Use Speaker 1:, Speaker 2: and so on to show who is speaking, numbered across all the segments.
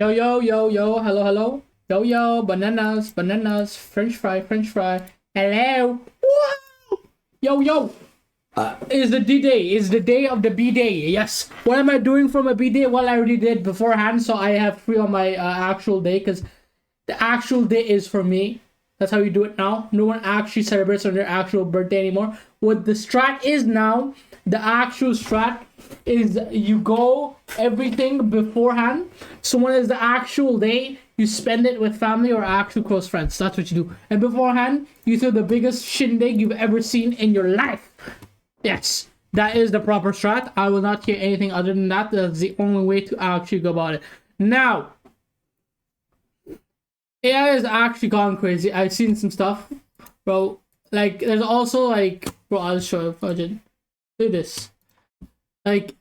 Speaker 1: Yo, yo, yo, yo, hello, hello. Yo, yo, bananas, bananas, french fry, french fry. Hello. Woo! Yo, yo. Is the D-Day. Is the day of the B-Day. Yes. What am I doing for my B-Day? Well, I already did beforehand, so I have free on my actual day, because the actual day is for me. That's how you do it now. No one actually celebrates on their actual birthday anymore. What the strat is now, the actual strat is you go everything beforehand. So when it's the actual day, you spend it with family or actual close friends. That's what you do. And beforehand, you throw the biggest shindig you've ever seen in your life. Yes, that is the proper strat. I will not hear anything other than that. That's the only way to actually go about it. Now, AI has actually gone crazy. I've seen some stuff, bro. Like, there's also like, bro, I'll show you, Fajin. Do this. Like,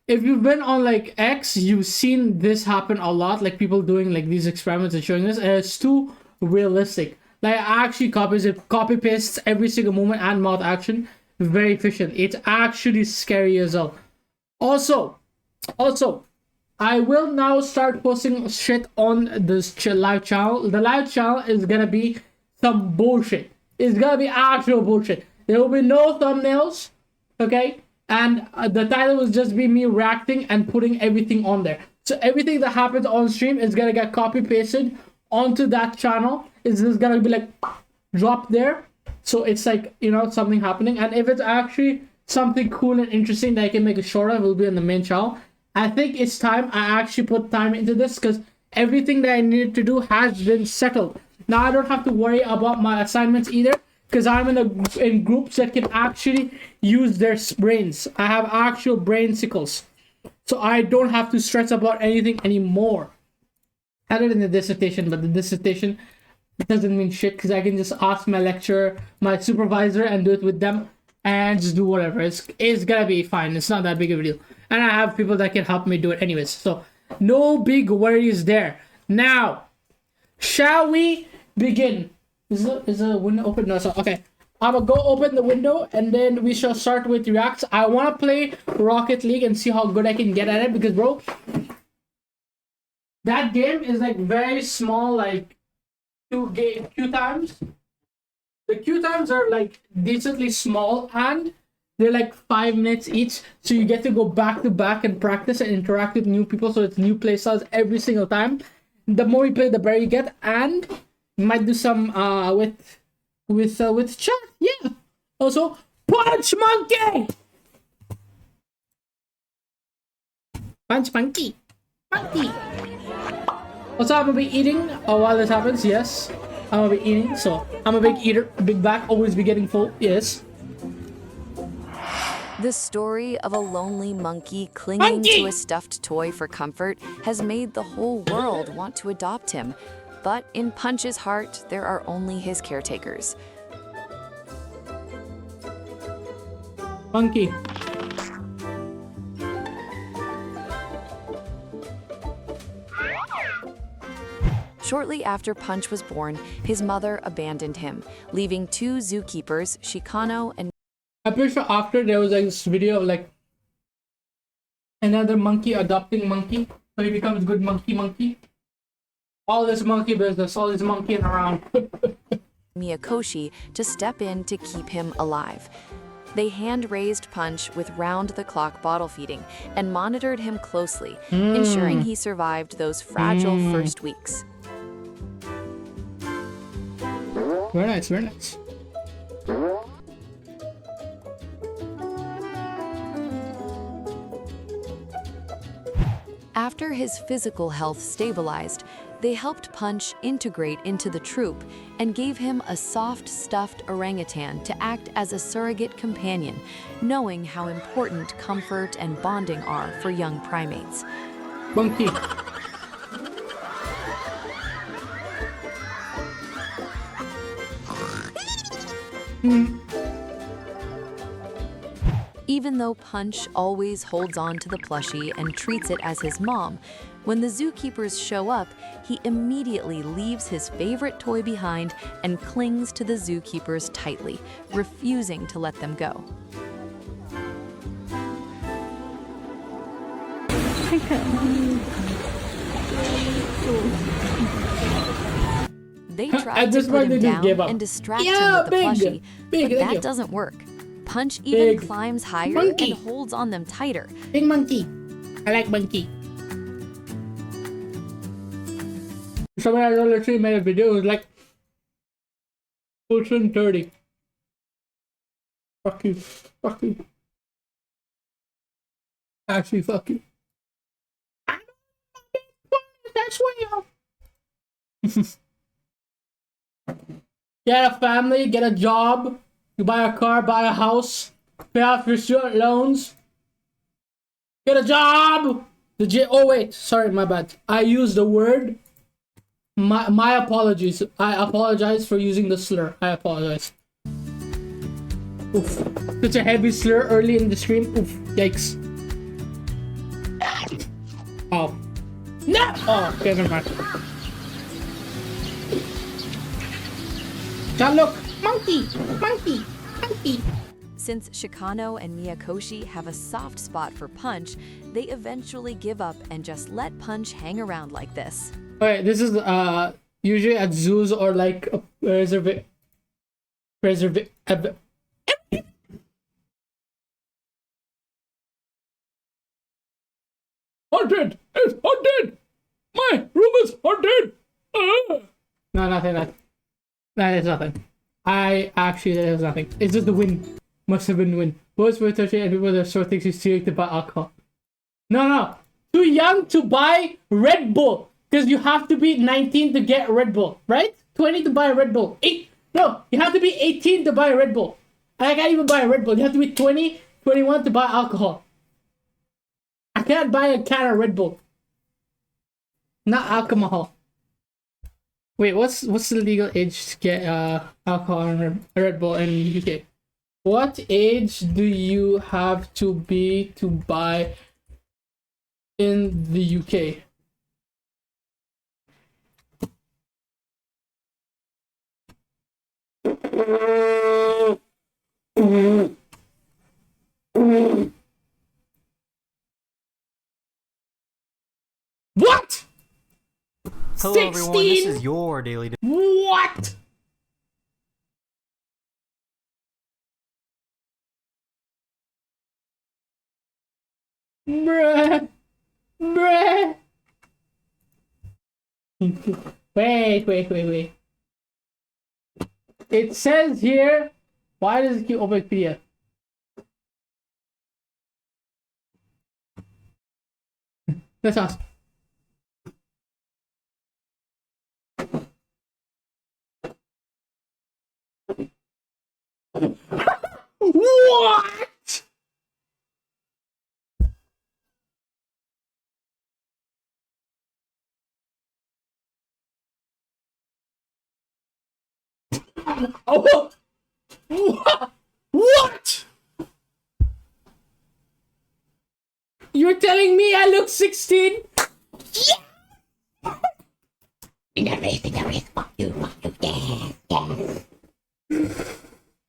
Speaker 1: if you've been on like X, you've seen this happen a lot. Like people doing like these experiments and showing this, and it's too realistic. Like, actually copy pastes every single moment and mouth action. Very efficient. It's actually scary as well. Also, I will now start posting shit on this live channel. The live channel is gonna be some bullshit. It's gonna be actual bullshit. There will be no thumbnails, okay? And the title will just be me reacting and putting everything on there. So everything that happens on stream is gonna get copy pasted onto that channel. It's just gonna be like dropped there. So it's like, you know, something happening. And if it's actually something cool and interesting that I can make a short of, it will be on the main channel. I think it's time I actually put time into this, because everything that I needed to do has been settled. Now I don't have to worry about my assignments either, because I'm in groups that can actually use their brains. I have actual brain sickles. So I don't have to stress about anything anymore. Other than the dissertation, but the dissertation, it doesn't mean shit, because I can just ask my lecturer, my supervisor, and do it with them, and just do whatever. It's gonna be fine. It's not that big of a deal. And I have people that can help me do it anyways. So no big worries there. Now, shall we begin? Is the window open? No, so okay. I'm gonna go open the window and then we shall start with reacts. I wanna play Rocket League and see how good I can get at it, because bro, that game is like very small, like queue times. The queue times are like decently small and they're like 5 minutes each, so you get to go back to back and practice and interact with new people. So it's new playstyles every single time. The more you play, the better you get, and you might do some with chat. Yeah. Also, Punch Monkey. Punch Monkey. Monkey. Also, I'm gonna be eating while this happens. Yes, I'm gonna be eating. So I'm a big eater, big back, always be getting full. Yes.
Speaker 2: The story of a lonely monkey clinging to a stuffed toy for comfort has made the whole world want to adopt him. But in Punch's heart, there are only his caretakers.
Speaker 1: Monkey.
Speaker 2: Shortly after Punch was born, his mother abandoned him, leaving 2 zookeepers, Chicano and
Speaker 1: I'm pretty sure after there was like this video of like another monkey adopting monkey, so he becomes good monkey. All this monkey business, all this monkeying around.
Speaker 2: Miyakoshi to step in to keep him alive. They hand-raised Punch with round-the-clock bottle feeding and monitored him closely, ensuring he survived those fragile first weeks.
Speaker 1: Very nice, very nice.
Speaker 2: After his physical health stabilized, they helped Punch integrate into the troop and gave him a soft, stuffed orangutan to act as a surrogate companion, knowing how important comfort and bonding are for young primates.
Speaker 1: Monkey.
Speaker 2: Even though Punch always holds on to the plushie and treats it as his mom, when the zookeepers show up, he immediately leaves his favorite toy behind and clings to the zookeepers tightly, refusing to let them go. They
Speaker 1: At
Speaker 2: tried to
Speaker 1: this
Speaker 2: put
Speaker 1: point, they
Speaker 2: him
Speaker 1: just
Speaker 2: down
Speaker 1: gave up.
Speaker 2: and distract
Speaker 1: Yeah,
Speaker 2: him with the
Speaker 1: big,
Speaker 2: plushie,
Speaker 1: big,
Speaker 2: but
Speaker 1: thank you.
Speaker 2: that doesn't work. Punch even
Speaker 1: Big.
Speaker 2: climbs higher
Speaker 1: Monkey.
Speaker 2: and holds on them tighter.
Speaker 1: Big monkey. I like monkey. Someone I literally made a video. It was like 30. Fuck you. Fuck you. Actually, fuck you. That's what you. Get a family, get a job, you buy a car, buy a house, pay off your student loans, get a job. Oh wait, sorry, my bad. I used the word. My apologies. I apologize for using the slur. I apologize. Oof. Such a heavy slur early in the stream. Oof. Yikes. Oh. No! Oh, okay, never mind. John, look! Monkey! Monkey! Monkey!
Speaker 2: Since Shikano and Miyakoshi have a soft spot for Punch, they eventually give up and just let Punch hang around like this.
Speaker 1: Okay, this is usually at zoos or like a haunted! It's haunted! My room is haunted! No, nothing. That is nothing. There's nothing. It's just the wind. Must have been the wind. Boys were 30 and people that sort things is too young to buy alcohol. No. Too young to buy Red Bull. Because you have to be 19 to get Red Bull, right? 20 to buy a Red Bull. No, you have to be 18 to buy a Red Bull. And I can't even buy a Red Bull. You have to be 20, 21 to buy alcohol. I can't buy a can of Red Bull. Not alcohol. Wait, what's the legal age to get alcohol and Red Bull in UK? What age do you have to be to buy in the UK? What?
Speaker 3: Hello
Speaker 1: 16?
Speaker 3: everyone, this is your Daily
Speaker 1: What? Bruh. Wait. It says here, why does it keep open PDF? Let's ask. What? Oh, what? You're telling me I look 16? Yeah. Fuck you,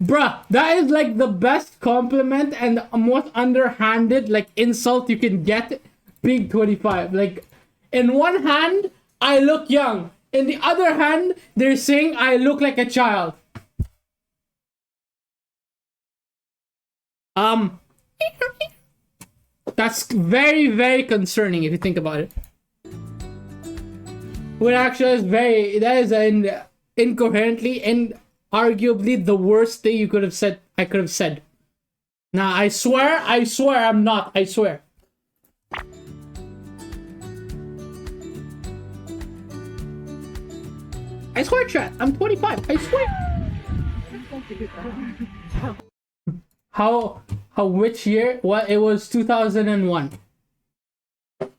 Speaker 1: Bruh, that is like the best compliment and most underhanded like insult you can get being 25. Like, in one hand, I look young. In the other hand, they're saying I look like a child. That's very, very concerning if you think about it. Well, actually, that is an incoherently and arguably the worst thing you could have said. I could have said. Nah, I swear I'm not. I swear. I swear, chat. I'm 25. I swear. Which year? Well, it was 2001.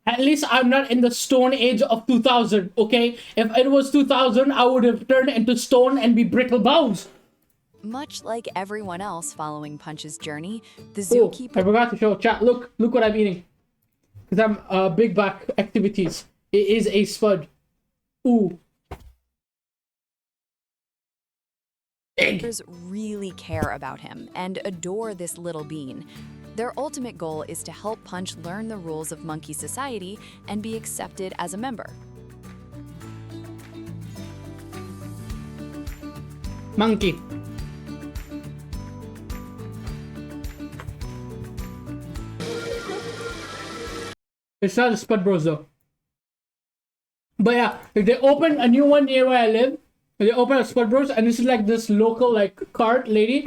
Speaker 1: At least I'm not in the stone age of 2000, okay? If it was 2000, I would have turned into stone and be brittle bones.
Speaker 2: Much like everyone else following Punch's journey, the
Speaker 1: Oh,
Speaker 2: zookeeper
Speaker 1: I forgot to show chat. Look what I'm eating. Because I'm big back activities. It is a spud. Ooh.
Speaker 2: really care about him and adore this little bean. Their ultimate goal is to help Punch learn the rules of monkey society and be accepted as a member.
Speaker 1: Monkey. It's not the Spud Bros though. But yeah, if they open a new one near where I live, if they open a Spud Bros, and this is like this local like cart lady,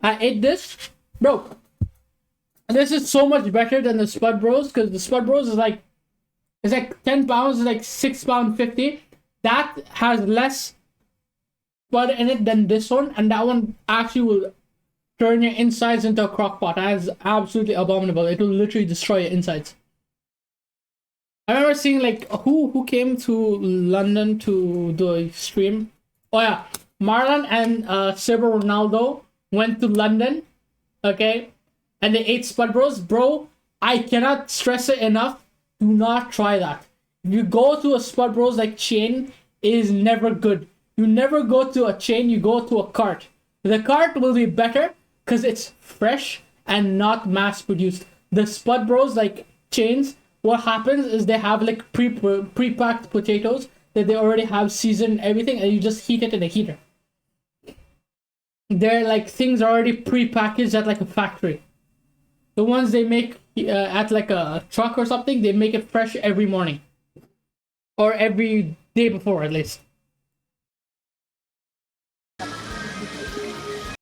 Speaker 1: I ate this, bro. And this is so much better than the Spud Bros, because the Spud Bros is like, it's like 10 pounds, it's like £6.50. That has less Spud in it than this one, and that one actually will turn your insides into a crock pot. That is absolutely abominable. It will literally destroy your insides. I remember seeing like who came to London to do a stream. Oh yeah, Marlon and Cyber Ronaldo went to London, okay, and they ate Spud Bros. Bro, I cannot stress it enough. Do not try that. If you go to a Spud Bros like chain, it is never good. You never go to a chain. You go to a cart. The cart will be better because it's fresh and not mass produced. The Spud Bros like chains, what happens is they have like pre-packed potatoes that they already have seasoned and everything, and you just heat it in a heater. They're like things already pre-packaged at like a factory. The ones they make at like a truck or something, they make it fresh every morning. Or every day before at least.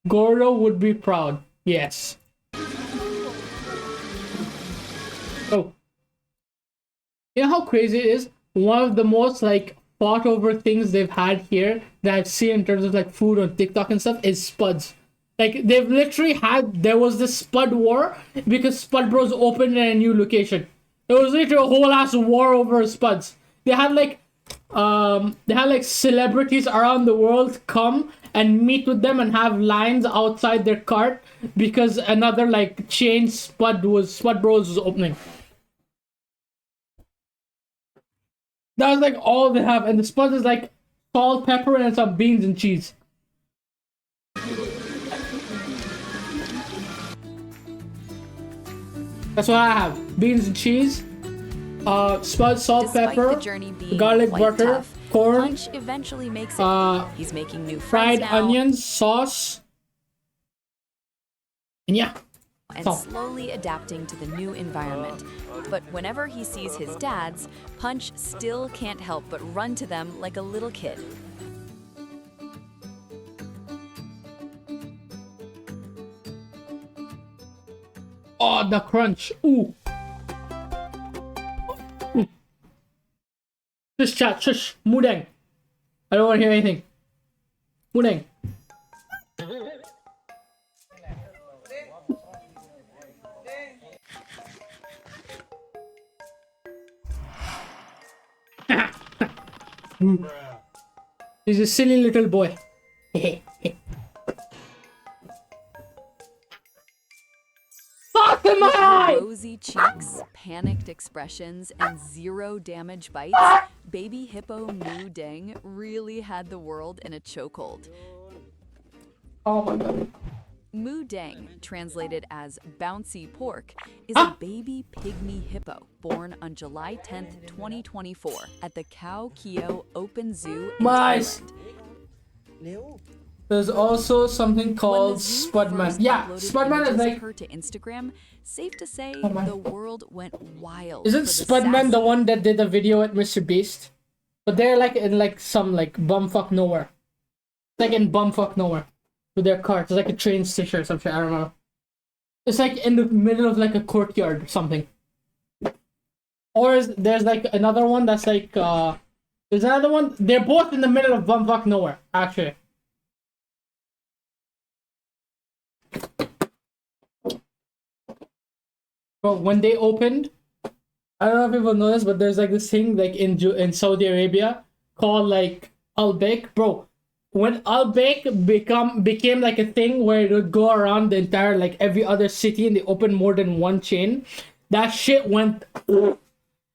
Speaker 1: Gordo would be proud. Yes. Oh. You know how crazy it is? One of the most like fought over things they've had here that I've seen in terms of like food on TikTok and stuff is Spuds. Like they've literally had, there was this Spud war because Spud Bros opened in a new location. There was literally a whole ass war over Spuds. They had like celebrities around the world come and meet with them and have lines outside their cart because another like chain Spud Bros was opening. That was like all they have, and the Spud is like salt, pepper, and some beans and cheese. That's what I have: beans and cheese, Spud, salt,
Speaker 2: Despite
Speaker 1: pepper,
Speaker 2: the journey being
Speaker 1: garlic
Speaker 2: quite
Speaker 1: butter,
Speaker 2: tough,
Speaker 1: corn,
Speaker 2: Punch eventually makes it. He's making new
Speaker 1: fried
Speaker 2: friends now
Speaker 1: onions, sauce, and yeah.
Speaker 2: and slowly adapting to the new environment. But whenever he sees his dads, Punch still can't help but run to them like a little kid.
Speaker 1: Oh, the crunch. Ooh. Ooh. Shush, chat, shush. Mudeng. I don't want to hear anything. Mudeng. He's a silly little boy.
Speaker 2: Rosy cheeks, panicked expressions, and zero damage bites, baby hippo Mu Deng really had the world in a chokehold.
Speaker 1: Oh my god.
Speaker 2: Mu Deng, translated as bouncy pork, is a baby pygmy hippo born on July 10th, 2024 at the Khao Kio Open Zoo in
Speaker 1: Nice.
Speaker 2: Thailand.
Speaker 1: There's also something
Speaker 2: When
Speaker 1: called
Speaker 2: the zoo
Speaker 1: Spudman.
Speaker 2: first
Speaker 1: Yeah,
Speaker 2: uploaded
Speaker 1: Spudman is
Speaker 2: images
Speaker 1: like.
Speaker 2: of her to Instagram, safe to say
Speaker 1: Oh my.
Speaker 2: the world went wild.
Speaker 1: Isn't
Speaker 2: for the
Speaker 1: Spudman the
Speaker 2: sassy-
Speaker 1: one that did the video at Mr. Beast? But they're like in like some like bumfuck nowhere. Like in bumfuck nowhere. With their cars. It's like a train station or something. I don't know. It's like in the middle of like a courtyard or something. Or there's like another one that's like there's another one. They're both in the middle of bumfuck nowhere, actually. But when they opened, I don't know if people know this, but there's like this thing like in Saudi Arabia called like Al Baik, bro. When Al Baik became like a thing where it would go around the entire like every other city and they opened more than one chain, that shit went.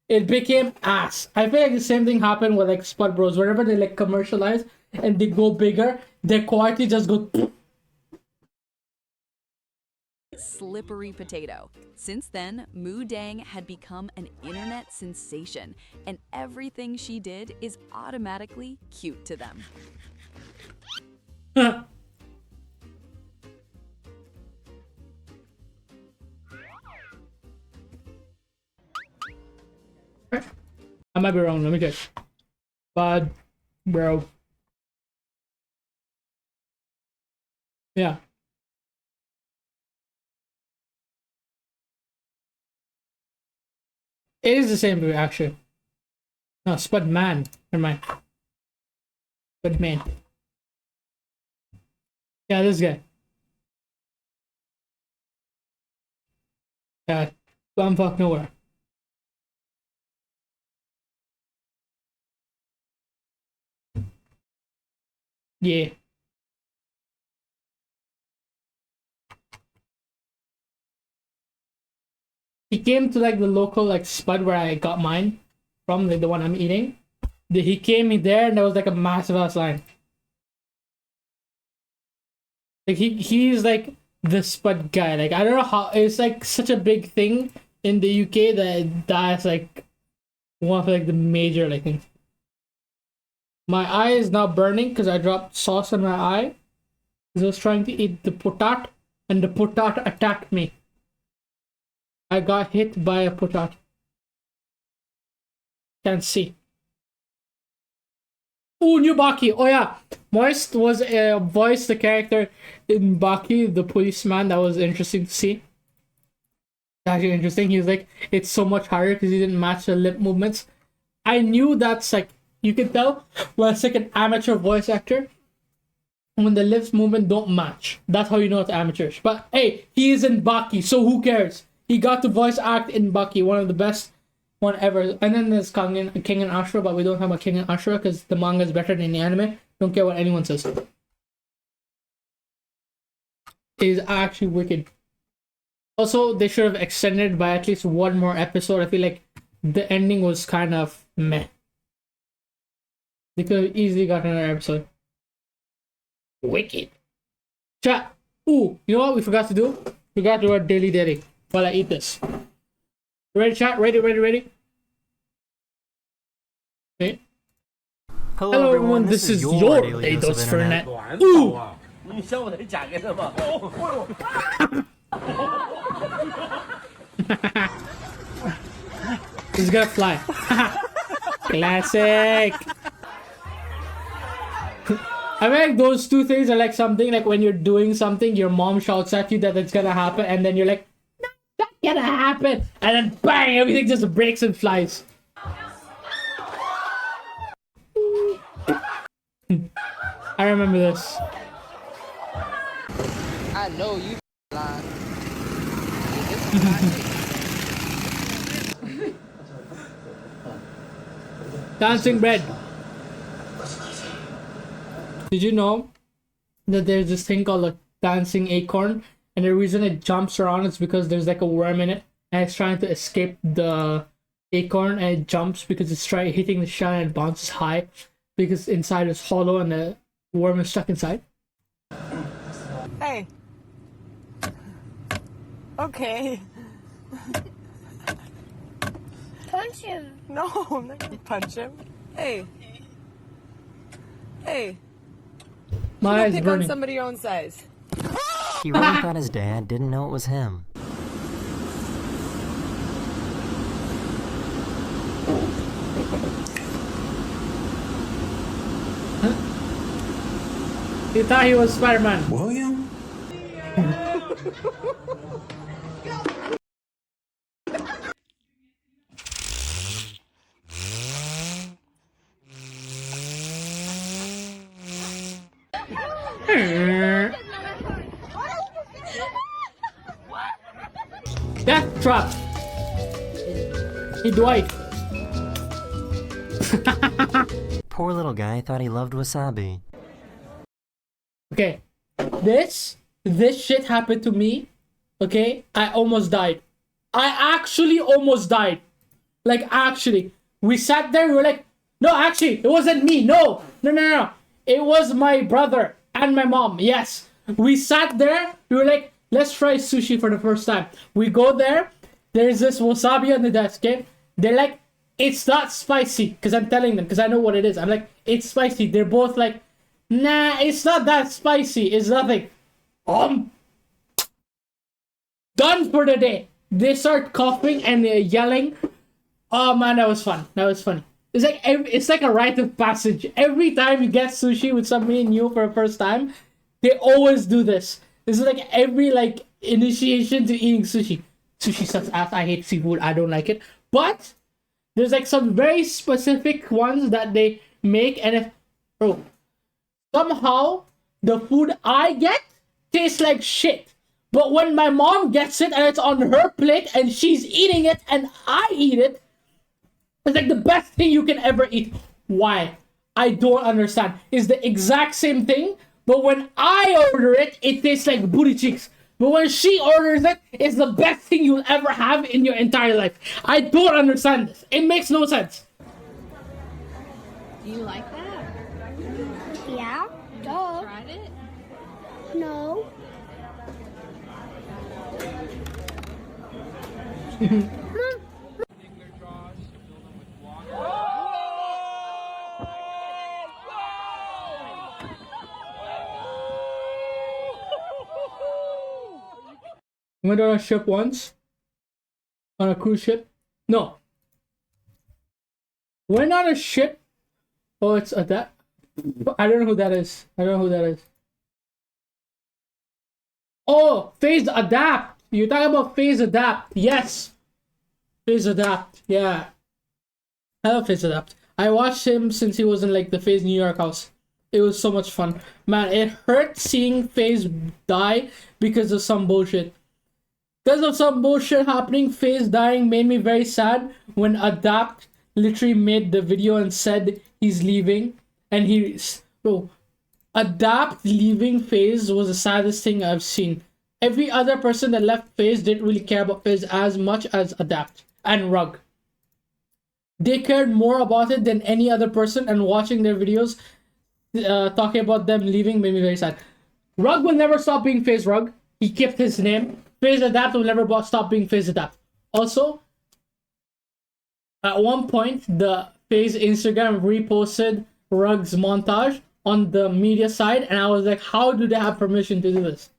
Speaker 1: It became ass. I feel like the same thing happened with like Spud Bros. Whenever they like commercialize and they go bigger, their quality just goes.
Speaker 2: slippery potato. Since then, Moo Dang had become an internet sensation, and everything she did is automatically cute to them.
Speaker 1: I might be wrong, let me check. But, bro. Yeah. It is the same movie, actually. No, Spudman. Never mind. Spudman. Yeah, this guy. Yeah, bumfuck nowhere. Yeah. He came to like the local like spud where I got mine from, like the one I'm eating. He came in there and there was like a massive ass line. Like he's like the spud guy. Like I don't know how it's like such a big thing in the UK that's like one of like the major like things. My eye is now burning because I dropped sauce on my eye. Because I was trying to eat the potat and the potat attacked me. I got hit by a potat. Can't see. Oh, new Baki. Oh yeah, Moist was voiced the character in Baki, the policeman. That was interesting to see. Actually interesting. He was like, it's so much harder because he didn't match the lip movements. I knew that's like, you can tell when it's like an amateur voice actor when the lips movement don't match. That's how you know it's amateurs. But hey, he is in Baki, so who cares? He got to voice act in Baki, one of the best one ever. And then there's King and Ashura, but we don't talk about King and Ashura because the manga is better than the anime. Don't care what anyone says. It is actually wicked. Also, they should have extended by at least one more episode. I feel like the ending was kind of meh. They could have easily gotten another episode. Wicked. Chat. Ooh, you know what we forgot to do? We forgot to do our daily daily while I eat this. Ready, chat? Ready? Okay. Hello everyone, this is your Daily Dose for Internet. Ooh! He's gonna fly. Classic! I mean, like, those two things are like something like when you're doing something, your mom shouts at you that it's gonna happen, and then you're like, no, that's gonna happen, and then bang, everything just breaks and flies. I remember this.
Speaker 4: I know you lying.
Speaker 1: Dancing bread. Did you know that there's this thing called a dancing acorn, and the reason it jumps around is because there's like a worm in it, and it's trying to escape the acorn, and it jumps because it's trying hitting the shell and it bounces high because inside is hollow and the worm is stuck inside.
Speaker 4: Hey. Okay.
Speaker 5: Punch him.
Speaker 4: No, I'm not gonna punch him. Hey. Hey.
Speaker 1: My eyes
Speaker 4: Pick on
Speaker 1: burning.
Speaker 4: somebody your own size.
Speaker 3: He really thought his dad didn't know it was him.
Speaker 1: He thought he was Spider-Man.
Speaker 6: William?
Speaker 1: Death trap. Hey Dwight.
Speaker 3: Poor little guy thought he loved wasabi.
Speaker 1: Okay, this shit happened to me. Okay, I almost died. I actually almost died. Like actually, we sat there. We were like, no, actually, it wasn't me. No. It was my brother and my mom. Yes, we sat there. We were like, let's try sushi for the first time. We go there. There's this wasabi on the desk. Okay, they're like, it's not spicy, because I'm telling them, because I know what it is. I'm like, it's spicy. They're both like, nah, it's not that spicy. It's nothing. Done for the day. They start coughing and yelling. Oh man, that was fun. That was funny. It's like a rite of passage. Every time you get sushi with somebody new for the first time, they always do this. This is like every like initiation to eating sushi. Sushi sucks ass. I hate seafood. I don't like it. But there's like some very specific ones that they make, and somehow the food I get tastes like shit. But when my mom gets it and it's on her plate and she's eating it and I eat it, it's like the best thing you can ever eat. Why? I don't understand. It's the exact same thing, but when I order it, it tastes like booty cheeks. But when she orders it, it's the best thing you'll ever have in your entire life. I don't understand this. It makes no sense.
Speaker 6: Do you like that?
Speaker 5: Yeah. Duh.
Speaker 6: Tried it?
Speaker 5: No.
Speaker 1: Went on a ship once. On a cruise ship. No. Went on a ship. Oh, it's that. I don't know who that is. I don't know who that is. Oh, Phase Adapt. You're talking about Phase Adapt. Yes. Phase Adapt. Yeah. I love Phase Adapt. I watched him since he was in like the Phase New York house. It was so much fun. Man, it hurt seeing Phase die because of some bullshit. Because of some bullshit happening, Phase dying made me very sad when Adapt literally made the video and said he's leaving. And Adapt leaving Phase was the saddest thing I've seen. Every other person that left Phase didn't really care about Phase as much as Adapt and Rug. They cared more about it than any other person, and watching their videos talking about them leaving made me very sad. Rug will never stop being Phase Rug. He kept his name. Phase Adapt will never stop being Phase Adapt. Also, at one point, the Phase Instagram reposted Rug's montage on the media side, and I was like, how do they have permission to do this?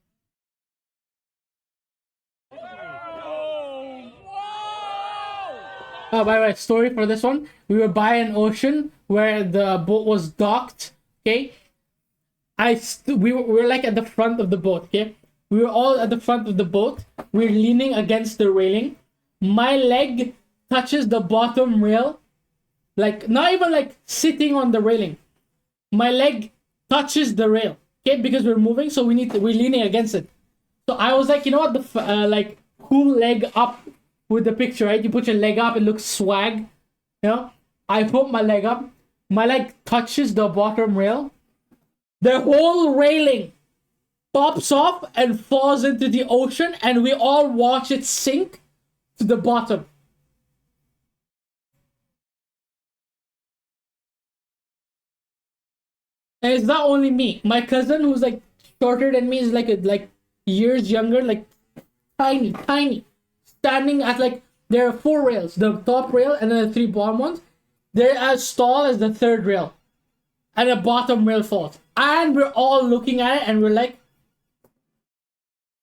Speaker 1: Oh, by the way, story for this one. We were by an ocean where the boat was docked, okay? We were like at the front of the boat, okay? We were all at the front of the boat. We're leaning against the railing. My leg touches the bottom rail. Like, not even like sitting on the railing. My leg touches the rail, okay? Because we're moving, so we're leaning against it. So I was like, you know what, like, cool leg up with the picture, right? You put your leg up, it looks swag, you know? I put my leg up. My leg touches the bottom rail. The whole railing pops off and falls into the ocean, and we all watch it sink to the bottom. And it's not only me. My cousin, who's like shorter than me, is like years younger, like tiny, standing at like, there are 4 rails, the top rail and then the 3 bottom ones. They're as tall as the 3rd rail, and the bottom rail falls. And we're all looking at it, and we're like,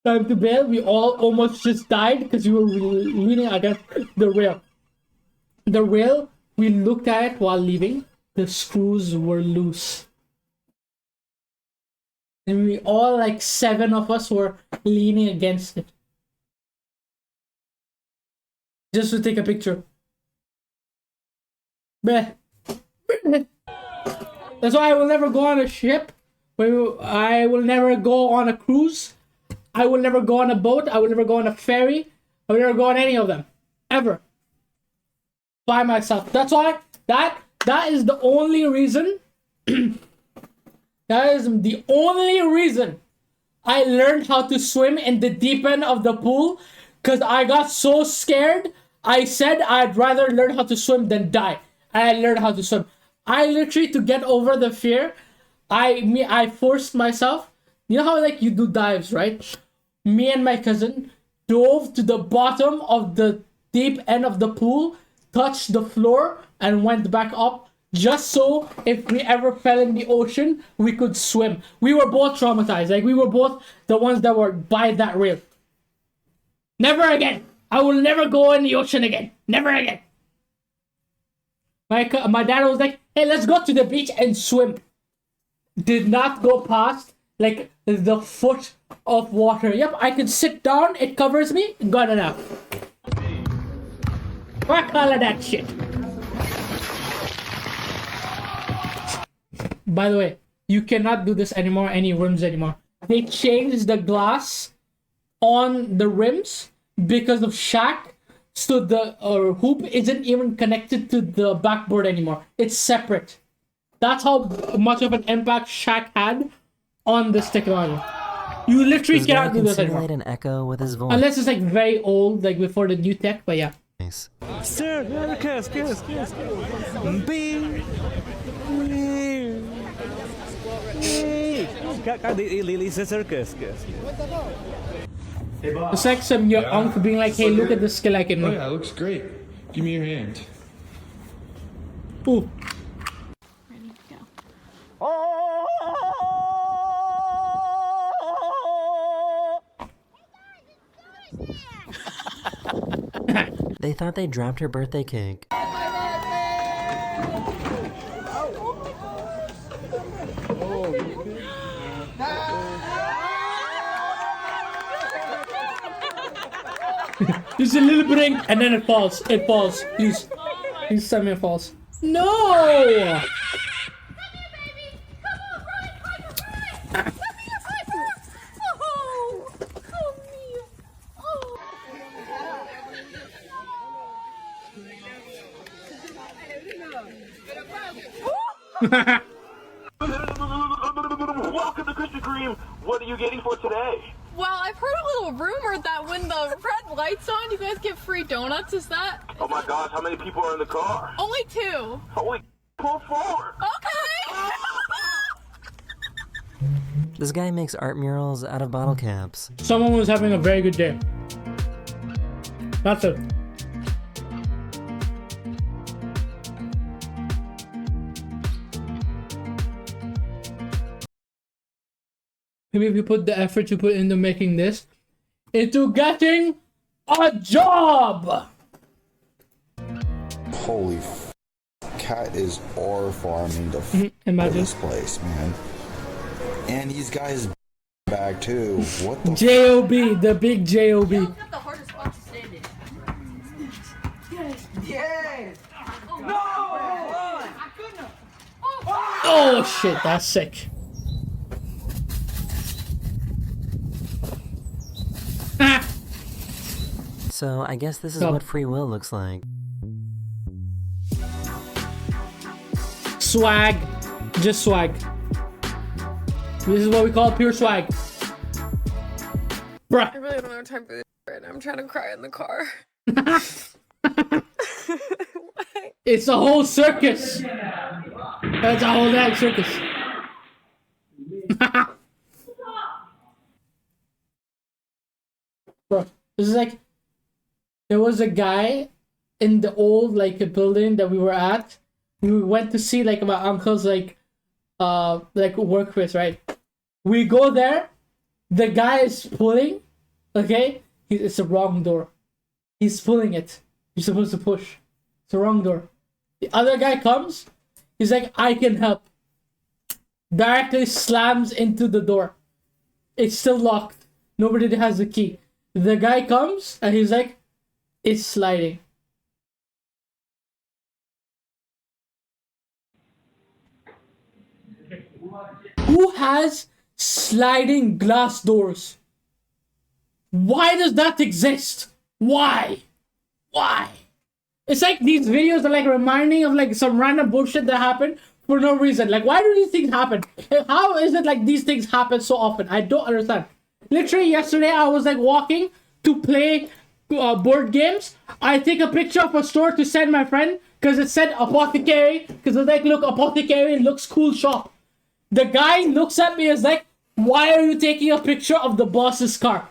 Speaker 1: time to bail. We all almost just died because we were leaning against the rail. The rail, we looked at it while leaving. The screws were loose. And we all, like 7 of us, were leaning against it. Just to take a picture. Bleh. That's why I will never go on a ship. I will never go on a cruise. I will never go on a boat. I will never go on a ferry. I will never go on any of them. Ever. By myself. That's why that is the only reason that is the only reason I learned how to swim in the deep end of the pool, because I got so scared. I said I'd rather learn how to swim than die. And I learned how to swim. I literally, to get over the fear, I forced myself. You know how like you do dives, right? me and my cousin dove to the bottom of the deep end of the pool, touched the floor, and went back up, just so if we ever fell in the ocean, we could swim. We were both traumatized. Like, we were both the ones that were by that rail. Never again. I will never go in the ocean again. Never again. My dad was like, hey, let's go to the beach and swim. Did not go past, like, the foot of water. Yep, I can sit down. It covers me. Good enough. Fuck all of that shit. By the way, you cannot do this anymore, any rims anymore. They changed the glass on the rims because of Shaq. So the hoop isn't even connected to the backboard anymore. It's separate. That's how much of an impact Shaq had on this technology. You literally
Speaker 3: This guy
Speaker 1: cannot do
Speaker 3: can
Speaker 1: this anymore.
Speaker 3: simulate an echo with his voice.
Speaker 1: Unless it's like very old, like before the new tech, but yeah.
Speaker 7: Circus, Bing. Các đi circus.
Speaker 8: Hey, boss.
Speaker 1: It's like some your uncle being like, hey, look at the skill I can
Speaker 8: Oh
Speaker 1: make.
Speaker 8: yeah, looks great. Give me your hand.
Speaker 1: Ooh.
Speaker 6: Ready to go.
Speaker 3: They thought they dropped her birthday cake.
Speaker 1: Just a little bring, and then it falls. It falls. Please. Please tell me it falls. No!
Speaker 9: Welcome to Krispy Kreme. What are you getting for today?
Speaker 6: Well, I've heard a little rumor that when the red light's on, you guys get free donuts. Is that?
Speaker 9: Oh my gosh, how many people are in the car?
Speaker 6: Only 2.
Speaker 9: Holy, pull forward.
Speaker 6: Okay.
Speaker 3: This guy makes art murals out of bottle caps.
Speaker 1: Someone was having a very good day. That's it. Maybe if you put the effort you put into making this into getting a job.
Speaker 10: Holy Cat is R farming the
Speaker 1: Imagine.
Speaker 10: this place, man. And he's got his bag too. What the
Speaker 1: J.O.B. The big J.O.B.
Speaker 6: The hardest spot to stand in.
Speaker 1: Oh shit, that's sick. Ah.
Speaker 3: So I guess this is
Speaker 1: Oh.
Speaker 3: what free will looks like.
Speaker 1: Swag. Just swag. This is what we call pure swag. Bruh.
Speaker 4: I really don't have time for this right now. I'm trying to cry in the car.
Speaker 1: It's a whole circus. That's a whole damn circus. Bro, this is like, there was a guy in the old like a building that we were at. We went to see like my uncle's like workplace, right? We go there. The guy is pulling. Okay, it's the wrong door. He's pulling it. You're supposed to push. It's the wrong door. The other guy comes. He's like, I can help. Directly slams into the door. It's still locked. Nobody has the key. The guy comes and he's like, it's sliding. Who has sliding glass doors? Why does that exist? Why? Why? It's like these videos are like reminding of like some random bullshit that happened for no reason. Like, why do these things happen? How is it like these things happen so often? I don't understand. Literally yesterday I was like walking to play board games. I take a picture of a store to send my friend because it said apothecary. Because it's like, look, apothecary looks cool shop. The guy looks at me and is like, why are you taking a picture of the boss's car?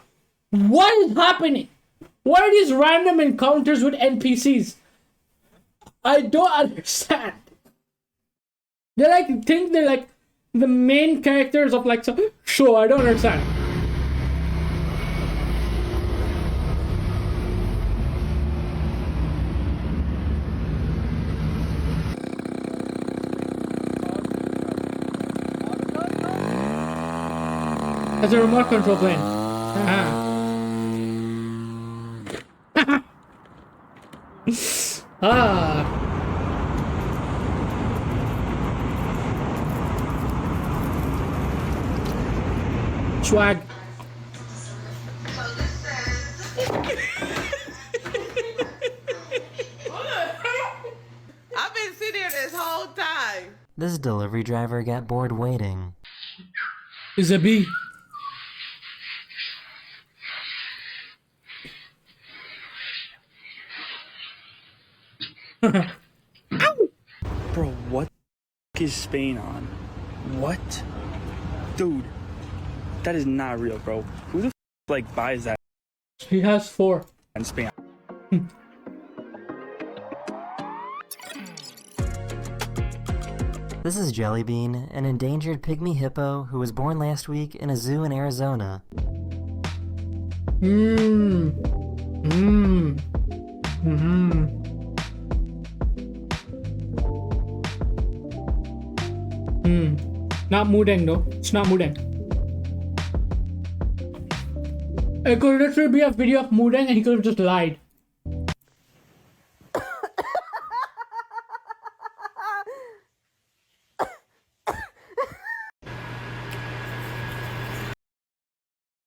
Speaker 1: What is happening? What are these random encounters with NPCs? I don't understand. They like think they're like the main characters of like some show. I don't understand. As a remote control plane. Ah. Swag.
Speaker 11: I've been sitting here this whole time.
Speaker 3: This delivery driver got bored waiting.
Speaker 1: Is a bee.
Speaker 7: Bro, what is Spain on? What? Dude, that is not real, bro. Who the like buys that
Speaker 1: He has 4.
Speaker 7: in Spain?
Speaker 3: This is Jellybean, an endangered pygmy hippo who was born last week in a zoo in Arizona.
Speaker 1: Not Mudeng though. It's not Mudeng. It could literally be a video of Mudeng and he could have just lied.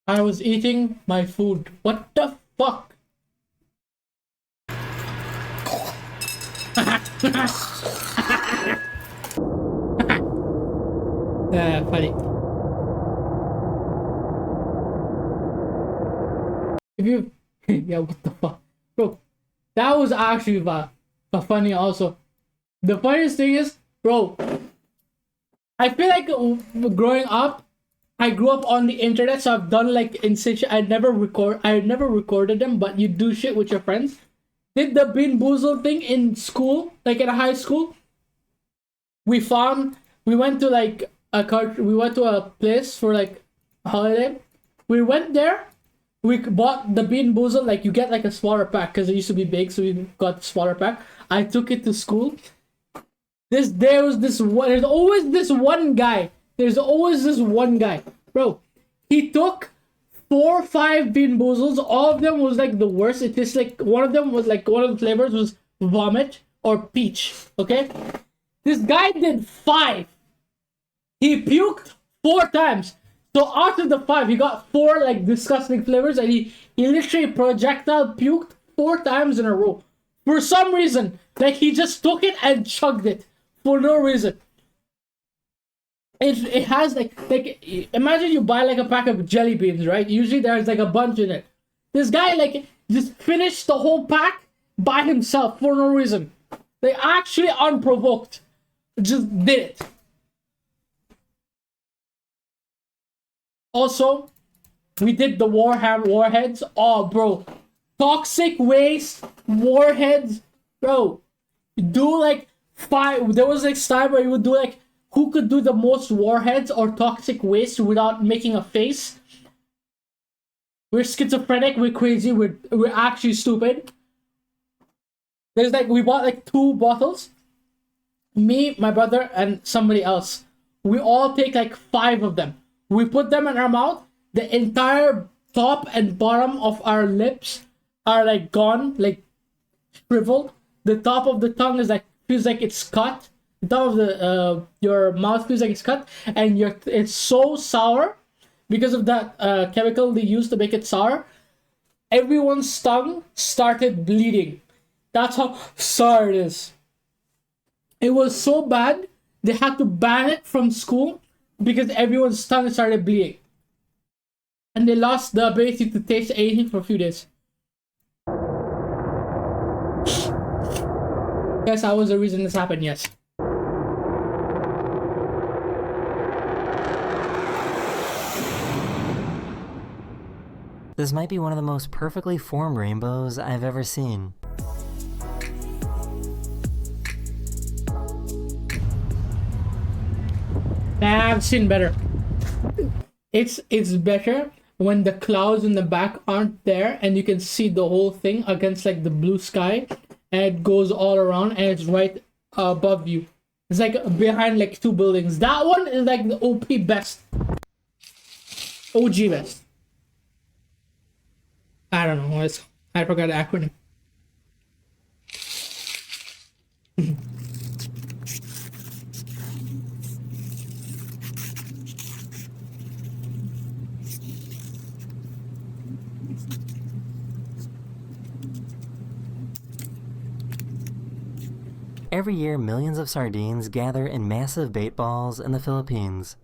Speaker 1: I was eating my food. What the fuck? Funny. If you, yeah, what the fuck, bro? That was actually funny. Also, the funniest thing is, bro, I feel like growing up, I grew up on the internet, so I've done like insane. I never recorded them, but you do shit with your friends. Did the Bean Boozled thing in school, like in high school. We went to like we went to a place for like a holiday. We went there. We bought the Bean Boozled, like you get like a smaller pack because it used to be big, so we got a smaller pack. I took it to school. There's always this one guy. Bro. He took 4 or 5 Bean Boozles. All of them was like the worst. It is like one of them was like one of the flavors was vomit or peach. Okay, this guy did 5. He puked 4 times. So out of the 5, he got 4 like disgusting flavors, and he literally projectile puked 4 times in a row. For some reason, like he just took it and chugged it for no reason. It has like imagine you buy like a pack of jelly beans, right? Usually there's like a bunch in it. This guy like just finished the whole pack by himself for no reason. They actually unprovoked just did it. Also, we did the warheads. Oh, bro. Toxic waste warheads. Bro, do like 5. There was like time where you would do like who could do the most warheads or toxic waste without making a face. We're schizophrenic, we're crazy, we're actually stupid. There's like, we bought like 2 bottles. Me, my brother, and somebody else. We all take like 5 of them. We put them in our mouth. The entire top and bottom of our lips are like gone, like shriveled. The top of the tongue is like, feels like it's cut. The top of the your mouth feels like it's cut, and it's so sour because of that chemical they use to make it sour. Everyone's tongue started bleeding. That's how sour it is. It was so bad they had to ban it from school because everyone's tongue started bleeding, and they lost the ability to taste anything for a few days. Yes, that was the reason this happened. Yes.
Speaker 3: This might be one of the most perfectly formed rainbows I've ever seen.
Speaker 1: Nah, I've seen better. It's better when the clouds in the back aren't there and you can see the whole thing against like the blue sky, and it goes all around and it's right above you. It's like behind like two buildings. That one is like the OP best. OG best. I don't know what it's. I forgot the acronym.
Speaker 3: Every year, millions of sardines gather in massive bait balls in the Philippines.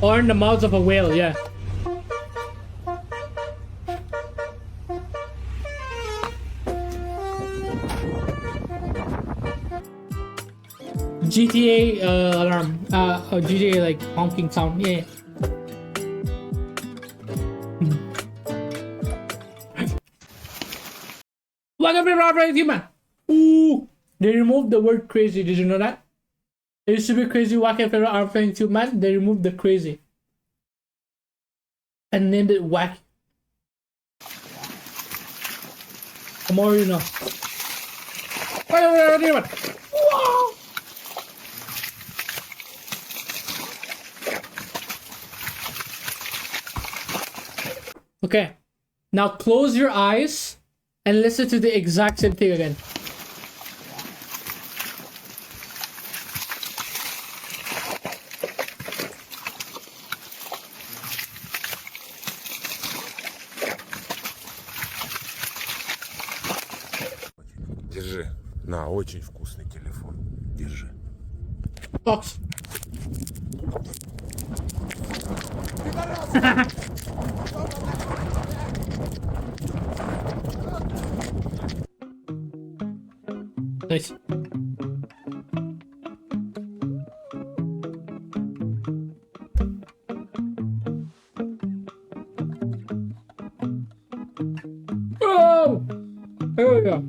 Speaker 1: Or in the mouths of a whale, yeah. GTA alarm. GTA like honking sound. Yeah. Welcome to Rob Right Human. Ooh, they removed the word crazy. Did you know that? It used to be crazy wacky favorite arm playing two man. They removed the crazy and named it wacky. The more you know. Whoa! Okay, now close your eyes and listen to the exact same thing again.
Speaker 8: Держи. На, очень вкусный телефон. Держи.
Speaker 1: Box. Nice. Oh! Here we go.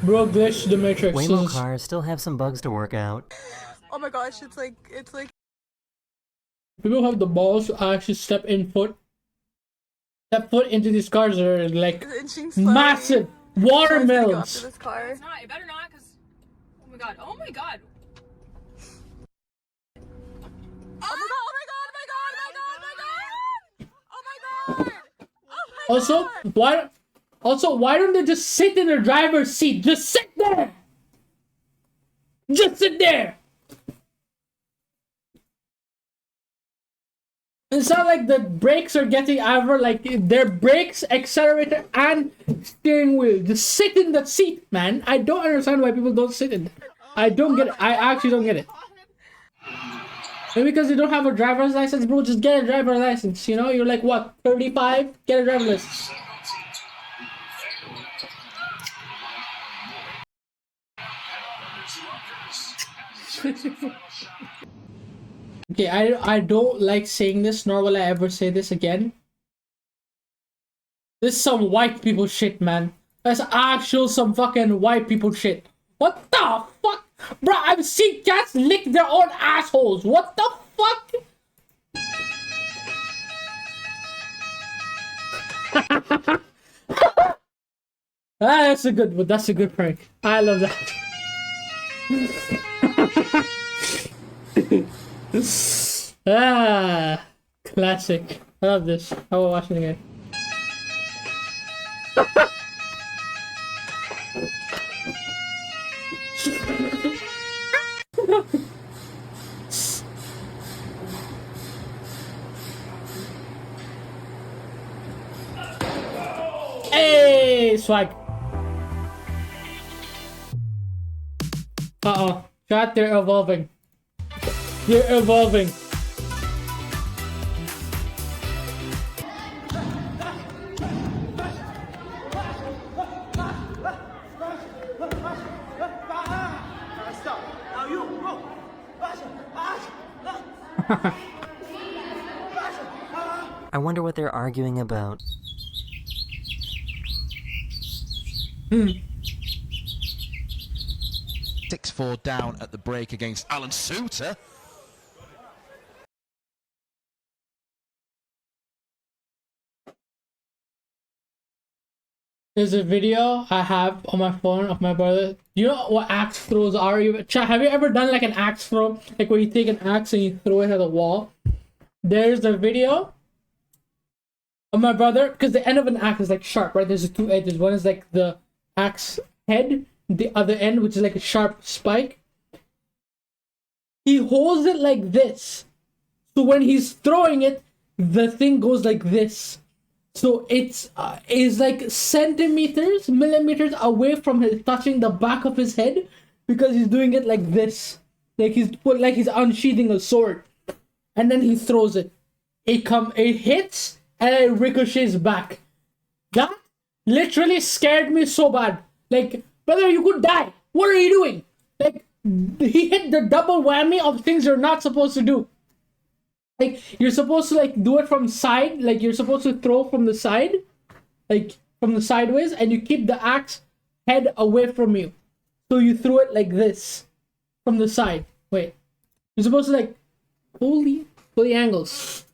Speaker 1: Bro, glitch the Matrix.
Speaker 3: Waymo cars still have some bugs to work out.
Speaker 11: Oh my gosh, it's like
Speaker 1: People have the balls to actually step foot into these cars that are like massive watermelons.
Speaker 11: this car.
Speaker 6: It's not. It better not, because. Oh my god. Oh my god.
Speaker 11: Oh my god, oh my god, oh my god, oh my god, oh my god! Oh my god! Oh my
Speaker 1: Also, why don't they just sit in the driver's seat? Just sit there! Just sit there! It's not like the brakes are getting ever like their brakes, accelerator, and steering wheel. Just sit in the seat, man. I don't understand why people don't sit in it. I don't get it. I actually don't get it. Maybe because you don't have a driver's license, bro. Just get a driver's license. You know, you're like what, 35? Get a driver's license. Okay, I don't like saying this, nor will I ever say this again. This is some white people shit, man. That's actual some fucking white people shit. What the fuck? Bro, I've seen cats lick their own assholes. What the fuck? That's a good one. That's a good prank. I love that. Classic. I love this. I will watch it again. Hey, swag. Uh-oh. Chat, they're evolving. They're evolving.
Speaker 3: wonder what they're arguing about.
Speaker 1: Hmm.
Speaker 12: 6-4 down at the break against Alan Suter.
Speaker 1: There's a video I have on my phone of my brother. You know what axe throws are? Have you ever done like an axe throw? Like where you take an axe and you throw it at the wall? There's a video of my brother, because the end of an axe is like sharp, right? There's two edges. One is like the axe head, the other end, which is like a sharp spike. He holds it like this. So when he's throwing it, the thing goes like this. So it's is like centimeters, millimeters away from his touching the back of his head, because he's doing it like this, like he's unsheathing a sword, and then he throws it. It hits and it ricochets back. That literally scared me so bad. Like, brother, you could die. What are you doing? Like, he hit the double whammy of things you're not supposed to do. Like, you're supposed to like do it from side, like you're supposed to throw from the side, like from the sideways, and you keep the axe head away from you. So you throw it like this from the side. Wait, you're supposed to like holy angles.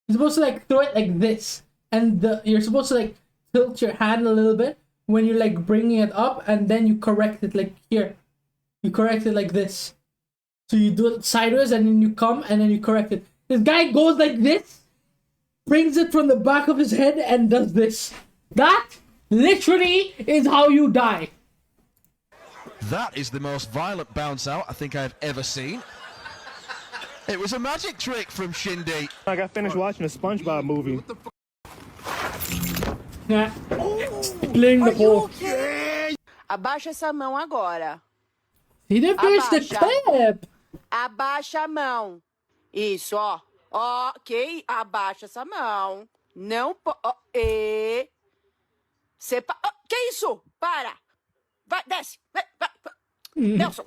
Speaker 1: You're supposed to like throw it like this, and you're supposed to like tilt your hand a little bit when you're like bringing it up, and then you correct it like here. You correct it like this. So you do it sideways, and then you come, and then you correct it. This guy goes like this, brings it from the back of his head, and does this. That literally is how you die.
Speaker 12: That is the most violent bounce out I think I've ever seen. It was a magic trick from Shindy.
Speaker 7: I got finished watching a SpongeBob movie.
Speaker 1: Yeah. Playing the ball.
Speaker 11: Abaixa essa mão agora.
Speaker 1: He didn't finish the clip.
Speaker 11: Abaixa a mão. Isso, ó. Ok, abaixa essa mão. Não pode. Que isso? Para. Vai, desce. Vai. Nelson.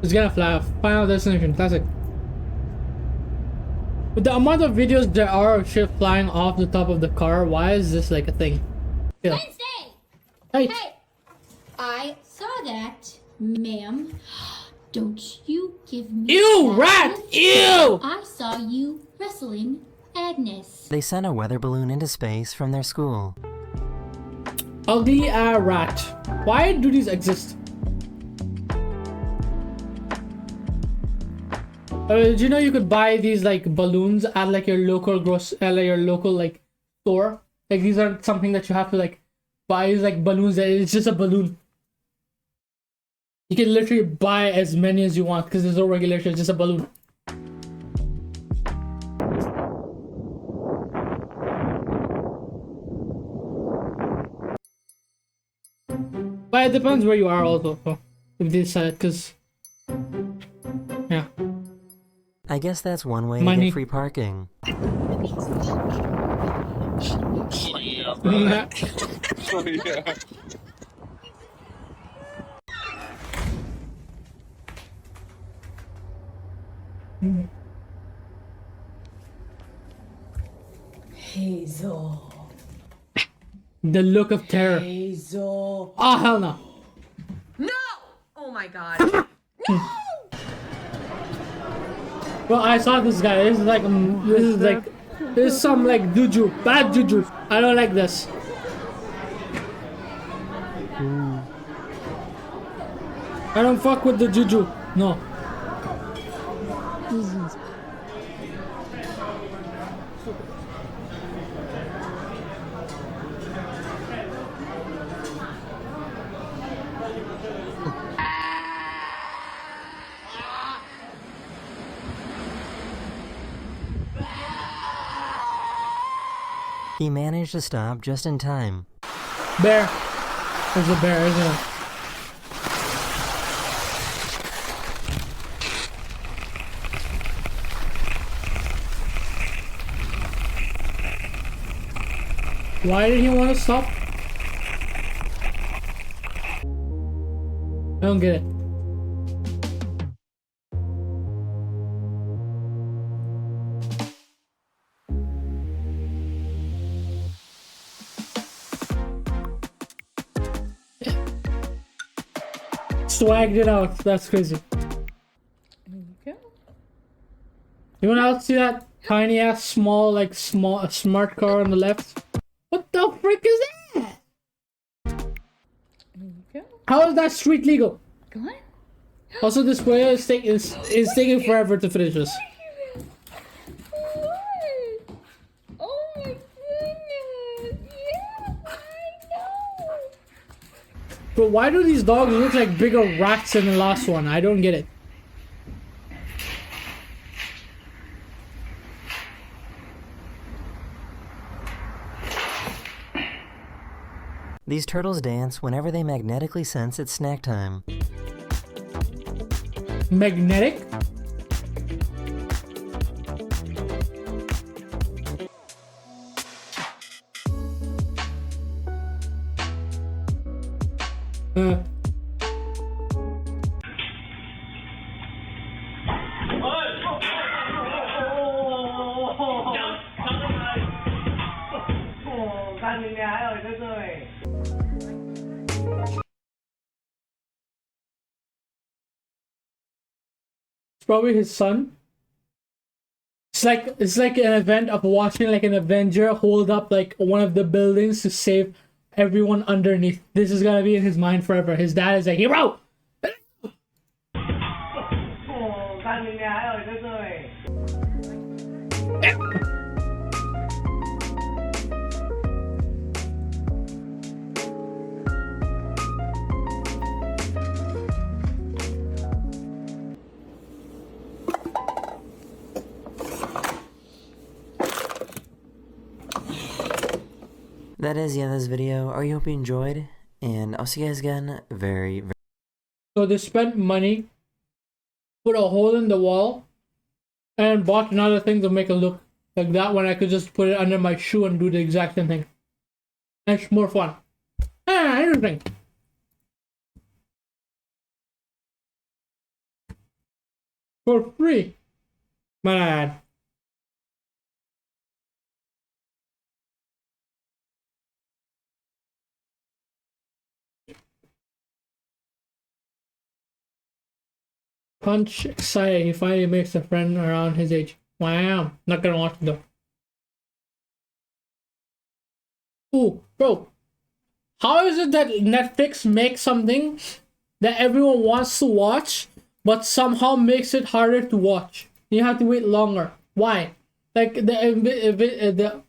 Speaker 1: It's gonna fly off. Final Destination Classic. With the amount of videos there are of shit flying off the top of the car, why is this like a thing? Yeah.
Speaker 5: Wednesday!
Speaker 1: Hey.
Speaker 5: Hey! I saw that, ma'am. Don't you give me
Speaker 1: Ew,
Speaker 5: that.
Speaker 1: rat! Ew!
Speaker 5: I saw you wrestling Agnes.
Speaker 3: They sent a weather balloon into space from their school.
Speaker 1: Ugly rat. Why do these exist? Did you know you could buy these like balloons at like your local like store? Like these aren't something that you have to like buy. These like balloons. It's just a balloon. You can literally buy as many as you want because there's no regulation. It's just a balloon. But it depends where you are also. If they decide, because yeah.
Speaker 3: I guess that's one way to
Speaker 1: Money.
Speaker 3: get free parking.
Speaker 13: Hazel.
Speaker 1: The look of terror.
Speaker 13: Hazel.
Speaker 1: Oh hell no.
Speaker 13: No! Oh my god. No!
Speaker 1: Well, I saw this guy. This is some like juju, bad juju. I don't like this. I don't fuck with the juju. No.
Speaker 3: He managed to stop just in time.
Speaker 1: Bear. There's a bear, isn't it? Why did he want to stop? I don't get it. swagged it out. That's crazy. Anyone else see that tiny ass small smart car on the left? What the frick is that? How is that street legal?
Speaker 5: Go on.
Speaker 1: Also, this player is taking forever to finish this.
Speaker 5: Oh my goodness. Yeah, I know.
Speaker 1: But why do these dogs look like bigger rats than the last one? I don't get it.
Speaker 3: These turtles dance whenever they magnetically sense it's snack time.
Speaker 1: Magnetic? It's probably his son. It's like an event of watching like an Avenger hold up like one of the buildings to save everyone underneath. This is gonna be in his mind forever. His dad is like, hero!
Speaker 3: That is the end of this video. I hope you enjoyed, and I'll see you guys again very.
Speaker 1: So they spent money, put a hole in the wall, and bought another thing to make it look like that when I could just put it under my shoe and do the exact same thing. And it's more fun. Interesting. For free. My bad. Punch excited. He finally makes a friend around his age. Wow. Not gonna watch it though. Ooh, bro. How is it that Netflix makes something that everyone wants to watch, but somehow makes it harder to watch? You have to wait longer. Why? Like the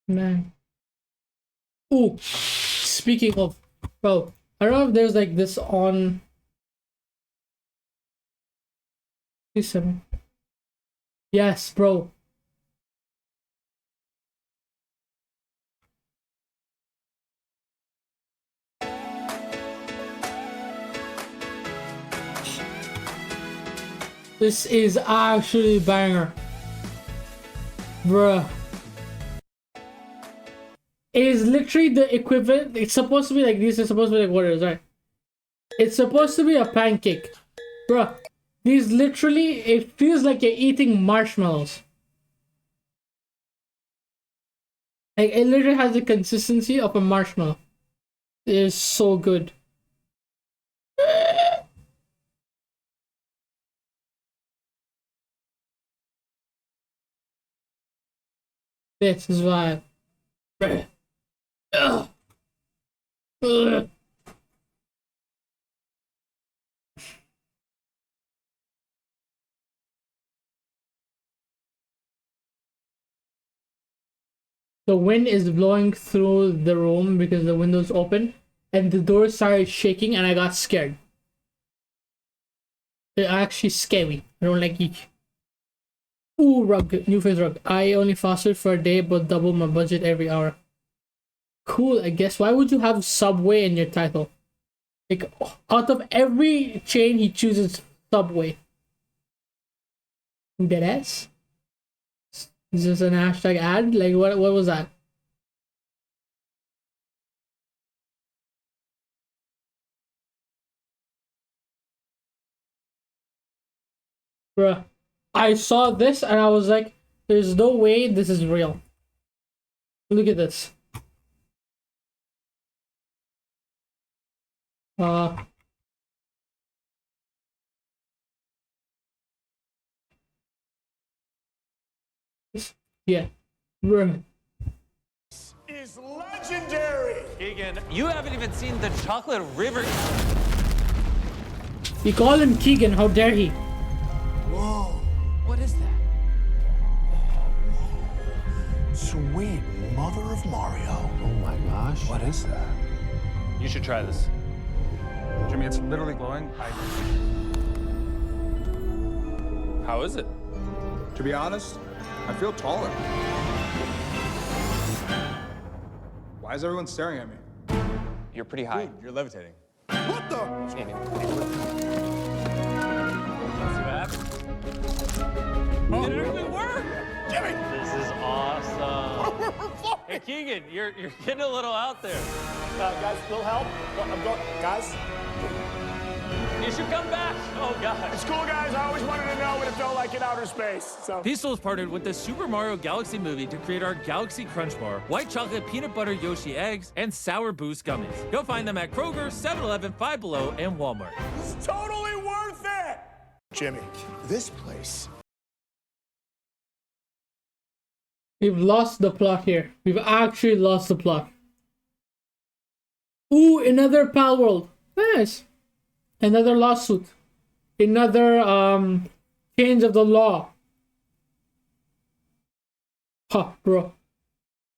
Speaker 1: man. Ooh, speaking of, bro, I don't know if there's like this on. Yes, bro. This is actually banger. Bruh. It is literally the equivalent. It's supposed to be like this. It's supposed to be like what it is, right? It's supposed to be a pancake. Bruh. These literally, it feels like you're eating marshmallows. Like, it literally has the consistency of a marshmallow. It is so good. This is why. The wind is blowing through the room because the window's open, and the door started shaking, and I got scared. It's actually scary. I don't like it. Ooh, rug. New face rug. I only fasted for a day, but double my budget every hour. Cool, I guess. Why would you have Subway in your title? Like, out of every chain, he chooses Subway. Deadass? Is this an hashtag ad? Like, what was that? Bruh, I saw this and I was like, there's no way this is real. Look at this. Yeah. Bruh.
Speaker 9: Is legendary.
Speaker 14: Keegan, you haven't even seen the chocolate river.
Speaker 1: You call him Keegan, how dare he?
Speaker 9: Whoa.
Speaker 14: What is that?
Speaker 9: Sweet mother of Mario. Oh my gosh. What is that?
Speaker 14: You should try this.
Speaker 7: Jimmy, it's literally glowing.
Speaker 14: How is it?
Speaker 7: To be honest, I feel taller. Why is everyone staring at me?
Speaker 14: You're pretty high.
Speaker 9: You're levitating.
Speaker 7: What the?
Speaker 14: See what happens? It really worked!
Speaker 9: Jimmy!
Speaker 14: This is awesome. Hey, Keegan, you're getting a little out there.
Speaker 9: Guys, little help? I'm going. Guys?
Speaker 14: You should come back. Oh, God.
Speaker 9: It's cool, guys. I always wanted to know what it felt like in outer space. So.
Speaker 15: Peaceful has partnered with the Super Mario Galaxy movie to create our Galaxy Crunch Bar, white chocolate peanut butter Yoshi eggs, and sour boost gummies. Go find them at Kroger, 7-Eleven, Five Below, and Walmart.
Speaker 9: It's totally worth it! Jimmy, this place.
Speaker 1: We've lost the plot here. We've actually lost the plot. Ooh, another Pal World. Nice. Another lawsuit. Another change of the law. Huh, bro.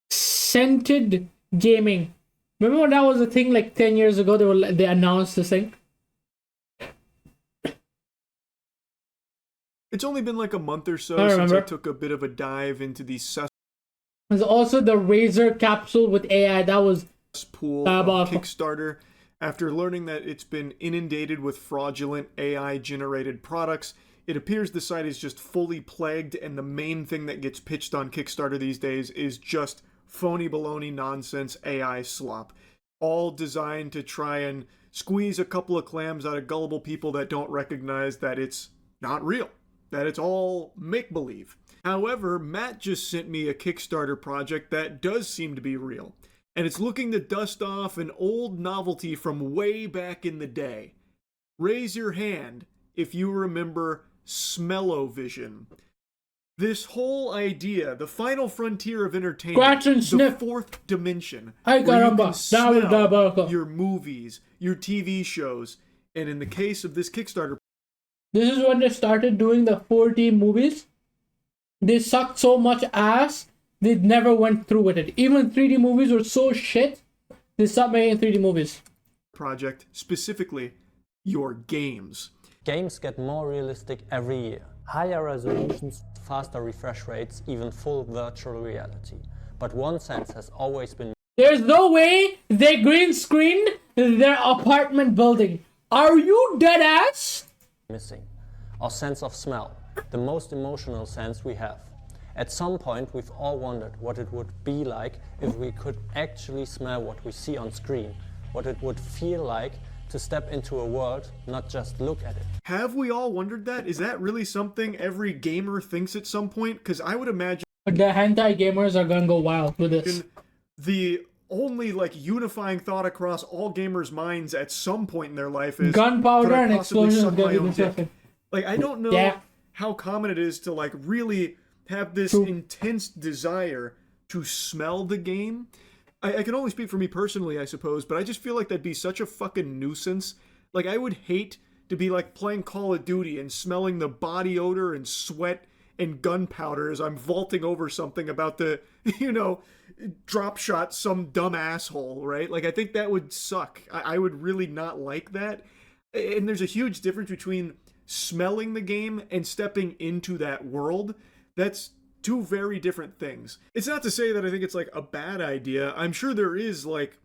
Speaker 1: Scented gaming. Remember when that was a thing like 10 years ago? They announced this thing.
Speaker 16: It's only been like a month or so
Speaker 1: I
Speaker 16: since
Speaker 1: remember.
Speaker 16: I took a bit of a dive into the
Speaker 1: There's also the Razer capsule with AI. That was
Speaker 16: pool of Kickstarter. After learning that it's been inundated with fraudulent AI-generated products, it appears the site is just fully plagued, and the main thing that gets pitched on Kickstarter these days is just phony baloney nonsense AI slop, all designed to try and squeeze a couple of clams out of gullible people that don't recognize that it's not real, that it's all make-believe. However, Matt just sent me a Kickstarter project that does seem to be real, and it's looking to dust off an old novelty from way back in the day. Raise your hand if you remember Smell-O-Vision. This whole idea, the final frontier of entertainment,
Speaker 1: Scratch and
Speaker 16: the
Speaker 1: sniff.
Speaker 16: fourth dimension,
Speaker 1: Ay,
Speaker 16: where you
Speaker 1: caramba,
Speaker 16: can
Speaker 1: that was
Speaker 16: smell
Speaker 1: diabolical.
Speaker 16: your movies, your TV shows, and in the case of this Kickstarter,
Speaker 1: This is when they started doing the 4D movies. They sucked so much ass, they never went through with it. Even 3D movies were so shit, they stopped making 3D movies.
Speaker 16: project, specifically your games.
Speaker 17: Games get more realistic every year. Higher resolutions, faster refresh rates, even full virtual reality. But one sense has always been
Speaker 1: There's no way they green screened their apartment building. Are you dead ass?
Speaker 17: missing. Our sense of smell, the most emotional sense we have. At some point, we've all wondered what it would be like if we could actually smell what we see on screen, what it would feel like to step into a world, not just look at it.
Speaker 16: Have we all wondered that? Is that really something every gamer thinks at some point? Because I would imagine
Speaker 1: The hentai gamers are gonna go wild with this.
Speaker 16: the only like unifying thought across all gamers' minds at some point in their life is
Speaker 1: Gunpowder
Speaker 16: could I
Speaker 1: and
Speaker 16: possibly
Speaker 1: explosions
Speaker 16: suck
Speaker 1: of
Speaker 16: my
Speaker 1: deadly
Speaker 16: own dick?
Speaker 1: construction.
Speaker 16: Like I don't know
Speaker 1: Yeah.
Speaker 16: how common it is to like really have this intense desire to smell the game. I can only speak for me personally, I suppose, but I just feel like that'd be such a fucking nuisance. Like I would hate to be like playing Call of Duty and smelling the body odor and sweat and gunpowder as I'm vaulting over something about to, drop shot some dumb asshole, right? Like I think that would suck. I would really not like that. And there's a huge difference between smelling the game and stepping into that world. That's two very different things. It's not to say that I think it's like a bad idea. I'm sure there is like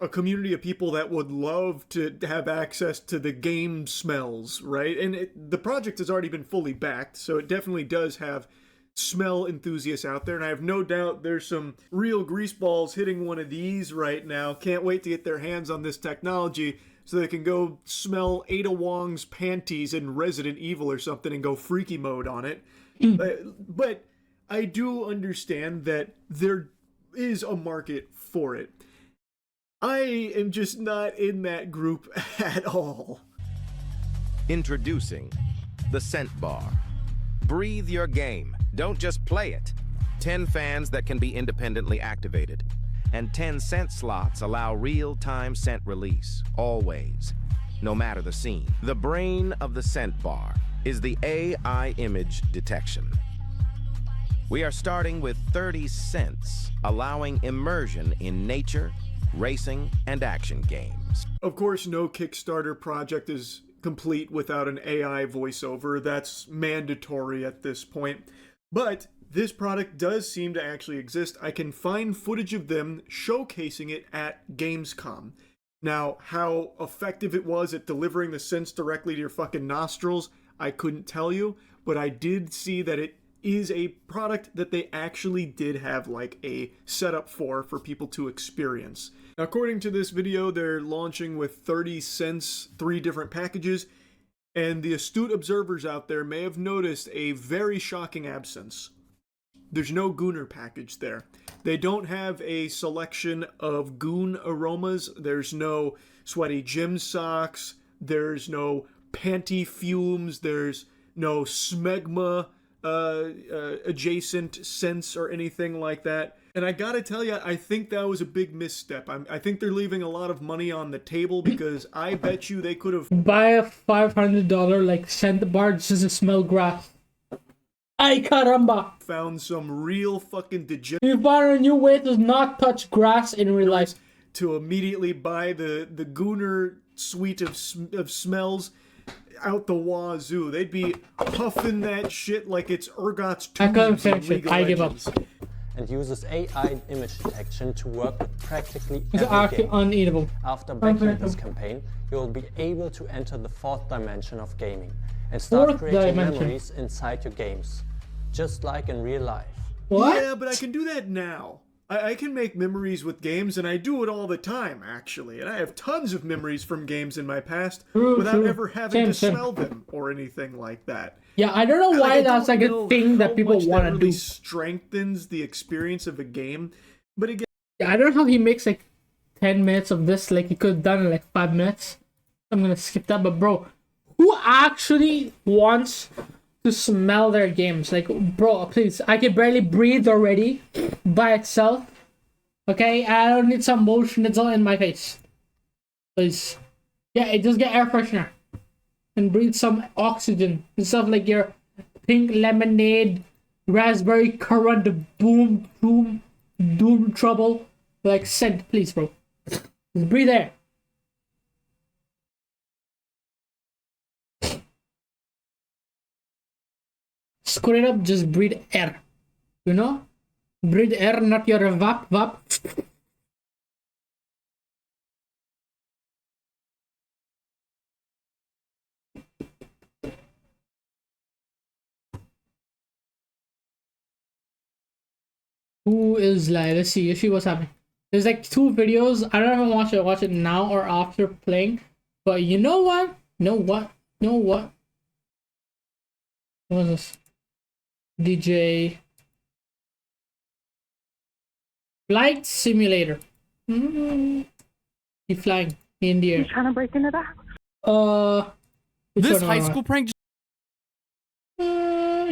Speaker 16: a community of people that would love to have access to the game smells, right? And the project has already been fully backed, so it definitely does have smell enthusiasts out there, and I have no doubt there's some real greaseballs hitting one of these right now. Can't wait to get their hands on this technology so they can go smell Ada Wong's panties in Resident Evil or something and go freaky mode on it. But I do understand that there is a market for it. I am just not in that group at all.
Speaker 18: Introducing the Scent Bar. Breathe your game. Don't just play it. 10 fans that can be independently activated. And 10 scent slots allow real-time scent release, always, no matter the scene. The brain of the Scent Bar is the AI image detection. We are starting with 30 scents, allowing immersion in nature, racing, and action games.
Speaker 16: Of course, no Kickstarter project is complete without an AI voiceover. That's mandatory at this point. But this product does seem to actually exist. I can find footage of them showcasing it at Gamescom. Now, how effective it was at delivering the scents directly to your fucking nostrils, I couldn't tell you, but I did see that it is a product that they actually did have like a setup for people to experience. Now, according to this video, they're launching with 30 scents, 3 different packages, and the astute observers out there may have noticed a very shocking absence. There's no Gooner package there. They don't have a selection of goon aromas. There's no sweaty gym socks. There's no panty fumes. There's no smegma adjacent scents or anything like that. And I gotta tell you, I think that was a big misstep. I think they're leaving a lot of money on the table, because I bet you they could have...
Speaker 1: Buy a $500 like scent bar just to smell grass. Ay caramba!
Speaker 16: Found some real fucking degenerate...
Speaker 1: You found a new way to not touch grass in real life.
Speaker 16: To immediately buy the Gooner suite of smells out the wazoo. They'd be puffing that shit like it's Urgot's
Speaker 1: I couldn't
Speaker 16: tubes in
Speaker 1: finish it.
Speaker 16: League of
Speaker 1: I give up.
Speaker 16: Legends.
Speaker 17: And uses AI image detection to work with practically
Speaker 1: It's
Speaker 17: every
Speaker 1: actually
Speaker 17: game.
Speaker 1: uneatable.
Speaker 17: After backing this campaign, you will be able to enter the 4th dimension of gaming and start
Speaker 1: Fourth
Speaker 17: creating
Speaker 1: dimension.
Speaker 17: memories inside your games, just like in real life.
Speaker 1: What?
Speaker 16: Yeah, but I can do that now. I can make memories with games, and I do it all the time, actually. And I have tons of memories from games in my past without ever having to smell them or anything like that.
Speaker 1: Yeah, I don't know why that's like a thing that people want to
Speaker 16: really
Speaker 1: do.
Speaker 16: Strengthens the experience of a game, but again,
Speaker 1: Yeah, I don't know how he makes like 10 minutes of this. Like he could have done it in like 5 minutes. I'm gonna skip that. But bro, who actually wants to smell their games? Like, bro, please. I can barely breathe already by itself. Okay, I don't need some motion that's all in my face. Please. Yeah, it just get air freshener. And breathe some oxygen. And stuff like your pink lemonade, raspberry currant, boom, doom trouble. Like scent, please, bro. Just breathe air. Screw it up, just breathe air. You know? Breathe air, not your vap. Who is live? Let's see what's happening. There's like 2 videos. I don't know if I watch it now or after playing. But you know what? What was this? DJ Flight Simulator. He's flying in the air.
Speaker 11: You trying to break into the house?
Speaker 19: This high school prank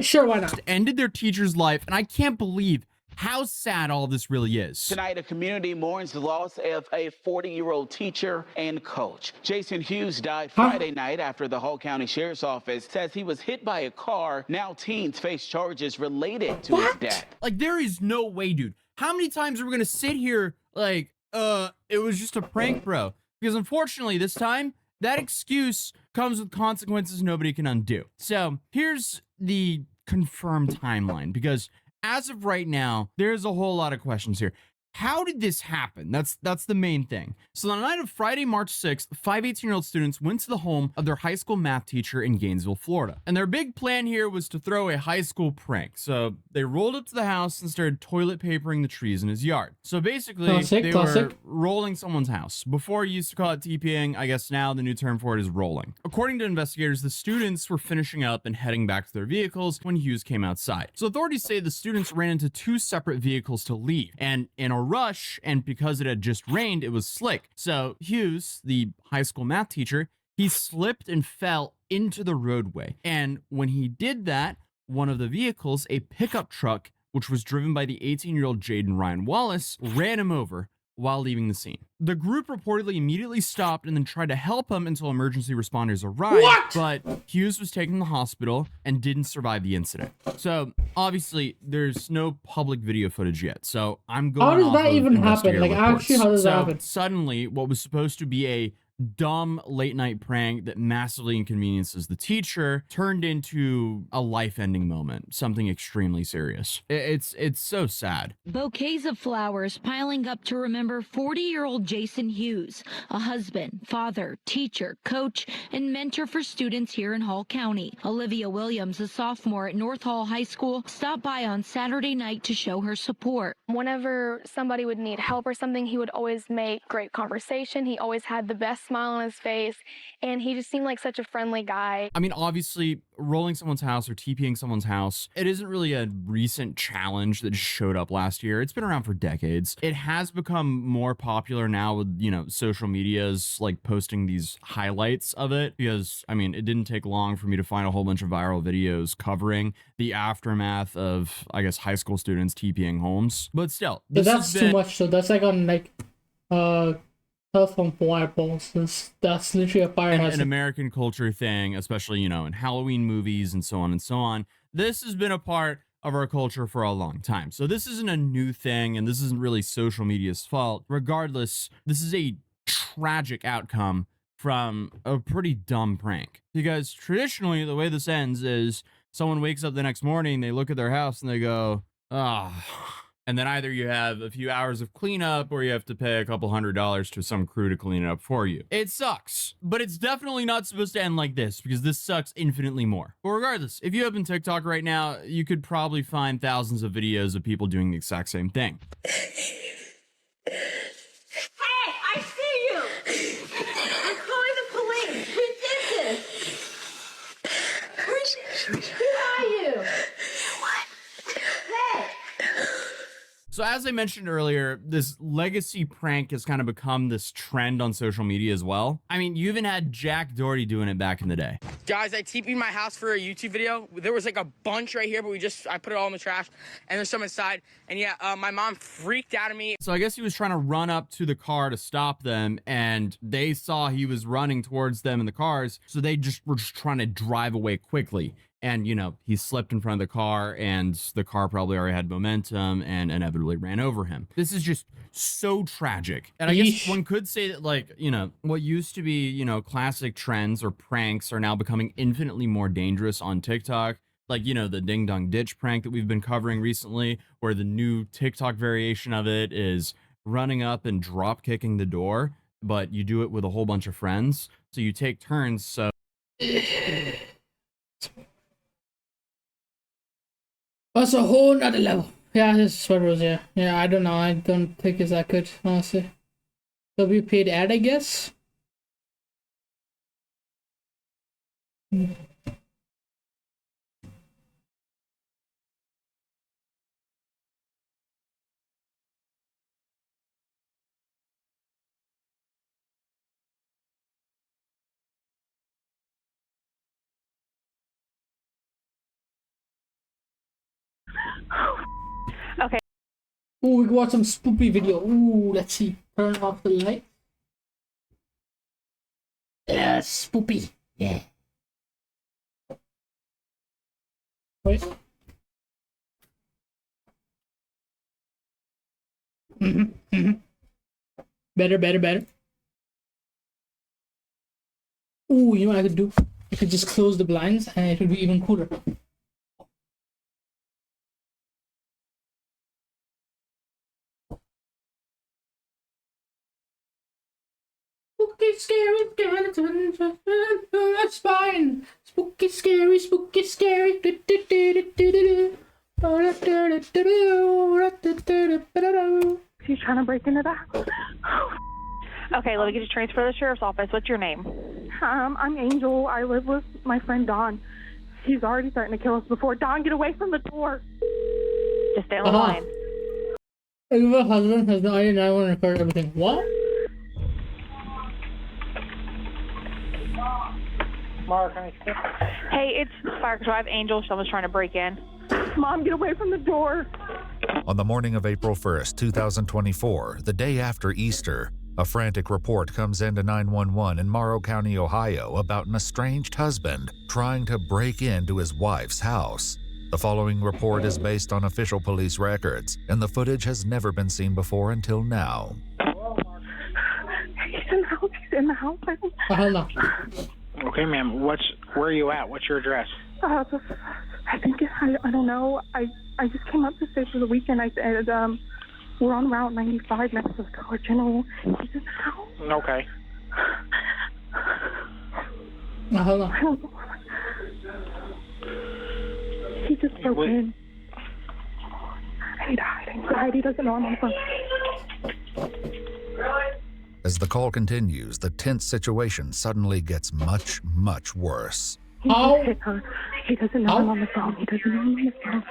Speaker 1: sure, why not?
Speaker 19: ended their teacher's life, and I can't believe how sad all this really is.
Speaker 20: Tonight, a community mourns the loss of a 40-year-old teacher and coach. Jason Hughes died Friday night after the Hull County Sheriff's Office says he was hit by a car. Now teens face charges related to his death.
Speaker 19: Like, there is no way, dude. How many times are we gonna sit here like, it was just a prank, bro? Because unfortunately, this time, that excuse comes with consequences nobody can undo. So here's the confirmed timeline, because as of right now, there's a whole lot of questions here. how did this happen? That's the main thing. So on the night of Friday, March 6th, 5 18-year-old students went to the home of their high school math teacher in Gainesville, Florida. And their big plan here was to throw a high school prank. So they rolled up to the house and started toilet papering the trees in his yard. So basically, they were rolling someone's house. Before you used to call it TPing, I guess now the new term for it is rolling. According to investigators, the students were finishing up and heading back to their vehicles when Hughes came outside. So authorities say the students ran into 2 separate vehicles to leave. And in a rush, and because it had just rained, it was slick. So Hughes, the high school math teacher, he slipped and fell into the roadway. And when he did that, one of the vehicles, a pickup truck, which was driven by the 18-year-old Jaden Ryan Wallace, ran him over while leaving the scene. The group reportedly immediately stopped and then tried to help him until emergency responders arrived, but Hughes was taken to the hospital and didn't survive the incident. So obviously there's no public video footage yet. So I'm going
Speaker 1: How does
Speaker 19: off
Speaker 1: that
Speaker 19: of
Speaker 1: even happen?
Speaker 19: investigator
Speaker 1: Like,
Speaker 19: reports.
Speaker 1: actually, how does that
Speaker 19: So
Speaker 1: happen?
Speaker 19: suddenly what was supposed to be a dumb late night prank that massively inconveniences the teacher turned into a life-ending moment, something extremely serious. It's so sad.
Speaker 21: Bouquets of flowers piling up to remember 40-year-old Jason Hughes, a husband, father, teacher, coach, and mentor for students here in Hall County. Olivia Williams, a sophomore at North Hall High School, stopped by on Saturday night to show her support.
Speaker 22: Whenever somebody would need help or something, he would always make great conversation. He always had the best smile on his face, and he just seemed like such a friendly guy.
Speaker 19: I mean, obviously, rolling someone's house or TPing someone's house, it isn't really a recent challenge that just showed up last year. It's been around for decades. It has become more popular now with, you know, social medias like posting these highlights of it because, I mean, it didn't take long for me to find a whole bunch of viral videos covering the aftermath of, I guess, high school students TPing homes. But still,
Speaker 1: But that's too much. So that's like on like telephone wire poles. That's literally a fire hazard.
Speaker 19: An American culture thing, especially, you know, in Halloween movies and so on and so on. This has been a part of our culture for a long time. So this isn't a new thing, and this isn't really social media's fault. Regardless, this is a tragic outcome from a pretty dumb prank. Because traditionally, the way this ends is someone wakes up the next morning, they look at their house, and they go, ah. And then either you have a few hours of cleanup or you have to pay a couple $100s to some crew to clean it up for you. It sucks, but it's definitely not supposed to end like this because this sucks infinitely more. But regardless, if you open TikTok right now, you could probably find thousands of videos of people doing the exact same thing.
Speaker 11: Hey, I see you! I'm calling the police! Who did this? Who are you? What? Hey!
Speaker 19: So as I mentioned earlier, this legacy prank has kind of become this trend on social media as well. I mean, you even had Jack Doherty doing it back in the day.
Speaker 23: Guys, I TP'd my house for a YouTube video. There was like a bunch right here, but I put it all in the trash, and there's some inside. And yeah, my mom freaked out at me.
Speaker 19: So I guess he was trying to run up to the car to stop them, and they saw he was running towards them in the cars, so they were just trying to drive away quickly. And, you know, he slipped in front of the car, and the car probably already had momentum and inevitably ran over him. This is just so tragic. And I guess one could say that, like, you know, what used to be, you know, classic trends or pranks are now becoming infinitely more dangerous on TikTok. Like, you know, the ding dong ditch prank that we've been covering recently, where the new TikTok variation of it is running up and drop kicking the door, but you do it with a whole bunch of friends. So you take turns. So
Speaker 1: That's a whole nother level. Yeah, this is what it was, yeah. Yeah, I don't know. I don't think it's that good, honestly. So we paid ad, I guess.
Speaker 22: Okay.
Speaker 1: Ooh, we can watch some spoopy video. Ooh, let's see. Turn off the light. Yeah, spoopy. Yeah. Wait. Better. Ooh, you know what I could do? I could just close the blinds and it would be even cooler. spooky, scary skeleton. That's fine. Spooky, scary, spooky, scary.
Speaker 2: She's trying to break into the house. Okay, let me get you transferred to the sheriff's office. What's your name? I'm Angel. I live with my friend Don. He's already starting to kill us before. Don, get away from the door. Just stay on the line.
Speaker 1: Your husband has no idea. I want to record everything. What?
Speaker 2: Mark, hey, it's Fire Control. I have Angel. Someone's trying to break in. Mom, get away from the door.
Speaker 4: On the morning of April 1st, 2024, the day after Easter, a frantic report comes into 911 in Morrow County, Ohio about an estranged husband trying to break into his wife's house. The following report is based on official police records, and the footage has never been seen before until now.
Speaker 2: He's in the house. He's in the house.
Speaker 1: Hold on.
Speaker 10: Okay, ma'am. Where are you at? What's your address?
Speaker 2: I think I don't know. I just came up to stay for the weekend. I said we're on Route 95 next to the Dollar General. He's in the house.
Speaker 10: Okay.
Speaker 1: Hold on.
Speaker 2: He just broke in. I need to hide. Anxiety doesn't know I'm on the phone.
Speaker 4: As the call continues, the tense situation suddenly gets much, much worse.
Speaker 2: He just hit her. He doesn't know I'm on the phone. He doesn't know I'm on the phone.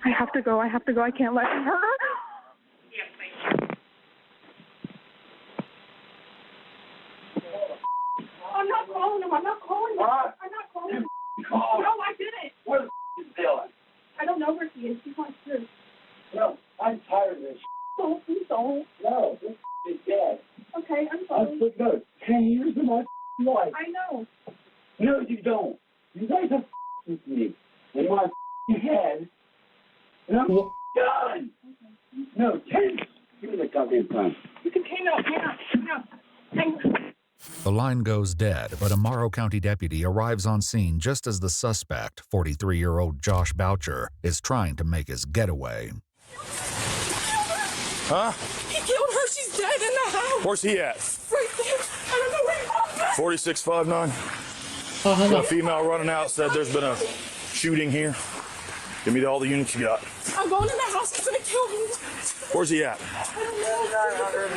Speaker 2: I have to go. I can't let him hurt her. I'm not calling him. I'm not calling him. No, I didn't.
Speaker 24: Where the is Dylan?
Speaker 2: I don't know where he is. He wants to.
Speaker 24: No, I'm tired of this.
Speaker 2: Don't, please don't.
Speaker 24: No, this is dead.
Speaker 2: Okay, I'm sorry.
Speaker 24: I took no 10 years of my life.
Speaker 2: I know.
Speaker 24: No, you don't. You guys are with me in my head, and I'm done. No, 10. Give me the goddamn phone.
Speaker 2: You can hang up. Hang up.
Speaker 4: The line goes dead, but a Morrow County deputy arrives on scene just as the suspect, 43-year-old Josh Boucher, is trying to make his getaway.
Speaker 7: Huh?
Speaker 11: He killed her. She's dead in the house.
Speaker 7: Where's he at?
Speaker 11: Right there. I don't know where he was.
Speaker 7: 4659. Got a female running out, said there's been a shooting here. Give me all the units you got.
Speaker 11: I'm going in the house. He's gonna kill me.
Speaker 7: Where's he at?
Speaker 24: 900,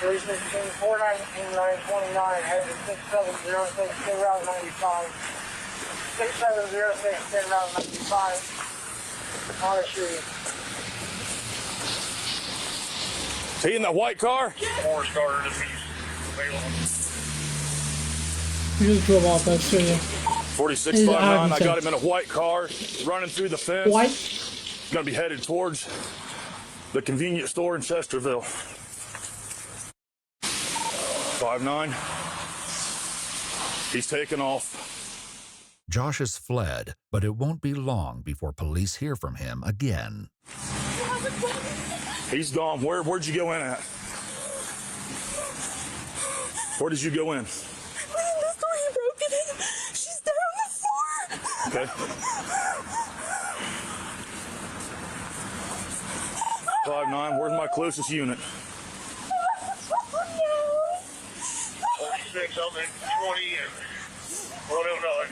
Speaker 24: 316, 419, 929, headed 6706, 10 route 95. 6706, 10 route 95. On the street.
Speaker 7: Is he in that white car?
Speaker 24: Four starter to be available.
Speaker 1: You just drove off that street.
Speaker 7: 4659. I got him in a white car, running through the fence.
Speaker 1: White?
Speaker 7: Gonna be headed towards the convenience store in Chesterville. 59. He's taken off.
Speaker 4: Josh has fled, but it won't be long before police hear from him again.
Speaker 7: He's gone. Where'd you go in at? Where did you go in?
Speaker 11: This door, he broke it in. She's down on the floor.
Speaker 7: Okay. 59. Where's my closest unit?
Speaker 24: 46, I'm in 20 and 109.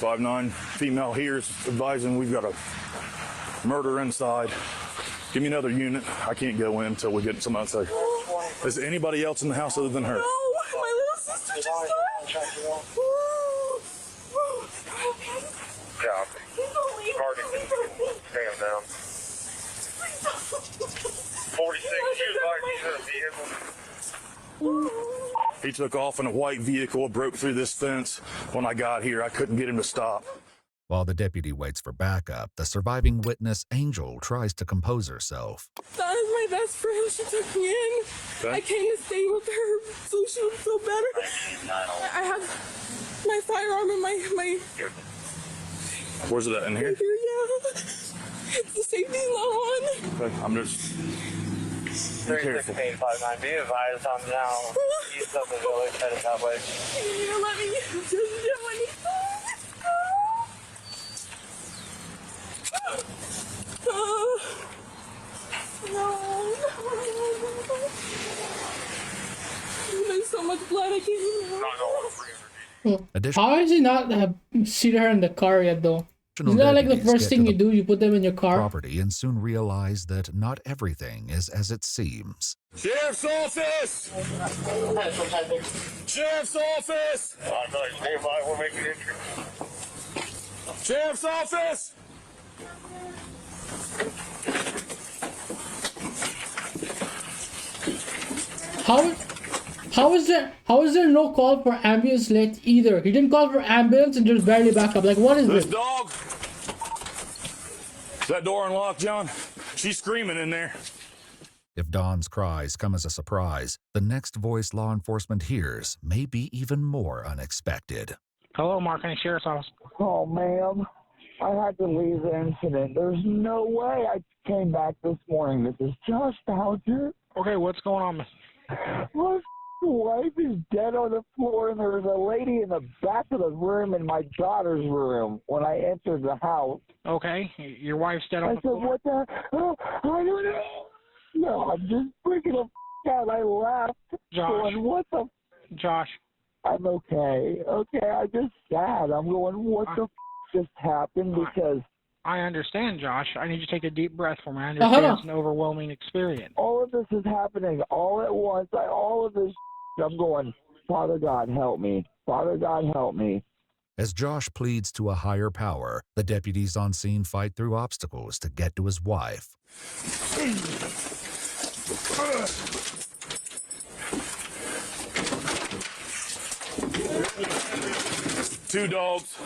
Speaker 7: 59. Female here is advising we've got a murder inside. Give me another unit. I can't go in until we get some outside. Is there anybody else in the house other than her?
Speaker 11: No, my little sister just died.
Speaker 24: Copy. Stay him down. 46, she was like, he's in a vehicle.
Speaker 7: He took off in a white vehicle, broke through this fence. When I got here, I couldn't get him to stop.
Speaker 4: While the deputy waits for backup, the surviving witness, Angel, tries to compose herself.
Speaker 11: That is my best friend. She took me in.
Speaker 7: Okay.
Speaker 11: I came to stay with her so she would feel better. I have my firearm in my
Speaker 7: Where's it at? In here?
Speaker 11: yeah. It's the safety on.
Speaker 7: Okay. I'm just... Be careful.
Speaker 24: 31659, be advised, I'm now east of the village, headed that way.
Speaker 11: You let me just do anything. No. blood. I can't even.
Speaker 1: How has he not seated her in the car yet, though? Isn't that like the
Speaker 4: deputies
Speaker 1: first
Speaker 4: get
Speaker 1: thing
Speaker 4: to
Speaker 1: you do? You put them in your car?
Speaker 4: property and soon realize that not everything is as it seems.
Speaker 6: Sheriff's office! Sheriff's office! We're making entry. Sheriff's office!
Speaker 1: How is there no call for ambulance late either? He didn't call for ambulance and just barely back up. Like, what is
Speaker 6: This
Speaker 1: this?
Speaker 6: dog. Is that door unlocked, John? She's screaming in there.
Speaker 4: If Dawn's cries come as a surprise, the next voice law enforcement hears may be even more unexpected.
Speaker 10: Hello, Mark County Sheriff's Office.
Speaker 24: Oh, ma'am, I had to leave the incident. There's no way I came back this morning. This is Josh Boucher.
Speaker 10: Okay, what's going on, miss?
Speaker 24: My wife is dead on the floor, and there's a lady in the back of the room in my daughter's room when I entered the house.
Speaker 10: Okay, your wife's dead on
Speaker 24: I
Speaker 10: the
Speaker 24: said,
Speaker 10: floor.
Speaker 24: what the? Oh, I don't know. No, I'm just freaking the out. I laughed.
Speaker 10: Josh.
Speaker 24: Going, what the?
Speaker 10: Josh.
Speaker 24: I'm okay. Okay, I'm just sad. I'm going, what the just happened? Because
Speaker 10: I understand, Josh. I need you to take a deep breath for me. I understand it's an overwhelming experience.
Speaker 24: all of this is happening all at once. All of this, I'm going, Father God, help me. Father God, help me.
Speaker 4: As Josh pleads to a higher power, the deputies on scene fight through obstacles to get to his wife.
Speaker 6: Two dogs.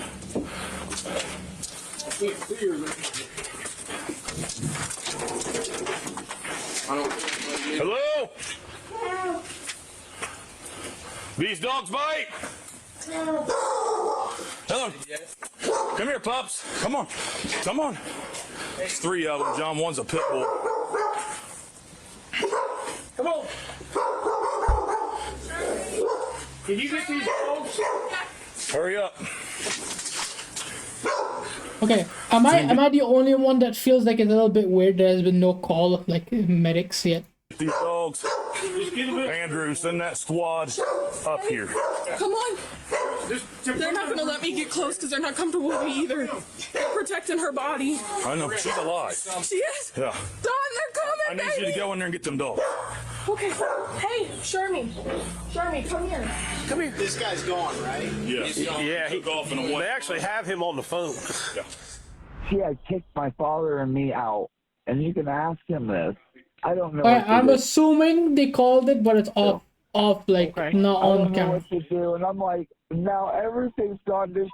Speaker 6: Hello? These dogs bite? Hello. Come here, pups. Come on. Come on. There's three of them, John. One's a pit bull. Come on. Can you get these dogs? Hurry up.
Speaker 1: Okay, am I the only one that feels like it's a little bit weird? There has been no call of like medics yet.
Speaker 6: These dogs. Andrew, send that squad up here.
Speaker 11: Come on. They're not going to let me get close because they're not comfortable with me either. They're protecting her body.
Speaker 6: I know, she's alive.
Speaker 11: She is?
Speaker 6: Yeah.
Speaker 11: Don, they're coming,
Speaker 6: I need you to go in there and get them dogs.
Speaker 11: Okay. Hey, Shermy. Shermy, come here.
Speaker 8: Come here. This guy's gone, right?
Speaker 6: Yes.
Speaker 8: Yeah, he
Speaker 6: golfing away.
Speaker 8: They actually have him on the phone.
Speaker 6: Yeah.
Speaker 24: She had kicked my father and me out, and you can ask him this. I don't know.
Speaker 1: Alright, I'm assuming they called it, but it's off, like not
Speaker 24: I don't
Speaker 1: on
Speaker 24: know
Speaker 1: camera.
Speaker 24: what to do, and I'm like, now everything's gone to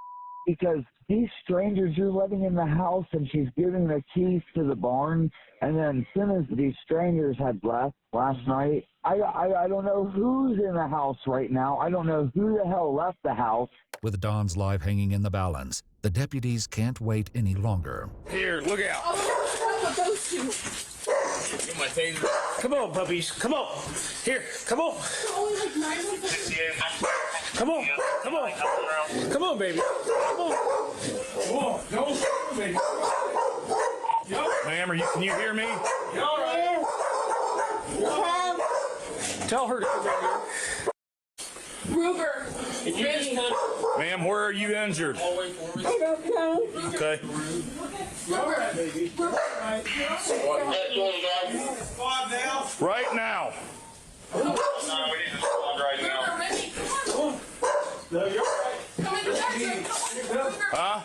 Speaker 24: because these strangers you're letting in the house, and she's giving the keys to the barn, and then as soon as these strangers had left last night, I don't know who's in the house right now. I don't know who the hell left the house.
Speaker 4: With Dawn's life hanging in the balance, the deputies can't wait any longer.
Speaker 6: Here, look out.
Speaker 11: Oh, those two.
Speaker 8: Get my taser. Come on, puppies. Come on. Here, come on.
Speaker 11: Only like 9 of them.
Speaker 8: Come on. Come on. Come on, baby. Come on.
Speaker 6: Whoa, no, baby. Ma'am, can you hear me?
Speaker 8: You all right? Tell her to come in here.
Speaker 11: Ruger.
Speaker 8: Can you just kind of...
Speaker 6: Ma'am, where are you injured?
Speaker 11: I don't know.
Speaker 6: Okay. Right now. Huh?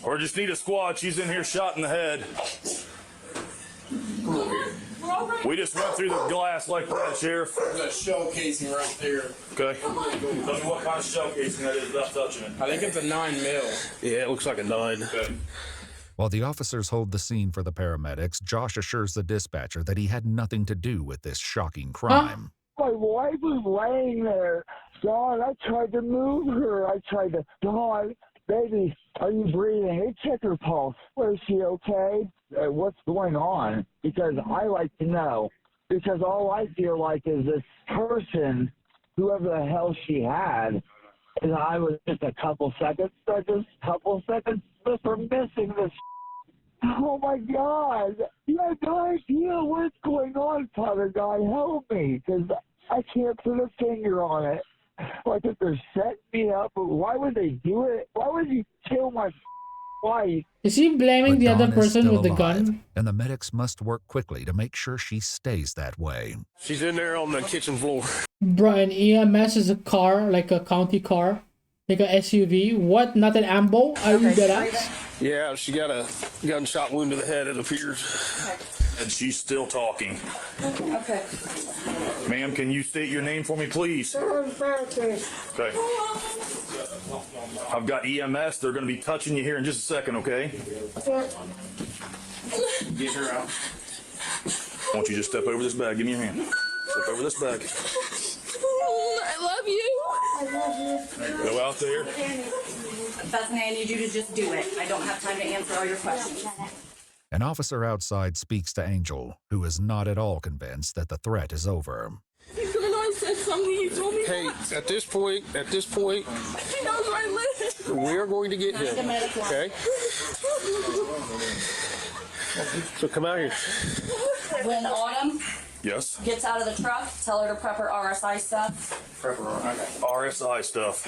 Speaker 6: Or just need a squad. She's in here shot in the head. We just went through the glass like that, Sheriff.
Speaker 8: There's a shell casing right there.
Speaker 6: Okay. Tell me what kind of shell casing that is without touching it.
Speaker 8: I think it's a 9mm. Yeah, it looks like a 9.
Speaker 6: Okay.
Speaker 4: While the officers hold the scene for the paramedics, Josh assures the dispatcher that he had nothing to do with this shocking crime.
Speaker 24: My wife was laying there. Dawn, I tried to move her. I tried to, Dawn, baby, are you breathing? Hey, check her pulse. Is she okay? What's going on? Because I like to know. Because all I feel like is this person, whoever the hell she had, and I was just a couple seconds from missing this. Oh my God! You have no idea what's going on, Father God. Help me, because I can't put a finger on it. Like if they're setting me up, but why would they do it? Why would you kill my wife?
Speaker 1: Is he blaming the other
Speaker 4: Dawn is
Speaker 1: person
Speaker 4: still
Speaker 1: with the
Speaker 4: alive,
Speaker 1: gun?
Speaker 4: and the medics must work quickly to make sure she stays that way.
Speaker 8: She's in there on the kitchen floor.
Speaker 1: Bro, an EMS is a car, like a county car, like a SUV. What? Not an ambo? Are you dead ass?
Speaker 8: Yeah, she got a gunshot wound to the head, it appears.
Speaker 6: And she's still talking.
Speaker 11: Okay.
Speaker 6: Ma'am, can you state your name for me, please? Okay. I've got EMS. They're going to be touching you here in just a second, okay? Get her out. Won't you just step over this bag? Give me your hand. Step over this bag.
Speaker 11: I love you.
Speaker 6: I love you. Go out there.
Speaker 11: Bethany, I need you to just do it. I don't have time to answer all your questions.
Speaker 4: An officer outside speaks to Angel, who is not at all convinced that the threat is over.
Speaker 11: He's gonna know I said something. He told me.
Speaker 8: Hey, at this point,
Speaker 11: he knows where I live.
Speaker 8: we are going to get him, okay? So come out here.
Speaker 11: When Autumn
Speaker 6: Yes.
Speaker 11: gets out of the truck, tell her to prep her RSI stuff.
Speaker 6: RSI stuff.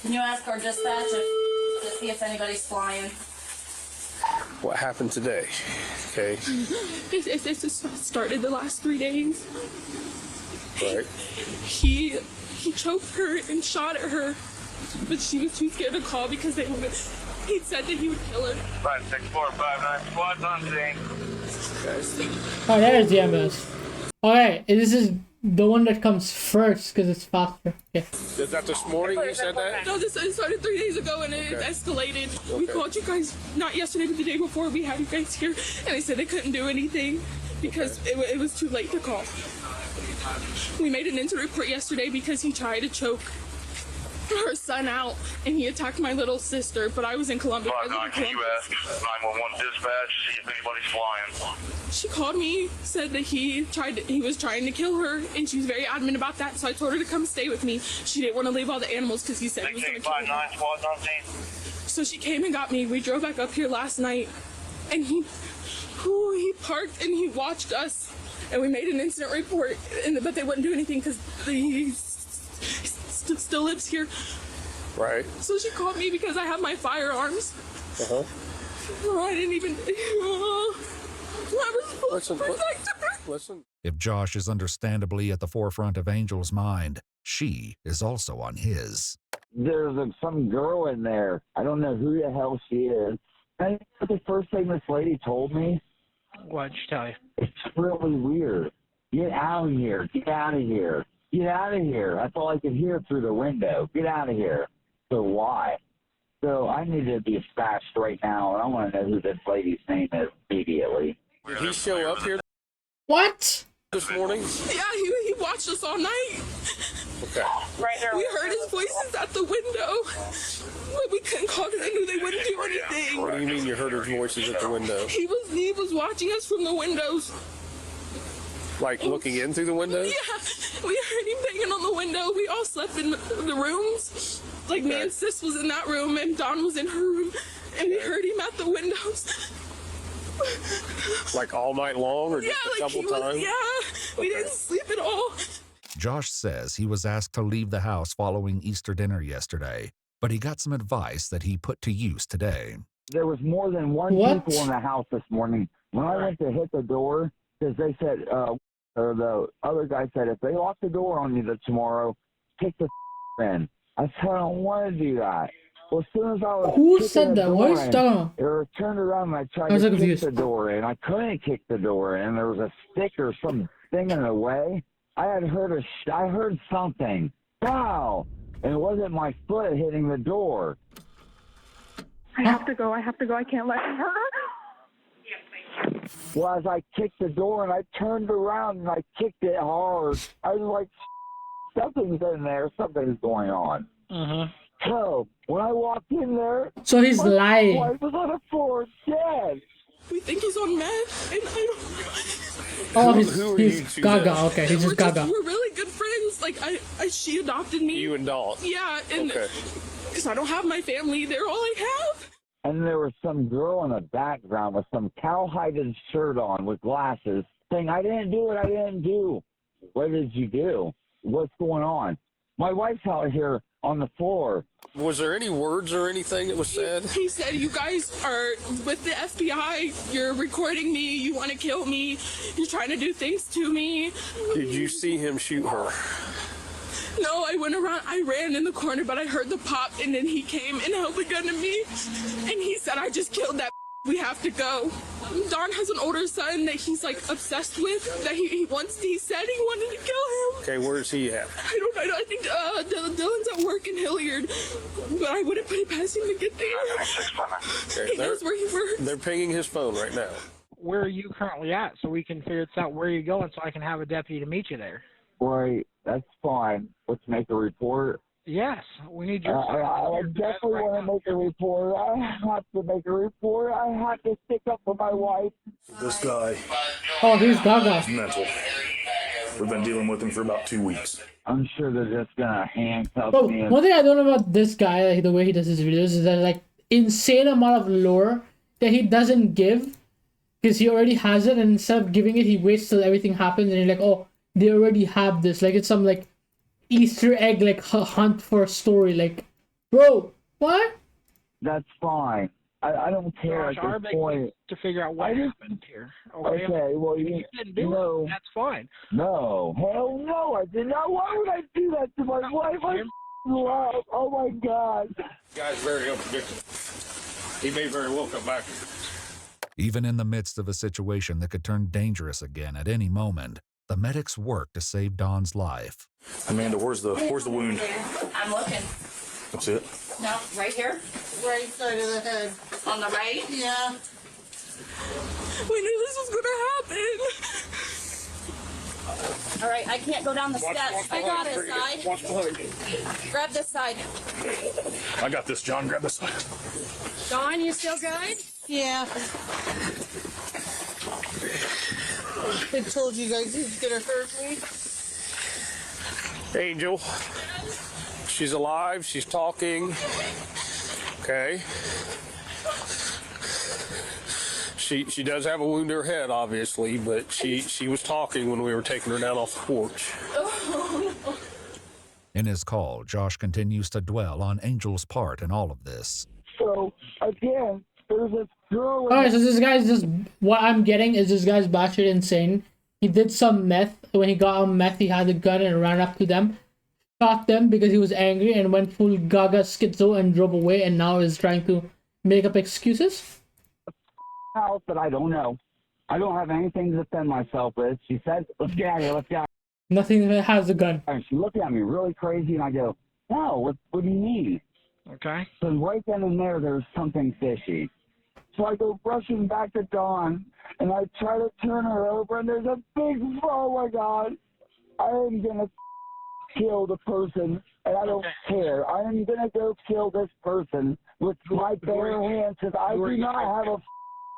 Speaker 11: Can you ask our dispatch to see if anybody's flying?
Speaker 8: What happened today, okay?
Speaker 11: It's just started the last 3 days.
Speaker 8: Right.
Speaker 11: He choked her and shot at her, but she was too scared to call because he said that he would kill her.
Speaker 8: 56459 squad's on scene.
Speaker 1: Oh, there's the EMS. Okay, this is the one that comes first because it's faster. Okay.
Speaker 8: Is that this morning you said that?
Speaker 11: No, this started 3 days ago and it escalated. We called you guys, not yesterday, but the day before. We had you guys here, and they said they couldn't do anything because it was too late to call. We made an incident report yesterday because he tried to choke her son out, and he attacked my little sister, but I was in Columbia.
Speaker 8: Can you ask 911 dispatch, see if anybody's flying?
Speaker 11: She called me, said that he was trying to kill her, and she was very adamant about that, so I told her to come stay with me. She didn't want to leave all the animals because he said he was going to kill her.
Speaker 8: 1659 squad's on scene.
Speaker 11: So she came and got me. We drove back up here last night, and he parked and he watched us, and we made an incident report, but they wouldn't do anything because he still lives here.
Speaker 8: Right.
Speaker 11: So she called me because I have my firearms.
Speaker 8: Uh-huh.
Speaker 11: Oh, I didn't even.
Speaker 8: Listen.
Speaker 4: If Josh is understandably at the forefront of Angel's mind, she is also on his.
Speaker 24: There's some girl in there. I don't know who the hell she is. And the first thing this lady told me.
Speaker 10: What'd she tell you?
Speaker 24: It's really weird. Get out of here. Get out of here. Get out of here. That's all I could hear through the window. Get out of here. So why? So I need to be dispatched right now, and I want to know who this lady's name is immediately.
Speaker 8: Did he show up here
Speaker 1: What?
Speaker 8: this morning?
Speaker 11: Yeah, he watched us all night.
Speaker 8: Okay.
Speaker 11: Right there. We heard his voices at the window, but we couldn't call because I knew they wouldn't do anything.
Speaker 8: What do you mean you heard his voices at the window?
Speaker 11: He was watching us from the windows.
Speaker 8: Like looking in through the windows?
Speaker 11: Yeah, we heard him banging on the window. We all slept in the rooms. Like me and Sis was in that room, and Dawn was in her room, and we heard him at the windows.
Speaker 8: Like all night long, or just a couple times?
Speaker 11: Yeah, we didn't sleep at all.
Speaker 4: Josh says he was asked to leave the house following Easter dinner yesterday, but he got some advice that he put to use today.
Speaker 24: There was more than one people in the house this morning. When I went to hit the door, because they said, or the other guy said, if they lock the door on you tomorrow, kick the in. I said, I don't want to do that. Well, as soon as I was
Speaker 1: Who said that? What is that?
Speaker 24: It turned around and I tried to kick the door in. I couldn't kick the door in. There was a stick or something in the way. I had heard I heard something. Wow! And it wasn't my foot hitting the door.
Speaker 2: I have to go. I can't let him hurt her.
Speaker 24: Well, as I kicked the door and I turned around and I kicked it hard, I was like, something's in there. Something's going on. So, when I walked in there,
Speaker 1: so he's lying.
Speaker 24: My wife was on the floor dead.
Speaker 11: We think he's on meth, and I
Speaker 1: Oh,
Speaker 11: don't.
Speaker 1: he's gaga. Okay, he's just gaga.
Speaker 11: We're really good friends. Like she adopted me.
Speaker 8: You and Dawn.
Speaker 11: Yeah, and because I don't have my family, they're all I have.
Speaker 24: And there was some girl in the background with some cowhided shirt on with glasses saying, I didn't do it, I didn't do. What did you do? What's going on? My wife's out here on the floor.
Speaker 3: Was there any words or anything that was said?
Speaker 11: He said, you guys are with the FBI. You're recording me. You want to kill me. You're trying to do things to me.
Speaker 3: Did you see him shoot her?
Speaker 11: No, I went around. I ran in the corner, but I heard the pop, and then he came and held the gun to me. And he said, I just killed that. We have to go. Don has an older son that he's like obsessed with. That he said he wanted to kill him.
Speaker 3: Okay, where's he at?
Speaker 11: I don't know. I think Dylan's at work in Hilliard, but I wouldn't put it past him to get there.
Speaker 3: Okay,
Speaker 11: He knows where he works.
Speaker 3: They're pinging his phone right now.
Speaker 10: Where are you currently at so we can figure this out where you're going so I can have a deputy to meet you there?
Speaker 24: Right, that's fine. Let's make a report.
Speaker 10: Yes, we need your...
Speaker 24: I definitely want to make a report. I have to make a report. I have to stick up for my wife.
Speaker 6: This guy.
Speaker 1: Oh, he's Gaga.
Speaker 6: He's mental. We've been dealing with him for about 2 weeks.
Speaker 24: I'm sure they're just gonna handcuff
Speaker 1: Bro,
Speaker 24: me.
Speaker 1: one thing I don't know about this guy, like, the way he does his videos, is that like insane amount of lore that he doesn't give because he already has it, and instead of giving it, he waits till everything happens, and you're like, oh, they already have this. Like it's some like Easter egg, like hunt for a story. Like, bro, what?
Speaker 24: That's fine. I don't care
Speaker 10: Josh,
Speaker 24: at
Speaker 10: our
Speaker 24: this
Speaker 10: big
Speaker 24: point.
Speaker 10: thing is to figure out what happened here.
Speaker 24: Okay, well,
Speaker 10: if you didn't do it, that's fine.
Speaker 24: No, hell no, I did not. Why would I do that to my wife? I love. Oh my God.
Speaker 3: Guy's very unpredictable. He may very well come back.
Speaker 4: Even in the midst of a situation that could turn dangerous again at any moment, the medics work to save Don's life.
Speaker 6: Amanda, where's the wound?
Speaker 5: I'm looking.
Speaker 6: That's it.
Speaker 5: No, right here. Right side of the head. On the right? Yeah.
Speaker 11: We knew this was gonna happen.
Speaker 5: All right, I can't go down the steps. I got this side.
Speaker 6: Watch behind you.
Speaker 5: Grab this side.
Speaker 6: I got this, John. Grab this side.
Speaker 5: Dawn, you still good? Yeah.
Speaker 12: I told you guys he's gonna hurt me.
Speaker 3: Angel. She's alive. She's talking. Okay. She does have a wound to her head, obviously, but she was talking when we were taking her down off the porch.
Speaker 4: In his call, Josh continues to dwell on Angel's part in all of this.
Speaker 24: So again, there's this girl.
Speaker 1: Alright, so this guy's just, what I'm getting is this guy's batshit insane. He did some meth. When he got on meth, he had a gun and ran up to them, shot them because he was angry, and went full Gaga schizo and drove away, and now is trying to make up excuses.
Speaker 24: House that I don't know. I don't have anything to defend myself with. She said, let's get out of here, let's get out.
Speaker 1: Nothing that has a gun.
Speaker 24: And she looked at me really crazy, and I go, no, what do you mean?
Speaker 10: Okay.
Speaker 24: So right then and there's something fishy. So I go rushing back to Dawn, and I try to turn her over, and there's a big, oh my God, I am going to kill the person, and I don't care. I am going to go kill this person with my bare hands, because I do not have a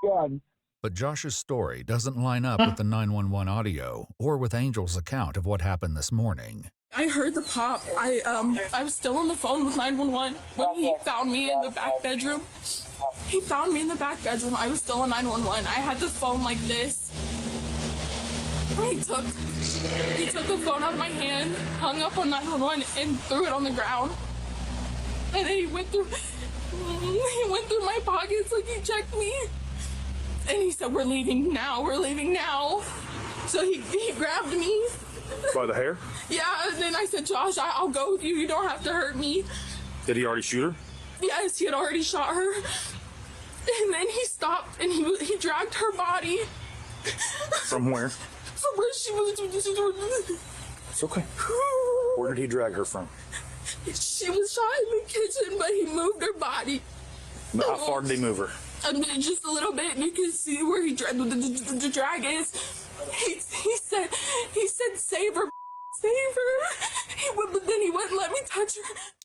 Speaker 24: gun.
Speaker 4: But Josh's story doesn't line up with the 911 audio or with Angel's account of what happened this morning.
Speaker 11: I heard the pop. I was still on the phone with 911 when he found me in the back bedroom. He found me in the back bedroom. I was still on 911. I had the phone like this. He took the phone out of my hand, hung up on 911, and threw it on the ground. And then he went through my pockets, like he checked me. And he said, we're leaving now. So he grabbed me.
Speaker 6: By the hair?
Speaker 11: Yeah, and then I said, Josh, I'll go with you. You don't have to hurt me.
Speaker 6: Did he already shoot her?
Speaker 11: Yes, he had already shot her. And then he stopped and he dragged her body.
Speaker 6: From where?
Speaker 11: From where she was.
Speaker 6: It's okay. Where did he drag her from?
Speaker 11: She was shot in the kitchen, but he moved her body.
Speaker 6: How far did he move her?
Speaker 11: I mean, just a little bit. You can see where he the drag is. He said, save her, save her. But then he wouldn't let me touch her.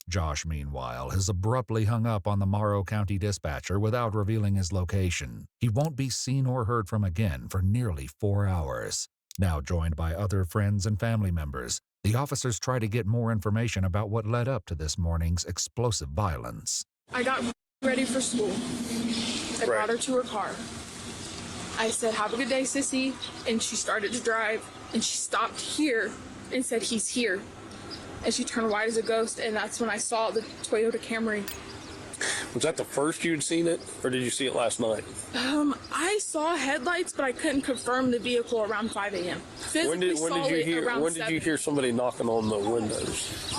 Speaker 4: Josh, meanwhile, has abruptly hung up on the Morrow County dispatcher without revealing his location. He won't be seen or heard from again for nearly 4 hours. Now joined by other friends and family members, the officers try to get more information about what led up to this morning's explosive violence.
Speaker 11: I got ready for school. I brought her to her car. I said, have a good day, sissy. And she started to drive. and she stopped here and said, "He's here." And she turned white as a ghost, and that's when I saw the Toyota Camry.
Speaker 3: Was that the first you'd seen it, or did you see it last night?
Speaker 11: I saw headlights, but I couldn't confirm the vehicle around 5 a.m.
Speaker 3: When did you hear somebody knocking on the windows?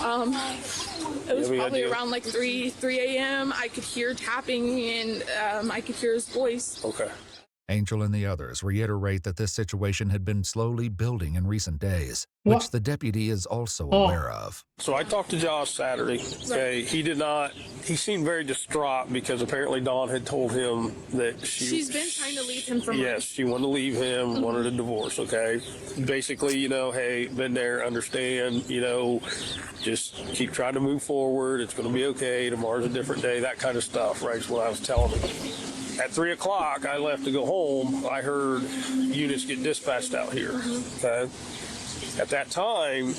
Speaker 11: It was probably around like 3 a.m. I could hear tapping, and I could hear his voice.
Speaker 3: Okay.
Speaker 4: Angel and the others reiterate that this situation had been slowly building in recent days, which the deputy is also aware of.
Speaker 3: So I talked to Josh Saturday. Okay, he seemed very distraught because apparently Dawn had told him that she's
Speaker 11: been trying to leave him for
Speaker 3: Yes,
Speaker 11: months.
Speaker 3: she wanted to leave him, wanted a divorce, okay? Basically, hey, been there, understand, just keep trying to move forward. It's going to be okay. Tomorrow's a different day, that kind of stuff, right? Is what I was telling him. At 3 o'clock, I left to go home. I heard units get dispatched out here. Okay. At that time,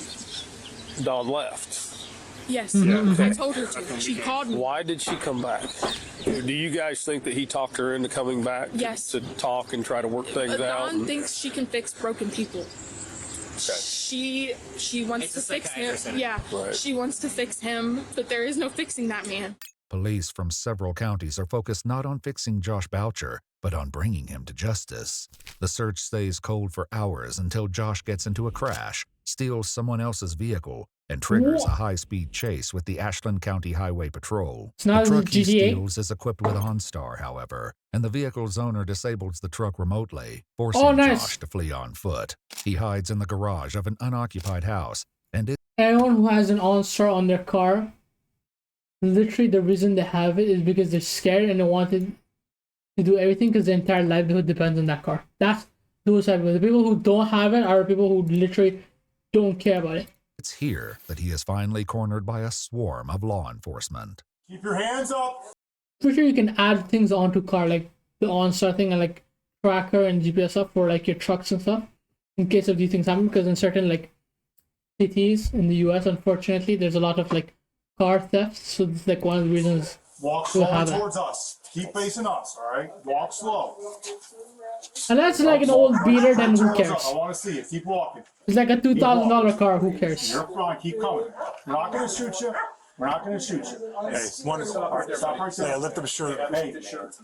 Speaker 3: Dawn left.
Speaker 11: Yes,
Speaker 3: Okay.
Speaker 11: I told her to. She called me.
Speaker 3: Why did she come back? Do you guys think that he talked her into coming back
Speaker 11: Yes.
Speaker 3: to talk and try to work things out?
Speaker 11: Dawn thinks she can fix broken people.
Speaker 3: Okay.
Speaker 11: She wants to fix him. Yeah,
Speaker 3: Right.
Speaker 11: she wants to fix him, but there is no fixing that man.
Speaker 4: Police from several counties are focused not on fixing Josh Boucher, but on bringing him to justice. The search stays cold for hours until Josh gets into a crash, steals someone else's vehicle, and triggers a high-speed chase with the Ashland County Highway Patrol.
Speaker 1: It's not
Speaker 4: the truck he
Speaker 1: GTA.
Speaker 4: steals is equipped with OnStar, however, and the vehicle's owner disables the truck remotely, forcing
Speaker 1: nice.
Speaker 4: Josh to flee on foot. He hides in the garage of an unoccupied house, and is
Speaker 1: Anyone who has an OnStar on their car, literally the reason they have it is because they're scared and they wanted to do everything because their entire livelihood depends on that car. That's those type of people. The people who don't have it are people who literally don't care about it.
Speaker 4: It's here that he is finally cornered by a swarm of law enforcement.
Speaker 6: Keep your hands up.
Speaker 1: Pretty sure you can add things onto car like the OnStar thing and like tracker and GPS stuff for like your trucks and stuff in case of these things happen, because in certain like cities in the US, unfortunately, there's a lot of like car thefts, so it's like one of the reasons
Speaker 6: Walk
Speaker 1: we'll
Speaker 6: slowly
Speaker 1: have it.
Speaker 6: towards us. Keep facing us, all right? Walk slow.
Speaker 1: And that's like an old beater, then who cares?
Speaker 6: I want to see it. Keep walking.
Speaker 1: It's like a $2,000 car, who cares?
Speaker 6: You're fine. Keep coming. We're not going to shoot you. We're not going to shoot you. Hey, stop right there. Yeah, lift up his shirt. Hey,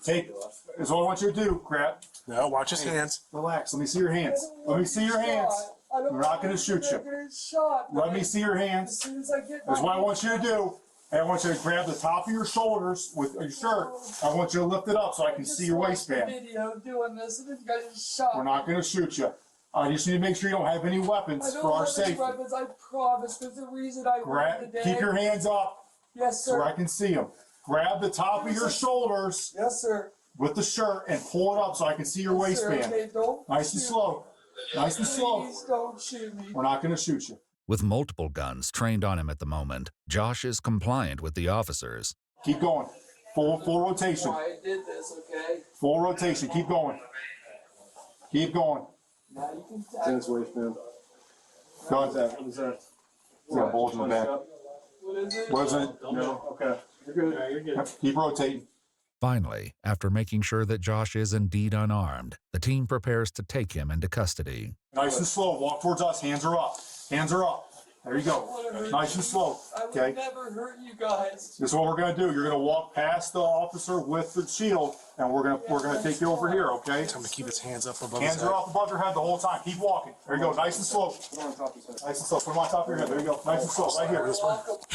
Speaker 6: take. That's what I want you to do. Grab. No, watch his hands. Relax. Let me see your hands. Let me see your hands. We're not going to shoot you. Let me see your hands. That's what I want you to do. And I want you to grab the top of your shoulders with your shirt. I want you to lift it up so I can see your waistband. We're not going to shoot you. I just need to make sure you don't have any weapons for our safety.
Speaker 12: Weapons, I promise. There's a reason I
Speaker 6: Grab, keep your hands up.
Speaker 12: Yes,
Speaker 6: so I can see them. Grab the top of your shoulders.
Speaker 12: Yes, sir.
Speaker 6: With the shirt and pull it up so I can see your waistband.
Speaker 12: Okay, don't
Speaker 6: nice and slow. Nice and slow.
Speaker 12: Please don't shoot me.
Speaker 6: We're not going to shoot you.
Speaker 4: With multiple guns trained on him at the moment, Josh is compliant with the officers.
Speaker 6: Keep going. Full rotation.
Speaker 12: I did this, okay?
Speaker 6: Full rotation. Keep going. Keep going.
Speaker 12: Now you can
Speaker 6: It's in his waistband. Go ahead. What is that? It's got a bulge in the back.
Speaker 12: What is it?
Speaker 6: What is it? No. Okay. You're good. Yeah, you're good. Keep rotating.
Speaker 4: Finally, after making sure that Josh is indeed unarmed, the team prepares to take him into custody.
Speaker 6: Nice and slow. Walk towards us. Hands are up. Hands are up. There you go. Nice and slow. Okay.
Speaker 12: I would never hurt you guys.
Speaker 6: This is what we're gonna do. You're gonna walk past the officer with the shield, and we're gonna take you over here. Okay. Tell him to keep his hands up above his head. Hands are up above your head the whole time. Keep walking. There you go. Nice and slow. Nice and slow. Put them on top of your head. There you go. Nice and slow. Right here.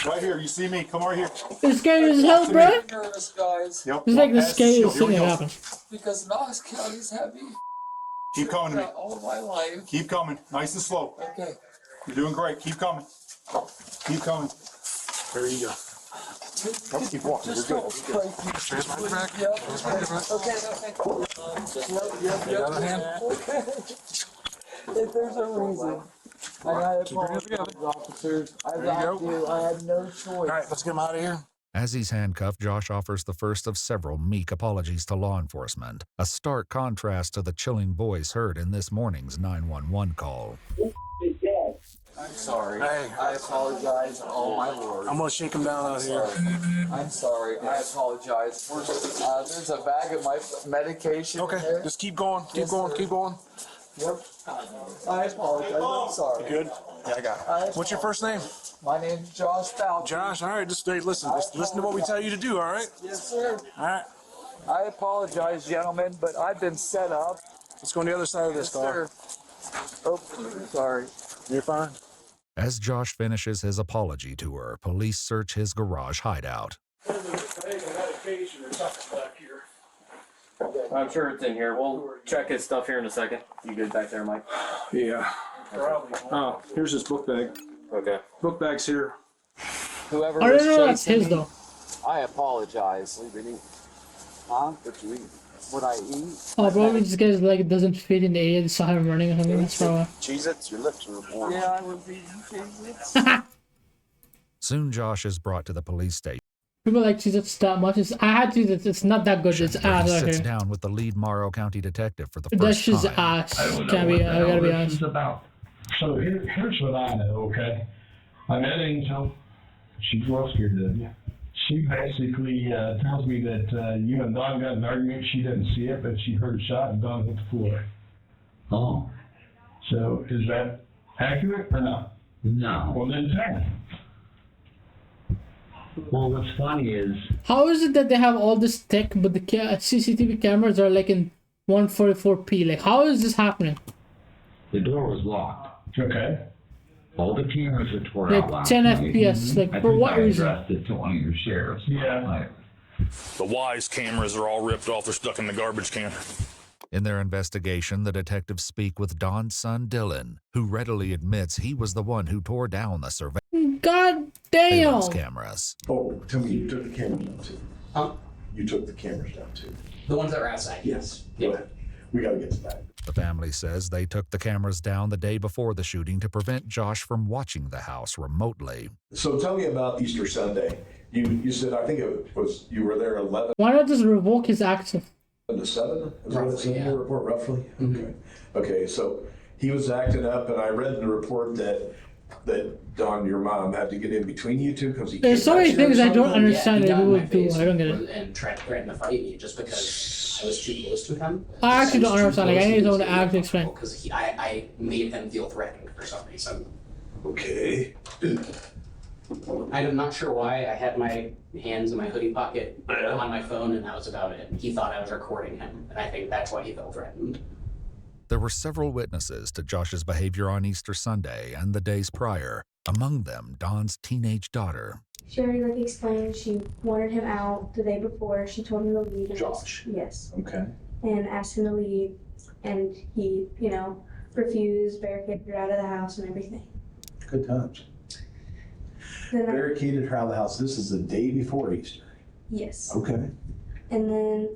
Speaker 6: Right here. You see me? Come right here.
Speaker 1: It's scary as hell, bro.
Speaker 12: I'm nervous, guys.
Speaker 6: Yep.
Speaker 1: It's like the scariest thing that happened.
Speaker 12: Because Knox County's heavy.
Speaker 6: Keep coming to me.
Speaker 12: All my life.
Speaker 6: Keep coming. Nice and slow.
Speaker 12: Okay.
Speaker 6: You're doing great. Keep coming. Keep coming. There you go. Nope, keep walking. We're good. Transfer back.
Speaker 12: Yep. Okay. If there's a reason, I apologize, officers. I had no choice. All right,
Speaker 6: let's get him out of here.
Speaker 4: As he's handcuffed, Josh offers the first of several meek apologies to law enforcement, a stark contrast to the chilling voice heard in this morning's 911 call.
Speaker 12: I'm sorry.
Speaker 6: Hey.
Speaker 12: I apologize. Oh my lord.
Speaker 6: I'm gonna shake him down out here.
Speaker 12: I'm sorry. I apologize. There's a bag of my medication.
Speaker 6: Okay,
Speaker 12: in there.
Speaker 6: just keep going. Keep going. Keep going.
Speaker 12: Yep. I apologize. I'm sorry.
Speaker 6: You good? Yeah, I got it. What's your first name?
Speaker 12: My name's Josh Falcon.
Speaker 6: Josh, all right, just listen to what we tell you to do, all right?
Speaker 12: Yes, sir.
Speaker 6: All right.
Speaker 12: I apologize, gentlemen, but I've been set up.
Speaker 6: Let's go on the other side of this car.
Speaker 12: Oh, sorry.
Speaker 6: You're fine.
Speaker 4: As Josh finishes his apology tour, police search his garage hideout.
Speaker 9: I'm sure it's in here. We'll check his stuff here in a second. You good back there, Mike?
Speaker 6: Yeah. Oh, here's his book bag.
Speaker 9: Okay.
Speaker 6: Book bag's here.
Speaker 12: Whoever
Speaker 1: I
Speaker 12: was
Speaker 1: don't know that's
Speaker 12: chasing
Speaker 1: his
Speaker 12: me,
Speaker 1: though.
Speaker 12: I apologize. Huh? What you eat? What I eat?
Speaker 1: Oh, probably this guy's like doesn't fit in the area. They saw him running or something. That's probably.
Speaker 12: Cheez-Its? Your lips are warm. Yeah, I was eating Cheez-Its.
Speaker 4: Soon Josh is brought to the police station.
Speaker 1: People like Cheez-Its that much. I had Cheez-Its. It's not that good. It's
Speaker 4: Where
Speaker 1: ass
Speaker 4: he
Speaker 1: out
Speaker 4: sits
Speaker 1: here.
Speaker 4: down with the lead Morrow County detective for the
Speaker 1: That's
Speaker 4: first
Speaker 1: just
Speaker 4: time.
Speaker 1: ass.
Speaker 13: I don't know
Speaker 1: Can't
Speaker 13: what
Speaker 1: be.
Speaker 13: the
Speaker 1: I
Speaker 13: hell
Speaker 1: gotta be
Speaker 13: this
Speaker 1: honest.
Speaker 13: is about. So here's what I know, okay? I met Angel. She's real scared of you. She basically tells me that you and Don got an argument. She didn't see it, but she heard a shot and Don hit the floor. Oh. So is that accurate or not? No. Well, then tell me.
Speaker 14: Well, what's funny is
Speaker 1: How is it that they have all this tech, but the CCTV cameras are like in 144p? Like, how is this happening?
Speaker 14: the door was locked.
Speaker 13: Okay.
Speaker 14: All the cameras that were
Speaker 1: Like
Speaker 14: out last
Speaker 1: 10
Speaker 14: night.
Speaker 1: FPS. Like,
Speaker 14: I
Speaker 1: for
Speaker 14: think
Speaker 1: what
Speaker 14: I
Speaker 1: reason?
Speaker 14: addressed it to one of your sheriffs.
Speaker 13: Yeah.
Speaker 15: The Wise cameras are all ripped off. They're stuck in the garbage can.
Speaker 4: In their investigation, the detectives speak with Don's son Dylan, who readily admits he was the one who tore down the
Speaker 1: God damn!
Speaker 4: surveillance cameras.
Speaker 25: Oh, tell me you took the cameras down too. Huh? You took the cameras down too.
Speaker 9: The ones that were outside.
Speaker 25: Yes. Go ahead. We gotta get to that.
Speaker 4: The family says they took the cameras down the day before the shooting to prevent Josh from watching the house remotely.
Speaker 25: So tell me about Easter Sunday. You said, I think it was, you were there 11
Speaker 1: Why not just revoke his access?
Speaker 25: to 7? Is what it's in the report, roughly? Okay. Okay, so he was acting up, and I read in the report that Dawn, your mom, had to get in between you two because he.
Speaker 1: There's so many things I don't understand that people do. I don't get it.
Speaker 9: And tried to threaten to fight me just because I was too close to him.
Speaker 1: I actually don't understand. Like, I need someone to actually explain.
Speaker 9: Because I made him feel threatened for some reason.
Speaker 25: Okay.
Speaker 9: I'm not sure why. I had my hands in my hoodie pocket on my phone, and that was about it. He thought I was recording him, and I think that's why he felt threatened.
Speaker 4: There were several witnesses to Josh's behavior on Easter Sunday and the days prior, among them Don's teenage daughter.
Speaker 26: She already explained she wanted him out the day before. She told him to leave. And
Speaker 25: Josh?
Speaker 26: Yes.
Speaker 25: Okay.
Speaker 26: And asked him to leave, and he, refused, barricaded her out of the house and everything.
Speaker 25: Good times.
Speaker 26: Then
Speaker 25: Barricaded her out of the house. This is the day before Easter.
Speaker 26: yes.
Speaker 25: Okay.
Speaker 26: And then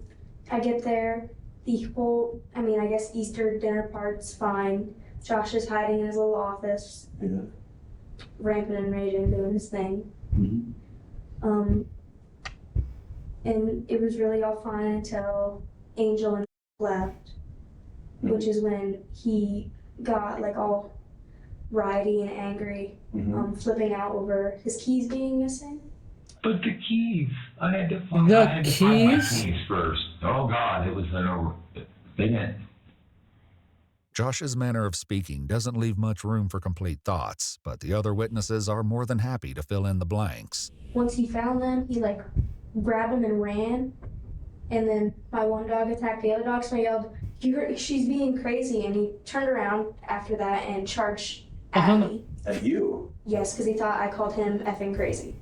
Speaker 26: I get there, I guess Easter dinner part's fine. Josh is hiding in his little office,
Speaker 25: Yeah.
Speaker 26: rampant and raging, doing his thing.
Speaker 25: Mm-hmm.
Speaker 26: And it was really all fine until Angel and left, which is when he got like all rowdy and angry, flipping out over his keys being missing.
Speaker 14: But the keys, I had to find my keys first. Oh God, it was they didn't.
Speaker 4: Josh's manner of speaking doesn't leave much room for complete thoughts, but the other witnesses are more than happy to fill in the blanks.
Speaker 26: Once he found them, he grabbed them and ran. And then my one dog attacked the other dog, so I yelled, "She's being crazy!" And he turned around after that and charged at me.
Speaker 25: At you?
Speaker 26: Yes, because he thought I called him effing crazy.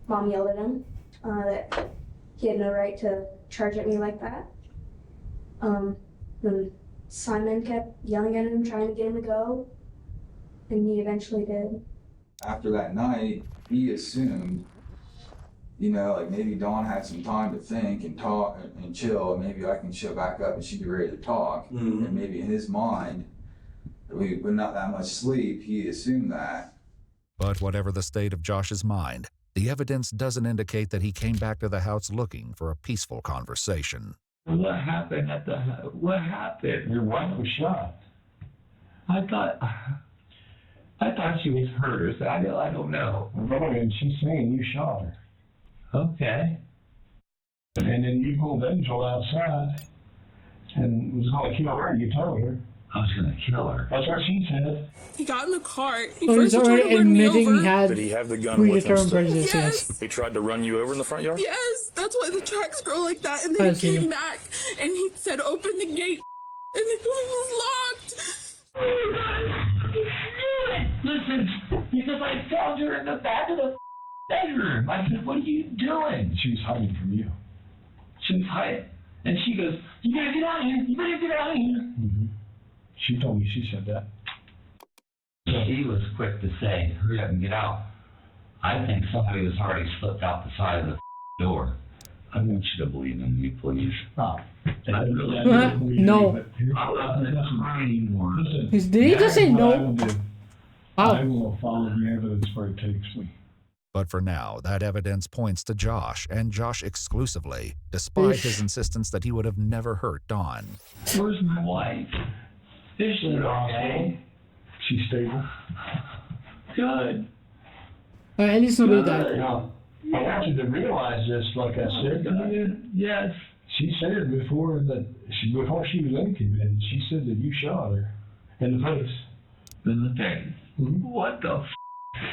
Speaker 26: Mom yelled at him that he had no right to charge at me like that. Then Simon kept yelling at him, trying to get him to go, and he eventually did.
Speaker 27: After that night, he assumed, maybe Dawn had some time to think and talk and chill, and maybe I can show back up and she'd be ready to talk.
Speaker 25: Mm-hmm.
Speaker 27: And maybe in his mind, with not that much sleep, he assumed that.
Speaker 4: But whatever the state of Josh's mind, the evidence doesn't indicate that he came back to the house looking for a peaceful conversation.
Speaker 14: What happened what happened?
Speaker 13: Your wife was shot.
Speaker 14: I thought she was hurt or something. I don't know.
Speaker 13: And she's saying you shot her.
Speaker 14: Okay.
Speaker 13: And then you pulled Angel outside and was going to kill her. You told her.
Speaker 14: I was gonna kill her.
Speaker 13: That's what she said.
Speaker 11: He got in the car. He
Speaker 1: Oh, he's
Speaker 11: first tried to
Speaker 1: already
Speaker 11: run me
Speaker 1: admitting
Speaker 11: over.
Speaker 1: he had
Speaker 15: Did he have the gun with him
Speaker 1: predetermined
Speaker 15: still?
Speaker 1: prejudice.
Speaker 11: Yes.
Speaker 15: He tried to run you over in the front yard?
Speaker 11: Yes, that's why the tracks grow like that. And
Speaker 1: I
Speaker 11: then he
Speaker 1: see.
Speaker 11: came back and he said, "Open the gate," and it was locked.
Speaker 14: Listen, he says I found her in the back of the bedroom. I said, what are you doing?
Speaker 13: She was hiding from you.
Speaker 14: She was hiding. And she goes, you better get out of here. You better get out of here.
Speaker 13: Mm-hmm. She told me she said that.
Speaker 14: He was quick to say, hurry up and get out. I think somebody has already slipped out the side of the door. I want you to believe in me, please.
Speaker 13: Oh.
Speaker 14: I really
Speaker 1: No.
Speaker 14: I'm not going to cry anymore.
Speaker 13: Listen,
Speaker 1: Did he just say
Speaker 13: what I
Speaker 1: no?
Speaker 13: will do. I will follow the evidence where it takes me.
Speaker 4: But for now, that evidence points to Josh, and Josh exclusively, despite his insistence that he would have never hurt Dawn.
Speaker 14: Where's my wife? Is she okay?
Speaker 13: She's stable.
Speaker 14: Good.
Speaker 1: At least nobody died.
Speaker 13: Now, I want you to realize this, like I said to you.
Speaker 14: Yes.
Speaker 13: She said before before she was incubated, she said that you shot her in the face.
Speaker 14: In the face?
Speaker 13: Mm-hmm.
Speaker 14: What the f?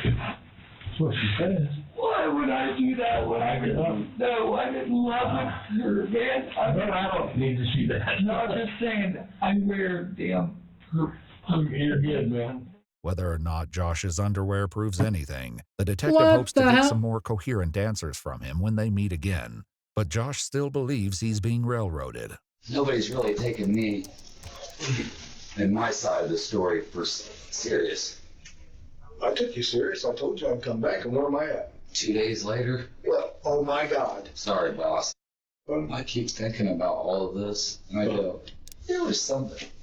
Speaker 13: That's what she said.
Speaker 14: Why would I do that when I didn't? No, I didn't love her, man. I don't need to see that. No, I'm just saying, I wear damn.
Speaker 13: You're good, man.
Speaker 4: Whether or not Josh's underwear proves anything, the detective
Speaker 1: What
Speaker 4: hopes to
Speaker 1: the
Speaker 4: get
Speaker 1: hell?
Speaker 4: some more coherent answers from him when they meet again. But Josh still believes he's being railroaded.
Speaker 16: Nobody's really taken me and my side of the story for serious.
Speaker 25: I took you serious. I told you I'd come back, and where am I at?
Speaker 16: 2 days later.
Speaker 25: Well, oh my God.
Speaker 16: Sorry, boss. I keep thinking about all of this, and I go,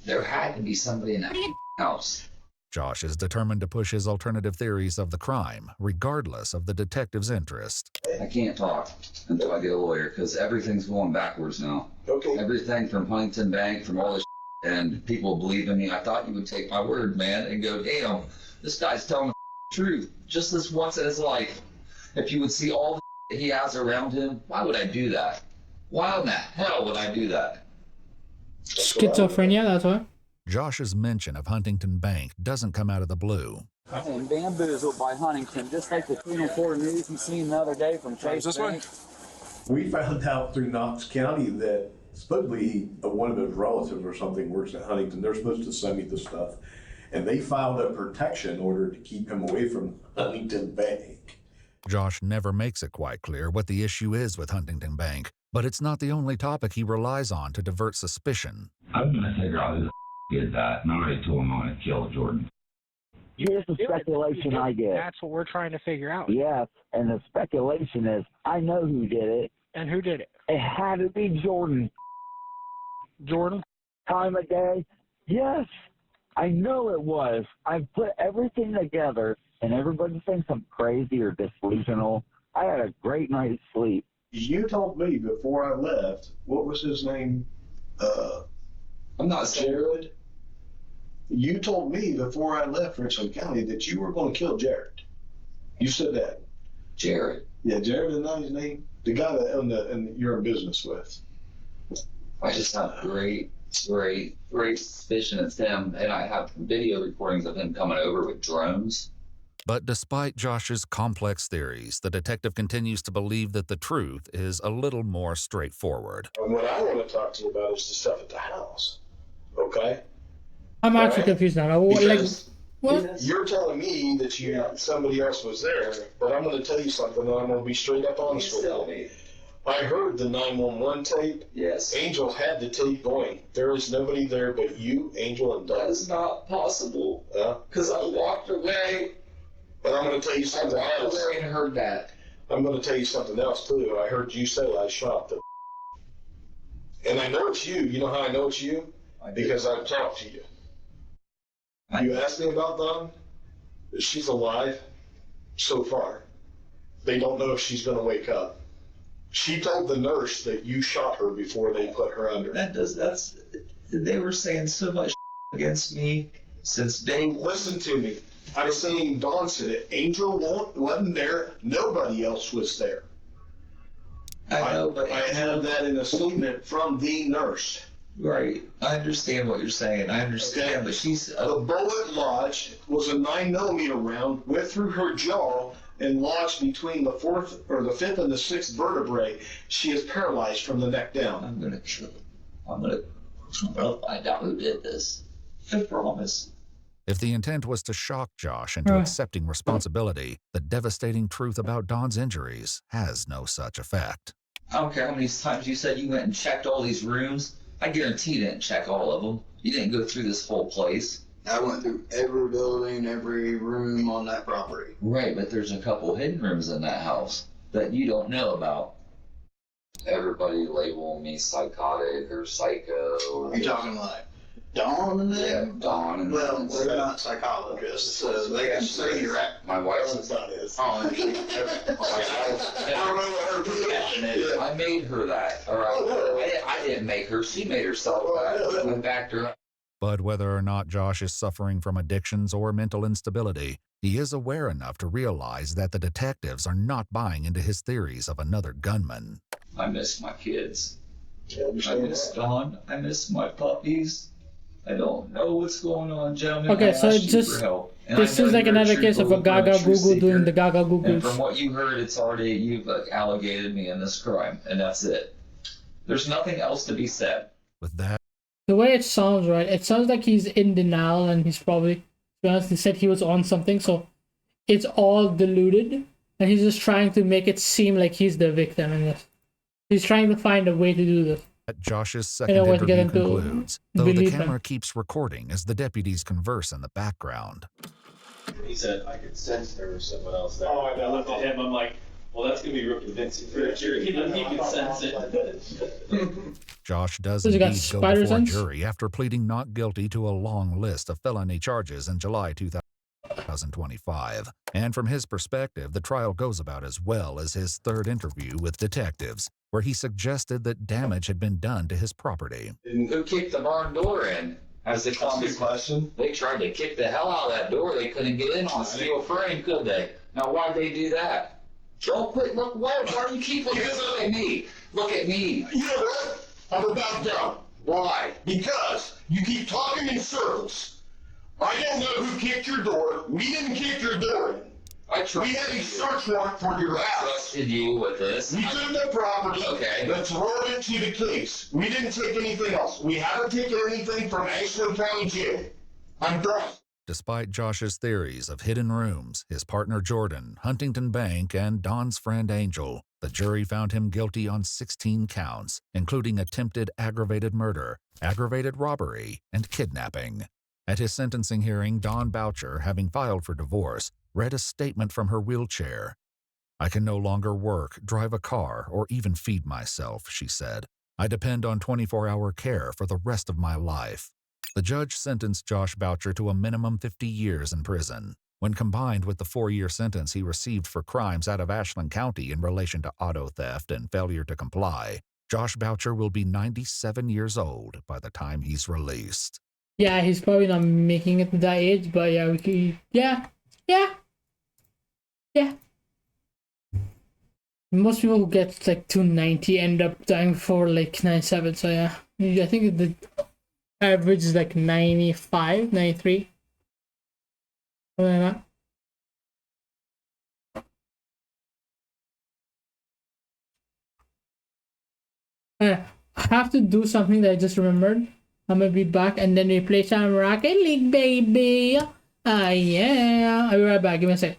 Speaker 16: there had to be somebody in that house.
Speaker 4: Josh is determined to push his alternative theories of the crime, regardless of the detective's interest.
Speaker 16: I can't talk until I get a lawyer, because everything's going backwards now.
Speaker 25: Okay.
Speaker 16: Everything from Huntington Bank, from all this and people believe in me. I thought you would take my word, man, and go, damn, this guy's telling the truth. Just this once in his life. If you would see all the he has around him, why would I do that? Why in the hell would I do that?
Speaker 1: Schizophrenia, that's why.
Speaker 4: Josh's mention of Huntington Bank doesn't come out of the blue.
Speaker 12: And bamboozled by Huntington, just like the Channel 4 news you seen the other day from Chase Bank.
Speaker 25: We found out through Knox County that supposedly one of his relatives or something works at Huntington. They're supposed to send me the stuff. And they filed a protection order to keep him away from Huntington Bank.
Speaker 4: Josh never makes it quite clear what the issue is with Huntington Bank, but it's not the only topic he relies on to divert suspicion.
Speaker 14: I'm going to figure out who the did that, and I already told him I'm going to kill Jordan.
Speaker 24: Here's the speculation I get.
Speaker 10: That's what we're trying to figure out.
Speaker 24: Yes, and the speculation is, I know who did it.
Speaker 10: And who did it?
Speaker 24: It had to be Jordan.
Speaker 10: Jordan?
Speaker 24: Time of day? Yes, I know it was. I've put everything together, and everybody thinks I'm crazy or delusional. I had a great night's sleep.
Speaker 25: You told me before I left, what was his name?
Speaker 16: I'm not
Speaker 25: Jared. You told me before I left Richland County that you were going to kill Jared. You said that.
Speaker 16: Jared.
Speaker 25: Yeah, Jared is not his name. The guy that you're in business with.
Speaker 16: I just have great suspicion it's him, and I have video recordings of him coming over with drones.
Speaker 4: But despite Josh's complex theories, the detective continues to believe that the truth is a little more straightforward.
Speaker 25: And what I want to talk to you about is the stuff at the house. Okay?
Speaker 1: I'm actually confused now.
Speaker 25: Because
Speaker 1: what?
Speaker 25: You're telling me that somebody else was there, but I'm going to tell you something, and I'm going to be straight up honest with you. I heard the 911 tape.
Speaker 16: Yes.
Speaker 25: Angel had the tape going. There is nobody there but you, Angel, and Doug.
Speaker 16: That is not possible. Because I walked away.
Speaker 25: But I'm going to tell you something else.
Speaker 16: I walked away and heard that.
Speaker 25: I'm going to tell you something else, too. I heard you say I shot the and I know it's you. You know how I know it's you? Because I've talked to you. You asked me about Dawn. She's alive so far. They don't know if she's going to wake up. She told the nurse that you shot her before they put her under.
Speaker 16: They were saying so much against me since day one.
Speaker 25: Listen to me. I'm saying Dawn said it. Angel wasn't there. Nobody else was there.
Speaker 16: I know, but
Speaker 25: I have that in a statement from the nurse.
Speaker 16: Right. I understand what you're saying. I understand, but she's
Speaker 25: The bullet lodged was a 9mm round, went through her jaw and lodged between the fifth and the sixth vertebrae. She is paralyzed from the neck down.
Speaker 16: I'm gonna find out who did this. I promise.
Speaker 4: If the intent was to shock Josh into accepting responsibility, the devastating truth about Dawn's injuries has no such effect.
Speaker 16: I don't care how many times you said you went and checked all these rooms. I guarantee you didn't check all of them. You didn't go through this whole place.
Speaker 17: I went through every building, every room on that property.
Speaker 16: Right, but there's a couple hidden rooms in that house that you don't know about. Everybody label me psychotic or psycho.
Speaker 17: You talking like Dawn and them?
Speaker 16: Yeah, Dawn and
Speaker 17: well,
Speaker 16: them.
Speaker 17: they're not psychologists, so they can say you're at.
Speaker 16: My wife's
Speaker 17: not is.
Speaker 16: Oh,
Speaker 17: I don't know what her position is.
Speaker 16: I made her that. All right. I didn't make her. She made herself that. I backed her up.
Speaker 4: But whether or not Josh is suffering from addictions or mental instability, he is aware enough to realize that the detectives are not buying into his theories of another gunman.
Speaker 16: I miss my kids. I miss Dawn. I miss my puppies. I don't know what's going on, gentlemen.
Speaker 1: Okay, so it just this is like another case of a Gaga Google doing the Gaga
Speaker 16: And
Speaker 1: Googles.
Speaker 16: from what you heard, it's already you've allegated me in this crime, and that's it. There's nothing else to be said.
Speaker 4: With that,
Speaker 1: The way it sounds, right? It sounds like he's in denial, and he's probably, to be honest, he said he was on something, so it's all deluded, and he's just trying to make it seem like he's the victim in this. He's trying to find a way to do this.
Speaker 4: Josh's second
Speaker 1: I don't want to get
Speaker 4: interview
Speaker 1: into
Speaker 4: concludes, though the
Speaker 1: believe
Speaker 4: camera
Speaker 1: him.
Speaker 4: keeps recording as the deputies converse in the background.
Speaker 18: He said, I could sense there was someone else there. Oh, I looked at him, I'm like, well, that's going to be real convincing for a jury. He could sense it.
Speaker 4: Josh does
Speaker 1: Does he got
Speaker 4: indeed go
Speaker 1: spider
Speaker 4: before
Speaker 1: sense?
Speaker 4: jury after pleading not guilty to a long list of felony charges in July 2025. And from his perspective, the trial goes about as well as his third interview with detectives, where he suggested that damage had been done to his property.
Speaker 16: Who kicked the barn door in? As they call me question. They tried to kick the hell out of that door. They couldn't get in on a steel frame, could they? Now, why'd they do that? Don't quit. Look, why are you keep looking at me? Look at me.
Speaker 25: You know what? I'm about done.
Speaker 16: Why?
Speaker 25: Because you keep talking in circles. I don't know who kicked your door. We didn't kick your door in. We had a search warrant for your house.
Speaker 16: Trusted you with this.
Speaker 25: We took the property.
Speaker 16: Okay.
Speaker 25: That's relevant to the case. We didn't take anything else. We haven't taken anything from Ashland County Jail. I'm done.
Speaker 4: Despite Josh's theories of hidden rooms, his partner Jordan, Huntington Bank, and Dawn's friend Angel, the jury found him guilty on 16 counts, including attempted aggravated murder, aggravated robbery, and kidnapping. At his sentencing hearing, Dawn Boucher, having filed for divorce, read a statement from her wheelchair. "I can no longer work, drive a car, or even feed myself," she said. "I depend on 24-hour care for the rest of my life." The judge sentenced Josh Boucher to a minimum 50 years in prison. When combined with the 4-year sentence he received for crimes out of Ashland County in relation to auto theft and failure to comply, Josh Boucher will be 97 years old by the time he's released.
Speaker 1: Yeah, he's probably not making it to that age, but yeah, we could, yeah. Most people who get like 290 end up dying before like 97, so yeah. I think the average is like 95, 93. Something like that. I have to do something that I just remembered. I'm gonna be back and then we play some Rocket League, baby. Yeah. I'll be right back. Give me a sec.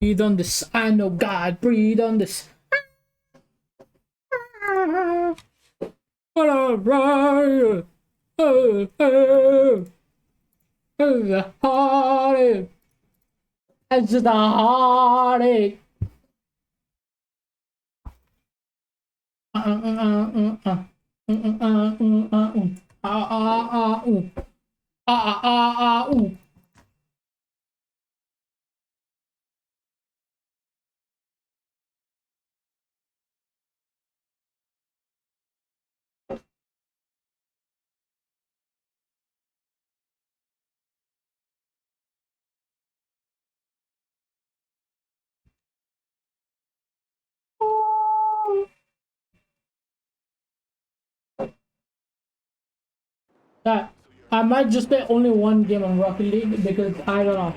Speaker 1: Breathe on this. I know God. Breathe on this. The heartache. It's just a heartache. That I might just play only one game on Rocket League because I don't know.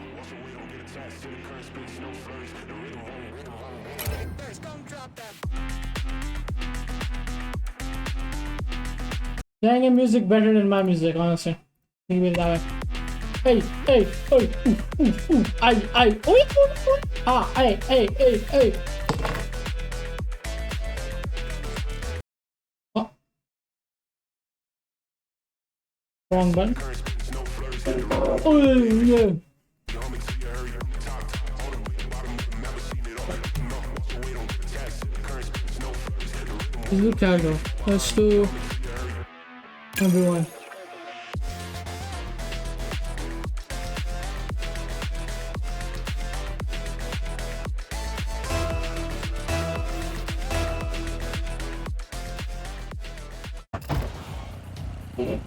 Speaker 1: Dang, music better than my music, honestly. Think of it that way. Hey, hey, hey, I, ah, hey. Oh. Wrong button. Oh, yeah. Let's do casual. Let's do everyone. Yeah.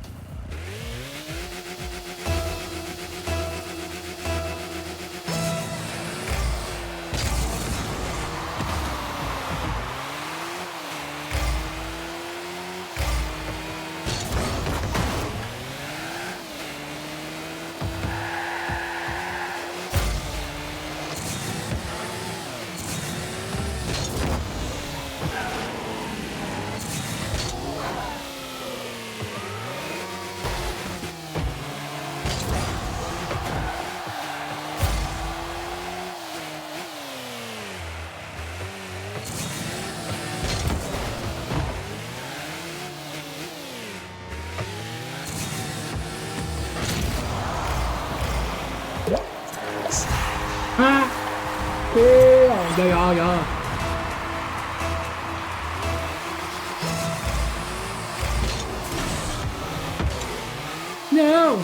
Speaker 1: No.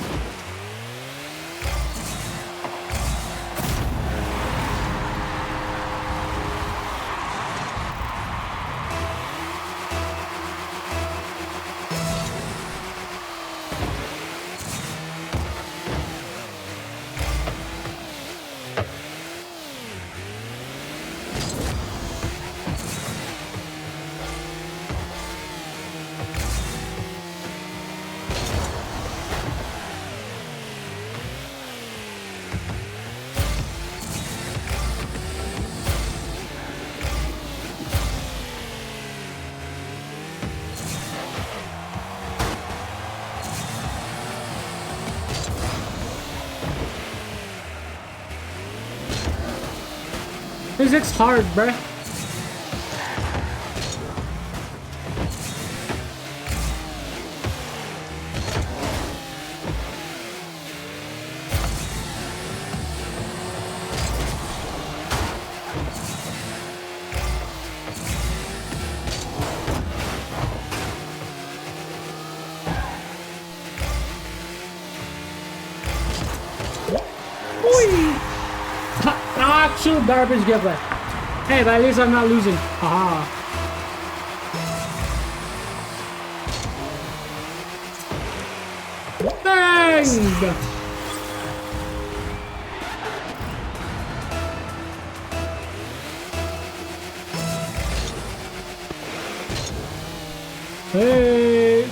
Speaker 1: Music's hard, bruh. Actual garbage giveaway. Hey, but at least I'm not losing. Haha. Bang! Hey!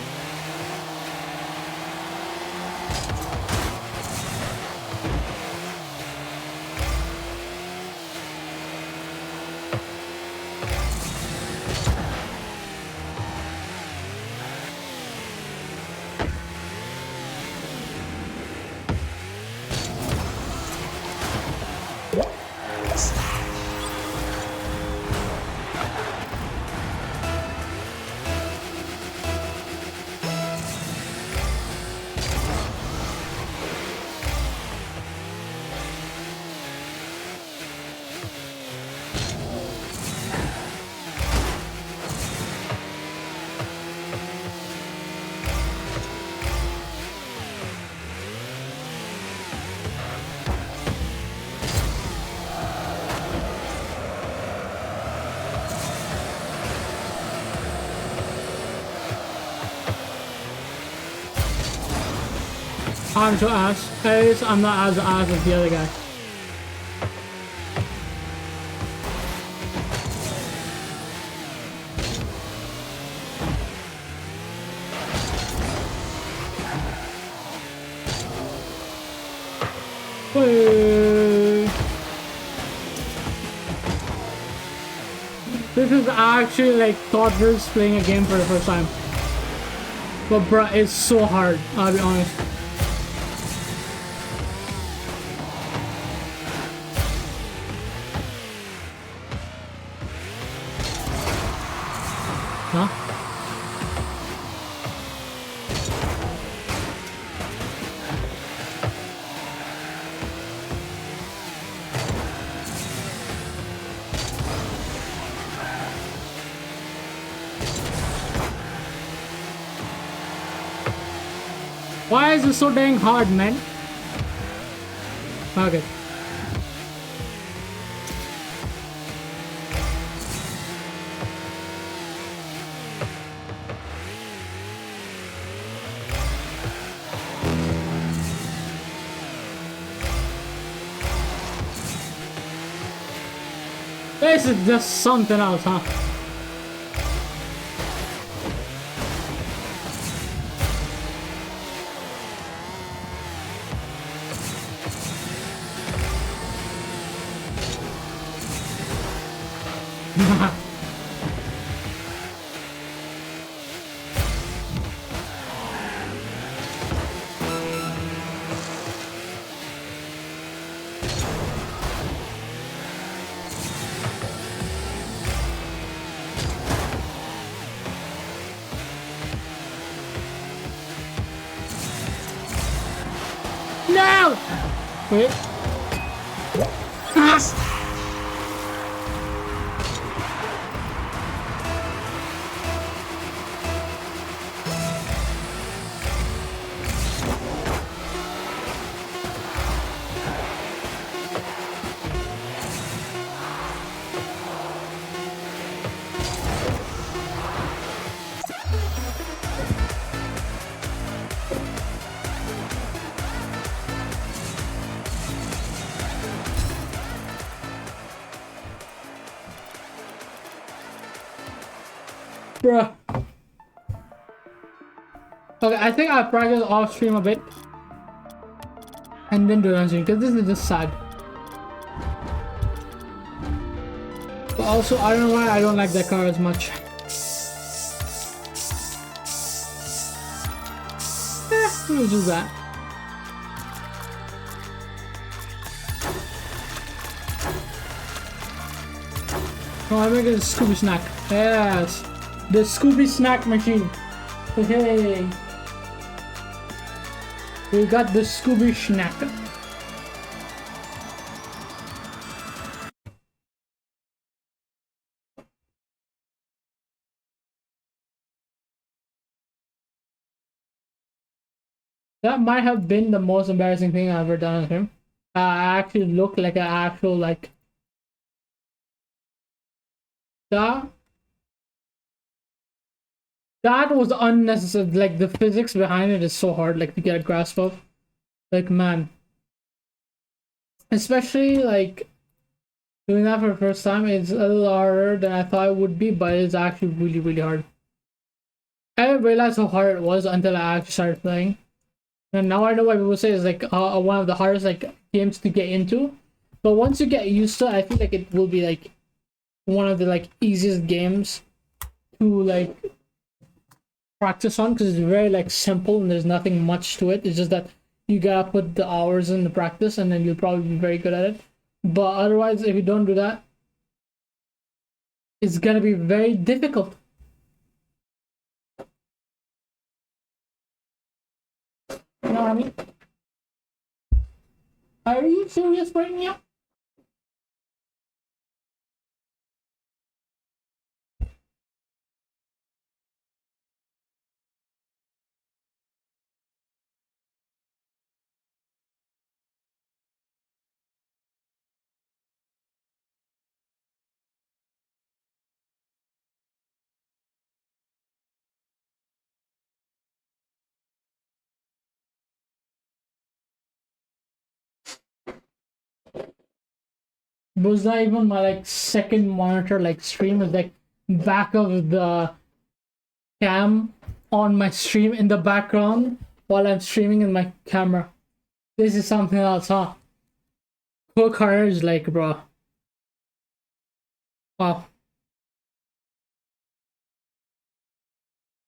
Speaker 1: I'm so ass. At least I'm not as ass as the other guy. This is actually like thought versus playing a game for the first time. But bruh, it's so hard, I'll be honest. Huh? Why is it so dang hard, man? Okay. This is just something else, huh? No! Wait. Ah! Bruh. Okay, I think I'll practice off stream a bit. And then do it on stream, because this is just sad. But also, I don't know why I don't like that car as much. We'll do that. Oh, I'm making a Scooby snack. Yes. The Scooby snack machine. Hey. We got the Scooby snack. That might have been the most embarrassing thing I've ever done on him. I actually looked like an actual like that was unnecessary. Like the physics behind it is so hard like to get a grasp of. Like man. Especially like doing that for the first time is a little harder than I thought it would be, but it's actually really, really hard. I didn't realize how hard it was until I actually started playing. And now I know why people say it's like one of the hardest like games to get into. But once you get used to it, I feel like it will be like one of the like easiest games to like practice on, because it's very like simple and there's nothing much to it. It's just that you gotta put the hours in the practice and then you'll probably be very good at it. But otherwise, if you don't do that, it's gonna be very difficult. You know what I mean? Are you serious right now? It was not even my like second monitor like stream. It was like back of the cam on my stream in the background while I'm streaming in my camera. This is something else, huh? Cool Carnage, like, bro. Wow.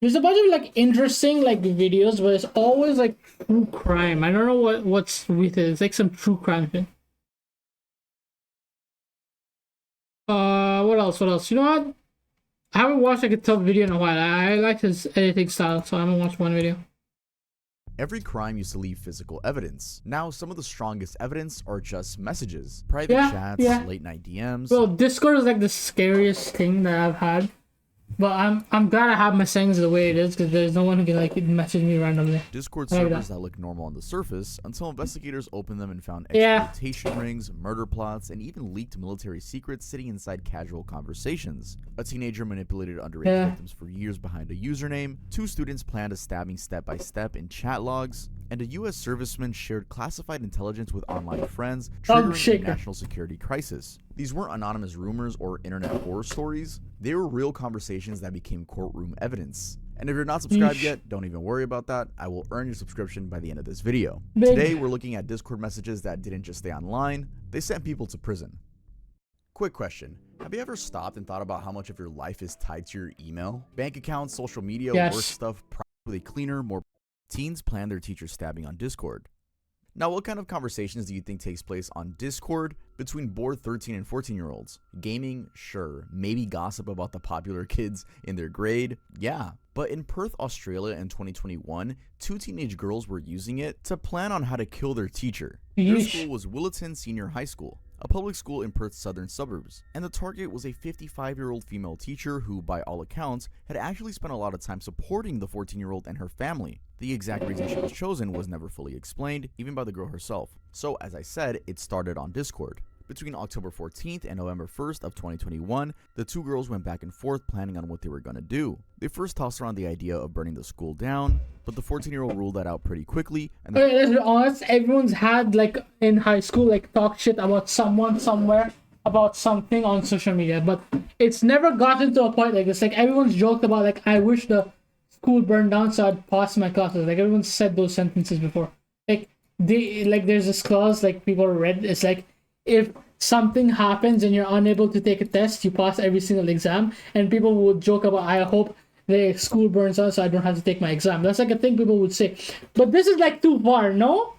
Speaker 1: There's a bunch of like interesting like videos, but it's always like true crime. I don't know what's with it. It's like some true crime thing. What else? What else? You know what? I haven't watched like a tough video in a while. I like his editing style, so I haven't watched one video.
Speaker 2: Every crime used to leave physical evidence. Now, some of the strongest evidence are just messages, private chats, late night DMs.
Speaker 1: Well, Discord is like the scariest thing that I've had. But I'm glad I have my settings the way it is, because there's no one who can like message me randomly.
Speaker 2: Discord servers that look normal on the surface until investigators opened them and found exploitation rings, murder plots, and even leaked military secrets sitting inside casual conversations. A teenager manipulated underage victims for years behind a username. 2 students planned a stabbing step by step in chat logs. And a U.S. serviceman shared classified intelligence with online friends, triggering a national security crisis. These weren't anonymous rumors or internet horror stories. They were real conversations that became courtroom evidence. And if you're not subscribed yet, don't even worry about that. I will earn your subscription by the end of this video. Today, we're looking at Discord messages that didn't just stay online, they sent people to prison. Quick question. Have you ever stopped and thought about how much of your life is tied to your email? Bank accounts, social media, work stuff, probably cleaner, more. Teens plan their teacher stabbing on Discord. Now, what kind of conversations do you think takes place on Discord between bored 13 and 14-year-olds? Gaming? Sure. Maybe gossip about the popular kids in their grade? Yeah. But in Perth, Australia in 2021, 2 teenage girls were using it to plan on how to kill their teacher. Their school was Willetton Senior High School, a public school in Perth's southern suburbs, and the target was a 55-year-old female teacher who, by all accounts, had actually spent a lot of time supporting the 14-year-old and her family. The exact reason she was chosen was never fully explained, even by the girl herself. So, as I said, it started on Discord. Between October 14th and November 1st of 2021, the 2 girls went back and forth planning on what they were gonna do. They first tossed around the idea of burning the school down, but the 14-year-old ruled that out pretty quickly. And
Speaker 1: let's be honest, everyone's had like in high school like talk shit about someone somewhere about something on social media, but it's never gotten to a point like this. Like everyone's joked about like, I wish the school burned down so I'd pass my classes. Like everyone's said those sentences before. Like there's this clause like people read. It's like, if something happens and you're unable to take a test, you pass every single exam. And people would joke about, I hope the school burns down so I don't have to take my exam. That's like a thing people would say. But this is like too far, no?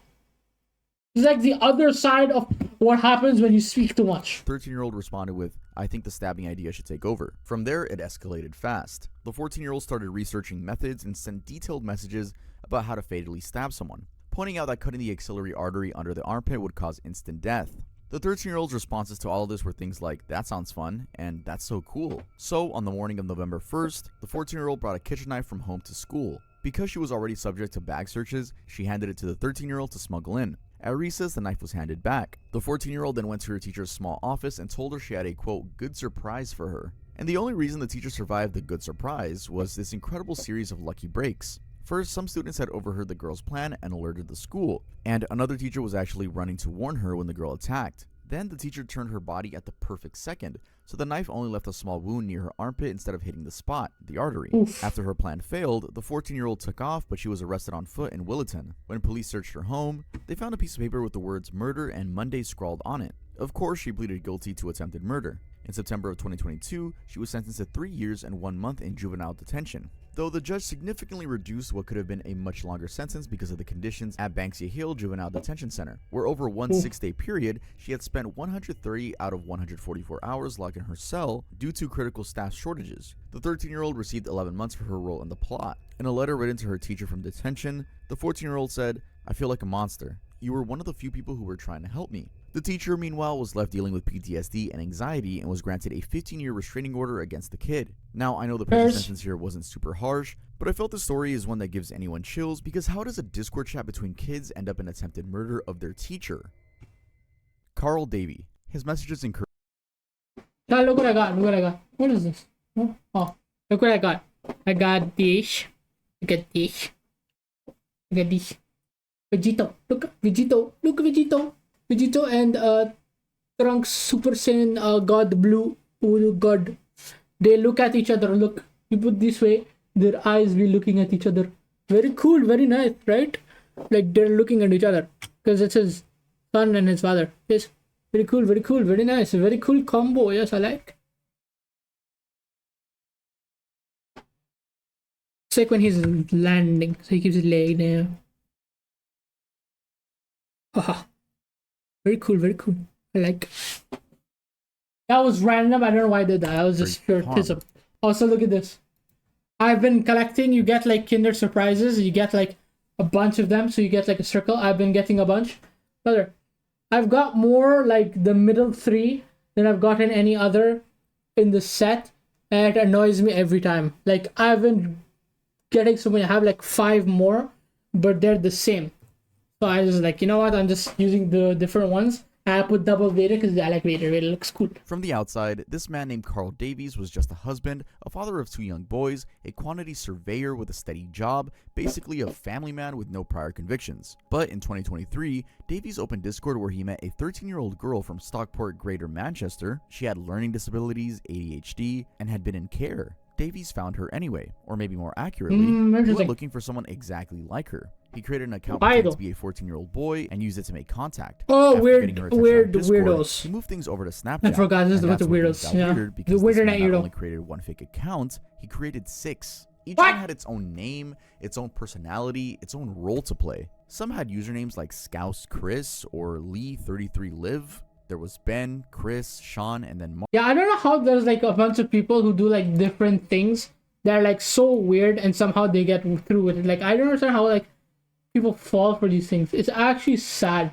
Speaker 1: It's like the other side of what happens when you speak too much.
Speaker 2: 13-year-old responded with, I think the stabbing idea should take over. From there, it escalated fast. The 14-year-old started researching methods and sent detailed messages about how to fatally stab someone, pointing out that cutting the axillary artery under the armpit would cause instant death. The 13-year-old's responses to all of this were things like, that sounds fun, and that's so cool. So, on the morning of November 1st, the 14-year-old brought a kitchen knife from home to school. Because she was already subject to bag searches, she handed it to the 13-year-old to smuggle in. At recess, the knife was handed back. The 14-year-old then went to her teacher's small office and told her she had a, quote, good surprise for her. And the only reason the teacher survived the good surprise was this incredible series of lucky breaks. First, some students had overheard the girl's plan and alerted the school, and another teacher was actually running to warn her when the girl attacked. Then the teacher turned her body at the perfect second, so the knife only left a small wound near her armpit instead of hitting the spot, the artery. Oof. After her plan failed, the 14-year-old took off, but she was arrested on foot in Willetton. When police searched her home, they found a piece of paper with the words murder and Monday scrawled on it. Of course, she pleaded guilty to attempted murder. In September of 2022, she was sentenced to 3 years and 1 month in juvenile detention, though the judge significantly reduced what could have been a much longer sentence because of the conditions at Banksia Hill Juvenile Detention Center, where over one 6-day period, she had spent 130 out of 144 hours locked in her cell due to critical staff shortages. The 13-year-old received 11 months for her role in the plot. In a letter written to her teacher from detention, the 14-year-old said, I feel like a monster. You were one of the few people who were trying to help me. The teacher, meanwhile, was left dealing with PTSD and anxiety and was granted a 15-year restraining order against the kid. Now, I know the prison sentence here wasn't super harsh, but I felt the story is one that gives anyone chills because how does a Discord chat between kids end up in attempted murder of their teacher? Carl Davey. His messages encourage.
Speaker 1: Now look what I got. Look what I got. What is this? Oh, look what I got. I got this. Look at this. Look at this. Vegito. Look, Vegito. Look, Vegito. Vegito and Trunks, Super Saiyan, God, Blue, God. They look at each other. Look, you put this way, their eyes be looking at each other. Very cool, very nice, right? Like they're looking at each other because it's his son and his father. Yes, very cool, very nice, very cool combo. Yes, I like. It's like when he's landing, so he keeps his leg there. Haha. Very cool. I like. That was random. I don't know why I did that. I was just pure tism. Also, look at this. I've been collecting. You get like Kinder Surprises. You get like a bunch of them. So you get like a circle. I've been getting a bunch. Brother, I've got more like the middle 3 than I've gotten any other in the set. And it annoys me every time. Like I've been getting so many. I have like 5 more, but they're the same. So I was like, you know what? I'm just using the different ones. I put double Vader because I like Vader. Vader looks cool.
Speaker 2: From the outside, this man named Carl Davies was just a husband, a father of 2 young boys, a quantity surveyor with a steady job, basically a family man with no prior convictions. But in 2023, Davies opened Discord where he met a 13-year-old girl from Stockport, Greater Manchester. She had learning disabilities, ADHD, and had been in care. Davies found her anyway, or maybe more accurately, he went looking for someone exactly like her. He created an account pretending to be a 14-year-old boy and used it to make contact.
Speaker 1: Oh,
Speaker 2: After
Speaker 1: weirdos.
Speaker 2: He moved things over to Snapchat.
Speaker 1: I forgot this is about the weirdos. Yeah,
Speaker 2: the weirder not only created 1 fake account, he created 6. Each one had its own name, its own personality, its own role to play. Some had usernames like Scouse Chris or Lee33Live. There was Ben, Chris, Sean, and then Mark.
Speaker 1: Yeah, I don't know how there's like a bunch of people who do like different things that are like so weird and somehow they get through with it. Like I don't understand how like people fall for these things. It's actually sad.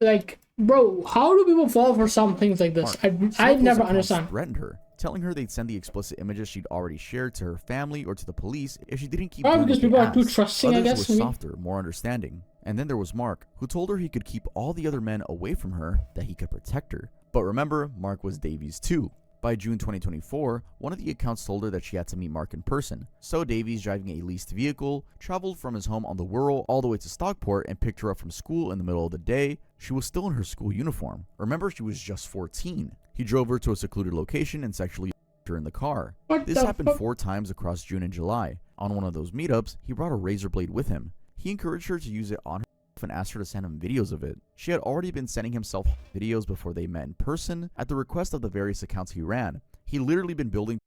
Speaker 1: Like, bro, how do people fall for some things like this? I never understand.
Speaker 2: Threatened her, telling her they'd send the explicit images she'd already shared to her family or to the police if she didn't keep doing
Speaker 1: because
Speaker 2: what
Speaker 1: people
Speaker 2: they
Speaker 1: are too
Speaker 2: asked.
Speaker 1: trusting, I guess.
Speaker 2: Others were softer, more understanding. And then there was Mark, who told her he could keep all the other men away from her, that he could protect her. But remember, Mark was Davies too. By June 2024, one of the accounts told her that she had to meet Mark in person. So Davies, driving a leased vehicle, traveled from his home on the Wirral all the way to Stockport and picked her up from school in the middle of the day. She was still in her school uniform. Remember, she was just 14. He drove her to a secluded location and sexually her in the car. This happened 4 times across June and July. On one of those meetups, he brought a razor blade with him. He encouraged her to use it on her and asked her to send him videos of it. She had already been sending himself videos before they met in person at the request of the various accounts he ran. He literally been building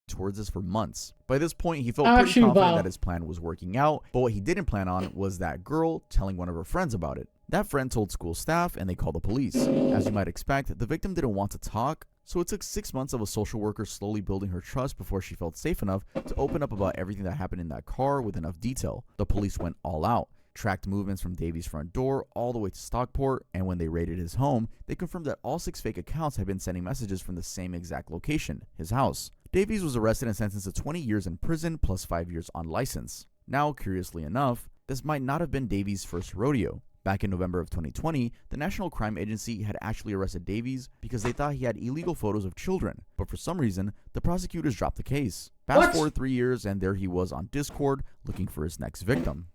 Speaker 2: towards this for months. By this point, he felt pretty confident that his plan was working out, but what he didn't plan on was that girl telling one of her friends about it. That friend told school staff and they called the police. As you might expect, the victim didn't want to talk, so it took 6 months of a social worker slowly building her trust before she felt safe enough to open up about everything that happened in that car with enough detail. The police went all out, tracked movements from Davies' front door all the way to Stockport, and when they raided his home, they confirmed that all 6 fake accounts had been sending messages from the same exact location, his house. Davies was arrested and sentenced to 20 years in prison plus 5 years on license. Now, curiously enough, this might not have been Davies' first rodeo. Back in November of 2020, the National Crime Agency had actually arrested Davies because they thought he had illegal photos of children, but for some reason, the prosecutors dropped the case. Fast forward 3 years and there he was on Discord looking for his next victim.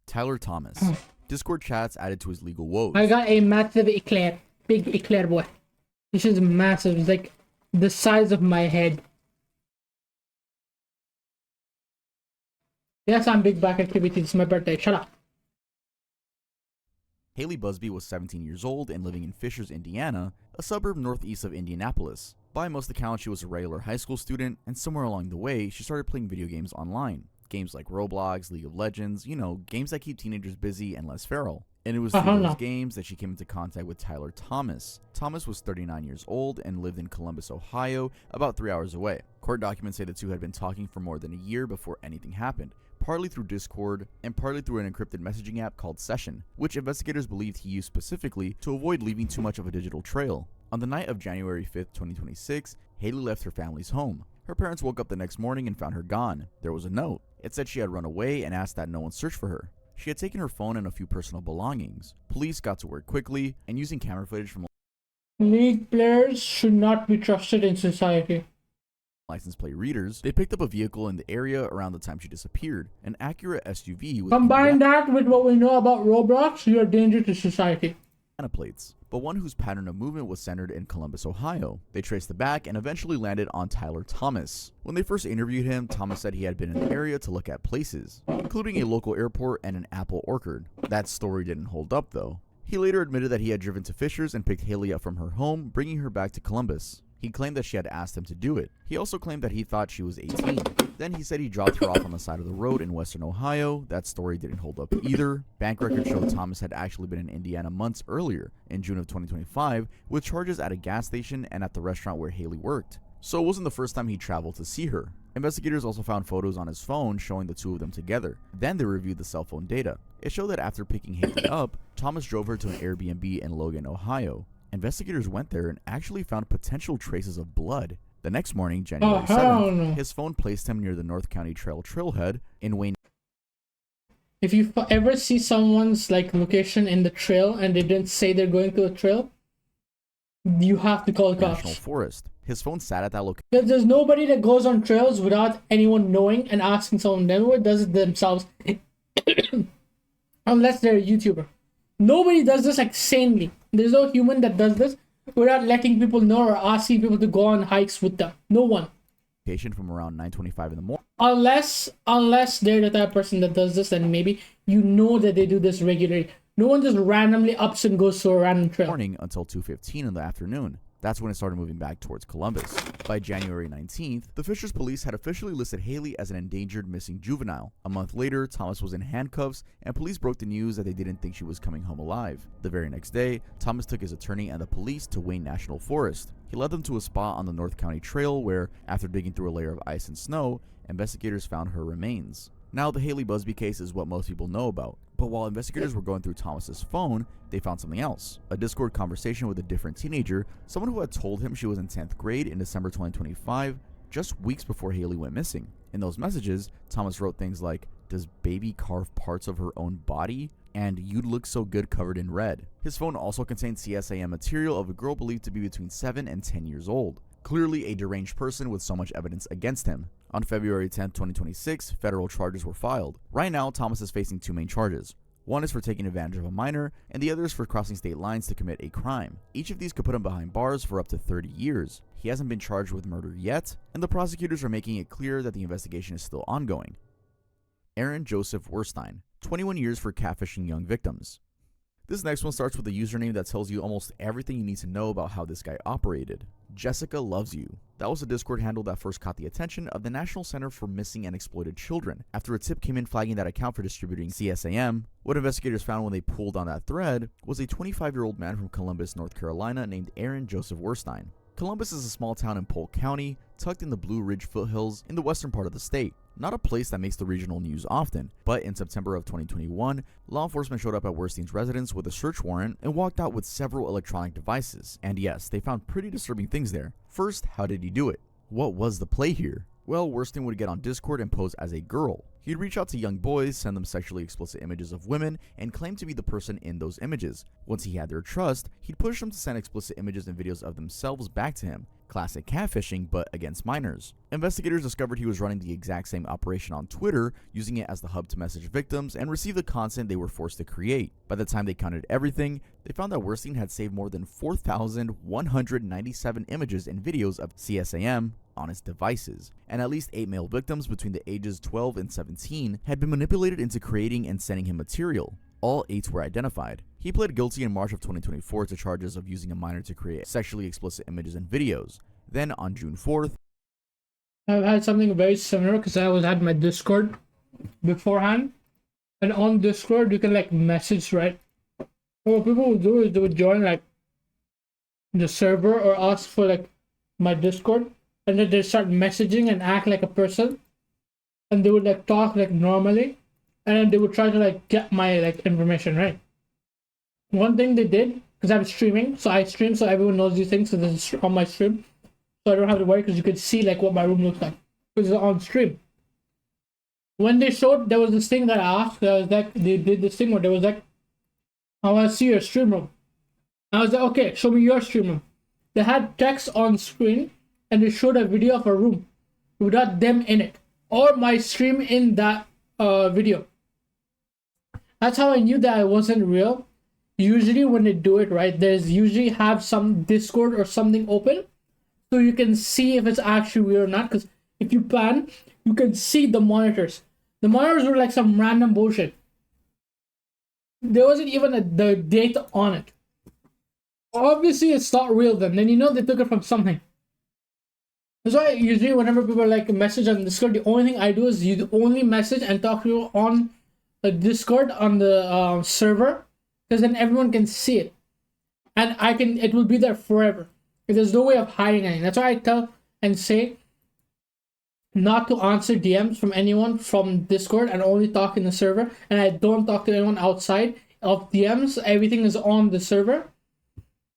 Speaker 2: Tyler Thomas. Discord chats added to his legal woes.
Speaker 1: I got a massive eclair. Big eclair, boy. This is massive. It's like the size of my head. Yes, I'm big back activity. It's my birthday. Shut up.
Speaker 2: Haley Busby was 17 years old and living in Fishers, Indiana, a suburb northeast of Indianapolis. By most accounts, she was a regular high school student, and somewhere along the way, she started playing video games online. Games like Roblox, League of Legends, you know, games that keep teenagers busy and less feral. And it was through those games that she came into contact with Tyler Thomas. Thomas was 39 years old and lived in Columbus, Ohio, about 3 hours away. Court documents say the two had been talking for more than a year before anything happened, partly through Discord and partly through an encrypted messaging app called Session, which investigators believed he used specifically to avoid leaving too much of a digital trail. On the night of January 5th, 2026, Haley left her family's home. Her parents woke up the next morning and found her gone. There was a note. It said she had run away and asked that no one search for her. She had taken her phone and a few personal belongings. Police got to work quickly, and using camera footage from
Speaker 1: League players should not be trusted in society.
Speaker 2: license plate readers, they picked up a vehicle in the area around the time she disappeared, an Acura SUV with
Speaker 1: Combine that with what we know about Roblox, you're a danger to society.
Speaker 2: Indiana plates, but one whose pattern of movement was centered in Columbus, Ohio. They traced the back and eventually landed on Tyler Thomas. When they first interviewed him, Thomas said he had been in the area to look at places, including a local airport and an apple orchard. That story didn't hold up though. He later admitted that he had driven to Fishers and picked Haley up from her home, bringing her back to Columbus. He claimed that she had asked him to do it. He also claimed that he thought she was 18. Then he said he dropped her off on the side of the road in western Ohio. That story didn't hold up either. Bank records showed Thomas had actually been in Indiana months earlier, in June of 2025, with charges at a gas station and at the restaurant where Haley worked. So it wasn't the first time he traveled to see her. Investigators also found photos on his phone showing the two of them together. Then they reviewed the cell phone data. It showed that after picking Haley up, Thomas drove her to an Airbnb in Logan, Ohio. Investigators went there and actually found potential traces of blood. The next morning, January 7th, his phone placed him near the North County Trail trailhead in Wayne.
Speaker 1: If you ever see someone's like location in the trail and they didn't say they're going to a trail, you have to call the cops.
Speaker 2: National Forest. His phone sat at that location.
Speaker 1: There's nobody that goes on trails without anyone knowing and asking someone. Everyone does it themselves. Unless they're a YouTuber. Nobody does this like sanely. There's no human that does this without letting people know or asking people to go on hikes with them. No one.
Speaker 2: From around 9:25 in the morning.
Speaker 1: Unless they're the type of person that does this, then maybe you know that they do this regularly. No one just randomly ups and goes to a random trail.
Speaker 2: Morning until 2:15 in the afternoon. That's when it started moving back towards Columbus. By January 19th, the Fishers police had officially listed Haley as an endangered missing juvenile. A month later, Thomas was in handcuffs, and police broke the news that they didn't think she was coming home alive. The very next day, Thomas took his attorney and the police to Wayne National Forest. He led them to a spot on the North County Trail where, after digging through a layer of ice and snow, investigators found her remains. Now, the Haley Busby case is what most people know about, but while investigators were going through Thomas's phone, they found something else. A Discord conversation with a different teenager, someone who had told him she was in 10th grade in December 2025, just weeks before Haley went missing. In those messages, Thomas wrote things like, "Does baby carve parts of her own body?" and "You'd look so good covered in red." His phone also contained CSAM material of a girl believed to be between 7 and 10 years old. Clearly a deranged person with so much evidence against him. On February 10, 2026, federal charges were filed. Right now, Thomas is facing two main charges. One is for taking advantage of a minor, and the other is for crossing state lines to commit a crime. Each of these could put him behind bars for up to 30 years. He hasn't been charged with murder yet, and the prosecutors are making it clear that the investigation is still ongoing. Aaron Joseph Werstein, 21 years for catfishing young victims. This next one starts with a username that tells you almost everything you need to know about how this guy operated. Jessica Loves You. That was a Discord handle that first caught the attention of the National Center for Missing and Exploited Children after a tip came in flagging that account for distributing CSAM. What investigators found when they pulled on that thread was a 25-year-old man from Columbus, North Carolina named Aaron Joseph Werstein. Columbus is a small town in Polk County, tucked in the Blue Ridge foothills in the western part of the state. Not a place that makes the regional news often, but in September of 2021, law enforcement showed up at Werstein's residence with a search warrant and walked out with several electronic devices. And yes, they found pretty disturbing things there. First, how did he do it? What was the play here? Well, Werstein would get on Discord and pose as a girl. He'd reach out to young boys, send them sexually explicit images of women, and claim to be the person in those images. Once he had their trust, he'd push them to send explicit images and videos of themselves back to him. Classic catfishing, but against minors. Investigators discovered he was running the exact same operation on Twitter, using it as the hub to message victims and receive the content they were forced to create. By the time they counted everything, they found that Werstein had saved more than 4,197 images and videos of CSAM on his devices, and at least 8 male victims between the ages 12 and 17 had been manipulated into creating and sending him material. All 8 were identified. He pled guilty in March of 2024 to charges of using a minor to create sexually explicit images and videos. Then on June 4th,
Speaker 1: I've had something very similar because I had my Discord beforehand, and on Discord you can like message, right? So what people would do is they would join like the server or ask for like my Discord, and then they start messaging and act like a person, and they would like talk like normally, and then they would try to like get my like information, right? One thing they did, because I'm streaming, so I stream so everyone knows these things, so this is on my stream, so I don't have to worry because you can see like what my room looks like because it's on stream. When they showed, there was this thing that I asked, was like, they did this thing where they was like, I want to see your stream room. I was like, okay, show me your stream room. They had text on screen and they showed a video of a room. without them in it, or my stream in that video. That's how I knew that it wasn't real. Usually when they do it, right, there's usually have some Discord or something open, so you can see if it's actually real or not. Because if you pan, you can see the monitors. The monitors were like some random bullshit. There wasn't even the date on it. Obviously, it's not real then. Then you know they took it from something. That's why usually whenever people like message on Discord, the only thing I do is you only message and talk to you on the Discord on the server, because then everyone can see it, and it will be there forever. There's no way of hiding anything. That's why I tell and say not to answer DMs from anyone from Discord and only talk in the server, and I don't talk to anyone outside of DMs. Everything is on the server,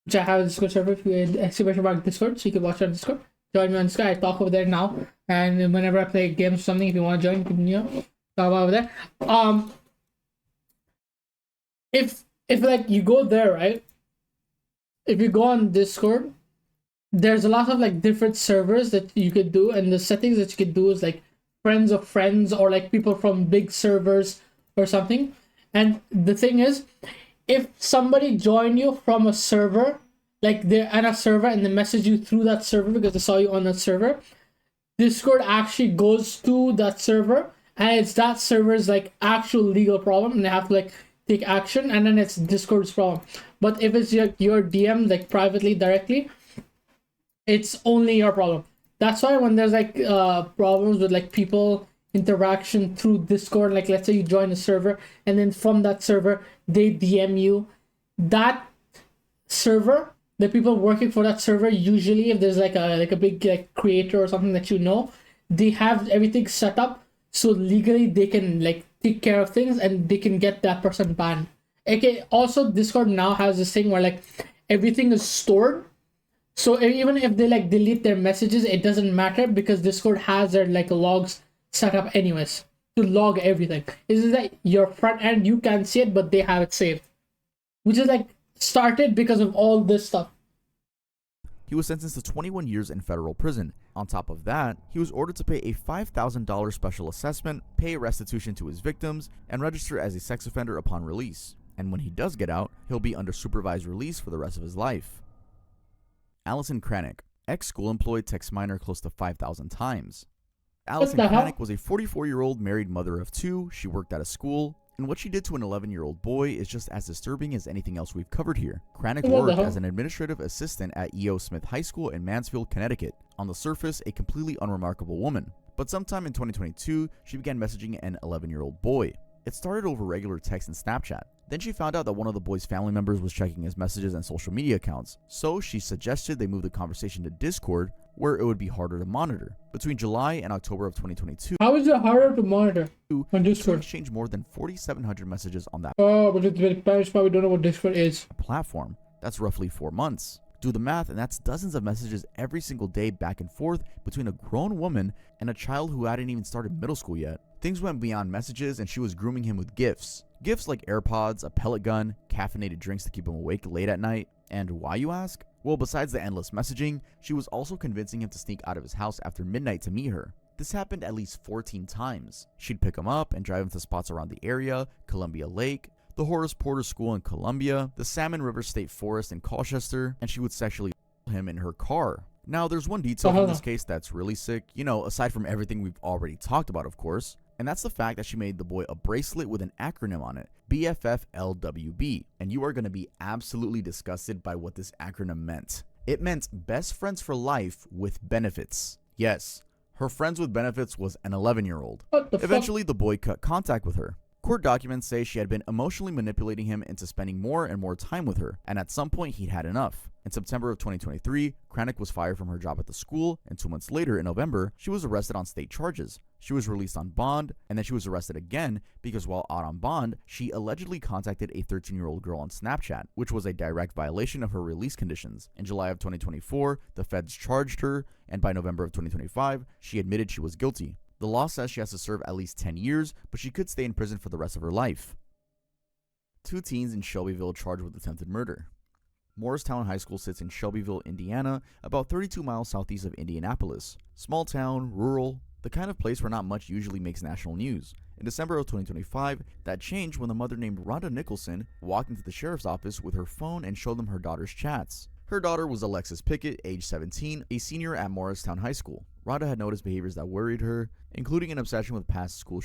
Speaker 1: which I have a Discord server. If you had exclamation mark Discord, so you can watch it on Discord. Join me on Discord. I talk over there now, and whenever I play games or something, if you want to join, you can talk about over there. If like you go there, right? If you go on Discord, there's a lot of like different servers that you could do, and the settings that you could do is like friends of friends, or like people from big servers or something. And the thing is, if somebody join you from a server, like they're at a server and they message you through that server because they saw you on that server, Discord actually goes to that server, and it's that server's like actual legal problem, and they have to like take action, and then it's Discord's problem. But if it's your DM like privately directly, it's only your problem. That's why when there's like problems with like people interaction through Discord, like let's say you join a server and then from that server they DM you, that server, the people working for that server, usually if there's like a big like creator or something that you know, they have everything set up so legally they can like take care of things and they can get that person banned. Okay, also Discord now has this thing where like everything is stored, so even if they like delete their messages, it doesn't matter because Discord has their like logs set up anyways to log everything. It's just that your front end you can't see it, but they have it saved, which is like started because of all this stuff.
Speaker 2: He was sentenced to 21 years in federal prison. On top of that, he was ordered to pay a $5,000 special assessment, pay restitution to his victims, and register as a sex offender upon release. And when he does get out, he'll be under supervised release for the rest of his life. Allison Kranick, ex-school employee, texts minor close to 5,000 times. Allison Kranick was a 44-year-old married mother of two. She worked at a school, and what she did to an 11-year-old boy is just as disturbing as anything else we've covered here. Kranick worked as an administrative assistant at E.O. Smith High School in Mansfield, Connecticut. On the surface, a completely unremarkable woman. But sometime in 2022, she began messaging an 11-year-old boy. It started over regular text and Snapchat. Then she found out that one of the boy's family members was checking his messages and social media accounts. So she suggested they move the conversation to Discord, where it would be harder to monitor. Between July and October of 2022,
Speaker 1: how is it harder to monitor on Discord?
Speaker 2: Exchanged more than 4,700 messages on that.
Speaker 1: Oh, but the parents probably don't know what Discord is.
Speaker 2: Platform. That's roughly 4 months. Do the math, and that's dozens of messages every single day back and forth between a grown woman and a child who hadn't even started middle school yet. Things went beyond messages, and she was grooming him with gifts. Gifts like AirPods, a pellet gun, caffeinated drinks to keep him awake late at night. And why, you ask? Well, besides the endless messaging, she was also convincing him to sneak out of his house after midnight to meet her. This happened at least 14 times. She'd pick him up and drive him to spots around the area, Columbia Lake, the Horace Porter School in Columbia, the Salmon River State Forest in Colchester, and she would sexually him in her car. Now, there's one detail in this case that's really sick, you know, aside from everything we've already talked about, of course, and that's the fact that she made the boy a bracelet with an acronym on it, BFFLWB, and you are going to be absolutely disgusted by what this acronym meant. It meant best friends for life with benefits. Yes, her friends with benefits was an 11-year-old. Eventually, the boy cut contact with her. Court documents say she had been emotionally manipulating him into spending more and more time with her, and at some point he'd had enough. In September of 2023, Kranick was fired from her job at the school, and 2 months later, in November, she was arrested on state charges. She was released on bond, and then she was arrested again because while out on bond, she allegedly contacted a 13-year-old girl on Snapchat, which was a direct violation of her release conditions. In July of 2024, the feds charged her, and by November of 2025, she admitted she was guilty. The law says she has to serve at least 10 years, but she could stay in prison for the rest of her life. 2 teens in Shelbyville charged with attempted murder. Morristown High School sits in Shelbyville, Indiana, about 32 miles southeast of Indianapolis. Small town, rural, the kind of place where not much usually makes national news. In December of 2025, that changed when a mother named Rhonda Nicholson walked into the sheriff's office with her phone and showed them her daughter's chats. Her daughter was Alexis Pickett, age 17, a senior at Morristown High School. Rhonda had noticed behaviors that worried her, including an obsession with past school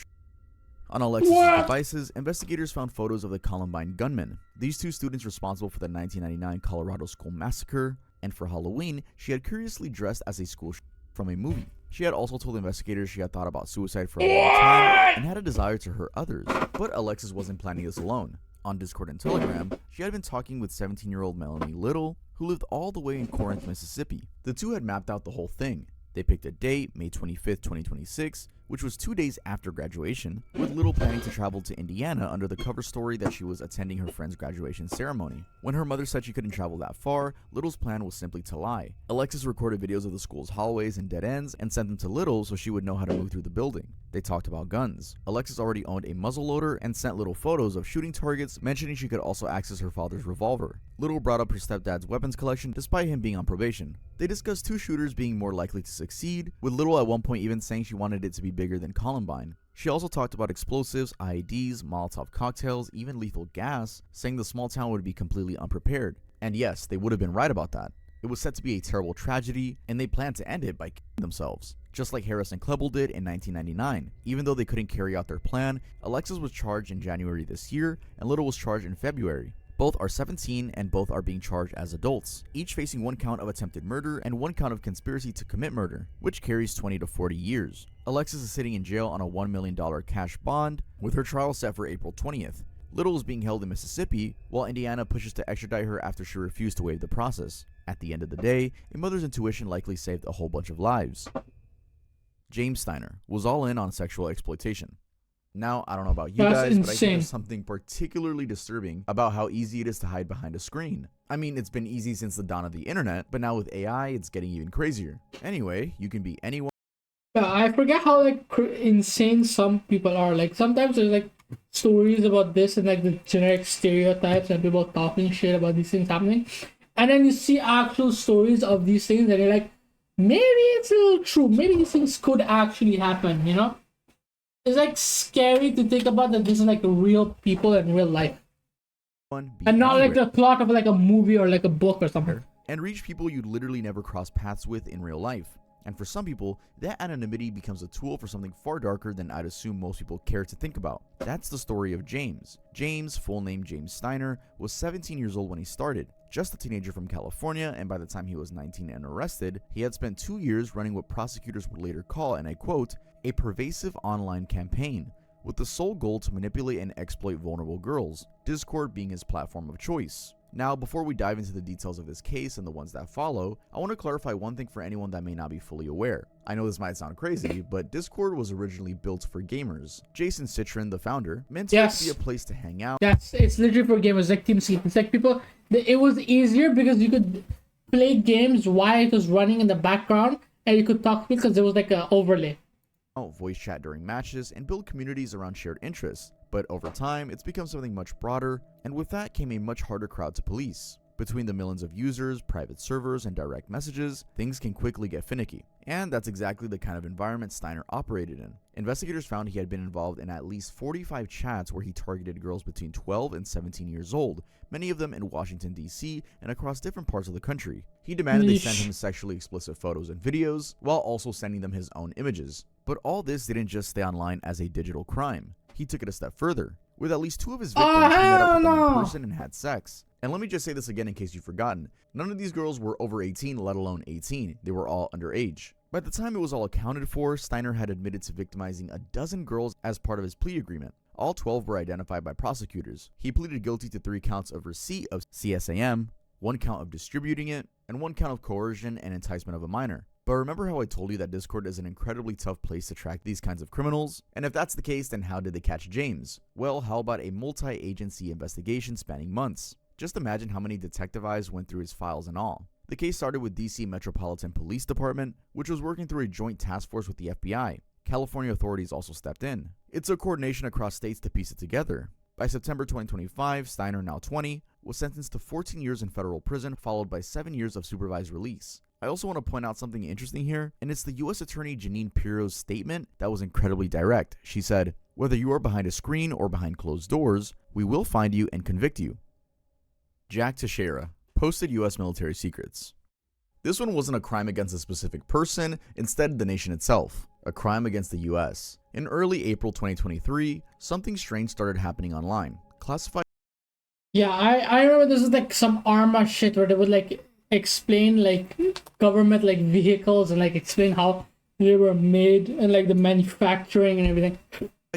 Speaker 2: On Alexis' devices, investigators found photos of the Columbine gunmen, these two students responsible for the 1999 Colorado school massacre, and for Halloween, she had curiously dressed as a school from a movie. She had also told investigators she had thought about suicide for a long time and had a desire to hurt others, but Alexis wasn't planning this alone. On Discord and Telegram, she had been talking with 17-year-old Melanie Little, who lived all the way in Corinth, Mississippi. The two had mapped out the whole thing. They picked a date, May 25th, 2026, which was 2 days after graduation, with Little planning to travel to Indiana under the cover story that she was attending her friend's graduation ceremony. When her mother said she couldn't travel that far, Little's plan was simply to lie. Alexis recorded videos of the school's hallways and dead ends and sent them to Little so she would know how to move through the building. They talked about guns. Alexis already owned a muzzleloader and sent Little photos of shooting targets, mentioning she could also access her father's revolver. Little brought up her stepdad's weapons collection despite him being on probation. They discussed two shooters being more likely to succeed, with Little at one point even saying she wanted it to be bigger than Columbine. She also talked about explosives, IEDs, Molotov cocktails, even lethal gas, saying the small town would be completely unprepared. And yes, they would have been right about that. It was set to be a terrible tragedy, and they planned to end it by killing themselves, just like Harris and Klebel did in 1999. Even though they couldn't carry out their plan, Alexis was charged in January this year, and Little was charged in February. Both are 17 and both are being charged as adults, each facing 1 count of attempted murder and 1 count of conspiracy to commit murder, which carries 20 to 40 years. Alexis is sitting in jail on a $1 million cash bond, with her trial set for April 20th. Little is being held in Mississippi, while Indiana pushes to extradite her after she refused to waive the process. At the end of the day, a mother's intuition likely saved a whole bunch of lives. James Steiner was all in on sexual exploitation. Now, I don't know about you guys, but I think there's something particularly disturbing about how easy it is to hide behind a screen. I mean, it's been easy since the dawn of the internet, but now with AI, it's getting even crazier. Anyway, you can be anyone.
Speaker 1: I forget how like insane some people are. Like sometimes there's like stories about this and like the generic stereotypes and people talking shit about these things happening, and then you see actual stories of these things and you're like, maybe it's a little true. Maybe these things could actually happen, you know? It's like scary to think about that this is like real people in real life. And not like the plot of like a movie or like a book or something.
Speaker 2: And reach people you'd literally never cross paths with in real life. And for some people, that anonymity becomes a tool for something far darker than I'd assume most people care to think about. That's the story of James. James, full name James Steiner, was 17 years old when he started. Just a teenager from California, and by the time he was 19 and arrested, he had spent 2 years running what prosecutors would later call, and I quote, a pervasive online campaign, with the sole goal to manipulate and exploit vulnerable girls, Discord being his platform of choice. Now, before we dive into the details of this case and the ones that follow, I want to clarify one thing for anyone that may not be fully aware. I know this might sound crazy, but Discord was originally built for gamers. Jason Citrin, the founder, meant it to be a place to hang out.
Speaker 1: Yes, it's literally for gamers, like TeamSpeak. It's like people, it was easier because you could play games while it was running in the background, and you could talk to people because there was like an overlay.
Speaker 2: Voice chat during matches, and build communities around shared interests. But over time, it's become something much broader, and with that came a much harder crowd to police. Between the millions of users, private servers, and direct messages, things can quickly get finicky. And that's exactly the kind of environment Steiner operated in. Investigators found he had been involved in at least 45 chats where he targeted girls between 12 and 17 years old, many of them in Washington, D.C. and across different parts of the country. He demanded they send him sexually explicit photos and videos, while also sending them his own images. But all this didn't just stay online as a digital crime. He took it a step further. With at least 2 of his victims, he met up with them in person and had sex. And let me just say this again in case you've forgotten. None of these girls were over 18, let alone 18. They were all underage. By the time it was all accounted for, Steiner had admitted to victimizing a dozen girls as part of his plea agreement. All 12 were identified by prosecutors. He pleaded guilty to 3 counts of receipt of CSAM, 1 count of distributing it, and 1 count of coercion and enticement of a minor. But remember how I told you that Discord is an incredibly tough place to track these kinds of criminals? And if that's the case, then how did they catch James? Well, how about a multi-agency investigation spanning months? Just imagine how many detective eyes went through his files and all. The case started with DC Metropolitan Police Department, which was working through a joint task force with the FBI. California authorities also stepped in. It took coordination across states to piece it together. By September 2025, Steiner, now 20, was sentenced to 14 years in federal prison, followed by 7 years of supervised release. I also want to point out something interesting here, and it's the U.S. Attorney Jeanine Pirro's statement that was incredibly direct. She said, "Whether you are behind a screen or behind closed doors, we will find you and convict you." Jack Teixeira posted U.S. military secrets. This one wasn't a crime against a specific person, instead the nation itself, a crime against the U.S. In early April 2023, something strange started happening online. Classified.
Speaker 1: Yeah, I remember this is like some Arma shit where they would like explain like government like vehicles and like explain how they were made and like the manufacturing and everything.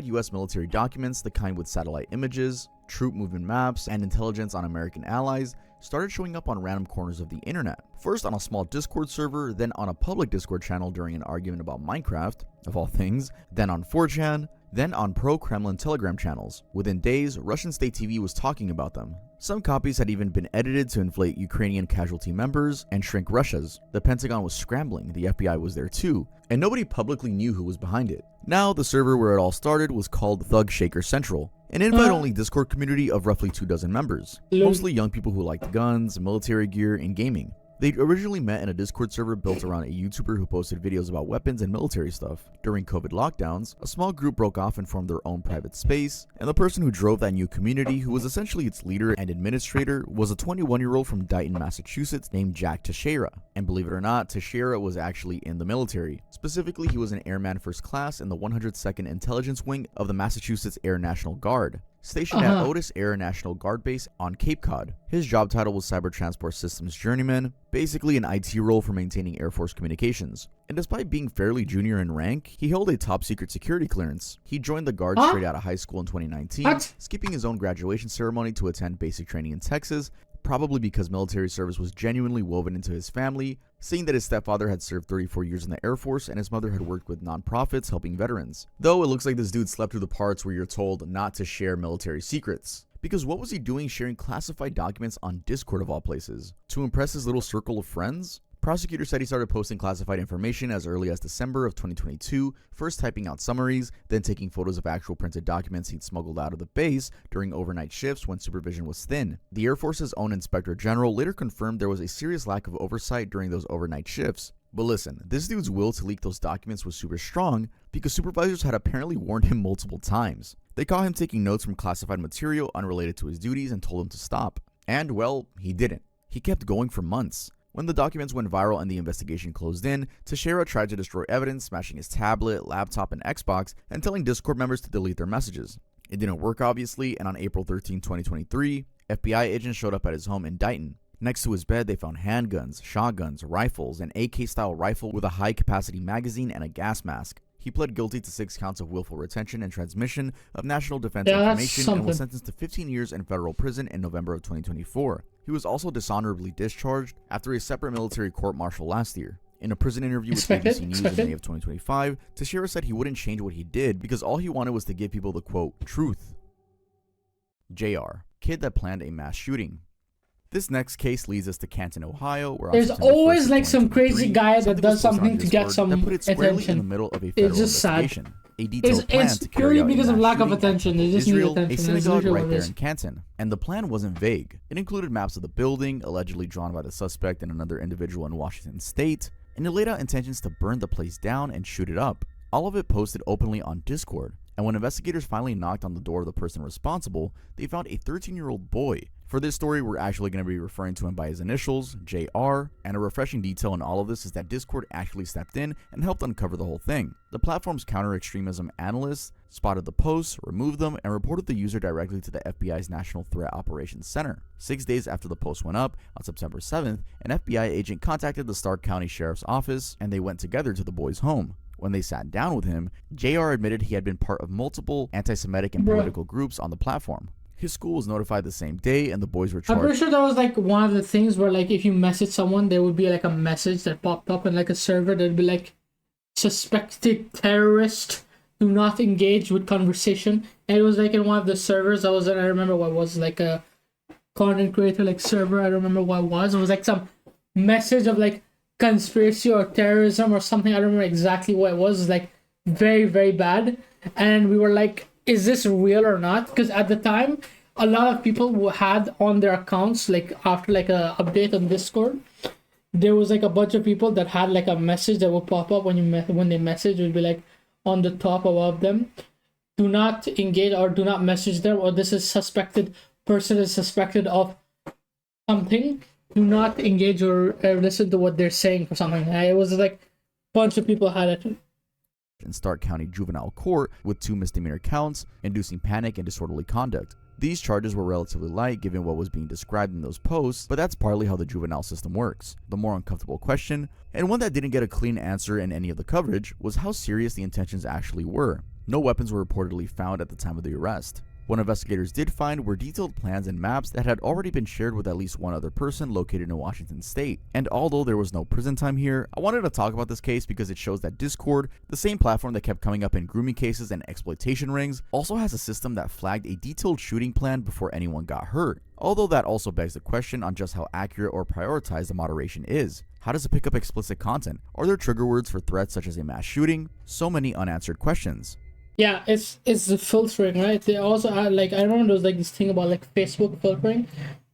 Speaker 2: U.S. military documents, the kind with satellite images, troop movement maps, and intelligence on American allies, started showing up on random corners of the internet. First on a small Discord server, then on a public Discord channel during an argument about Minecraft, of all things, then on 4chan, then on pro-Kremlin Telegram channels. Within days, Russian state TV was talking about them. Some copies had even been edited to inflate Ukrainian casualty members and shrink Russia's. The Pentagon was scrambling, the FBI was there too, and nobody publicly knew who was behind it. Now, the server where it all started was called Thug Shaker Central, an invite-only Discord community of roughly 24 members, mostly young people who liked guns, military gear, and gaming. They'd originally met in a Discord server built around a YouTuber who posted videos about weapons and military stuff. During COVID lockdowns, a small group broke off and formed their own private space, and the person who drove that new community, who was essentially its leader and administrator, was a 21-year-old from Dighton, Massachusetts named Jack Teixeira. And believe it or not, Teixeira was actually in the military. Specifically, he was an Airman First Class in the 102nd Intelligence Wing of the Massachusetts Air National Guard, stationed at Otis Air National Guard Base on Cape Cod. His job title was Cyber Transport Systems Journeyman, basically an IT role for maintaining Air Force communications. And despite being fairly junior in rank, he held a top secret security clearance. He joined the Guard straight out of high school in 2019, skipping his own graduation ceremony to attend basic training in Texas, probably because military service was genuinely woven into his family, seeing that his stepfather had served 34 years in the Air Force and his mother had worked with nonprofits helping veterans. Though it looks like this dude slept through the parts where you're told not to share military secrets. Because what was he doing sharing classified documents on Discord of all places? To impress his little circle of friends? Prosecutors said he started posting classified information as early as December of 2022, first typing out summaries, then taking photos of actual printed documents he'd smuggled out of the base during overnight shifts when supervision was thin. The Air Force's own Inspector General later confirmed there was a serious lack of oversight during those overnight shifts. But listen, this dude's will to leak those documents was super strong because supervisors had apparently warned him multiple times. They caught him taking notes from classified material unrelated to his duties and told him to stop. And well, he didn't. He kept going for months. When the documents went viral and the investigation closed in, Teixeira tried to destroy evidence, smashing his tablet, laptop, and Xbox, and telling Discord members to delete their messages. It didn't work obviously, and on April 13, 2023, FBI agents showed up at his home in Dighton. Next to his bed, they found handguns, shotguns, rifles, an AK-style rifle with a high-capacity magazine, and a gas mask. He pled guilty to 6 counts of willful retention and transmission of national defense information and was sentenced to 15 years in federal prison in November of 2024. He was also dishonorably discharged after a separate military court-martial last year. In a prison interview with ABC News in May of 2025, Teixeira said he wouldn't change what he did because all he wanted was to give people the, quote, truth. JR, kid that planned a mass shooting. This next case leads us to Canton, Ohio, where
Speaker 1: there's always like some crazy guy that does something to get some attention.
Speaker 2: In the middle of a federal
Speaker 1: it's just sad.
Speaker 2: It's
Speaker 1: purely because of lack of attention. They just need attention.
Speaker 2: A synagogue right there in Canton. And the plan wasn't vague. It included maps of the building, allegedly drawn by the suspect and another individual in Washington state, and it laid out intentions to burn the place down and shoot it up. All of it posted openly on Discord. And when investigators finally knocked on the door of the person responsible, they found a 13-year-old boy. For this story, we're actually going to be referring to him by his initials, JR, and a refreshing detail in all of this is that Discord actually stepped in and helped uncover the whole thing. The platform's counter-extremism analysts spotted the posts, removed them, and reported the user directly to the FBI's National Threat Operations Center. 6 days after the post went up, on September 7th, an FBI agent contacted the Stark County Sheriff's Office, and they went together to the boy's home. When they sat down with him, JR admitted he had been part of multiple anti-Semitic and political groups on the platform. His school was notified the same day, and the boys were charged.
Speaker 1: I'm pretty sure that was like one of the things where like if you message someone, there would be like a message that popped up in like a server that would be like, suspected terrorist, do not engage with conversation. And it was like in one of the servers I was in, I remember what it was, like a content creator like server, I don't remember what it was. It was like some message of like conspiracy or terrorism or something. I don't remember exactly what it was. It was like very, very bad. And we were like, is this real or not? Because at the time, a lot of people who had on their accounts, like after like a update on Discord, there was like a bunch of people that had like a message that would pop up when they message. It would be like on the top above them, do not engage or do not message them, or this is suspected, person is suspected of something. Do not engage or listen to what they're saying or something. It was like a bunch of people had it.
Speaker 2: In Stark County Juvenile Court with 2 misdemeanor counts, inducing panic and disorderly conduct. These charges were relatively light given what was being described in those posts, but that's partly how the juvenile system works. The more uncomfortable question, and one that didn't get a clean answer in any of the coverage, was how serious the intentions actually were. No weapons were reportedly found at the time of the arrest. What investigators did find were detailed plans and maps that had already been shared with at least one other person located in Washington state. And although there was no prison time here, I wanted to talk about this case because it shows that Discord, the same platform that kept coming up in grooming cases and exploitation rings, also has a system that flagged a detailed shooting plan before anyone got hurt. Although that also begs the question on just how accurate or prioritized the moderation is. How does it pick up explicit content? Are there trigger words for threats such as a mass shooting? So many unanswered questions.
Speaker 1: Yeah, it's the filtering, right? They also add, like, I remember there was like this thing about like Facebook filtering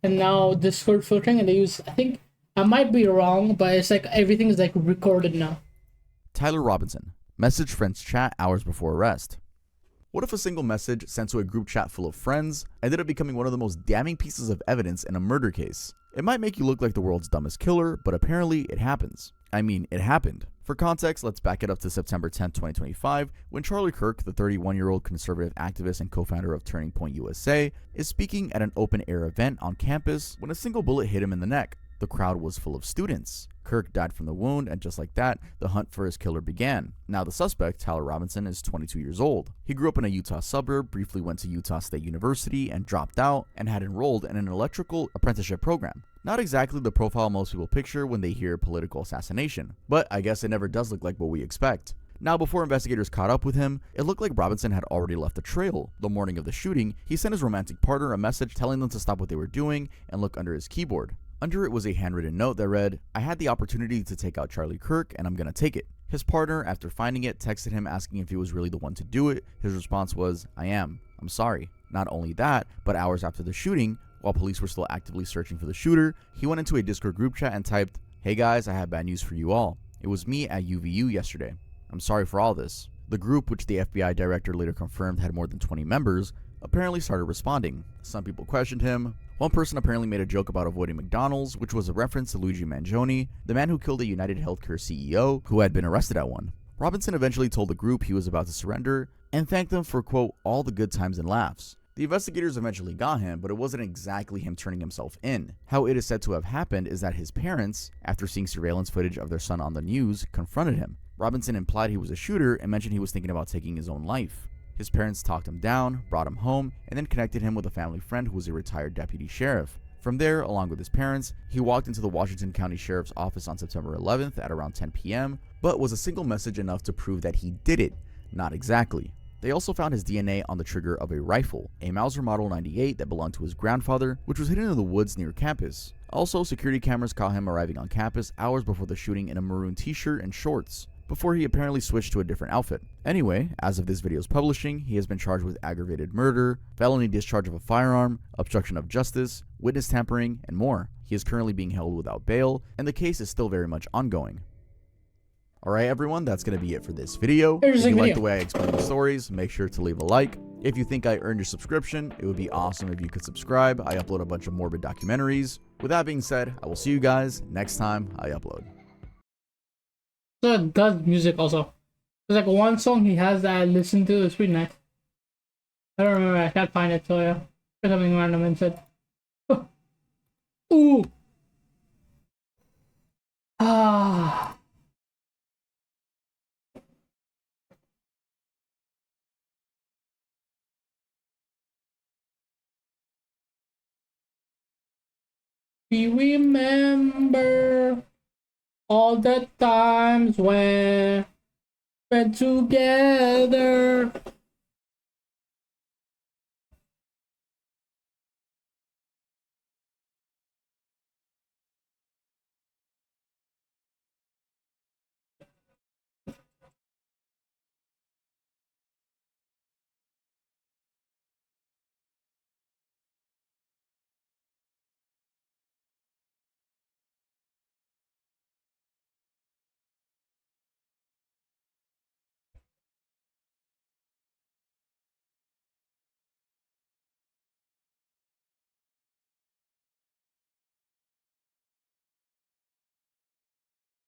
Speaker 1: and now Discord filtering, and they use, I think, I might be wrong, but it's like everything is like recorded now.
Speaker 2: Tyler Robinson, message friends chat hours before arrest. What if a single message sent to a group chat full of friends ended up becoming one of the most damning pieces of evidence in a murder case? It might make you look like the world's dumbest killer, but apparently it happens. I mean, it happened. For context, let's back it up to September 10, 2025, when Charlie Kirk, the 31-year-old conservative activist and co-founder of Turning Point USA, is speaking at an open-air event on campus when a single bullet hit him in the neck. The crowd was full of students. Kirk died from the wound, and just like that, the hunt for his killer began. Now the suspect, Tyler Robinson, is 22 years old. He grew up in a Utah suburb, briefly went to Utah State University and dropped out, and had enrolled in an electrical apprenticeship program. Not exactly the profile most people picture when they hear political assassination, but I guess it never does look like what we expect. Now, before investigators caught up with him, it looked like Robinson had already left the trail. The morning of the shooting, he sent his romantic partner a message telling them to stop what they were doing and look under his keyboard. Under it was a handwritten note that read, "I had the opportunity to take out Charlie Kirk and I'm gonna take it." His partner, after finding it, texted him asking if he was really the one to do it. His response was, "I am. I'm sorry." Not only that, but hours after the shooting, while police were still actively searching for the shooter, he went into a Discord group chat and typed, "Hey guys, I have bad news for you all. It was me at UVU yesterday. I'm sorry for all this." The group, which the FBI director later confirmed had more than 20 members, apparently started responding. Some people questioned him. One person apparently made a joke about avoiding McDonald's, which was a reference to Luigi Mangione, the man who killed a United Healthcare CEO who had been arrested at one. Robinson eventually told the group he was about to surrender and thanked them for, quote, all the good times and laughs. The investigators eventually got him, but it wasn't exactly him turning himself in. How it is said to have happened is that his parents, after seeing surveillance footage of their son on the news, confronted him. Robinson implied he was a shooter and mentioned he was thinking about taking his own life. His parents talked him down, brought him home, and then connected him with a family friend who was a retired deputy sheriff. From there, along with his parents, he walked into the Washington County Sheriff's Office on September 11th at around 10 p.m., but was a single message enough to prove that he did it. Not exactly. They also found his DNA on the trigger of a rifle, a Mauser Model 98 that belonged to his grandfather, which was hidden in the woods near campus. Also, security cameras caught him arriving on campus hours before the shooting in a maroon t-shirt and shorts, before he apparently switched to a different outfit. Anyway, as of this video's publishing, he has been charged with aggravated murder, felony discharge of a firearm, obstruction of justice, witness tampering, and more. He is currently being held without bail, and the case is still very much ongoing. Alright everyone, that's going to be it for this video. If you like the way I explain the stories, make sure to leave a like. If you think I earned your subscription, it would be awesome if you could subscribe. I upload a bunch of morbid documentaries. With that being said, I will see you guys next time I upload.
Speaker 1: So it does music also. There's like one song he has that I listened to, it's pretty nice. I don't remember, I can't find it, so yeah. Something random instead. Ooh! Ah! We remember all the times when we're together.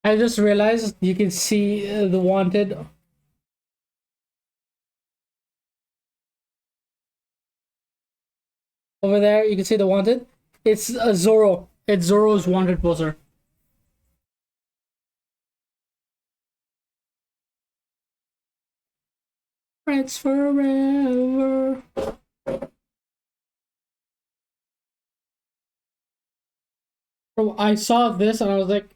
Speaker 1: I just realized you can see the wanted. Over there, you can see the wanted. It's Zorro. It's Zorro's wanted poster. Friends forever. Bro, I saw this and I was like,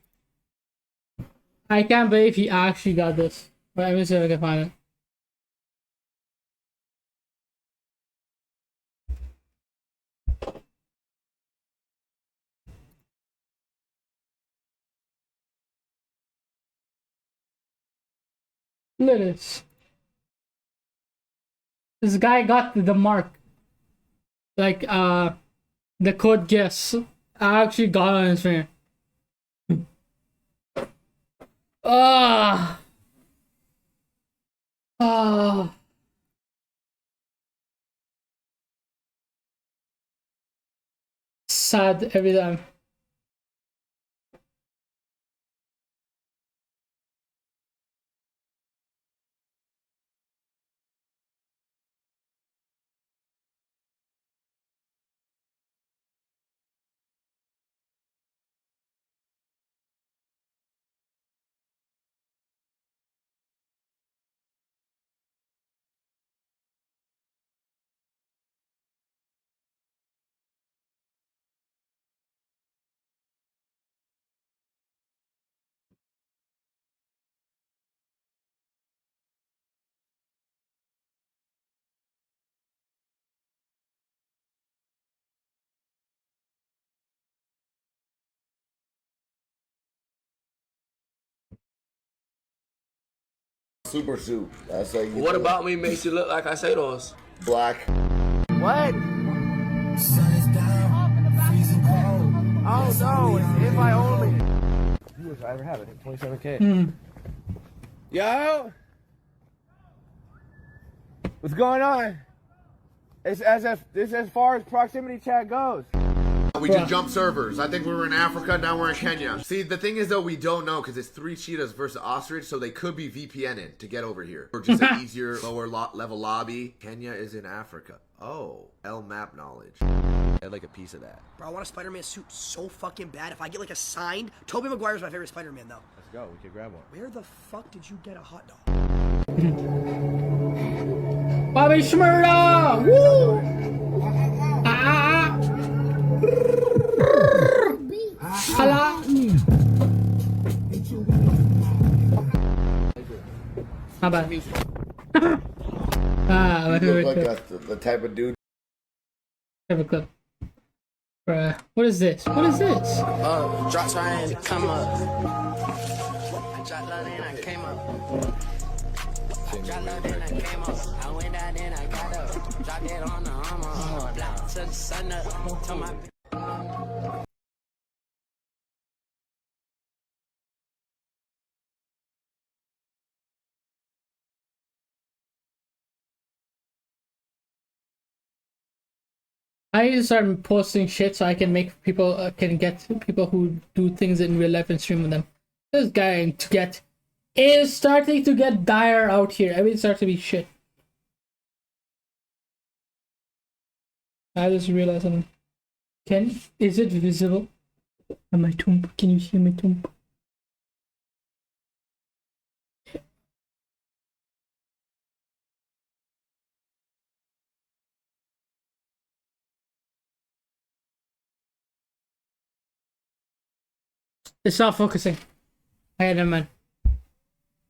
Speaker 1: I can't believe he actually got this. Wait, let me see if I can find it. Look at this. This guy got the mark. Like, the code guess. I actually got on his finger. Ah. Ah. Sad every time.
Speaker 7: Super soup. That's how you.
Speaker 8: What about me makes you look like I say those?
Speaker 7: Black.
Speaker 8: What?
Speaker 19: Sun is down, freezing cold.
Speaker 8: Oh no, if I only.
Speaker 19: You wish I ever had it. 27K.
Speaker 8: Yo! What's going on? It's as far as proximity chat goes.
Speaker 2: We just jumped servers. I think we were in Africa, now we're in Kenya. See, the thing is though, we don't know because it's 3 cheetahs versus ostrich, so they could be VPNing to get over here. Or just an easier, lower level lobby. Kenya is in Africa. Oh, L map knowledge. I'd like a piece of that.
Speaker 20: Bro, I want a Spider-Man suit so fucking bad. If I get like a signed, Tobey Maguire's my favorite Spider-Man though.
Speaker 8: Let's go, we can grab one.
Speaker 20: Where the fuck did you get a hot dog?
Speaker 1: Bobby Shmurda! Woo! Hello. How about?
Speaker 7: You look like the type of dude.
Speaker 1: Have a clip. Bruh, what is this? What is this?
Speaker 8: Drop trying to come up. I dropped low then I came up. I dropped low then I came up. I went out then I got up. Dropped it on the armor. Black to the sun up. To my.
Speaker 1: I need to start posting shit so I can make people can get people who do things in real life and stream with them. This guy is starting to get dire out here. Everything starts to be shit. I just realized something. Is it visible on my tomb? Can you see my tomb? It's not focusing. Hey, never mind.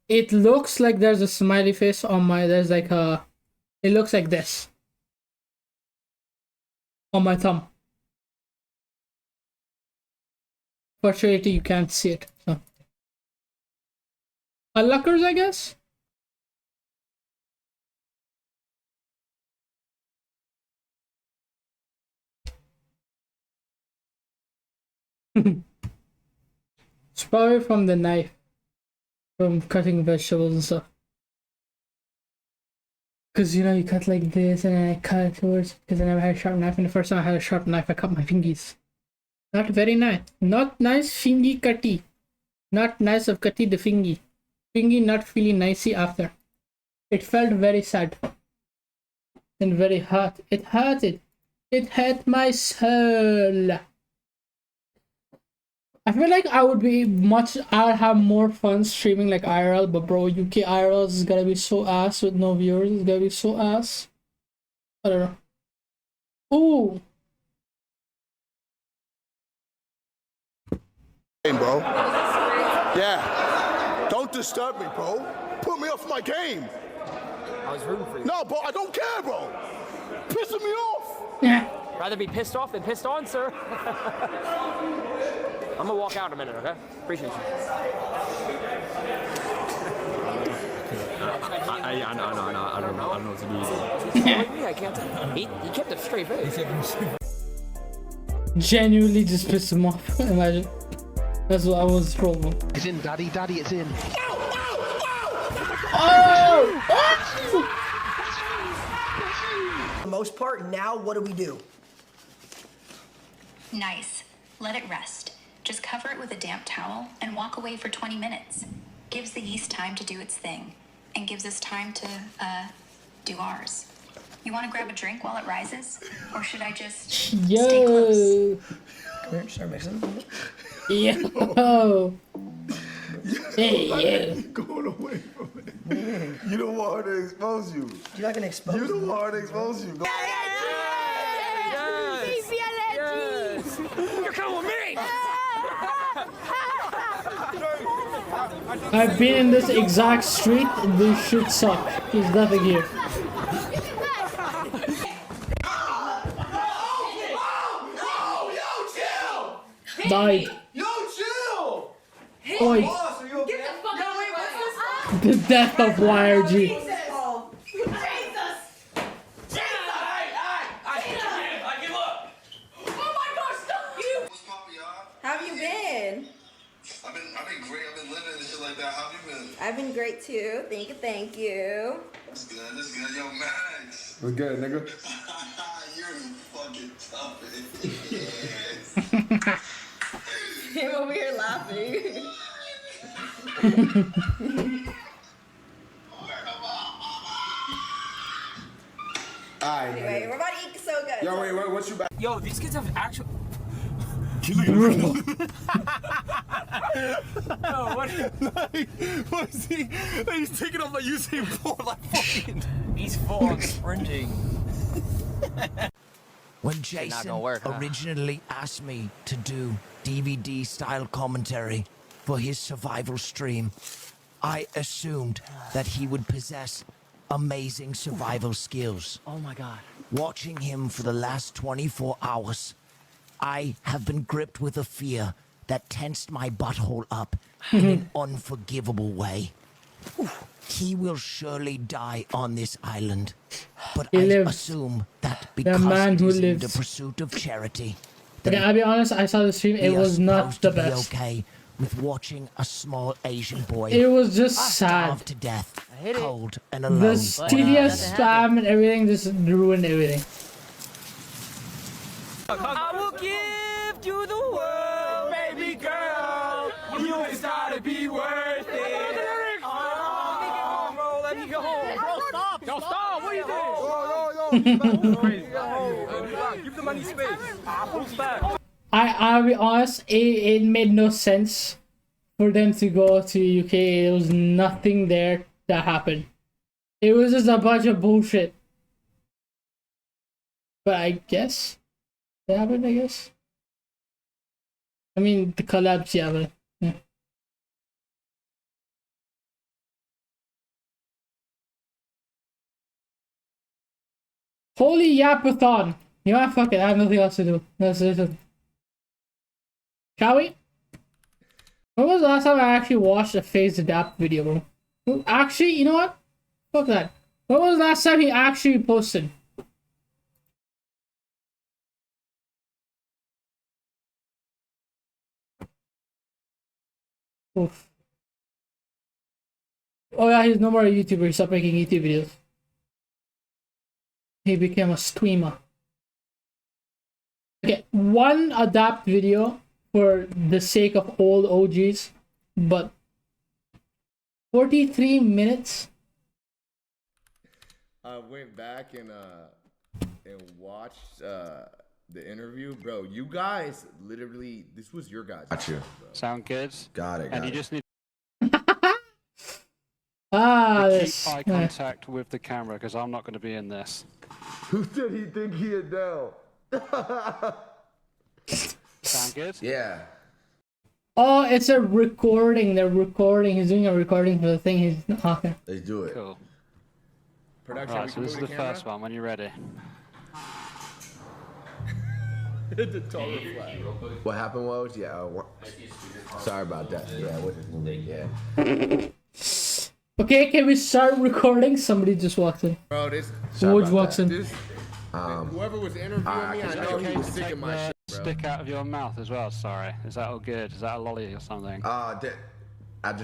Speaker 1: It looks like there's a smiley face on my. There's like a. It looks like this. On my thumb. Fortunately, you can't see it. So. Unlockers, I guess? It's probably from the knife. From cutting vegetables and stuff. Because, you know, you cut like this and then I cut it towards. Because I never had a sharp knife. And the first time I had a sharp knife, I cut my fingies. Not very nice. Not nice fingy cutty. Not nice of Kati the Fingy. Fingy not feeling nicey after. It felt very sad. And very hurt. It hurted. It hurt my soul. I feel like I'll have more fun streaming like IRL, but bro, UK IRL is gonna be so ass with no viewers. It's gonna be so ass. I don't know. Ooh.
Speaker 3: Hey, bro. Yeah. Don't disturb me, bro. Put me off my game.
Speaker 5: I was rooting for you.
Speaker 3: No, bro, I don't care, bro. Pissing me off.
Speaker 1: Yeah.
Speaker 5: Rather be pissed off than pissed on, sir. I'm gonna walk out in a minute, okay? Appreciate you.
Speaker 6: I don't know what to do.
Speaker 5: Me, I can't. He kept a straight face.
Speaker 1: Genuinely just pissed him off. Imagine. That's what I was trolling.
Speaker 3: It's in, daddy, it's in.
Speaker 1: Oh!
Speaker 20: For the most part, now what do?
Speaker 9: Nice. Let it rest. Just cover it with a damp towel and walk away for 20 minutes. Gives the yeast time to do its thing and gives us time to, do ours. You want to grab a drink while it rises? Or should I just stay close?
Speaker 20: Come here, start mixing.
Speaker 1: Yo! Hey,
Speaker 3: Going away from it. You don't want her to expose you.
Speaker 20: You're not gonna expose me.
Speaker 3: You don't want her to expose you.
Speaker 5: You're coming with me!
Speaker 1: I've been in this exact street. This shit suck. There's nothing here. Died.
Speaker 3: Yo, chill!
Speaker 1: Oi.
Speaker 3: Boss, are you okay?
Speaker 11: Get the fuck out of my way.
Speaker 1: The death of YRG.
Speaker 21: How have you been?
Speaker 3: I've been great. I've been living and shit like that. How have you been?
Speaker 21: I've been great too. Thank you.
Speaker 3: That's good. Yo, Max.
Speaker 25: What's good, nigga?
Speaker 3: You're fucking tough.
Speaker 21: Came over here laughing.
Speaker 25: Alright,
Speaker 21: Anyway, we're about to eat so good.
Speaker 25: Yo, wait, what you back?
Speaker 5: Yo, these kids have actual.
Speaker 15: Yo,
Speaker 5: what
Speaker 15: is he? He's taking off like Usain Bolt, like fucking.
Speaker 5: He's full on sprinting.
Speaker 22: When Jason originally asked me to do DVD-style commentary for his survival stream, I assumed that he would possess amazing survival skills.
Speaker 5: Oh my god.
Speaker 22: Watching him for the last 24 hours, I have been gripped with a fear that tensed my butthole up in an unforgivable way. He will surely die on this island, but I assume that because it is in the pursuit of charity,
Speaker 1: Okay, I'll be honest, I saw the stream, it was not the best.
Speaker 22: Okay with watching a small Asian boy.
Speaker 1: It was just sad.
Speaker 22: Starve to death, cold and alone.
Speaker 1: The tedious spam and everything just ruined everything.
Speaker 5: I will give you the world, baby girl. You just gotta be worth it. Bro, let me go home. Bro, stop. Yo, stop. What are you doing? Give the money space. Who's back?
Speaker 1: I'll be honest, it made no sense for them to go to UK. There was nothing there that happened. It was just a bunch of bullshit. But I guess it happened, I guess. I mean, the collabs, yeah, but yeah. Holy Yapathon! You know what? Fuck it, I have nothing else to do. That's it. Shall we? When was the last time I actually watched a phase adapt video, bro? Actually, you know what? Fuck that. When was the last time he actually posted? Oof. Oh yeah, he's no more a YouTuber. He stopped making YouTube videos. He became a streamer. Okay, one adapt video for the sake of old OGs. but 43 minutes.
Speaker 7: I went back and watched the interview, bro. You guys literally, this was your guys.
Speaker 10: Got you.
Speaker 7: Bro.
Speaker 12: Sound good?
Speaker 10: Got it.
Speaker 12: And you just need
Speaker 1: to
Speaker 12: keep eye contact with the camera because I'm not going to be in this.
Speaker 7: Who said he think he a down?
Speaker 12: Sound good?
Speaker 10: Yeah.
Speaker 1: Oh, it's a recording. They're recording. He's doing a recording for the thing. He's okay.
Speaker 10: Let's do it.
Speaker 12: Cool.
Speaker 7: Production.
Speaker 12: Right, so this is the first one. When you're ready.
Speaker 7: The taller flag.
Speaker 10: What happened was, sorry about that. Yeah, what is moving? Yeah.
Speaker 1: Okay, can we start recording? Somebody just walked in.
Speaker 7: Bro, this.
Speaker 1: Woj walks in.
Speaker 7: Whoever was interviewing me, I know he was sick of my shit, bro.
Speaker 12: Stick out of your mouth as well. Sorry, is that all good? Is that a lolly or something?
Speaker 10: It's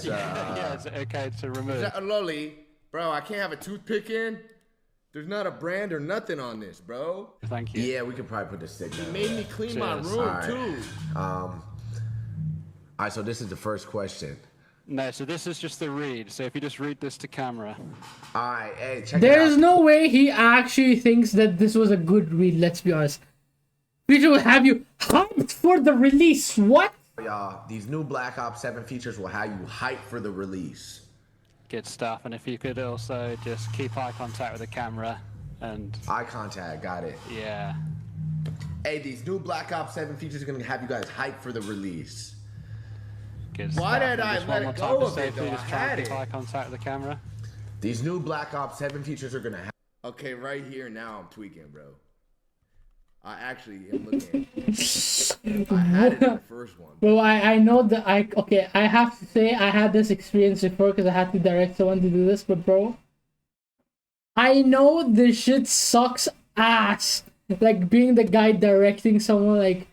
Speaker 12: yeah, is it okay to remove?
Speaker 7: Is that a lolly? Bro, I can't have a toothpick in. There's not a brand or nothing on this, bro.
Speaker 12: Thank you.
Speaker 10: Yeah, we can probably put the stick down.
Speaker 7: He made me clean my room too.
Speaker 10: All right, so this is the first question.
Speaker 12: No, so this is just the read. So if you just read this to camera.
Speaker 10: All right, hey, check it out.
Speaker 1: There's no way he actually thinks that this was a good read, let's be honest. Peter will have you hyped for the release. What?
Speaker 10: Y'all, these new Black Ops 7 features will have you hyped for the release.
Speaker 12: Good stuff. And if you could also just keep eye contact with the camera and...
Speaker 10: Eye contact, got it.
Speaker 12: Yeah.
Speaker 10: Hey, these new Black Ops 7 features are going to have you guys hyped for the release.
Speaker 12: Good
Speaker 7: Why
Speaker 12: stuff.
Speaker 7: did I
Speaker 12: Just
Speaker 7: let
Speaker 12: one
Speaker 7: it
Speaker 12: more time
Speaker 7: go
Speaker 12: to
Speaker 7: of it,
Speaker 12: safely
Speaker 7: though?
Speaker 12: just
Speaker 7: I
Speaker 12: try and
Speaker 7: had
Speaker 12: keep
Speaker 7: it.
Speaker 12: eye contact with the camera.
Speaker 10: These new Black Ops 7 features are going to have...
Speaker 7: Okay, right here now I'm tweaking, bro. I actually am looking. I had it in the first one.
Speaker 1: Bro, I know that I have to say I had this experience before because I had to direct someone to do this, but bro, I know this shit sucks ass. Like being the guy directing someone like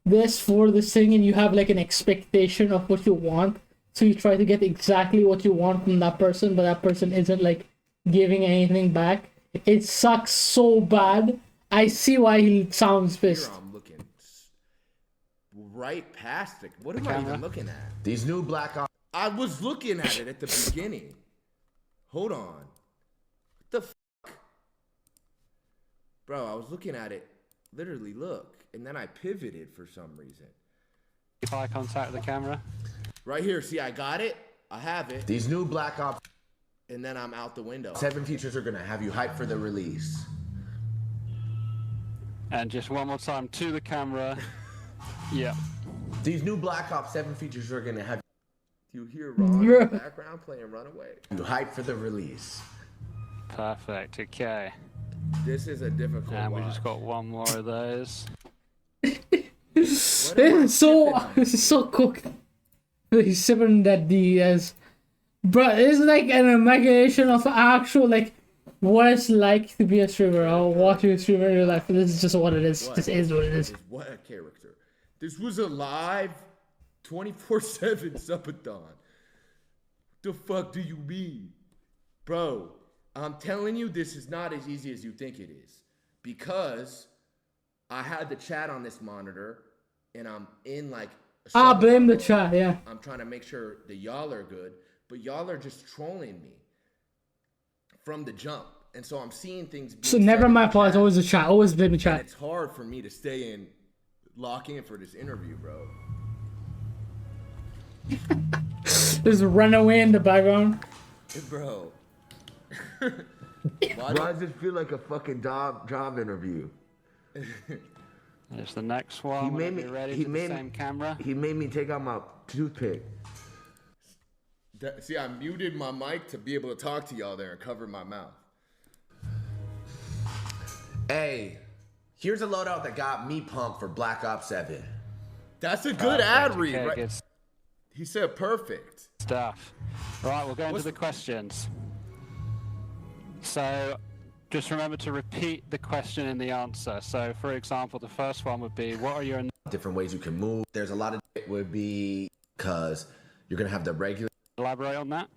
Speaker 1: this for this thing and you have like an expectation of what you want. So you try to get exactly what you want from that person, but that person isn't like giving anything back. It sucks so bad. I see why he sounds pissed.
Speaker 7: Here I'm looking right past it. What am I even looking at?
Speaker 10: These new Black Ops...
Speaker 7: I was looking at it at the beginning. Hold on. What the fuck? Bro, I was looking at it. Literally, look. And then I pivoted for some reason.
Speaker 12: Keep eye contact with the camera.
Speaker 7: Right here. See, I got it. I have it.
Speaker 10: These new Black Ops...
Speaker 7: And then I'm out the window.
Speaker 10: 7 features are going to have you hyped for the release.
Speaker 12: And just one more time to the camera. Yep.
Speaker 10: These new Black Ops 7 features are going to have
Speaker 7: you hear Ron in the background playing Runaway?
Speaker 10: you hyped for the release.
Speaker 12: Perfect. Okay.
Speaker 7: This is a difficult
Speaker 12: And we
Speaker 7: watch.
Speaker 12: just got one more of those.
Speaker 1: This is so cooked. He's sipping that D as, bro. It's like an imagination of actual like what it's like to be a streamer. I'll watch you streamer in your life. This is just what it is. This is what it is.
Speaker 7: What a character. This was a live 24/7 subathon. The fuck do you mean? Bro, I'm telling you this is not as easy as you think it is. Because I had the chat on this monitor and I'm in like
Speaker 1: Ah, blame the chat, yeah.
Speaker 7: I'm trying to make sure that y'all are good, but y'all are just trolling me from the jump. And so I'm seeing things being
Speaker 1: So never
Speaker 7: said in
Speaker 1: my
Speaker 7: the
Speaker 1: fault. It's
Speaker 7: chat.
Speaker 1: always the chat. Always blame the
Speaker 7: And
Speaker 1: chat.
Speaker 7: it's hard for me to stay in, lock in for this interview, bro.
Speaker 1: There's a runaway in the background.
Speaker 7: Bro.
Speaker 10: Why does it feel like a fucking job interview?
Speaker 12: There's the next one.
Speaker 10: He made
Speaker 12: Whenever
Speaker 10: me.
Speaker 12: you're ready
Speaker 10: He
Speaker 12: for
Speaker 10: made
Speaker 12: the same camera.
Speaker 10: He made me take out my toothpick.
Speaker 7: See, I muted my mic to be able to talk to y'all there and cover my mouth.
Speaker 10: Hey, here's a loadout that got me pumped for Black Ops 7.
Speaker 7: That's a good ad read,
Speaker 12: okay,
Speaker 7: right?
Speaker 12: good
Speaker 7: He said perfect.
Speaker 12: stuff. Right, we'll go into the questions. So, just remember to repeat the question and the answer. So, for example, the first one would be, what are your...
Speaker 10: Different ways you can move. There's a lot of it would be because you're gonna have the regular.
Speaker 12: Elaborate on that.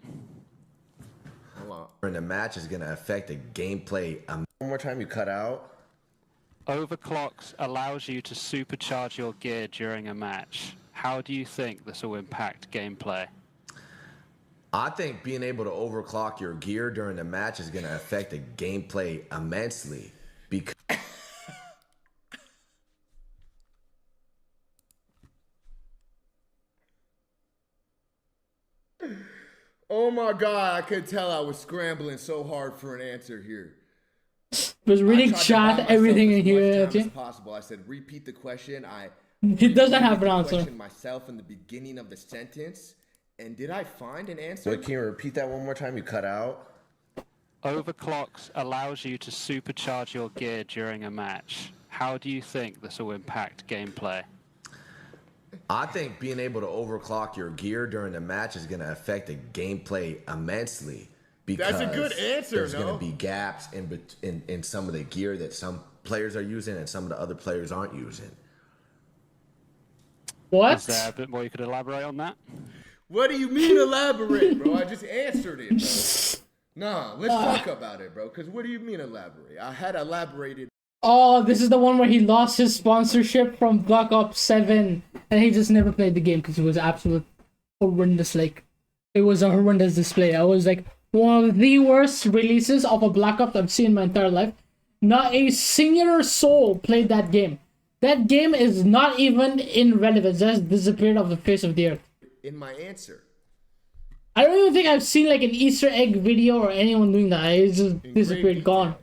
Speaker 7: Hold
Speaker 10: In the match is gonna affect the gameplay. One more time, you cut out.
Speaker 12: Overclocks allows you to supercharge your gear during a match. How do you think this will impact gameplay?
Speaker 10: I think being able to overclock your gear during the match is going to affect the gameplay immensely. Because
Speaker 7: Oh my god, I could tell I was scrambling so hard for an answer here.
Speaker 1: Was reading chat, everything in here.
Speaker 7: As possible. I said, repeat the question.
Speaker 1: He doesn't have an
Speaker 7: repeated the
Speaker 1: answer.
Speaker 7: question myself in the beginning of the sentence. And did I find an answer?
Speaker 10: Wait, can you repeat that one more time? You cut out.
Speaker 12: Overclocks allows you to supercharge your gear during a match. How do you think this will impact gameplay?
Speaker 10: I think being able to overclock your gear during the match is going to affect the gameplay immensely. Because
Speaker 7: That's a good answer,
Speaker 10: there's
Speaker 7: no?
Speaker 10: going to be gaps in some of the gear that some players are using and some of the other players aren't using.
Speaker 1: What?
Speaker 12: Is there a bit more you could elaborate on that?
Speaker 7: What do you mean elaborate, bro? I just answered it, bro. Nah, let's talk about it, bro. Because what do you mean elaborate? I had elaborated.
Speaker 1: Oh, this is the one where he lost his sponsorship from Black Ops 7 and he just never played the game because it was absolute horrendous. Like, it was a horrendous display. I was like, one of the worst releases of a Black Ops I've seen in my entire life. Not a singular soul played that game. That game is not even in relevance. It just disappeared off the face of the earth.
Speaker 7: In my answer.
Speaker 1: I don't even think I've seen like an Easter egg video or anyone doing that. It's just disappeared, gone.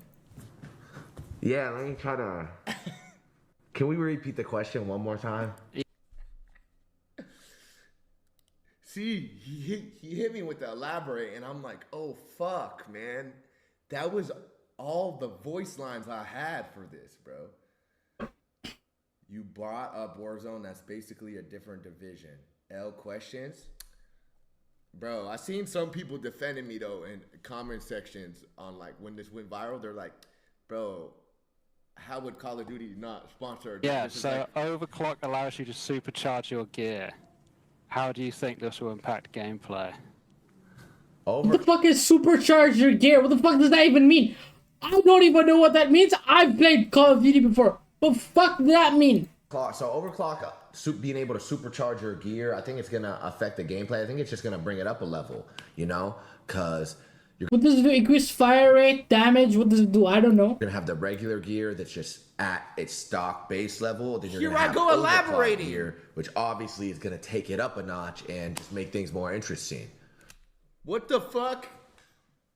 Speaker 10: Yeah, let me try to... Can we repeat the question one more time?
Speaker 7: See, he hit me with the elaborate, and I'm like, oh, fuck, man. That was all the voice lines I had for this, bro. You brought up Warzone. That's basically a different division. L questions. Bro, I seen some people defending me, though, in comment sections on, like, when this went viral. They're like, bro, how would Call of Duty not sponsor?
Speaker 12: Yeah,
Speaker 7: this?
Speaker 12: so overclock allows you to supercharge your gear. How do you think this will impact gameplay?
Speaker 1: What the fuck is supercharge your gear? What the fuck does that even mean? I don't even know what that means. I've played Call of Duty before. What the fuck does that mean?
Speaker 10: So overclock, being able to supercharge your gear, I think it's going to affect the gameplay. I think it's just going to bring it up a level, you know? Because you're
Speaker 1: What does it do? Increase fire rate, damage? What does it do? I don't know.
Speaker 10: going to have the regular gear that's just at its stock base level. Then you're
Speaker 7: Here
Speaker 10: going to
Speaker 7: I
Speaker 10: have
Speaker 7: go
Speaker 10: overclock
Speaker 7: elaborating.
Speaker 10: gear, which obviously is going to take it up a notch and just make things more interesting.
Speaker 7: What the fuck?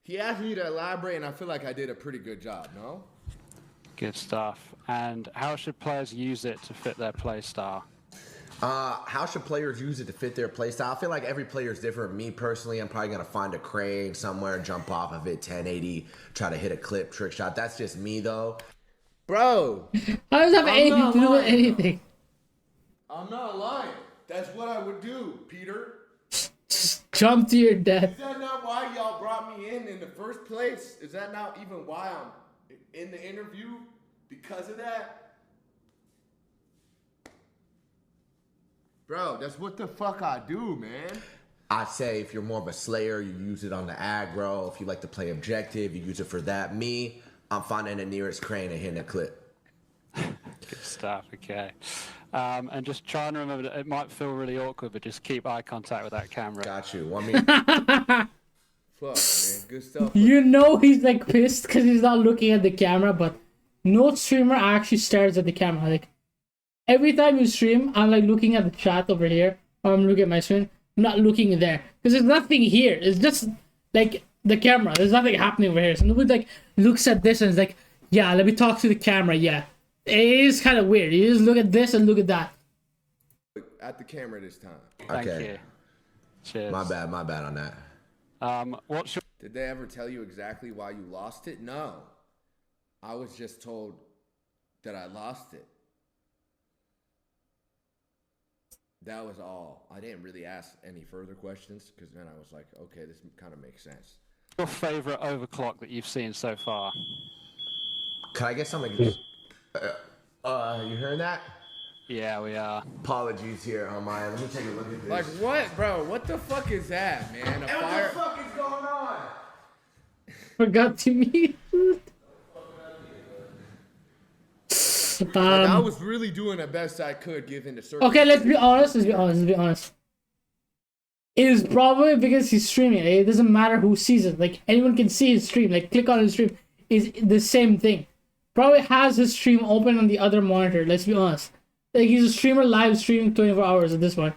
Speaker 7: He asked me to elaborate, and I feel like I did a pretty good job, no?
Speaker 12: Good stuff. And how should players use it to fit their playstyle?
Speaker 10: How should players use it to fit their playstyle? I feel like every player is different. Me personally, I'm probably gonna find a crane somewhere, jump off of it, 1080, try to hit a clip, trick shot. That's just me though.
Speaker 7: Bro,
Speaker 1: How does that have
Speaker 7: I'm
Speaker 1: anything
Speaker 7: not
Speaker 1: to do with
Speaker 7: lying,
Speaker 1: anything?
Speaker 7: I'm not lying. That's what I would do, Peter.
Speaker 1: Just jump to your death.
Speaker 7: Is that not why y'all brought me in the first place? Is that not even why I'm in the interview? Because of that? Bro, that's what the fuck I do, man.
Speaker 10: I'd say if you're more of a slayer, you use it on the aggro. If you like to play objective, you use it for that. Me, I'm finding the nearest crane and hitting a clip.
Speaker 12: Good stuff, okay. And just trying to remember that it might feel really awkward, but just keep eye contact with that camera.
Speaker 10: Got you.
Speaker 7: Fuck, man. Good stuff.
Speaker 1: You know he's like pissed because he's not looking at the camera, but no streamer actually stares at the camera. Like, every time you stream, I'm like looking at the chat over here, or I'm looking at my screen. I'm not looking there because there's nothing here. It's just like the camera. There's nothing happening over here. So nobody like looks at this and is like, yeah, let me talk to the camera. Yeah, it is kind of weird. You just look at this and look at that.
Speaker 7: At the camera this time.
Speaker 12: Thank you. Cheers.
Speaker 10: My bad on that.
Speaker 7: Did they ever tell you exactly why you lost it? No. I was just told that I lost it. That was all. I didn't really ask any further questions because then I was like, okay, this kind of makes sense.
Speaker 12: Your favorite overclock that you've seen so far?
Speaker 10: Can I get something? You hearing that?
Speaker 12: Yeah, we are.
Speaker 10: Apologies here on my end. Let me take a look at this.
Speaker 7: Like what, bro? What the fuck is that, man? A fire?
Speaker 10: What the fuck is going on?
Speaker 1: Forgot to mute.
Speaker 7: Like, I was really doing the best I could given the circumstances.
Speaker 1: Okay, let's be honest. It is probably because he's streaming. It doesn't matter who sees it. Like, anyone can see his stream. Like, click on his stream. Is the same thing. Probably has his stream open on the other monitor. Let's be honest. Like, he's a streamer live streaming 24 hours at this point.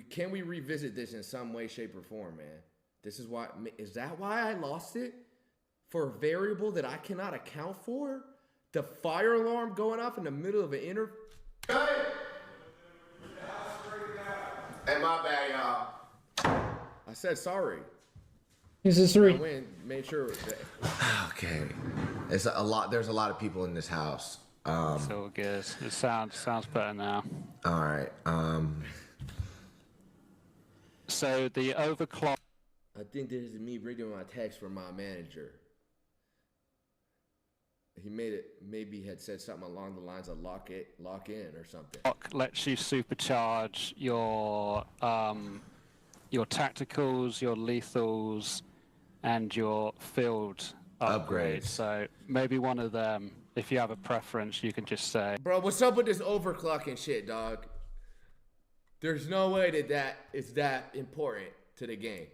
Speaker 7: Can we revisit this in some way, shape, or form, man? This is why. Is that why I lost it? For a variable that I cannot account for? The fire alarm going off in the middle of an interview? Hey, my bad, y'all. I said sorry.
Speaker 1: This is 3.
Speaker 7: I went, made sure.
Speaker 10: Okay. It's a lot. There's a lot of people in this house.
Speaker 12: It's all good. It sounds better now.
Speaker 10: All right.
Speaker 12: So the overclock.
Speaker 7: I think this is me reading my text from my manager. He made it. Maybe he had said something along the lines of lock in or something.
Speaker 12: Lets you supercharge your tacticals, your lethals, and your field upgrades. So maybe one of them. If you have a preference, you can just say.
Speaker 7: Bro, what's up with this overclocking shit, dog? There's no way that is that important to the game.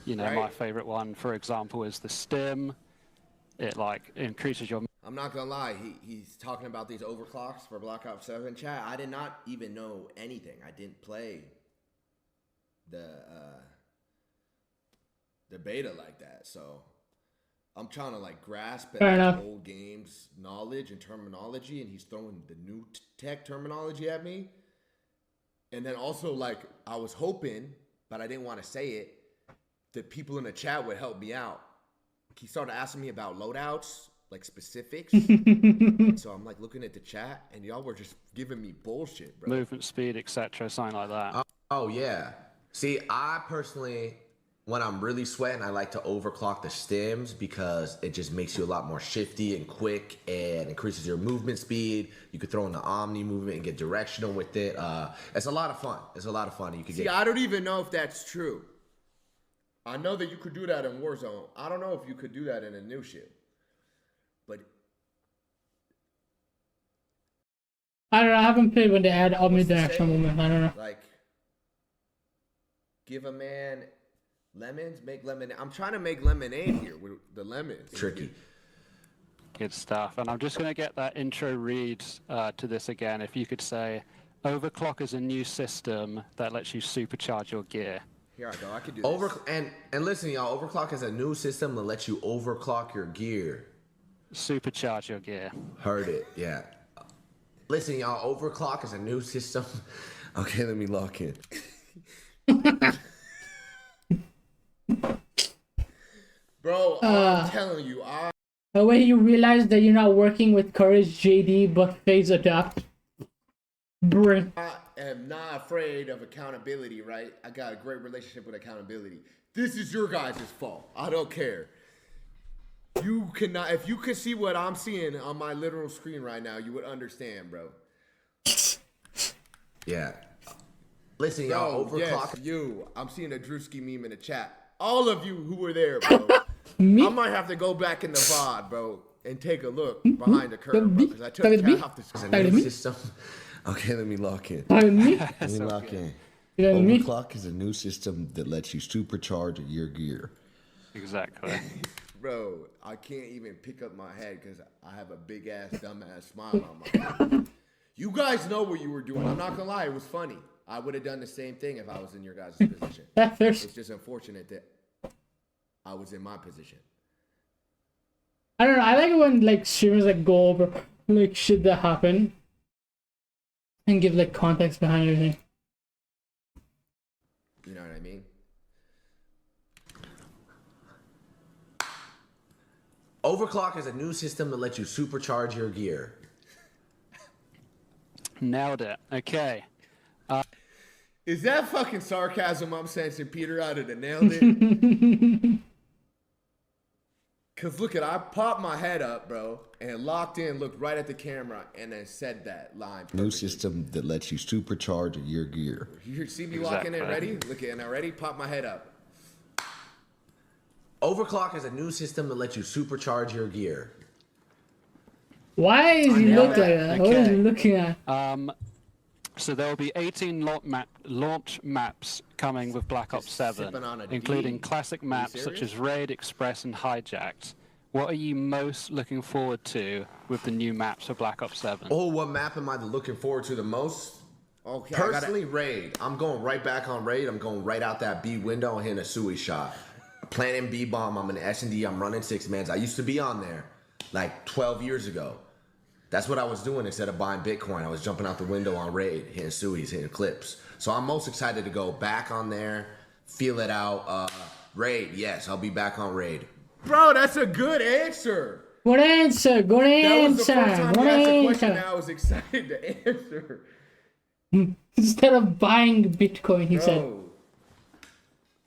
Speaker 12: You know,
Speaker 7: right?
Speaker 12: My favorite one, for example, is the stim. It like increases your.
Speaker 7: I'm not gonna lie, he's talking about these overclocks for Black Ops 7 chat. I did not even know anything. I didn't play the beta like that, so I'm trying to like grasp at like, old games knowledge and terminology, and he's throwing the new tech terminology at me. And then also like I was hoping, but I didn't want to say it, that people in the chat would help me out. He started asking me about loadouts, like specifics. So I'm like looking at the chat, and y'all were just giving me bullshit, bro.
Speaker 12: Movement speed, etc., something like that.
Speaker 10: Oh yeah. See, I personally, when I'm really sweating, I like to overclock the stims because it just makes you a lot more shifty and quick and increases your movement speed. You could throw in the Omni movement and get directional with it. It's a lot of fun. You could
Speaker 7: See, I don't even know if that's true. I know that you could do that in Warzone. I don't know if you could do that in a new ship. But
Speaker 1: I don't know. I haven't played when they add omnidirectional movement. I don't know.
Speaker 7: Like, give a man lemons, make lemonade. I'm trying to make lemonade here with the lemons.
Speaker 10: Tricky.
Speaker 12: Good stuff. And I'm just going to get that intro read to this again. If you could say, overclock is a new system that lets you supercharge your gear.
Speaker 7: Here I go. I could do this.
Speaker 10: And listen, y'all. Overclock is a new system that lets you overclock your gear.
Speaker 12: Supercharge your gear.
Speaker 10: Heard it. Yeah. Listen, y'all. Overclock is a new system. Okay, let me lock in.
Speaker 7: Bro, I'm telling you,
Speaker 1: the way you realize that you're not working with Courage JD but Phase Adapt. Bring.
Speaker 7: I am not afraid of accountability, right? I got a great relationship with accountability. This is your guys' fault. I don't care. You cannot, if you could see what I'm seeing on my literal screen right now, you would understand, bro.
Speaker 10: Yeah. Listen, y'all, overclock.
Speaker 7: Yes, you. I'm seeing a Drewski meme in the chat. All of you who were there, bro.
Speaker 1: Me?
Speaker 7: I might have to go back in the VOD, bro, and take a look behind the curtain, bro, because I took the cat off the
Speaker 10: system. Okay, let me lock in.
Speaker 1: Let me
Speaker 10: lock in.
Speaker 1: Overclock
Speaker 10: is a new system that lets you supercharge your gear.
Speaker 12: Exactly.
Speaker 7: Bro, I can't even pick up my head because I have a big ass, dumbass smile on my face. You guys know what you were doing. I'm not gonna lie, it was funny. I would have done the same thing if I was in your guys' position. It's just unfortunate that I was in my position.
Speaker 1: I don't know. I like it when like streamers like go over like shit that happened and give like context behind everything.
Speaker 7: You know what I mean?
Speaker 10: Overclock is a new system that lets you supercharge your gear.
Speaker 12: Nailed it. Okay.
Speaker 7: Is that fucking sarcasm I'm sensing, Peter, out of the nailed it? Cause look at, I popped my head up, bro, and locked in, looked right at the camera, and then said that line perfectly.
Speaker 10: New system that lets you supercharge your gear.
Speaker 7: You see me walking in, ready? Look at, now ready? Pop my head up.
Speaker 10: Overclock is a new system that lets you supercharge your gear.
Speaker 1: Why is he look like that? What is he looking at?
Speaker 12: So there will be 18 launch maps coming with Black Ops 7, including classic maps such as Raid, Express, and Hijacked. What are you most looking forward to with the new maps for Black Ops 7?
Speaker 10: Oh, what map am I looking forward to the most?
Speaker 7: Okay,
Speaker 10: personally, Raid. I'm going right back on Raid. I'm going right out that B window and hitting a Sui shot. Planting B-bomb. I'm an S&D. I'm running 6-mans. I used to be on there like 12 years ago. That's what I was doing instead of buying Bitcoin. I was jumping out the window on Raid, hitting Sui's, hitting clips. So I'm most excited to go back on there, feel it out. Raid, yes, I'll be back on Raid.
Speaker 7: Bro, that's a good answer.
Speaker 1: Good answer. Good
Speaker 7: That was the
Speaker 1: answer.
Speaker 7: first time
Speaker 1: Good
Speaker 7: you asked a question
Speaker 1: answer.
Speaker 7: that I was excited to answer.
Speaker 1: Instead of buying Bitcoin, he said.
Speaker 7: Bro,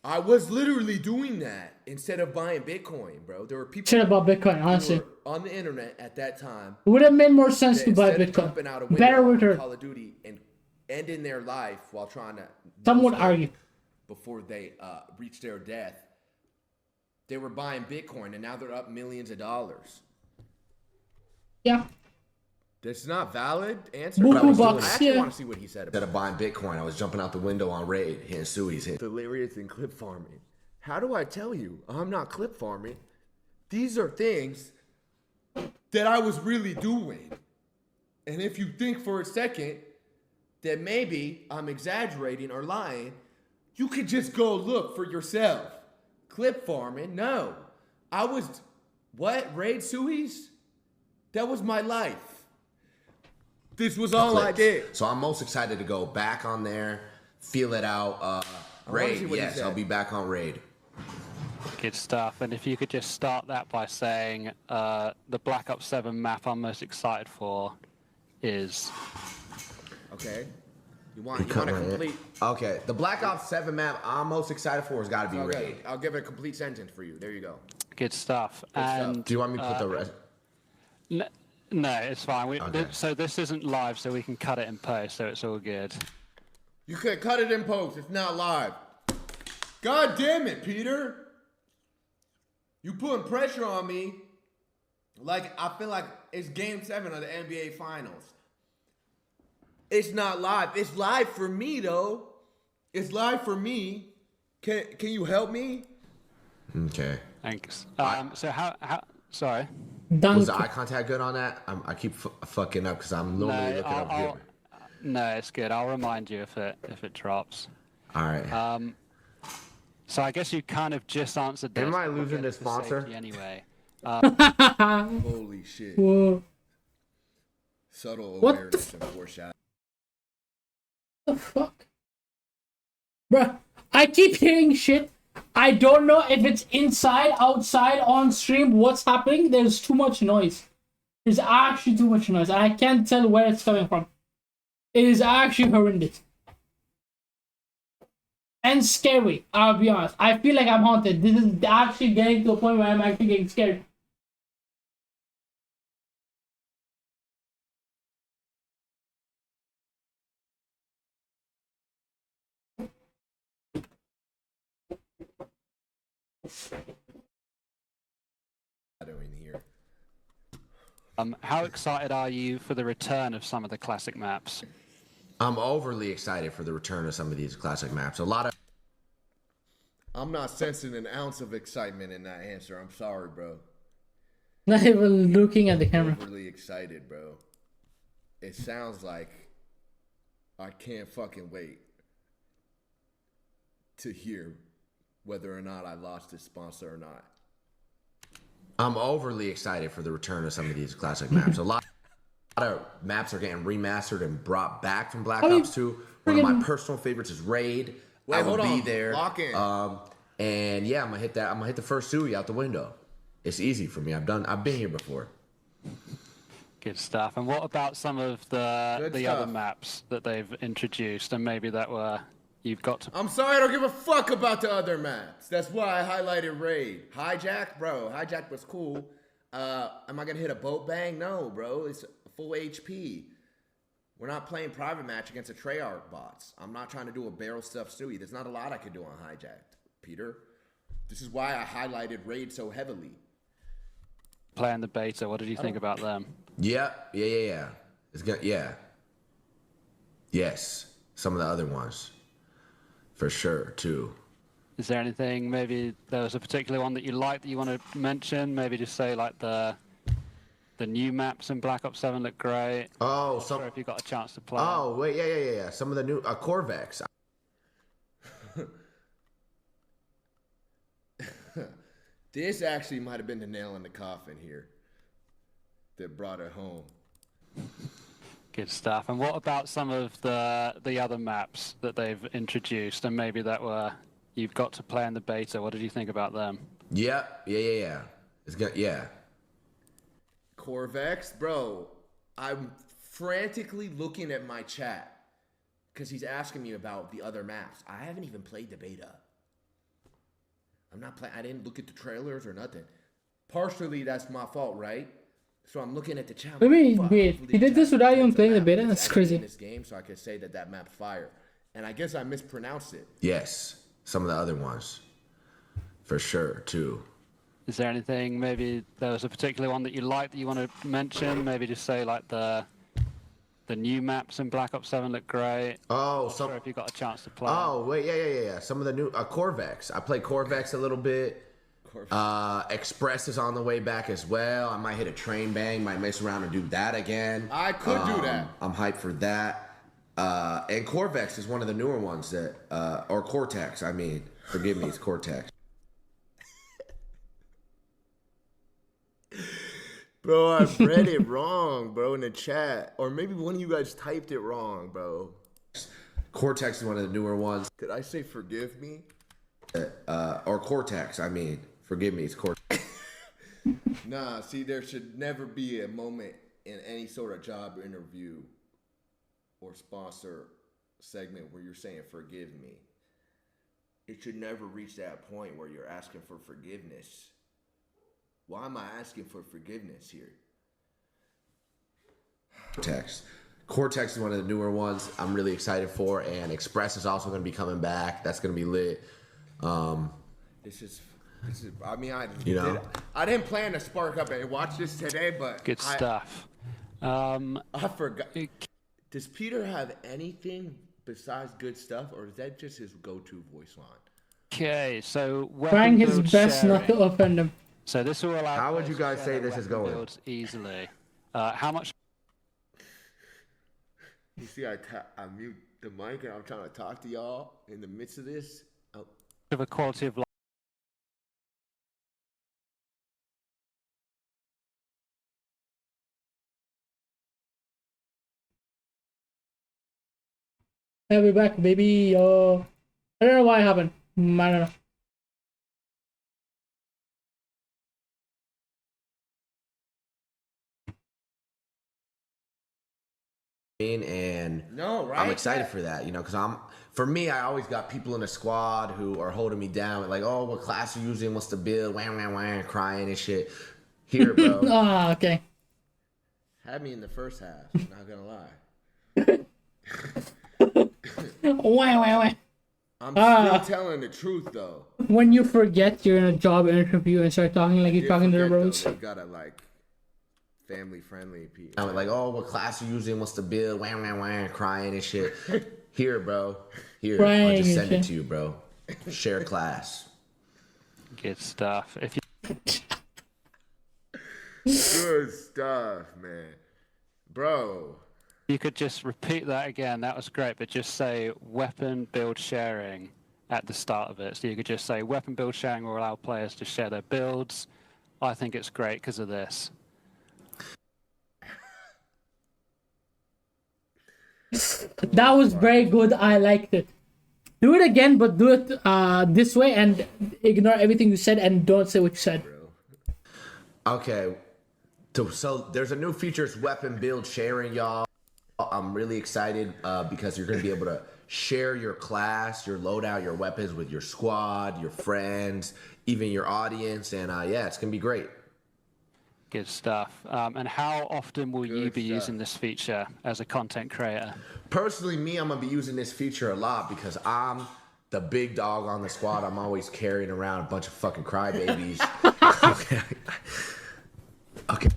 Speaker 7: I was literally doing that instead of buying Bitcoin, bro. There were people
Speaker 1: Should have bought Bitcoin, honestly.
Speaker 7: who were on the internet at that time.
Speaker 1: It would have made more sense
Speaker 7: that
Speaker 1: to buy
Speaker 7: instead of jumping out a
Speaker 1: Bitcoin.
Speaker 7: window
Speaker 1: Better
Speaker 7: on
Speaker 1: return.
Speaker 7: Call of Duty and ending their life while trying to
Speaker 1: Some would argue.
Speaker 7: before they reached their death. They were buying Bitcoin and now they're up millions of dollars.
Speaker 1: Yeah.
Speaker 7: That's not valid answer.
Speaker 1: Buku
Speaker 7: But I was doing-
Speaker 1: bucks,
Speaker 7: I actually
Speaker 1: yeah.
Speaker 7: want to see what he said
Speaker 10: Instead
Speaker 7: about
Speaker 10: of buying Bitcoin, I was jumping out the window on Raid, hitting Sui's, hitting.
Speaker 7: delirious and clip farming. How do I tell you I'm not clip farming? These are things that I was really doing. And if you think for a second that maybe I'm exaggerating or lying, you could just go look for yourself. Clip farming? No. I was, what? Raid Sui's? That was my life. This was all I
Speaker 10: clips.
Speaker 7: did.
Speaker 10: So I'm most excited to go back on there, feel it out.
Speaker 7: wanna
Speaker 10: Raid,
Speaker 7: see what he
Speaker 10: yes,
Speaker 7: said.
Speaker 10: I'll be back on Raid.
Speaker 12: Good stuff. And if you could just start that by saying the Black Ops 7 map I'm most excited for is...
Speaker 7: Okay. You want to complete...
Speaker 10: Okay, the Black Ops 7 map I'm most excited for has got to be
Speaker 7: Okay,
Speaker 10: Raid.
Speaker 7: I'll give it a complete sentence for you. There you go.
Speaker 12: Good stuff. And
Speaker 10: Do you want me to put the rest?
Speaker 12: No, it's fine.
Speaker 10: Okay.
Speaker 12: So this isn't live, so we can cut it in post, so it's all good.
Speaker 7: You could cut it in post. It's not live. God damn it, Peter. You putting pressure on me. Like, I feel like it's game 7 of the NBA Finals. It's not live. It's live for me, though. It's live for me. Can you help me?
Speaker 10: Okay.
Speaker 12: Thanks. So how sorry.
Speaker 10: Was the eye contact good on that? I keep fucking up because I'm normally looking up here.
Speaker 12: No, it's good. I'll remind you if it drops.
Speaker 10: All right.
Speaker 12: So I guess you kind of just answered this.
Speaker 10: Am I
Speaker 12: but we'll
Speaker 10: losing
Speaker 12: get
Speaker 10: this
Speaker 12: to
Speaker 10: sponsor?
Speaker 12: safety anyway.
Speaker 7: Holy shit.
Speaker 1: Whoa.
Speaker 7: Subtle
Speaker 1: What
Speaker 7: awareness and foreshadowing.
Speaker 1: What the fuck? Bruh, I keep hearing shit. I don't know if it's inside, outside, on stream, what's happening. There's too much noise. There's actually too much noise. I can't tell where it's coming from. It is actually horrendous. And scary, I'll be honest. I feel like I'm haunted. This is actually getting to a point where I'm actually getting scared.
Speaker 7: Here.
Speaker 12: How excited are you for the return of some of the classic maps?
Speaker 10: I'm overly excited for the return of some of these classic maps. A lot of.
Speaker 7: I'm not sensing an ounce of excitement in that answer. I'm sorry, bro.
Speaker 1: Not even looking at the camera.
Speaker 7: Overly excited, bro. It sounds like I can't fucking wait to hear whether or not I lost this sponsor or not.
Speaker 10: I'm overly excited for the return of some of these classic maps. A lot of maps are getting remastered and brought back from Black Ops 2. One of my personal favorites is Raid.
Speaker 7: Wait,
Speaker 10: I will
Speaker 7: hold
Speaker 10: be
Speaker 7: on.
Speaker 10: there.
Speaker 7: Lock in.
Speaker 10: And yeah, I'm gonna hit that. I'm gonna hit the first Sui out the window. It's easy for me. I've been here before.
Speaker 12: Good stuff. And what about some of the
Speaker 7: stuff.
Speaker 12: other maps that they've introduced and maybe that were you've got to...
Speaker 7: I'm sorry, I don't give a fuck about the other maps. That's why I highlighted Raid. Hijack, bro. Hijack was cool. Am I gonna hit a boat bang? No, bro. It's full HP. We're not playing private match against a Treyarch bots. I'm not trying to do a barrel stuff Stewie. There's not a lot I could do on Hijacked, Peter. This is why I highlighted Raid so heavily.
Speaker 12: Playing the beta, what did you think about them?
Speaker 10: Yeah. It's good. Yeah. Yes. Some of the other ones, for sure, too.
Speaker 12: Is there anything, maybe there was a particular one that you liked that you want to mention? Maybe just say like the new maps in Black Ops 7 look great.
Speaker 10: Oh,
Speaker 12: so if you got a chance to play.
Speaker 10: Oh, wait, yeah. Some of the new Corvex.
Speaker 7: This actually might have been the nail in the coffin here that brought it home.
Speaker 12: Good stuff. And what about some of the other maps that they've introduced and maybe that you've got to play in the beta? What did you think about them?
Speaker 10: Yeah. It's good. Yeah.
Speaker 7: Corvex, bro. I'm frantically looking at my chat because he's asking me about the other maps. I haven't even played the beta. I'm not playing. I didn't look at the trailers or nothing. Partially, that's my fault, right? So I'm looking at the chat.
Speaker 1: Wait. He did this without even playing the beta? That's crazy.
Speaker 7: In this game, so I could say that map's fire. And I guess I mispronounced it.
Speaker 10: Yes. Some of the other ones, for sure, too.
Speaker 12: Is there anything, maybe there was a particular one that you liked that you want to mention? Maybe just say like the new maps in Black Ops 7 look great.
Speaker 10: Oh,
Speaker 12: if you got a chance to play.
Speaker 10: Oh, wait, yeah. Some of the new Corvex. I played Corvex a little bit. Express is on the way back as well. I might hit a train bang, might mess around and do that again.
Speaker 7: I could do that.
Speaker 10: I'm hyped for that. And Corvex is one of the newer ones that, or Cortex, I mean. Forgive me, it's Cortex.
Speaker 7: Bro, I read it wrong, bro, in the chat. Or maybe one of you guys typed it wrong, bro.
Speaker 10: Cortex is one of the newer ones.
Speaker 7: Did I say forgive me?
Speaker 10: Or Cortex, I mean. Forgive me, it's Cortex.
Speaker 7: Nah, see, there should never be a moment in any sort of job interview or sponsor segment where you're saying forgive me. It should never reach that point where you're asking for forgiveness. Why am I asking for forgiveness here?
Speaker 10: Cortex is one of the newer ones I'm really excited for, and Express is also going to be coming back. That's going to be lit.
Speaker 7: This is I mean, I didn't plan to spark up and watch this today, but
Speaker 12: good stuff.
Speaker 7: I forgot. Does Peter have anything besides good stuff, or is that just his go-to voice line?
Speaker 12: Okay, so
Speaker 1: trying his best not to offend him.
Speaker 12: So this will allow.
Speaker 10: How would you guys say this is going?
Speaker 12: Builds easily. How much?
Speaker 7: You see, I mute the mic and I'm trying to talk to y'all in the midst of this.
Speaker 12: Of a quality of life.
Speaker 1: I'll be back, baby. I don't know why it happened. I don't know.
Speaker 10: And I'm excited for that, because for me, I always got people in the squad who are holding me down, like, oh, what class are you using, what's the build, wham, crying and shit. Here, bro.
Speaker 1: Oh, okay.
Speaker 7: Had me in the first half, not gonna lie.
Speaker 1: Wah.
Speaker 7: I'm still telling the truth, though.
Speaker 1: When you forget you're in a job interview and start talking like you're talking to the bros.
Speaker 7: You gotta, family-friendly people.
Speaker 10: I'm like, oh, what class are you using? What's the bill? Wham, crying and shit. Here, bro. Here, I'll just send it to you, bro. Share class.
Speaker 12: Good stuff. If you
Speaker 7: good stuff, man. Bro.
Speaker 12: You could just repeat that again. That was great, but just say weapon build sharing at the start of it. So you could just say weapon build sharing will allow players to share their builds. I think it's great because of this.
Speaker 1: That was very good. I liked it. Do it again, but do it this way and ignore everything you said and don't say what you said.
Speaker 10: Okay. So there's a new feature, it's weapon build sharing, y'all. I'm really excited because you're going to be able to share your class, your loadout, your weapons with your squad, your friends, even your audience. And yeah, it's going to be great.
Speaker 12: Good stuff. And how often will you be using this feature as a content creator?
Speaker 10: Personally, I'm going to be using this feature a lot because I'm the big dog on the squad. I'm always carrying around a bunch of fucking crybabies. Okay.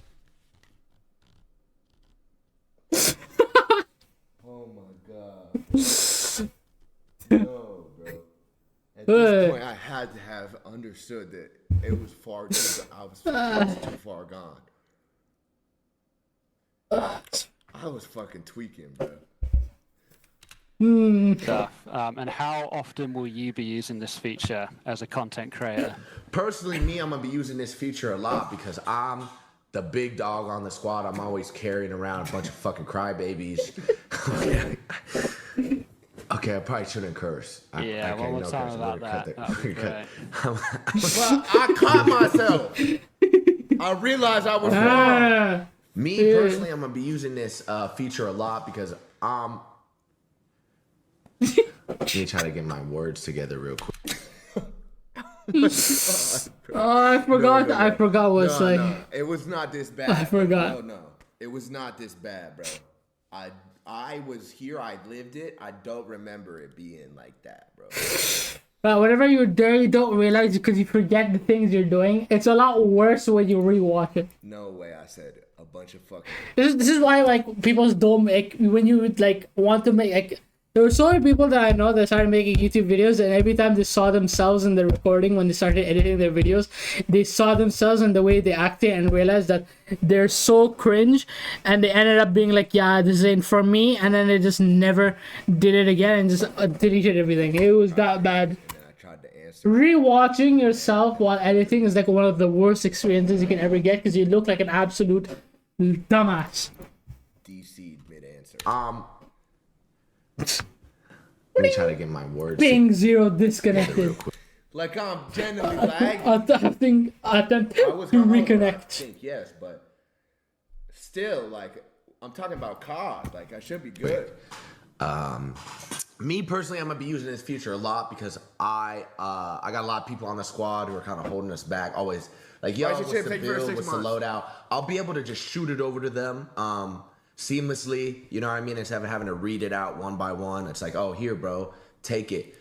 Speaker 7: At this point, I had to have understood that it was far too. I was too far gone. I was fucking tweaking, bro.
Speaker 12: Stuff. And how often will you be using this feature as a content creator?
Speaker 10: Personally, me, I'm gonna be using this feature a lot because I'm the big dog on the squad. I'm always carrying around a bunch of fucking crybabies. Okay, I probably shouldn't curse.
Speaker 12: Yeah, one more time about that. That'd be great.
Speaker 7: Well, I caught myself. I realized I was wrong.
Speaker 10: Me personally, I'm gonna be using this feature a lot because let me try to get my words together real quick.
Speaker 1: I forgot. I forgot what's like.
Speaker 7: No, it was not this bad.
Speaker 1: I forgot.
Speaker 7: No, it was not this bad, bro. I was here. I lived it. I don't remember it being like that, bro.
Speaker 1: But whenever you're there, you don't realize because you forget the things you're doing. It's a lot worse when you rewatch it.
Speaker 7: No way. I said a bunch of fucking.
Speaker 1: This is why like people don't make when you like want to make like. There were so many people that I know that started making YouTube videos, and every time they saw themselves in the recording when they started editing their videos, they saw themselves in the way they acted and realized that they're so cringe, and they ended up being like, yeah, this ain't for me, and then they just never did it again and just deleted everything. It was that bad. Rewatching yourself while editing is like one of the worst experiences you can ever get because you look like an absolute dumbass.
Speaker 7: DC'd mid-answer.
Speaker 10: Let me try to get my words.
Speaker 1: Being zero disconnected.
Speaker 7: Like I'm genuinely lagging.
Speaker 1: Attempt to reconnect.
Speaker 7: I think yes, but still, like I'm talking about COD. Like I should be good.
Speaker 10: Me personally, I'm gonna be using this feature a lot because I got a lot of people on the squad who are kind of holding us back. Always like, yo, what's the build? What's the loadout? I'll be able to just shoot it over to them. Seamlessly, you know what I mean? Instead of having to read it out one by one. It's like, oh, here, bro, take it.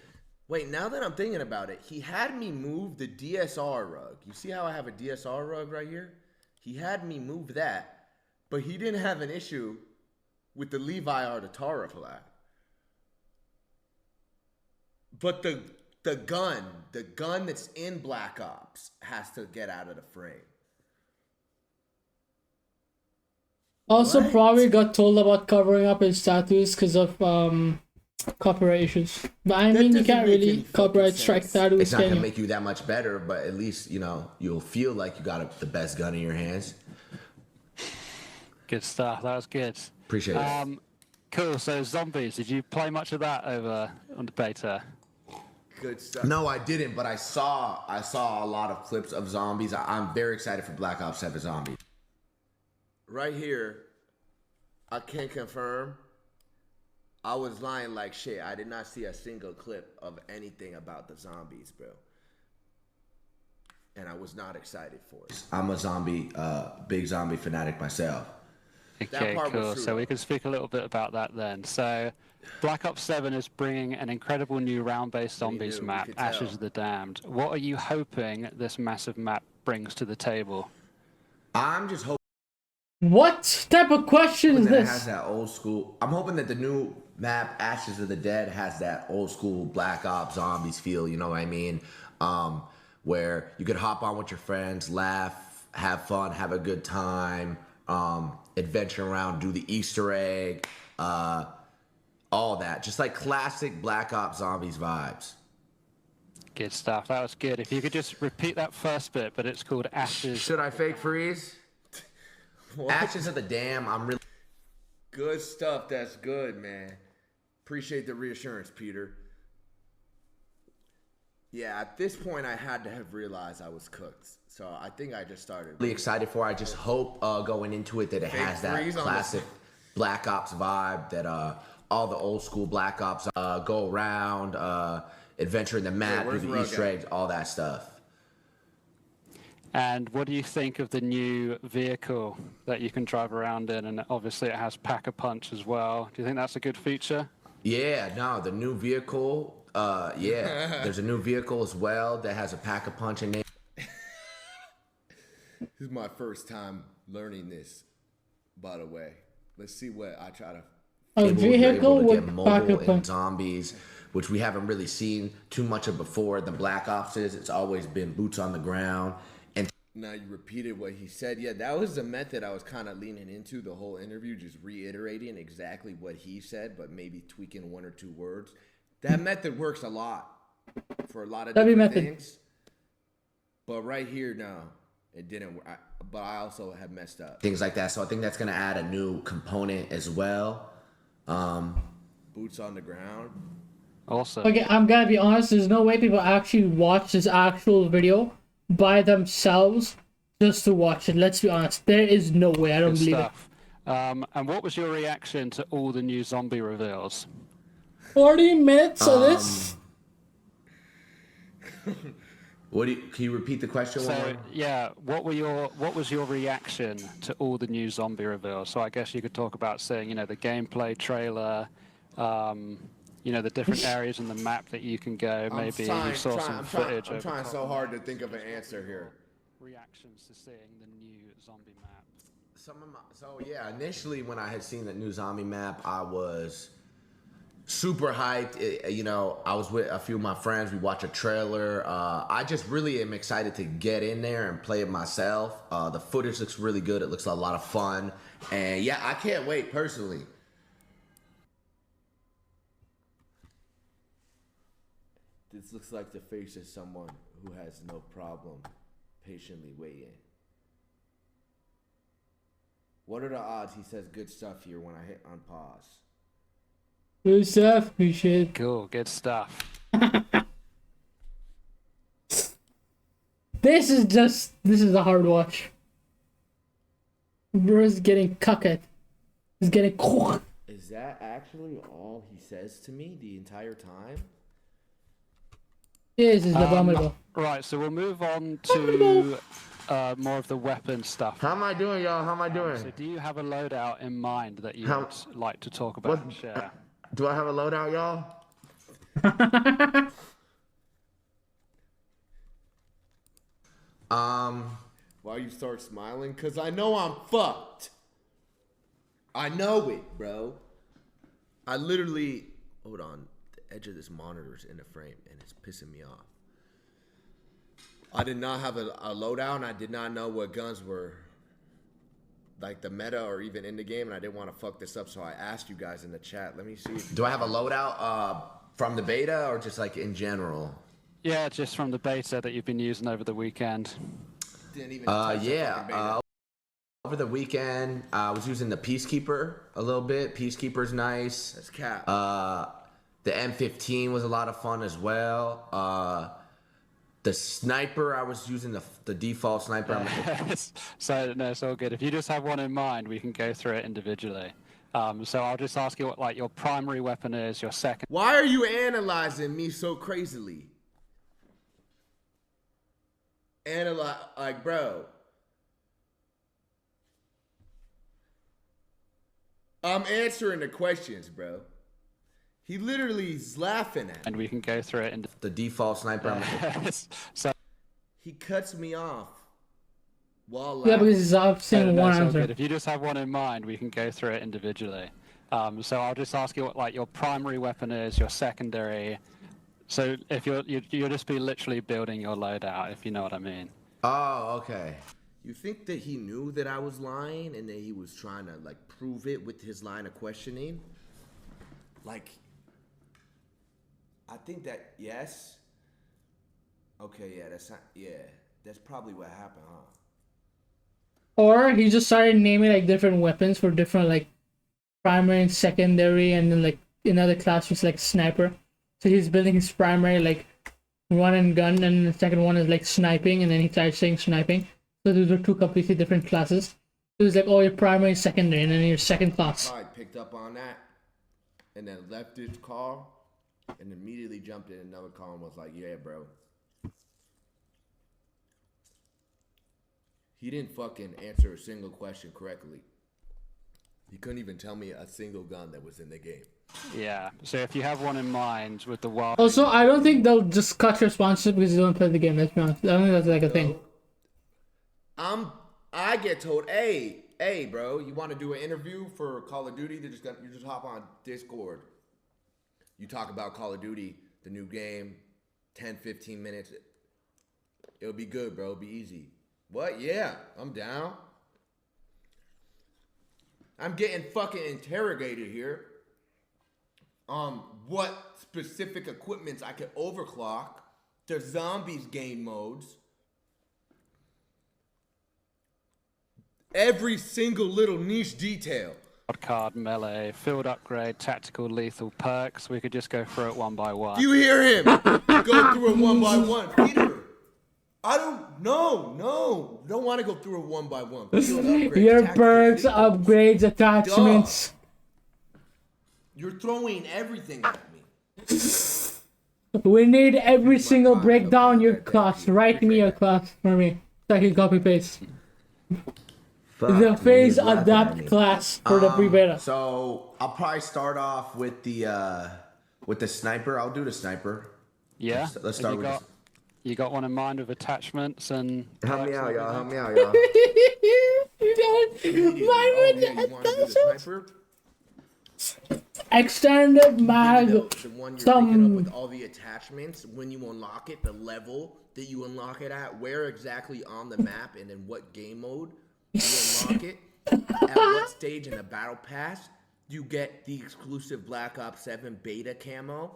Speaker 7: Wait, now that I'm thinking about it, he had me move the DSR rug. You see how I have a DSR rug right here? He had me move that, but he didn't have an issue with the Levi or the Tara flag. But the gun that's in Black Ops has to get out of the frame.
Speaker 1: Also, probably got told about covering up his tattoos because of copyright issues. But I mean, you can't really copyright strike tattoos.
Speaker 10: It's not gonna make you that much better, but at least you'll feel like you got the best gun in your hands.
Speaker 12: Good stuff. That was good.
Speaker 10: Appreciate it.
Speaker 12: Cool. So zombies. Did you play much of that over on the beta?
Speaker 7: Good stuff.
Speaker 10: No, I didn't, but I saw a lot of clips of zombies. I'm very excited for Black Ops 7 Zombies.
Speaker 7: Right here, I can confirm. I was lying like shit. I did not see a single clip of anything about the zombies, bro. And I was not excited for it.
Speaker 10: I'm a big zombie fanatic myself.
Speaker 12: Okay, cool. So we can speak a little bit about that then. So Black Ops 7 is bringing an incredible new round-based zombies map, Ashes of the Damned. What are you hoping this massive map brings to the table?
Speaker 10: I'm just hoping.
Speaker 1: What type of question is this?
Speaker 10: It has that old school. I'm hoping that the new map, Ashes of the Dead, has that old school Black Ops zombies feel. You know what I mean? Where you could hop on with your friends, laugh, have fun, have a good time, adventure around, do the Easter egg, all that. Just like classic Black Ops zombies vibes.
Speaker 12: Good stuff. That was good. If you could just repeat that first bit, but it's called Ashes.
Speaker 10: Should I fake freeze? What? Ashes of the Dam. I'm really
Speaker 7: good stuff. That's good, man. Appreciate the reassurance, Peter. Yeah, at this point, I had to have realized I was cooked. So I think I just started.
Speaker 10: Really excited for it. I just hope going into it that it has that classic Black Ops vibe, that all the old school Black Ops go around, adventure in the map, do the Easter eggs, all that stuff.
Speaker 12: And what do you think of the new vehicle that you can drive around in? And obviously it has Pack-a-Punch as well. Do you think that's a good feature?
Speaker 10: Yeah, no, the new vehicle, yeah. There's a new vehicle as well that has a Pack-a-Punch in it.
Speaker 7: This is my first time learning this, by the way. Let's see what I try to
Speaker 1: A
Speaker 10: you're
Speaker 1: vehicle
Speaker 10: able to
Speaker 1: with
Speaker 10: get mobile
Speaker 1: backup
Speaker 10: in
Speaker 1: plan.
Speaker 10: zombies, which we haven't really seen too much of before. The Black Ops it's always been boots on the ground. And
Speaker 7: now you repeated what he said. Yeah, that was the method I was kind of leaning into the whole interview, just reiterating exactly what he said, but maybe tweaking one or two words. That method works a lot for a lot of different things. But right here, no, it didn't work. But I also have messed up.
Speaker 10: things like that. So I think that's going to add a new component as well.
Speaker 7: Boots on the ground.
Speaker 12: Also.
Speaker 1: Okay, I'm gonna be honest. There's no way people actually watch this actual video by themselves just to watch it. Let's be honest. There is no way. I don't
Speaker 12: Good
Speaker 1: believe
Speaker 12: stuff. And what was your reaction to all the new zombie reveals?
Speaker 1: 40 minutes of this.
Speaker 10: Can you repeat the question?
Speaker 12: So yeah, what was your reaction to all the new zombie reveals? So I guess you could talk about saying, you know, the gameplay trailer, you know, the different areas in the map that you can go. Maybe you saw some footage.
Speaker 7: I'm trying so hard to think of an answer here.
Speaker 12: Reactions to seeing the new zombie map.
Speaker 10: So yeah, initially when I had seen the new zombie map, I was super hyped. You know, I was with a few of my friends. We watched a trailer. I just really am excited to get in there and play it myself. The footage looks really good. It looks a lot of fun. And yeah, I can't wait personally.
Speaker 7: This looks like the face of someone who has no problem patiently waiting. What are the odds he says good stuff here when I hit on pause?
Speaker 1: Good stuff. Appreciate it.
Speaker 12: Cool. Good stuff.
Speaker 1: This is a hard watch. Bro's getting cucked. He's getting cooked.
Speaker 7: Is that actually all he says to me the entire time?
Speaker 1: This is abominable.
Speaker 12: Right, so we'll move on to more of the weapon stuff.
Speaker 10: How am I doing, y'all? How am I doing?
Speaker 12: So do you have a loadout in mind that you would like to talk about and share?
Speaker 10: Do I have a loadout, y'all?
Speaker 7: Why you start smiling? Cause I know I'm fucked. I know it, bro. I literally, hold on, the edge of this monitor is in the frame and it's pissing me off. I did not have a loadout and I did not know what guns were like the meta or even in the game, and I didn't want to fuck this up, so I asked you guys in the chat. Let me see.
Speaker 10: Do I have a loadout from the beta or just like in general?
Speaker 12: Yeah, just from the beta that you've been using over the weekend.
Speaker 7: Didn't even touch the fucking beta.
Speaker 10: Over the weekend, I was using the Peacekeeper a little bit. Peacekeeper's nice.
Speaker 7: That's cap.
Speaker 10: The M15 was a lot of fun as well. The sniper, I was using the default sniper.
Speaker 12: So no, it's all good. If you just have one in mind, we can go through it individually. So I'll just ask you what like your primary weapon is, your second.
Speaker 7: Why are you analyzing me so crazily? Like, bro. I'm answering the questions, bro. He literally is laughing at me.
Speaker 12: And we can go through it in
Speaker 10: the default sniper.
Speaker 12: So
Speaker 7: he cuts me off while laughing.
Speaker 1: Yeah, because he's saying one answer.
Speaker 12: If you just have one in mind, we can go through it individually. So I'll just ask you what like your primary weapon is, your secondary. So if you'll just be literally building your loadout, if you know what I mean.
Speaker 10: Oh, okay.
Speaker 7: You think that he knew that I was lying and that he was trying to like prove it with his line of questioning? Like, I think that, yes. Okay, yeah, that's probably what happened, huh?
Speaker 1: Or he just started naming like different weapons for different like primary and secondary, and then like another class was like sniper. So he's building his primary like run and gun, and the second one is like sniping, and then he started saying sniping. So those are two completely different classes. It was like, oh, your primary, secondary, and then your second class.
Speaker 7: I picked up on that, and then left his car, and immediately jumped in another car and was like, yeah, bro. He didn't fucking answer a single question correctly. He couldn't even tell me a single gun that was in the game.
Speaker 12: Yeah, so if you have one in mind with the wild...
Speaker 1: Also, I don't think they'll just cut your sponsorship because you don't play the game, let's be honest. I don't think that's like a thing.
Speaker 7: I get told, hey, hey, bro, you want to do an interview for Call of Duty? You just hop on Discord. You talk about Call of Duty, the new game, 10, 15 minutes. It'll be good, bro. It'll be easy. What? Yeah, I'm down. I'm getting fucking interrogated here. What specific equipments I could overclock, the zombies game modes. Every single little niche detail.
Speaker 12: Card, melee, field upgrade, tactical, lethal, perks. We could just go through it one by one.
Speaker 7: Do you hear him? Go through it one by one. Peter, I don't want to go through it one by one.
Speaker 1: Your perks, upgrades, attachments.
Speaker 7: Duh. You're throwing everything at me.
Speaker 1: We need every single breakdown your class. Write me your class for me. So I can copy paste. The phase adapt class for the pre-beta.
Speaker 10: So I'll probably start off with the sniper. I'll do the sniper.
Speaker 12: Yeah.
Speaker 10: Let's start with.
Speaker 12: You got one in mind with attachments and.
Speaker 10: Help me out, y'all. Help me out, y'all.
Speaker 1: Extended mag.
Speaker 7: The one you're picking up with all the attachments. When you unlock it, the level that you unlock it at, where exactly on the map, and in what game mode you unlock it. At what stage in the battle pass you get the exclusive Black Ops 7 beta camo.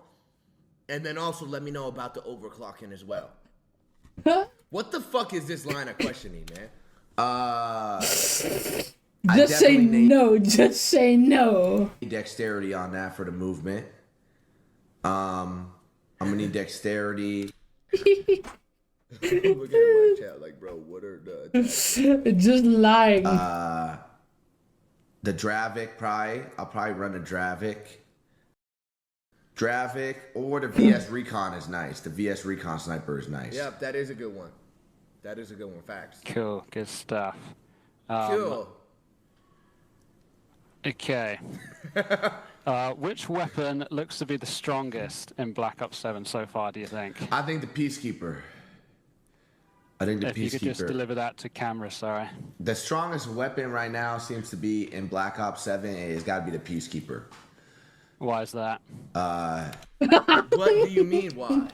Speaker 7: And then also let me know about the overclocking as well. What the fuck is this line of questioning, man?
Speaker 1: Just say no. Just say no.
Speaker 10: Dexterity on that for the movement. I'm gonna need dexterity.
Speaker 7: Look at my chat like, bro, what are the
Speaker 1: just lying.
Speaker 10: The Dravik probably. I'll probably run a Dravik. Dravik or the VS Recon is nice. The VS Recon sniper is nice.
Speaker 7: Yep, that is a good one. That is a good one. Facts.
Speaker 12: Cool, good stuff.
Speaker 7: Cool.
Speaker 12: Okay. Which weapon looks to be the strongest in Black Ops 7 so far, do you think?
Speaker 10: I think the Peacekeeper.
Speaker 12: If you could just deliver that to camera, sorry.
Speaker 10: The strongest weapon right now seems to be in Black Ops 7. It's got to be the Peacekeeper.
Speaker 12: Why is that?
Speaker 7: What do you mean, why?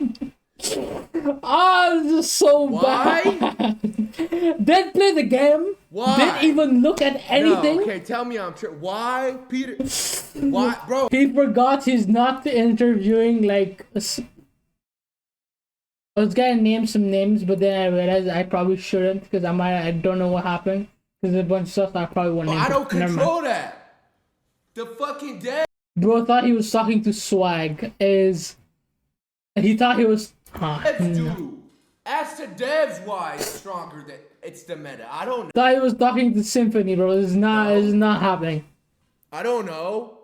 Speaker 1: Oh, this is so bad. Didn't play the game.
Speaker 7: Why?
Speaker 1: Didn't even look at anything.
Speaker 7: No, okay, tell me I'm tripping. Why, Peter? Why, bro?
Speaker 1: He forgot he's not interviewing like. I was gonna name some names, but then I realized I probably shouldn't because I don't know what happened. Because there's a bunch of stuff I probably won't name.
Speaker 7: I don't control that. The fucking dead.
Speaker 1: Bro thought he was talking to Swag. He thought he was.
Speaker 7: Dude, ask the devs why it's stronger than it's the meta. I don't know.
Speaker 1: Thought he was talking to Symphony, bro. It's not happening.
Speaker 7: I don't know.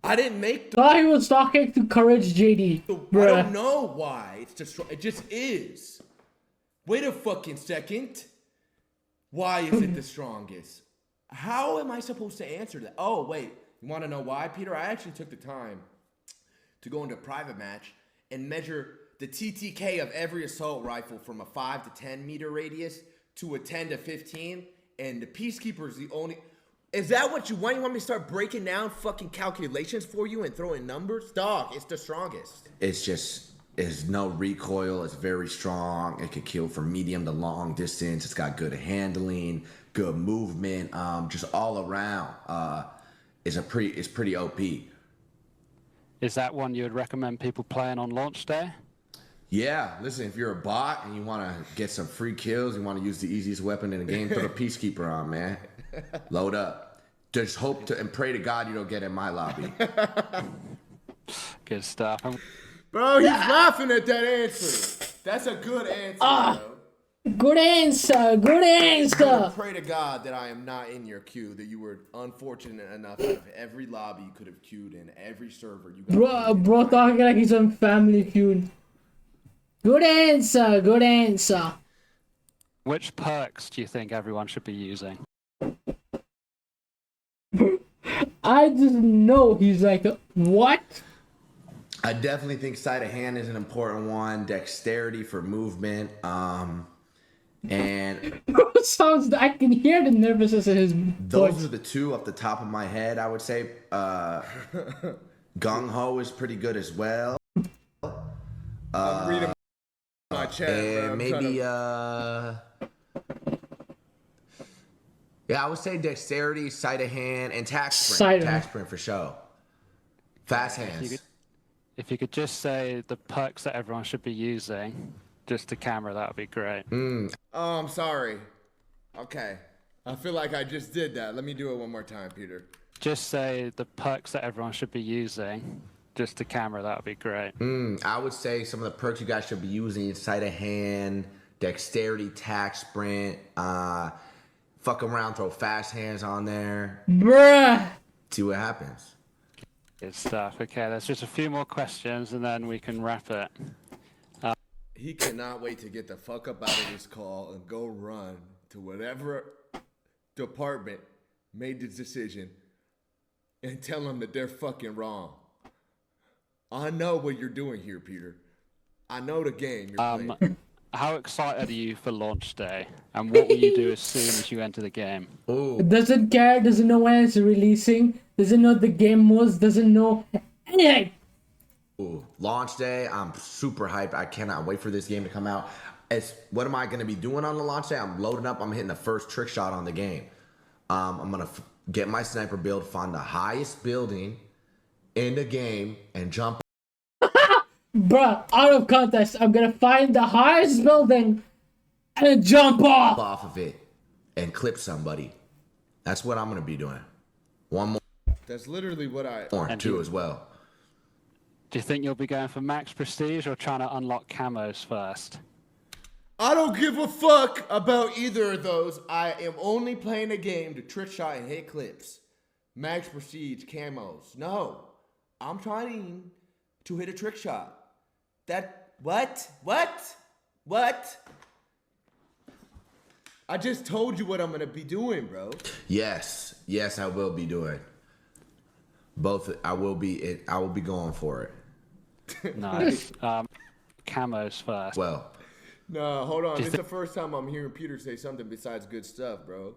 Speaker 7: I didn't make.
Speaker 1: Thought he was talking to Courage JD. Bro.
Speaker 7: I don't know why it's just. It just is. Wait a fucking second. Why is it the strongest? How am I supposed to answer that? Oh wait, you want to know why, Peter? I actually took the time to go into a private match and measure the TTK of every assault rifle from a 5 to 10 meter radius to a 10 to 15, and the Peacekeeper is the only. Is that what you want? You want me to start breaking down fucking calculations for you and throwing numbers? Dog, it's the strongest.
Speaker 10: It's no recoil. It's very strong. It can kill from medium to long distance. It's got good handling, good movement. Just all around, it's pretty OP.
Speaker 12: Is that one you would recommend people playing on launch day?
Speaker 10: Yeah, listen, if you're a bot and you want to get some free kills, you want to use the easiest weapon in the game, throw a Peacekeeper on, man. Load up. Just hope to and pray to God you don't get in my lobby.
Speaker 12: Good stuff.
Speaker 7: Bro, he's laughing at that answer. That's a good answer, bro.
Speaker 1: Good answer. Good answer.
Speaker 7: Pray to God that I am not in your queue, that you were unfortunate enough that every lobby you could have queued in, every server you got.
Speaker 1: Bro talking like he's on Family Feud. Good answer. Good answer.
Speaker 12: Which perks do you think everyone should be using?
Speaker 1: I just know he's like, what?
Speaker 10: I definitely think sleight of hand is an important one. Dexterity for movement. And
Speaker 1: sounds. I can hear the nervousness in his
Speaker 10: those
Speaker 1: voice.
Speaker 10: are the two off the top of my head. I would say Gung Ho is pretty good as well.
Speaker 7: I'm reading my chat.
Speaker 10: And maybe yeah, I would say dexterity, sleight of hand, and tax sprint. Tax sprint for sure. Fast hands.
Speaker 12: If you could just say the perks that everyone should be using, just to camera, that would be great.
Speaker 7: Oh, I'm sorry. Okay. I feel like I just did that. Let me do it one more time, Peter.
Speaker 12: Just say the perks that everyone should be using, just to camera, that would be great.
Speaker 10: I would say some of the perks you guys should be using: sleight of hand, dexterity, tax sprint, fuck around, throw fast hands on there.
Speaker 1: Bruh.
Speaker 10: See what happens.
Speaker 12: Good stuff. Okay, there's just a few more questions and then we can wrap it.
Speaker 7: He cannot wait to get the fuck up out of this call and go run to whatever department made this decision and tell them that they're fucking wrong. I know what you're doing here, Peter. I know the game you're playing.
Speaker 12: How excited are you for launch day? And what will you do as soon as you enter the game?
Speaker 1: Doesn't care, doesn't know when it's releasing, doesn't know the game modes, doesn't know anything.
Speaker 10: Ooh, launch day, I'm super hyped. I cannot wait for this game to come out. What am I going to be doing on the launch day? I'm loading up. I'm hitting the first trick shot on the game. I'm going to get my sniper build, find the highest building in the game, and jump.
Speaker 1: Bruh, out of context, I'm gonna find the highest building and jump off
Speaker 10: of it and clip somebody. That's what I'm going to be doing. One more.
Speaker 7: That's literally what
Speaker 10: two as well.
Speaker 12: Do you think you'll be going for max prestige or trying to unlock camos first?
Speaker 7: I don't give a fuck about either of those. I am only playing a game to trick shot and hit clips. Max prestige, camos. No. I'm trying to hit a trick shot. What? I just told you what I'm gonna be doing, bro.
Speaker 10: Yes, I will be doing both. I will be going for it.
Speaker 12: Nice. Camos first.
Speaker 10: Well.
Speaker 7: No, hold on. This is the first time I'm hearing Peter say something besides good stuff, bro.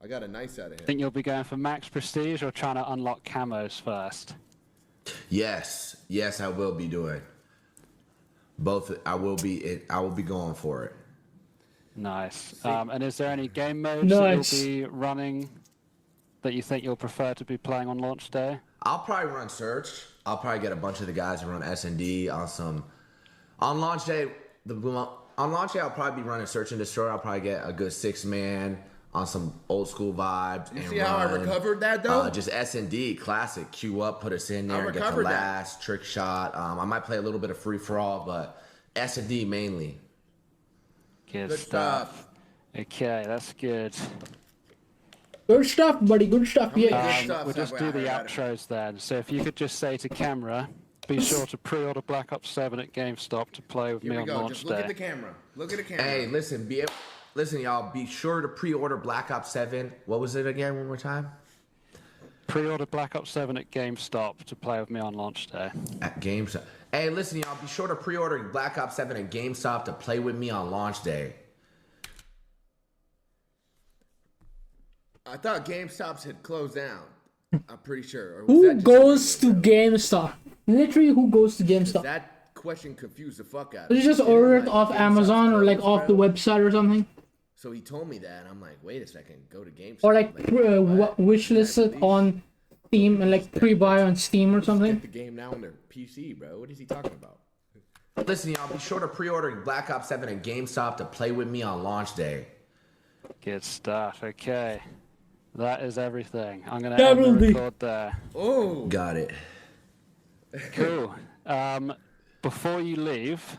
Speaker 7: I got a nice out of him.
Speaker 12: Think you'll be going for max prestige or trying to unlock camos first?
Speaker 10: Yes, I will be doing both. I will be going for it.
Speaker 12: Nice. And is there any game modes that you'll be running that you think you'll prefer to be playing on launch day?
Speaker 10: I'll probably run search. I'll probably get a bunch of the guys to run S&D on launch day. On launch day, I'll probably be running search and destroy. I'll probably get a good 6-man on some old school vibes.
Speaker 7: You see how I recovered that though?
Speaker 10: Just S&D, classic. Queue up, put us in there, and get the last trick shot. I might play a little bit of free for all, but S&D mainly.
Speaker 12: Good stuff. Okay, that's good.
Speaker 1: Good stuff, buddy. Good stuff. Yeah.
Speaker 12: We'll just do the outros then. So if you could just say to camera, be sure to pre-order Black Ops 7 at GameStop to play with me on launch
Speaker 7: just
Speaker 12: day.
Speaker 7: look at the camera. Look at the camera.
Speaker 10: Hey, listen, y'all. Be sure to pre-order Black Ops 7. What was it again? One more time.
Speaker 12: Pre-order Black Ops 7 at GameStop to play with me on launch day.
Speaker 10: At GameStop. Hey, listen, y'all. Be sure to pre-order Black Ops 7 at GameStop to play with me on launch day.
Speaker 7: I thought GameStops had closed down. I'm pretty sure.
Speaker 1: Who goes to GameStop? Literally, who goes to GameStop?
Speaker 7: That question confused the fuck out of
Speaker 1: Did
Speaker 7: me.
Speaker 1: you just order it off Amazon or like off the website or something?
Speaker 7: So he told me that, and I'm like, wait a second, go to GameStop.
Speaker 1: Or like wishlist it on Steam and like pre-buy on Steam or something?
Speaker 7: Get the game now on their PC, bro. What is he talking about?
Speaker 10: Listen, y'all. Be sure to pre-order Black Ops 7 at GameStop to play with me on launch day.
Speaker 12: Good stuff. Okay. That is everything. I'm going to end the record there.
Speaker 7: Oh.
Speaker 10: Got it.
Speaker 12: Cool. Before you leave,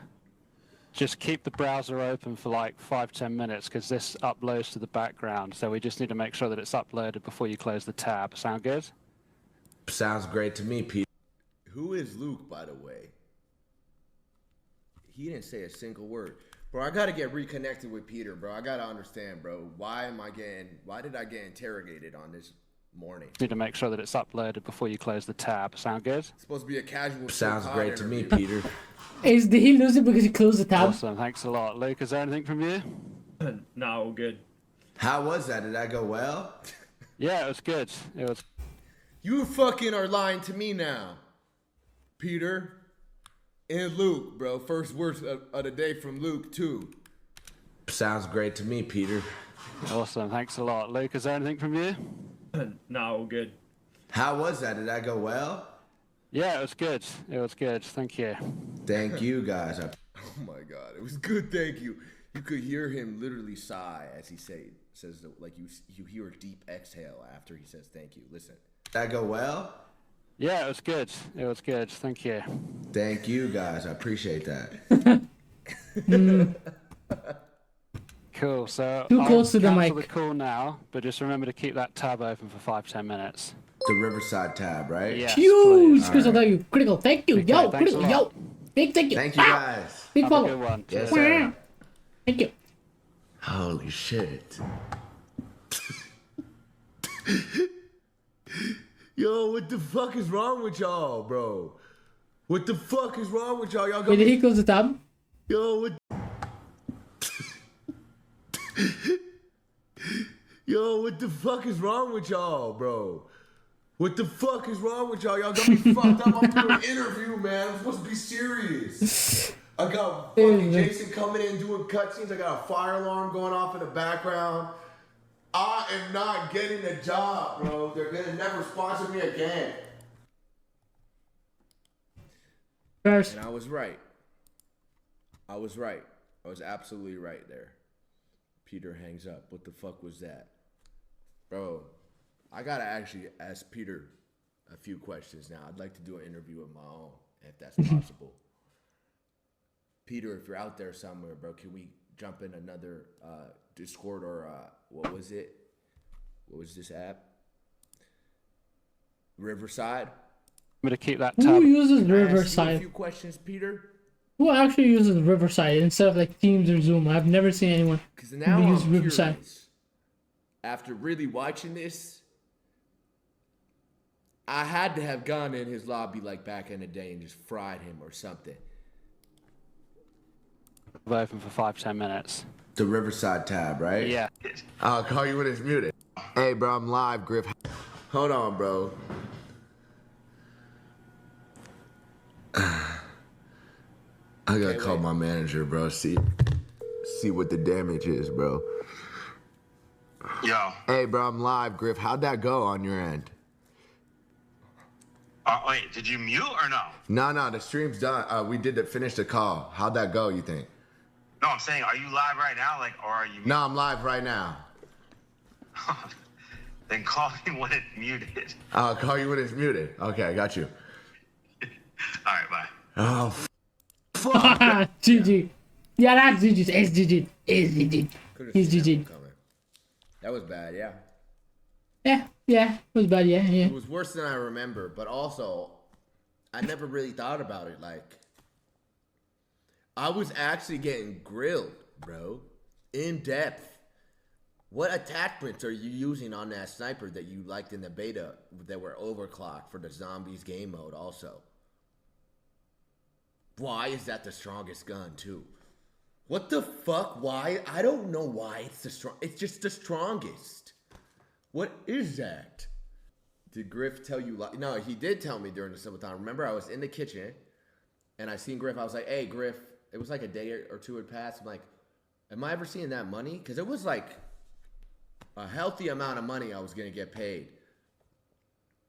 Speaker 12: just keep the browser open for like 5-10 minutes because this uploads to the background. So we just need to make sure that it's uploaded before you close the tab. Sound good?
Speaker 10: Sounds great to me, Pete.
Speaker 7: Who is Luke, by the way? He didn't say a single word. Bro, I gotta get reconnected with Peter, bro. I gotta understand, bro. Why did I get interrogated on this morning?
Speaker 12: Need to make sure that it's uploaded before you close the tab. Sound good?
Speaker 7: It's supposed to be a casual.
Speaker 10: Sounds great to me, Peter.
Speaker 1: Did he lose it because he closed the tab?
Speaker 12: Awesome. Thanks a lot. Luke, is there anything from you?
Speaker 6: No, good.
Speaker 10: How was that? Did that go well?
Speaker 12: Yeah, it was good. It was.
Speaker 7: You fucking are lying to me now, Peter and Luke, bro. First words of the day from Luke too.
Speaker 10: Sounds great to me, Peter.
Speaker 12: Awesome. Thanks a lot. Luke, is there anything from you?
Speaker 6: No, good.
Speaker 10: How was that? Did that go well?
Speaker 12: Yeah, it was good. It was good. Thank you.
Speaker 10: Thank you, guys.
Speaker 7: Oh my God, it was good. Thank you. You could hear him literally sigh as he says like you hear a deep exhale after he says thank you. Listen.
Speaker 10: Did that go well?
Speaker 12: Yeah, it was good. It was good. Thank you.
Speaker 10: Thank you, guys. I appreciate that.
Speaker 12: Cool. So
Speaker 1: Too close to the
Speaker 12: cancel
Speaker 1: mic.
Speaker 12: the call now, but just remember to keep that tab open for 5-10 minutes.
Speaker 10: The Riverside tab, right?
Speaker 12: Yes,
Speaker 1: Huge.
Speaker 12: please.
Speaker 1: Crystal, thank you. Critical. Thank you.
Speaker 12: Okay,
Speaker 1: Yo,
Speaker 12: thanks
Speaker 1: critical.
Speaker 12: a lot.
Speaker 1: Yo. Big thank you.
Speaker 10: Thank you, guys.
Speaker 1: Big
Speaker 12: Have a
Speaker 1: follow.
Speaker 12: good one.
Speaker 10: Yes,
Speaker 12: Cheers.
Speaker 10: sir.
Speaker 1: Thank you.
Speaker 10: Holy shit. Yo, what the fuck is wrong with y'all, bro? What the fuck is wrong with y'all? Y'all got
Speaker 1: Wait, did
Speaker 10: me...
Speaker 1: he close the tab?
Speaker 10: Yo, what... Yo, what the fuck is wrong with y'all, bro? What the fuck is wrong with y'all? Y'all got me fucked up. I'm doing an interview, man. I'm supposed to be serious. I got fucking Jason coming in doing cutscenes. I got a fire alarm going off in the background. I am not getting a job, bro. They're gonna never sponsor me again.
Speaker 1: First.
Speaker 7: And I was right. I was right. I was absolutely right there. Peter hangs up. What the fuck was that? Bro, I gotta actually ask Peter a few questions now. I'd like to do an interview of my own, if that's possible. Peter, if you're out there somewhere, bro, can we jump in another Discord or what was it? What was this app? Riverside?
Speaker 12: I'm going to keep that
Speaker 1: Who
Speaker 12: tab.
Speaker 1: uses
Speaker 7: Can I ask you a
Speaker 1: Riverside?
Speaker 7: few questions, Peter?
Speaker 1: Who actually uses Riverside instead of like Teams or Zoom? I've never seen anyone
Speaker 7: Because now
Speaker 1: who use
Speaker 7: I'm
Speaker 1: Riverside.
Speaker 7: curious. After really watching this, I had to have gone in his lobby like back in the day and just fried him or something.
Speaker 12: Open for 5-10 minutes.
Speaker 10: The Riverside tab, right?
Speaker 12: Yeah.
Speaker 10: I'll call you when it's muted. Hey, bro, I'm live, Griff. Hold on, bro. I gotta call my manager, bro. See what the damage is, bro.
Speaker 13: Yo.
Speaker 10: Hey, bro, I'm live, Griff. How'd that go on your end?
Speaker 13: Wait, did you mute or no?
Speaker 10: No, the stream's done. We did finish the call. How'd that go, you think?
Speaker 13: No, I'm saying, are you live right now? Or are you?
Speaker 10: No, I'm live right now.
Speaker 13: Then call me when it's muted.
Speaker 10: I'll call you when it's muted. Okay, I got you.
Speaker 13: All right, bye.
Speaker 10: Oh,
Speaker 1: GG. Yeah, that's GG. It's GG. It's GG. He's GG.
Speaker 7: That was bad, yeah.
Speaker 1: Yeah, it was bad, yeah.
Speaker 7: It was worse than I remember, but also, I never really thought about it. Like, I was actually getting grilled, bro. In depth. What attachments are you using on that sniper that you liked in the beta that were overclocked for the zombies game mode also? Why is that the strongest gun too? What the fuck? Why? I don't know why it's the strong. It's just the strongest. What is that? Did Griff tell you? No, he did tell me during the subathon. Remember, I was in the kitchen and I seen Griff. I was like, "Hey, Griff." It was like a day or two had passed. I'm like, "Am I ever seeing that money?" Because it was like a healthy amount of money I was gonna get paid.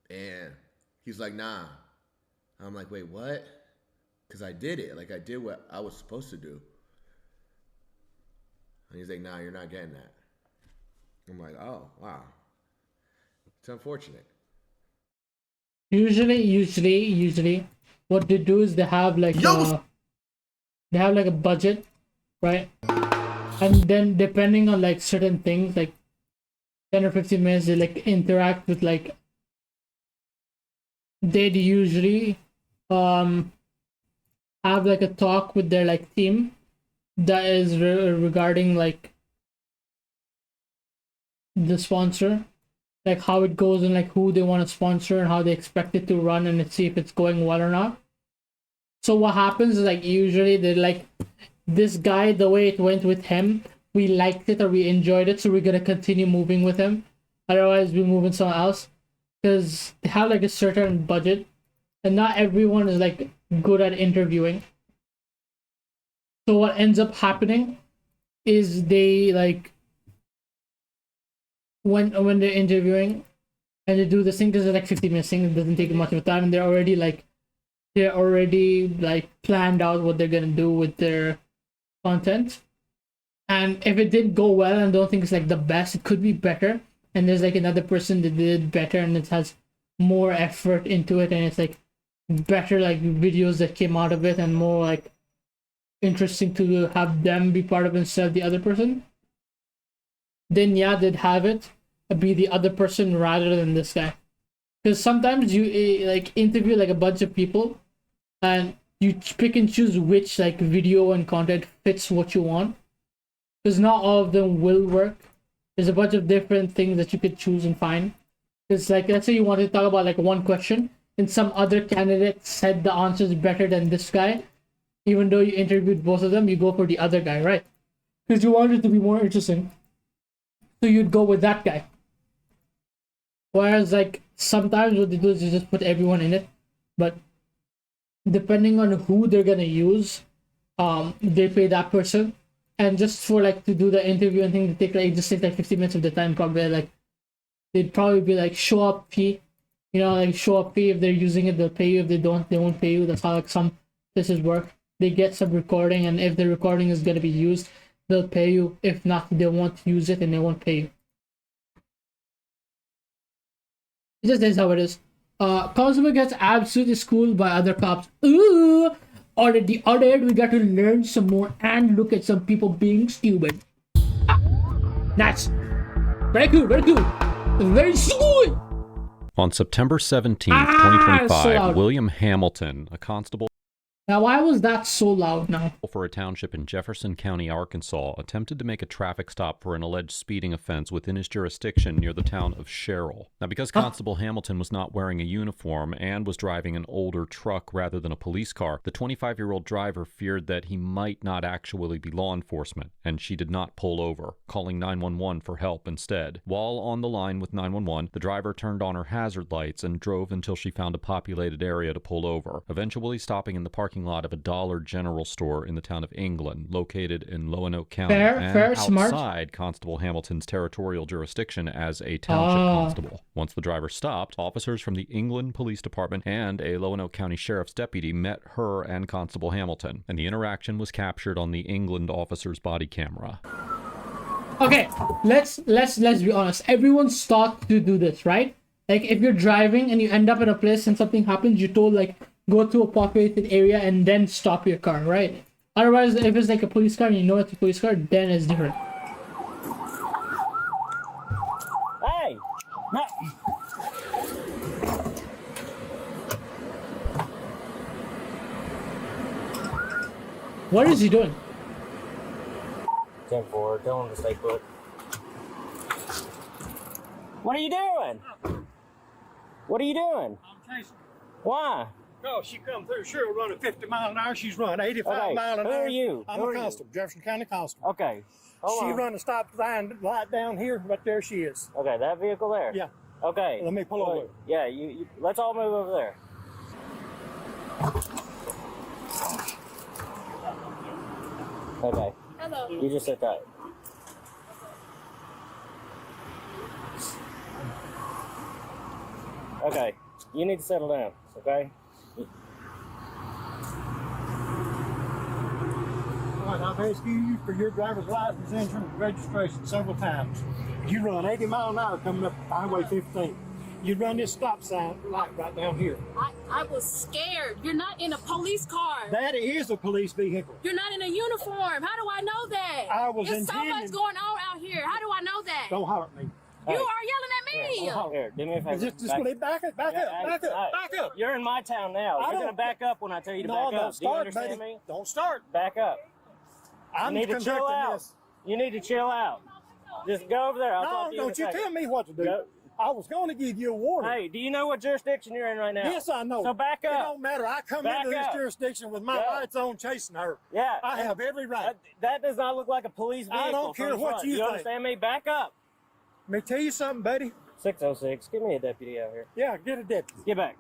Speaker 7: And he's like, "Nah." I'm like, "Wait, what?" Because I did it. Like, I did what I was supposed to do. And he's like, "Nah, you're not getting that." I'm like, "Oh, wow. It's unfortunate."
Speaker 1: Usually, what they do is they have like a budget, right? And then depending on like certain things, like 10 or 15 minutes, they like interact with like. They'd usually have like a talk with their like team that is regarding like the sponsor, like how it goes and like who they want to sponsor and how they expect it to run and see if it's going well or not. So what happens is like usually they're like, this guy, the way it went with him we liked it or we enjoyed it, so we're gonna continue moving with him. Otherwise, we move in someone else, because they have like a certain budget, and not everyone is like good at interviewing. So what ends up happening is they like when they're interviewing and they do this thing, because it's like 15 minutes thing, it doesn't take much of time, and they're already planned out what they're gonna do with their content. And if it didn't go well and don't think it's like the best, it could be better, and there's like another person that did it better and it has more effort into it, and it's like better like videos that came out of it and more like interesting to have them be part of instead of the other person, then yeah, they'd have it be the other person rather than this guy. Because sometimes you like interview like a bunch of people and you pick and choose which like video and content fits what you want, because not all of them will work. There's a bunch of different things that you could choose and find. It's like, let's say you want to talk about like one question and some other candidate said the answers better than this guy. Even though you interviewed both of them, you go for the other guy, right? Because you want it to be more interesting. So you'd go with that guy. Whereas like sometimes what they do is they just put everyone in it. But depending on who they're gonna use, they pay that person. And just for like to do the interview and thing, they take like 50 minutes of the time probably. Like they'd probably be like show up fee. You know, like show up fee. If they're using it, they'll pay you. If they don't, they won't pay you. That's how like some places work. They get some recording, and if the recording is gonna be used, they'll pay you. If not, they won't use it and they won't pay you. It just is how it is. Constable gets absolutely schooled by other cops. Ooh! Or at the other end, we got to learn some more and look at some people being stupid. Nice. Very cool, very cool. Very cool.
Speaker 14: On September 17th, 2025,
Speaker 1: so
Speaker 14: William Hamilton, a constable
Speaker 1: Now, why was that so loud now?
Speaker 14: For a township in Jefferson County, Arkansas, attempted to make a traffic stop for an alleged speeding offense within his jurisdiction near the town of Sherrill. Now, because Constable Hamilton was not wearing a uniform and was driving an older truck rather than a police car, the 25-year-old driver feared that he might not actually be law enforcement, and she did not pull over, calling 911 for help instead. While on the line with 911, the driver turned on her hazard lights and drove until she found a populated area to pull over, eventually stopping in the parking lot of a Dollar General store in the town of England, located in Lonoke County, outside
Speaker 1: smart.
Speaker 14: Constable Hamilton's territorial jurisdiction as a township constable. Once the driver stopped, officers from the England Police Department and a Lonoke County Sheriff's deputy met her and Constable Hamilton, and the interaction was captured on the England officer's body camera.
Speaker 1: Okay, let's be honest. Everyone's taught to do this, right? Like, if you're driving and you end up in a place and something happens, you're told, like, go to a populated area and then stop your car, right? Otherwise, if it's like a police car and you know it's a police car, then it's different.
Speaker 17: Hey! No.
Speaker 1: What is he doing?
Speaker 17: 10-4, tell him to stay put. What are you doing? What are you doing?
Speaker 18: I'm chasing.
Speaker 17: Why?
Speaker 18: No, she come through. Sure, running 50 miles an hour. She's running 85 miles an hour.
Speaker 17: Who are you?
Speaker 18: I'm a constable, Jefferson County constable.
Speaker 17: Okay.
Speaker 18: She run a stop sign right down here, but there she is.
Speaker 17: Okay, that vehicle there?
Speaker 18: Yeah.
Speaker 17: Okay.
Speaker 18: Let me pull over.
Speaker 17: Yeah, you let's all move over there. Okay.
Speaker 11: Hello.
Speaker 17: You just sit tight. Okay. You need to settle down, okay?
Speaker 18: All right, I've asked you for your driver's license, insurance, registration several times. You run 80 miles an hour coming up Highway 15. You run this stop sign right down here.
Speaker 11: I was scared. You're not in a police car.
Speaker 18: That is a police vehicle.
Speaker 11: You're not in a uniform. How do I know that?
Speaker 18: I was
Speaker 11: There's so much
Speaker 18: intending-
Speaker 11: going on out here. How do I know that?
Speaker 18: Don't holler at me.
Speaker 11: You are yelling at me.
Speaker 17: Here, do me a favor.
Speaker 18: Just back up, back up.
Speaker 17: You're in my town now. You're going to back up when I tell you to back up.
Speaker 18: Don't start,
Speaker 17: do you understand
Speaker 18: buddy.
Speaker 17: me?
Speaker 18: Don't start.
Speaker 17: Back up.
Speaker 18: I'm
Speaker 17: you need to chill out.
Speaker 18: this.
Speaker 17: You need to chill out. Just go over there. I'll talk to you in a
Speaker 18: don't you
Speaker 17: second.
Speaker 18: tell me what to do. I was going to give you a warning.
Speaker 17: Hey, do you know what jurisdiction you're in right now?
Speaker 18: Yes, I know.
Speaker 17: So back up.
Speaker 18: It don't matter. I come
Speaker 17: Back
Speaker 18: into this
Speaker 17: up.
Speaker 18: jurisdiction with my
Speaker 17: Yeah.
Speaker 18: lights on chasing her.
Speaker 17: Yeah.
Speaker 18: I have every right.
Speaker 17: That does not look like a police vehicle.
Speaker 18: I don't care
Speaker 17: from the
Speaker 18: what
Speaker 17: front.
Speaker 18: you think.
Speaker 17: understand me? Back up.
Speaker 18: Let me tell you something, buddy.
Speaker 17: 606. Give me a deputy out here.
Speaker 18: Yeah, get a deputy.
Speaker 17: Get back.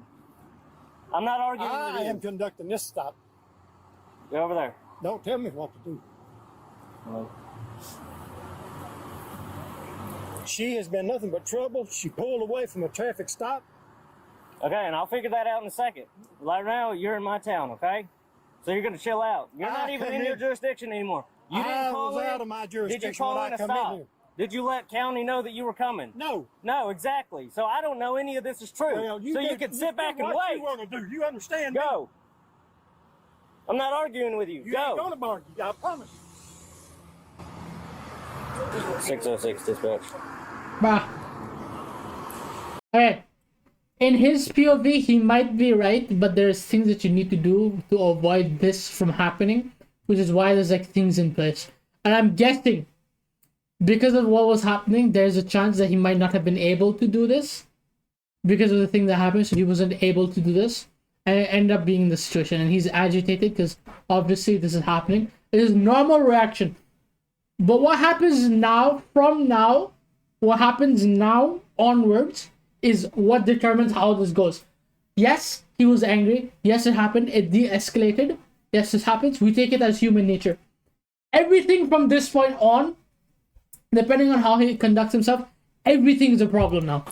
Speaker 17: I'm not arguing with
Speaker 18: I
Speaker 17: you.
Speaker 18: am conducting this stop.
Speaker 17: Go over there.
Speaker 18: Don't tell me what to do. She has been nothing but trouble. She pulled away from a traffic stop.
Speaker 17: Okay, and I'll figure that out in a second. Right now, you're in my town, okay? So you're gonna chill out. You're not even in your jurisdiction anymore. You didn't
Speaker 18: I
Speaker 17: call
Speaker 18: was
Speaker 17: in.
Speaker 18: out of my jurisdiction
Speaker 17: Did you call
Speaker 18: when
Speaker 17: in
Speaker 18: I
Speaker 17: a
Speaker 18: come
Speaker 17: stop?
Speaker 18: in here.
Speaker 17: Did you let county know that you were coming?
Speaker 18: No.
Speaker 17: No, exactly. So I don't know any of this is true.
Speaker 18: Well,
Speaker 17: so you can sit back and
Speaker 18: what
Speaker 17: wait.
Speaker 18: you want to do. You understand me?
Speaker 17: Go. I'm not arguing with you.
Speaker 18: You
Speaker 17: Go.
Speaker 18: ain't gonna argue. I promise.
Speaker 17: 606 dispatch.
Speaker 1: Bah. Okay. In his POV, he might be right, but there's things that you need to do to avoid this from happening, which is why there's like things in place. And I'm guessing, because of what was happening, there's a chance that he might not have been able to do this because of the thing that happened. So he wasn't able to do this, and it ended up being in the situation. And he's agitated because obviously this is happening. It is normal reaction. But what happens now, from now, what happens now onwards is what determines how this goes. Yes, he was angry. Yes, it happened. It de-escalated. Yes, this happens. We take it as human nature. Everything from this point on, depending on how he conducts himself, everything is a problem now.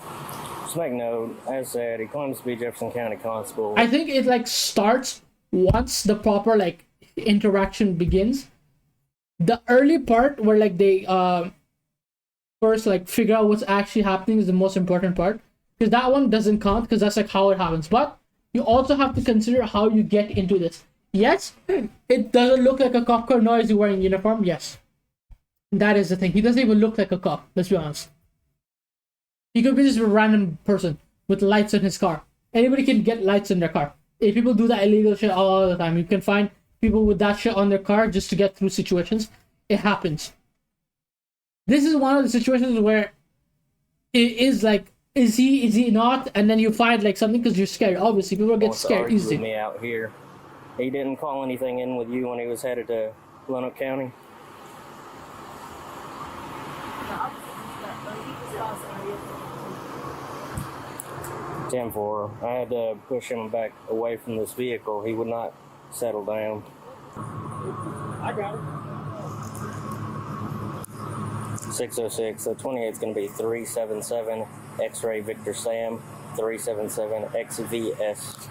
Speaker 17: Just make note, as said, he claims to be Jefferson County Constable.
Speaker 1: I think it like starts once the proper like interaction begins. The early part where like they first like figure out what's actually happening is the most important part, because that one doesn't count because that's like how it happens. But you also have to consider how you get into this. Yes, it doesn't look like a cop car, nor is he wearing uniform. Yes, that is the thing. He doesn't even look like a cop. Let's be honest. He could be just a random person with lights in his car. Anybody can get lights in their car. If people do that illegal shit all the time, you can find people with that shit on their car just to get through situations. It happens. This is one of the situations where it is like, is he not? And then you find like something because you're scared. Obviously, people get scared easily.
Speaker 17: Me out here. He didn't call anything in with you when he was headed to Lonoke County? Ten 4. I had to push him back away from this vehicle. He would not settle down.
Speaker 18: I got it.
Speaker 17: 606. So 28 is going to be 377 X-Ray Victor Sam 377 XVS.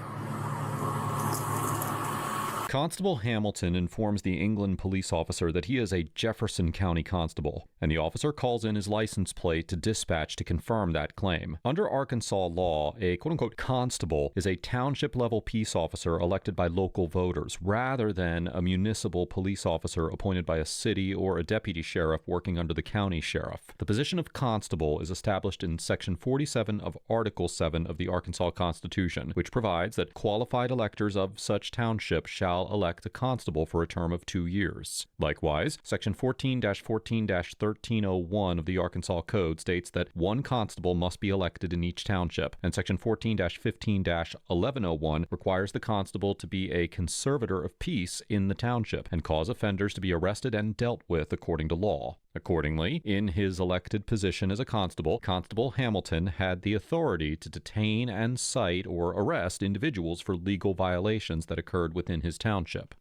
Speaker 14: Constable Hamilton informs the England police officer that he is a Jefferson County constable, and the officer calls in his license plate to dispatch to confirm that claim. Under Arkansas law, a quote-unquote constable is a township-level peace officer elected by local voters, rather than a municipal police officer appointed by a city or a deputy sheriff working under the county sheriff. The position of constable is established in Section 47 of Article 7 of the Arkansas Constitution, which provides that qualified electors of such township shall elect a constable for a term of 2 years. Likewise, Section 14-14-1301 of the Arkansas Code states that one constable must be elected in each township, and Section 14-15-1101 requires the constable to be a conservator of peace in the township and cause offenders to be arrested and dealt with according to law. Accordingly, in his elected position as a constable, Constable Hamilton had the authority to detain and cite or arrest individuals for legal violations that occurred within his township.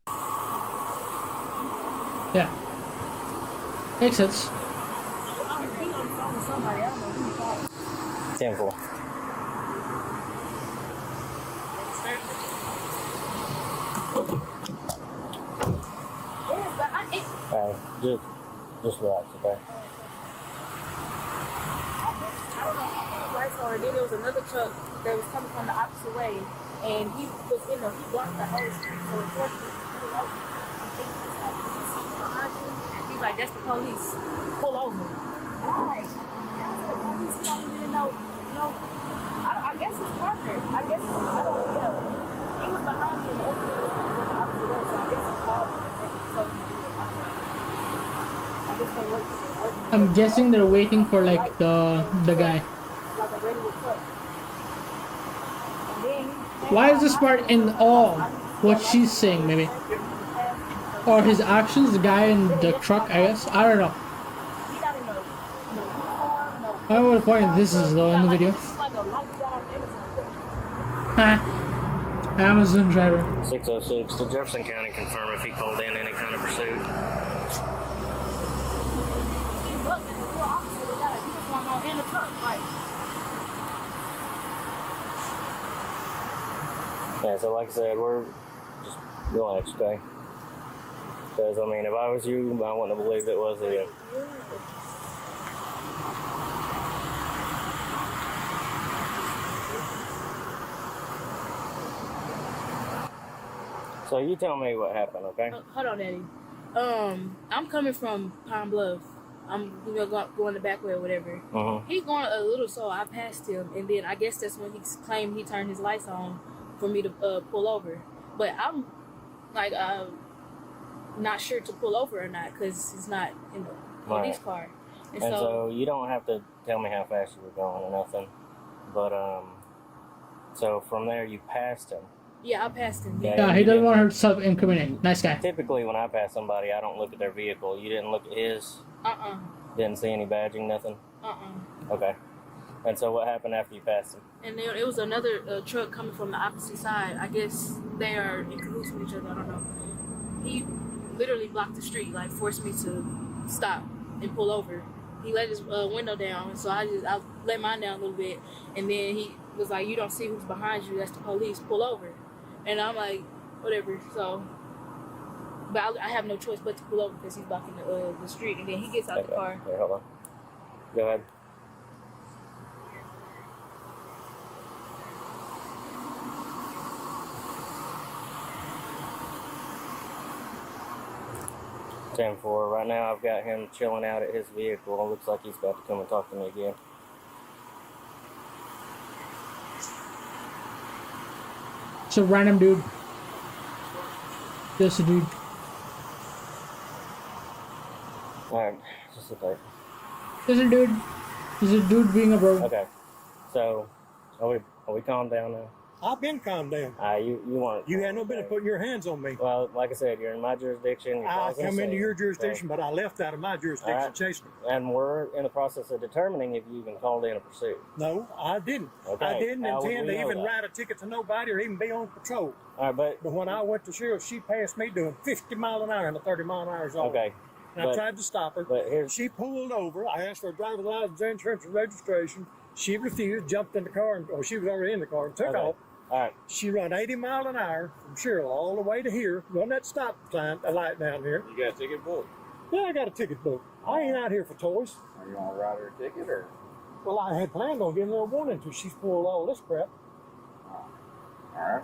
Speaker 1: Yeah. Makes sense.
Speaker 17: 10 4. Just relax, okay?
Speaker 11: Then there was another truck that was coming from the opposite way, and he was in he blocked the whole street. So unfortunately, he's like, that's the police. Pull over. Right. The police don't even know. I guess it's partner. I guess I don't know. He was behind me in the opposite way, so I guess it's partner.
Speaker 1: I'm guessing they're waiting for like the guy. Why is this part in all what she's saying, maybe? Or his actions, the guy in the truck, I guess? I don't know. I don't know what point this is though in the video. Amazon driver.
Speaker 17: 606. Did Jefferson County confirm if he called in any kind of pursuit? Yeah, so like I said, we're just relax, okay? Because, I mean, if I was you, I wouldn't have believed it was him. So you tell me what happened, okay?
Speaker 4: Hold on, Eddie. I'm coming from Pine Bluff. I'm going the back way or whatever. He's going a little slow. I passed him, and then I guess that's when he claimed he turned his lights on for me to pull over. But I'm like not sure to pull over or not because he's not in the police car. And
Speaker 17: so you don't have to tell me how fast you were going or nothing. But so from there you passed him.
Speaker 4: Yeah, I passed him.
Speaker 1: Yeah, he doesn't want her to self-incriminate. Nice guy.
Speaker 17: Typically, when I pass somebody, I don't look at their vehicle. You didn't look at his? Didn't see any badging, nothing? Okay. And so what happened after you passed him?
Speaker 4: And there it was another truck coming from the opposite side. I guess they are in cahoots with each other. I don't know. He literally blocked the street, like forced me to stop and pull over. He let his window down, and so I let mine down a little bit, and then he was like, "You don't see who's behind you? That's the police. Pull over." And I'm like, whatever. So, but I have no choice but to pull over because he's blocking the street. And then he gets out the car.
Speaker 17: Okay, hold on. Go ahead. (10-4). Right now, I've got him chilling out at his vehicle. It looks like he's about to come and talk to me again.
Speaker 1: It's a random dude. Just a dude.
Speaker 17: Alright, just a third.
Speaker 1: Just a dude. Just a dude being a bro.
Speaker 17: Okay. So, are we calmed down now?
Speaker 18: I've been calmed down.
Speaker 17: You weren't.
Speaker 18: You had no business putting your hands on me.
Speaker 17: Well, like I said, you're in my jurisdiction.
Speaker 18: I come into your jurisdiction, but I left out of my jurisdiction chasing them.
Speaker 17: And we're in the process of determining if you even called in a pursuit.
Speaker 18: No, I didn't.
Speaker 17: Okay.
Speaker 18: I didn't
Speaker 17: How would
Speaker 18: intend
Speaker 17: we
Speaker 18: to
Speaker 17: know
Speaker 18: even
Speaker 17: that?
Speaker 18: write a ticket to nobody or even be on patrol.
Speaker 17: All right, but
Speaker 18: when I went to sheriff, she passed me doing 50 mile an hour in a 30 mile an hour zone.
Speaker 17: Okay.
Speaker 18: And I tried to stop her.
Speaker 17: But
Speaker 18: she pulled over. I asked for a driver's license, insurance, and registration. She refused, jumped in the car, or she was already in the car and took off.
Speaker 17: All right.
Speaker 18: She run 80 mile an hour from Sherrill all the way to here. Run that stop sign, a light down here.
Speaker 16: You got a ticket booked?
Speaker 18: Yeah, I got a ticket booked. I ain't out here for toys.
Speaker 16: Are you gonna write her a ticket or?
Speaker 18: Well, I had planned on giving her a warning until she's pulled all this crap.
Speaker 16: All right.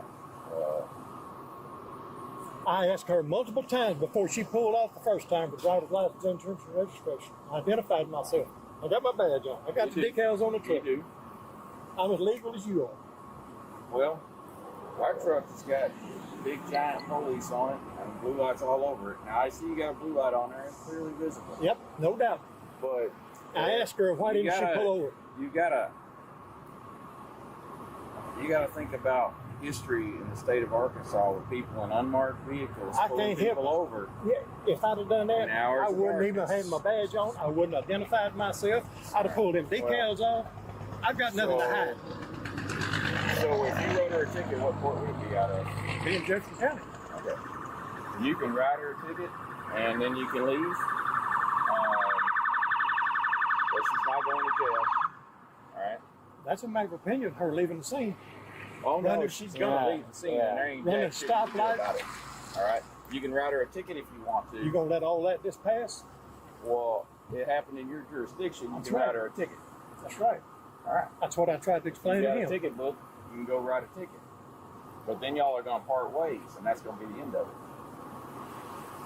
Speaker 18: I asked her multiple times before she pulled off the first time for driver's license, insurance, and registration. I identified myself. I got my badge on. I got the decals on the truck.
Speaker 16: You do.
Speaker 18: I'm as legal as you are.
Speaker 16: Well, our truck has got big giant police on it and blue lights all over it. Now I see you got a blue light on there; it's clearly visible.
Speaker 18: Yep, no doubt.
Speaker 16: But
Speaker 18: I asked her why didn't she pull over.
Speaker 16: You gotta think about history in the state of Arkansas with people in unmarked vehicles
Speaker 18: I
Speaker 16: pulling
Speaker 18: can't help
Speaker 16: people over.
Speaker 18: Yeah, if I'd have done that,
Speaker 16: hours
Speaker 18: I
Speaker 16: of
Speaker 18: wouldn't even
Speaker 16: darkness.
Speaker 18: have had my badge on. I wouldn't have identified myself. I'd have pulled them decals off. I've got nothing to hide.
Speaker 16: So if you wrote her a ticket, what court would it be out of?
Speaker 18: Be in Jefferson County.
Speaker 16: Okay. You can write her a ticket, and then you can leave. But she's not going to jail. All right.
Speaker 18: That's a matter of opinion, her leaving the scene.
Speaker 16: Oh no,
Speaker 18: Running-
Speaker 16: she's going to leave the scene, and there ain't
Speaker 18: Running
Speaker 16: jack shit you can do
Speaker 18: stoplights.
Speaker 16: about it. All right. You can write her a ticket if you want to.
Speaker 18: You gonna let all that just pass?
Speaker 16: Well, it happened in your jurisdiction. You
Speaker 18: That's
Speaker 16: can
Speaker 18: right.
Speaker 16: write her a ticket.
Speaker 18: That's right.
Speaker 16: All right.
Speaker 18: That's what I tried to explain
Speaker 16: You
Speaker 18: to
Speaker 16: got
Speaker 18: him.
Speaker 16: a ticket book. You can go write a ticket. But then y'all are going to part ways, and that's going to be the end of it.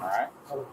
Speaker 16: All right? All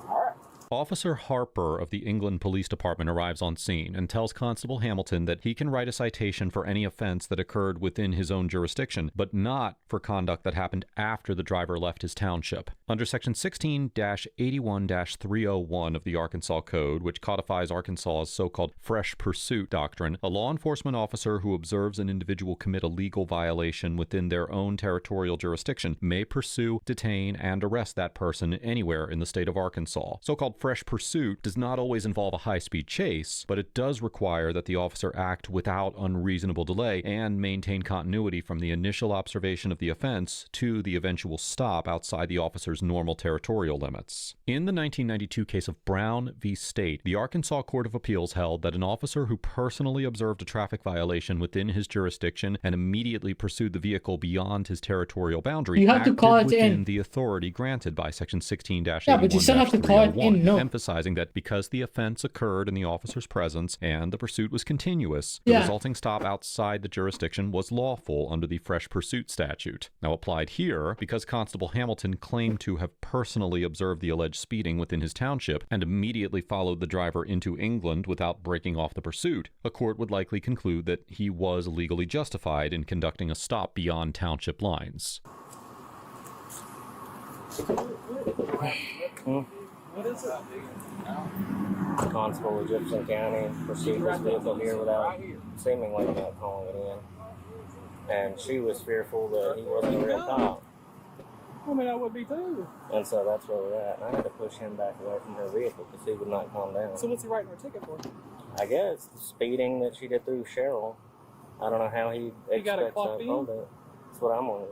Speaker 16: right.
Speaker 14: Officer Harper of the England Police Department arrives on scene and tells Constable Hamilton that he can write a citation for any offense that occurred within his own jurisdiction, but not for conduct that happened after the driver left his township. Under Section 16-81-301 of the Arkansas Code, which codifies Arkansas's so-called fresh pursuit doctrine, a law enforcement officer who observes an individual commit a legal violation within their own territorial jurisdiction may pursue, detain, and arrest that person anywhere in the state of Arkansas. So-called fresh pursuit does not always involve a high-speed chase, but it does require that the officer act without unreasonable delay and maintain continuity from the initial observation of the offense to the eventual stop outside the officer's normal territorial limits. In the 1992 case of Brown v. State, the Arkansas Court of Appeals held that an officer who personally observed a traffic violation within his jurisdiction and immediately pursued the vehicle beyond his territorial boundary
Speaker 1: You have to call it
Speaker 14: within
Speaker 1: in.
Speaker 14: the authority granted by Section 16-81-301,
Speaker 1: Yeah, but you still have to call it in, no.
Speaker 14: emphasizing that because the offense occurred in the officer's presence and the pursuit was continuous, the
Speaker 1: Yeah.
Speaker 14: resulting stop outside the jurisdiction was lawful under the fresh pursuit statute. Now applied here, because Constable Hamilton claimed to have personally observed the alleged speeding within his township and immediately followed the driver into England without breaking off the pursuit, a court would likely conclude that he was legally justified in conducting a stop beyond township lines.
Speaker 17: What is it? Constable of Jefferson County pursued this vehicle here without seemingly not calling it in. And she was fearful that he wasn't a real cop.
Speaker 5: I mean, I would be too.
Speaker 17: And so that's where we're at. And I had to push him back away from her vehicle because he would not calm down.
Speaker 5: So what's he writing her ticket for?
Speaker 17: I guess the speeding that she did through Cheryl. I don't know how he
Speaker 5: got it
Speaker 17: expects
Speaker 5: clocked
Speaker 17: to
Speaker 5: in?
Speaker 17: uphold it. That's what I'm wondering.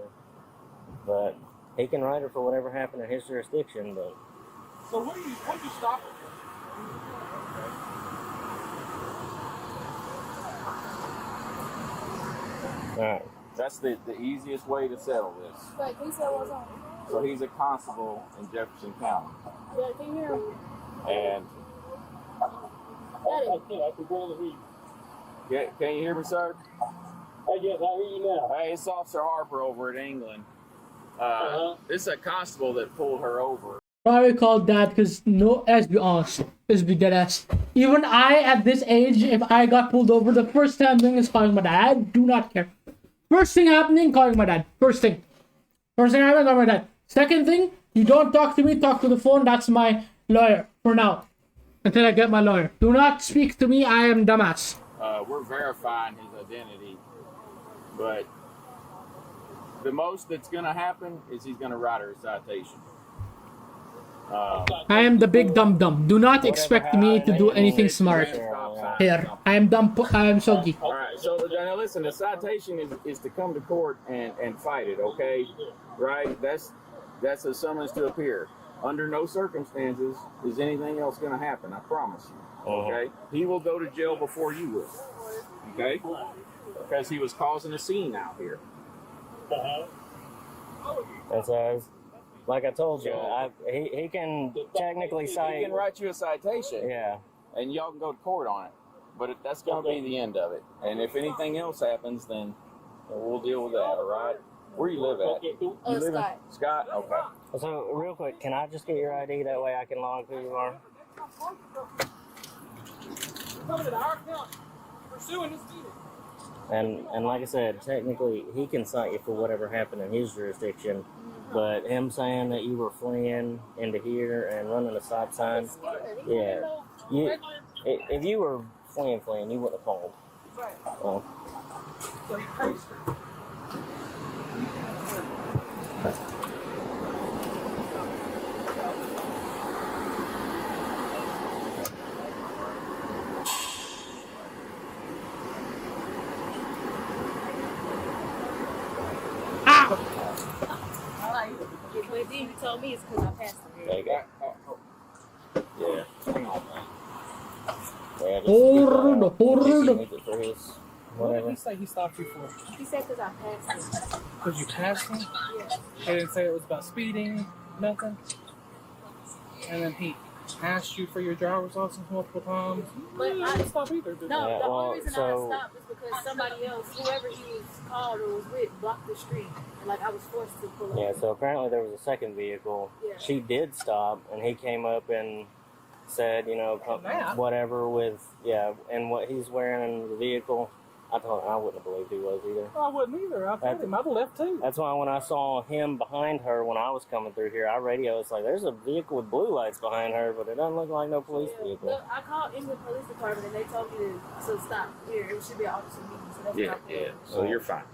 Speaker 17: But he can write her for whatever happened in his jurisdiction, but
Speaker 5: So what do you stop her?
Speaker 17: alright.
Speaker 16: That's the easiest way to settle this.
Speaker 4: Wait, can you say what's on?
Speaker 16: So he's a constable in Jefferson County.
Speaker 4: Yeah, can you hear him?
Speaker 16: And can you hear me, sir?
Speaker 18: Yes, I hear you now.
Speaker 16: Hey, it's Officer Harper over at England. This is a constable that pulled her over.
Speaker 1: Probably called that because no, let's be honest, let's be dead ass. Even I, at this age, if I got pulled over, the first thing I'm doing is calling my dad. I do not care. First thing happening, calling my dad. First thing happening, calling my dad. Second thing, you don't talk to me, talk to the phone. That's my lawyer for now, until I get my lawyer. Do not speak to me. I am dumbass.
Speaker 16: We're verifying his identity, but the most that's going to happen is he's going to write her a citation.
Speaker 1: I am the big dumb. Do not expect me to do anything smart. Here, I am dumb. I am soggy.
Speaker 16: All right, so now listen, the citation is to come to court and fight it, okay? Right? That's a summons to appear. Under no circumstances is anything else going to happen, I promise you. Okay? He will go to jail before you will. Okay? Because he was causing a scene out here.
Speaker 17: And so, like I told you, he can technically cite.
Speaker 16: He can write you a citation.
Speaker 17: Yeah.
Speaker 16: And y'all can go to court on it. But that's going to be the end of it. And if anything else happens, then we'll deal with that, all right? Where you live at? You live in Scott? Okay.
Speaker 17: So, real quick, can I just get your ID? That way I can log who you are.
Speaker 5: Pursuing this speeding.
Speaker 17: And like I said, technically, he can cite you for whatever happened in his jurisdiction. But him saying that you were fleeing into here and running a stop sign, yeah. If you were fleeing, you wouldn't have called. Well,
Speaker 4: But then you told me it's because I passed him.
Speaker 17: there you go. Yeah. Yeah,
Speaker 5: What did he say he stopped you for?
Speaker 4: He said because I passed him.
Speaker 5: Because you passed him?
Speaker 4: Yeah.
Speaker 5: They didn't say it was about speeding, nothing. And then he asked you for your driver's license multiple times.
Speaker 4: But I
Speaker 5: didn't stop either. Did
Speaker 4: No,
Speaker 5: you?
Speaker 4: the only reason I stopped is because somebody else, whoever he was called or was with, blocked the street. And like I was forced to pull
Speaker 17: Yeah,
Speaker 4: over.
Speaker 17: so apparently there was a second vehicle.
Speaker 4: Yeah.
Speaker 17: She did stop, and he came up and said, you know, whatever with, and what he's wearing in the vehicle. I told him I wouldn't have believed he was either.
Speaker 5: I wouldn't either. I told him I'd have left too.
Speaker 17: That's why when I saw him behind her when I was coming through here, I radioed. It's like, there's a vehicle with blue lights behind her, but it doesn't look like no police vehicle.
Speaker 4: Look, I called England Police Department and they told me to stop here. It should be an officer meeting. So that's what I'm doing.
Speaker 16: So you're fine.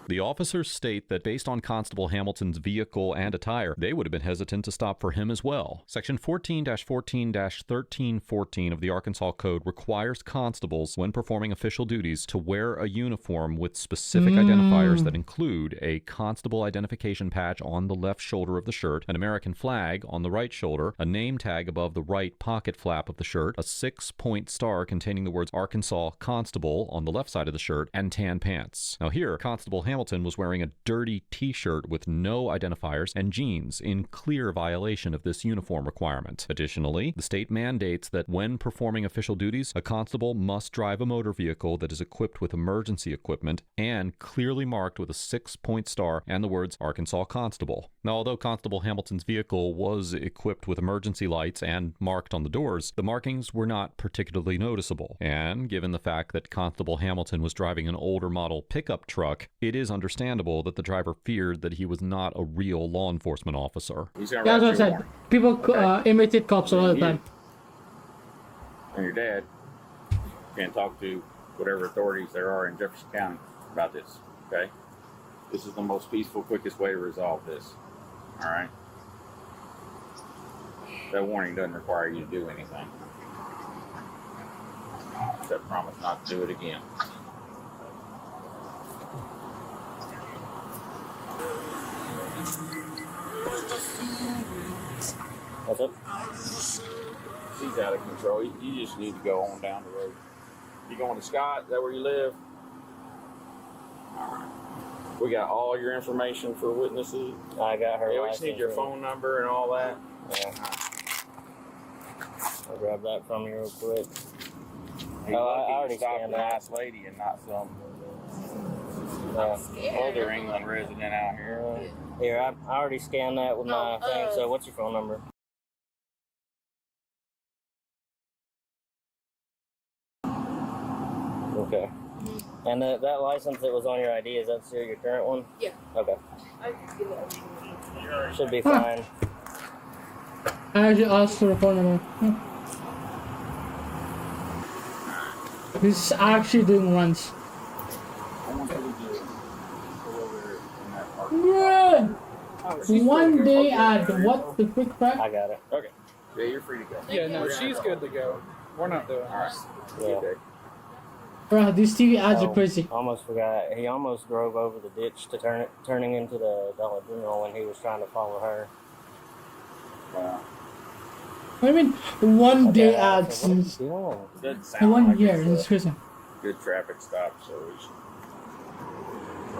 Speaker 14: The officers state that based on Constable Hamilton's vehicle and attire, they would have been hesitant to stop for him as well. Section 14-14-1314 of the Arkansas Code requires constables, when performing official duties, to wear a uniform with specific identifiers that include a constable identification patch on the left shoulder of the shirt, an American flag on the right shoulder, a name tag above the right pocket flap of the shirt, a 6-point star containing the words Arkansas Constable on the left side of the shirt, and tan pants. Now here, Constable Hamilton was wearing a dirty t-shirt with no identifiers and jeans, in clear violation of this uniform requirement. Additionally, the state mandates that when performing official duties, a constable must drive a motor vehicle that is equipped with emergency equipment and clearly marked with a 6-point star and the words Arkansas Constable. Now, although Constable Hamilton's vehicle was equipped with emergency lights and marked on the doors, the markings were not particularly noticeable. And given the fact that Constable Hamilton was driving an older model pickup truck, it is understandable that the driver feared that he was not a real law enforcement officer.
Speaker 1: That's what I said. People imitate cops all the time.
Speaker 16: And your dad can talk to whatever authorities there are in Jefferson County about this, okay? This is the most peaceful, quickest way to resolve this, all right? That warning doesn't require you to do anything. Except promise not to do it again.
Speaker 17: What's up?
Speaker 16: She's out of control. You just need to go on down the road. You going to Scott? Is that where you live? All right. We got all your information for witnesses.
Speaker 17: I got her.
Speaker 16: Yeah, we just need your phone number and all that.
Speaker 17: Yeah. I'll grab that from you real quick.
Speaker 16: I already scanned that. Nice lady and not some other England resident out here.
Speaker 17: Here, I already scanned that with my thing. So, what's your phone number? Okay. And that license that was on your ID, is that still your current one?
Speaker 4: Yeah.
Speaker 17: Okay.
Speaker 4: I can give it a
Speaker 17: Should be fine.
Speaker 1: I actually asked for a phone number. He's actually doing runs. Good! One day at what? The quick crack?
Speaker 17: I got it.
Speaker 16: Okay. Yeah, you're free to go.
Speaker 5: Yeah, no, she's good to go. We're not doing this.
Speaker 17: Yeah.
Speaker 1: Bro, these TV ads are crazy.
Speaker 17: Almost forgot. He almost drove over the ditch to turning into the Dollar General when he was trying to follow her.
Speaker 16: Wow.
Speaker 1: I mean, one day ads.
Speaker 16: Doesn't sound
Speaker 1: 1
Speaker 16: like
Speaker 1: year.
Speaker 16: it's
Speaker 1: It's crazy.
Speaker 16: good traffic stop, so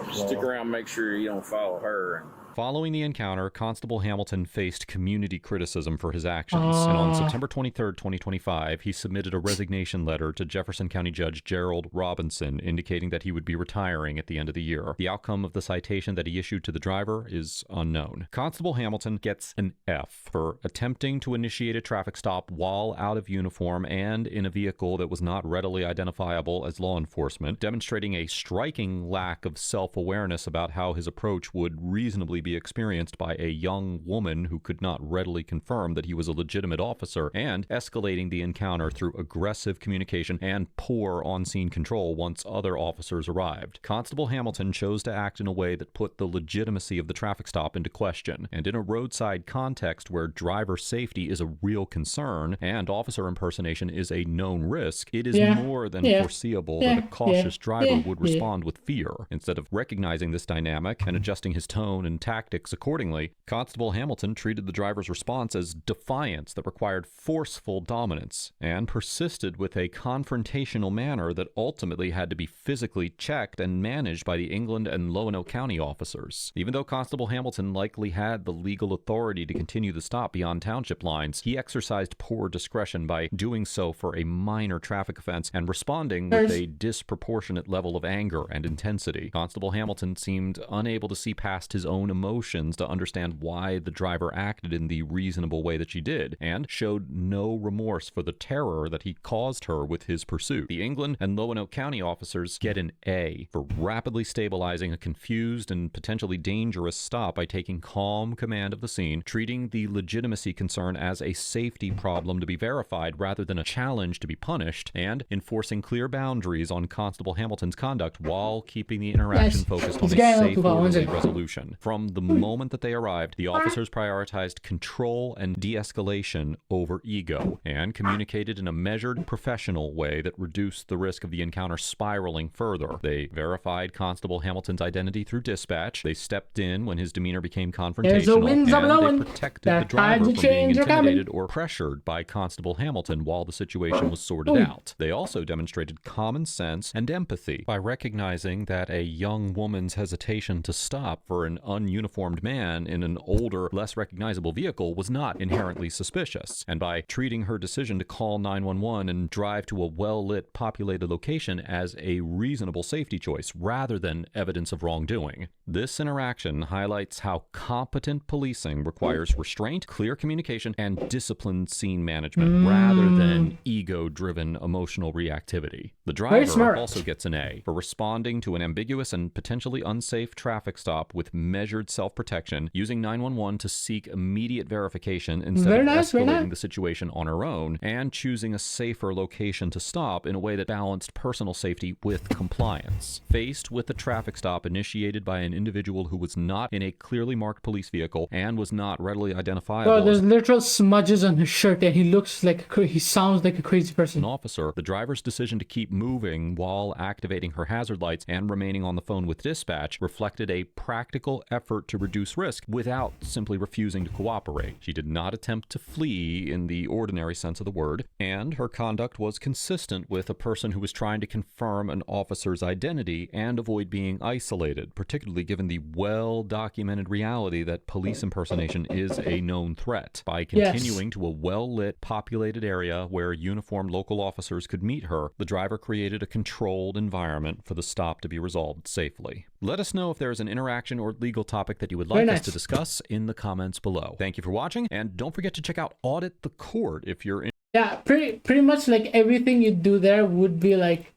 Speaker 16: we should stick around and make sure you don't follow her. And
Speaker 14: Following the encounter, Constable Hamilton faced community criticism for his actions, and on September 23, 2025, he submitted a resignation letter to Jefferson County Judge Gerald Robinson, indicating that he would be retiring at the end of the year. The outcome of the citation that he issued to the driver is unknown. Constable Hamilton gets an F for attempting to initiate a traffic stop while out of uniform and in a vehicle that was not readily identifiable as law enforcement, demonstrating a striking lack of self-awareness about how his approach would reasonably be experienced by a young woman who could not readily confirm that he was a legitimate officer, and escalating the encounter through aggressive communication and poor on-scene control once other officers arrived. Constable Hamilton chose to act in a way that put the legitimacy of the traffic stop into question, and in a roadside context where driver safety is a real concern and officer impersonation is a known risk, it is more than foreseeable that a cautious driver would respond with fear. Instead of recognizing this dynamic and adjusting his tone and tactics accordingly, Constable Hamilton treated the driver's response as defiance that required forceful dominance, and persisted with a confrontational manner that ultimately had to be physically checked and managed by the England and Lonoke County officers. Even though Constable Hamilton likely had the legal authority to continue the stop beyond township lines, he exercised poor discretion by doing so for a minor traffic offense and responding with a disproportionate level of anger and intensity. Constable Hamilton seemed unable to see past his own emotions to understand why the driver acted in the reasonable way that she did, and showed no remorse for the terror that he caused her with his pursuit. The England and Lonoke County officers get an A for rapidly stabilizing a confused and potentially dangerous stop by taking calm command of the scene, treating the legitimacy concern as a safety problem to be verified rather than a challenge to be punished, and enforcing clear boundaries on Constable Hamilton's conduct while keeping the interaction focused on a safe, orderly resolution. From the moment that they arrived, the officers prioritized control and de-escalation over ego, and communicated in a measured, professional way that reduced the risk of the encounter spiraling further. They verified Constable Hamilton's identity through dispatch. They stepped in when his demeanor became confrontational, and they protected the driver from being intimidated or pressured by Constable Hamilton while the situation was sorted out. They also demonstrated common sense and empathy by recognizing that a young woman's hesitation to stop for an ununiformed man in an older, less recognizable vehicle was not inherently suspicious, and by treating her decision to call 911 and drive to a well-lit, populated location as a reasonable safety choice rather than evidence of wrongdoing. This interaction highlights how competent policing requires restraint, clear communication, and disciplined scene management rather than ego-driven emotional reactivity. The driver also gets an A for responding to an ambiguous and potentially unsafe traffic stop with measured self-protection, using 911 to seek immediate verification instead of escalating the situation on her own, and choosing a safer location to stop in a way that balanced personal safety with compliance. Faced with a traffic stop initiated by an individual who was not in a clearly marked police vehicle and was not readily identifiable.
Speaker 1: Bro, there's literal smudges on his shirt and he looks like he sounds like a crazy person.
Speaker 14: An officer, the driver's decision to keep moving while activating her hazard lights and remaining on the phone with dispatch reflected a practical effort to reduce risk without simply refusing to cooperate. She did not attempt to flee in the ordinary sense of the word, and her conduct was consistent with a person who was trying to confirm an officer's identity and avoid being isolated, particularly given the well-documented reality that police impersonation is a known threat. By continuing to a well-lit, populated area where uniformed local officers could meet her, the driver created a controlled environment for the stop to be resolved safely. Let us know if there is an interaction or legal topic that you would like us to discuss in the comments below. Thank you for watching, and don't forget to check out Audit the Court if you're in.
Speaker 1: Yeah, pretty much like everything you do there would be like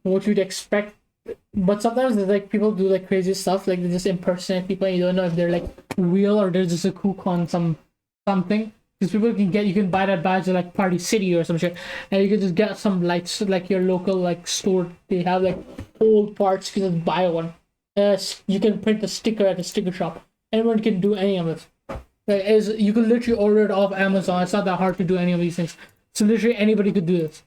Speaker 1: what you'd expect. But sometimes there's like people do like crazy stuff, like they just impersonate people and you don't know if they're like real or they're just a kook on something. Because people you can buy that badge at like Party City or some shit, and you can just get some lights like your local like store. They have like old parts. You can just buy one. You can print a sticker at a sticker shop. Anyone can do any of it. Like, you can literally order it off Amazon. It's not that hard to do any of these things. So literally anybody could do this.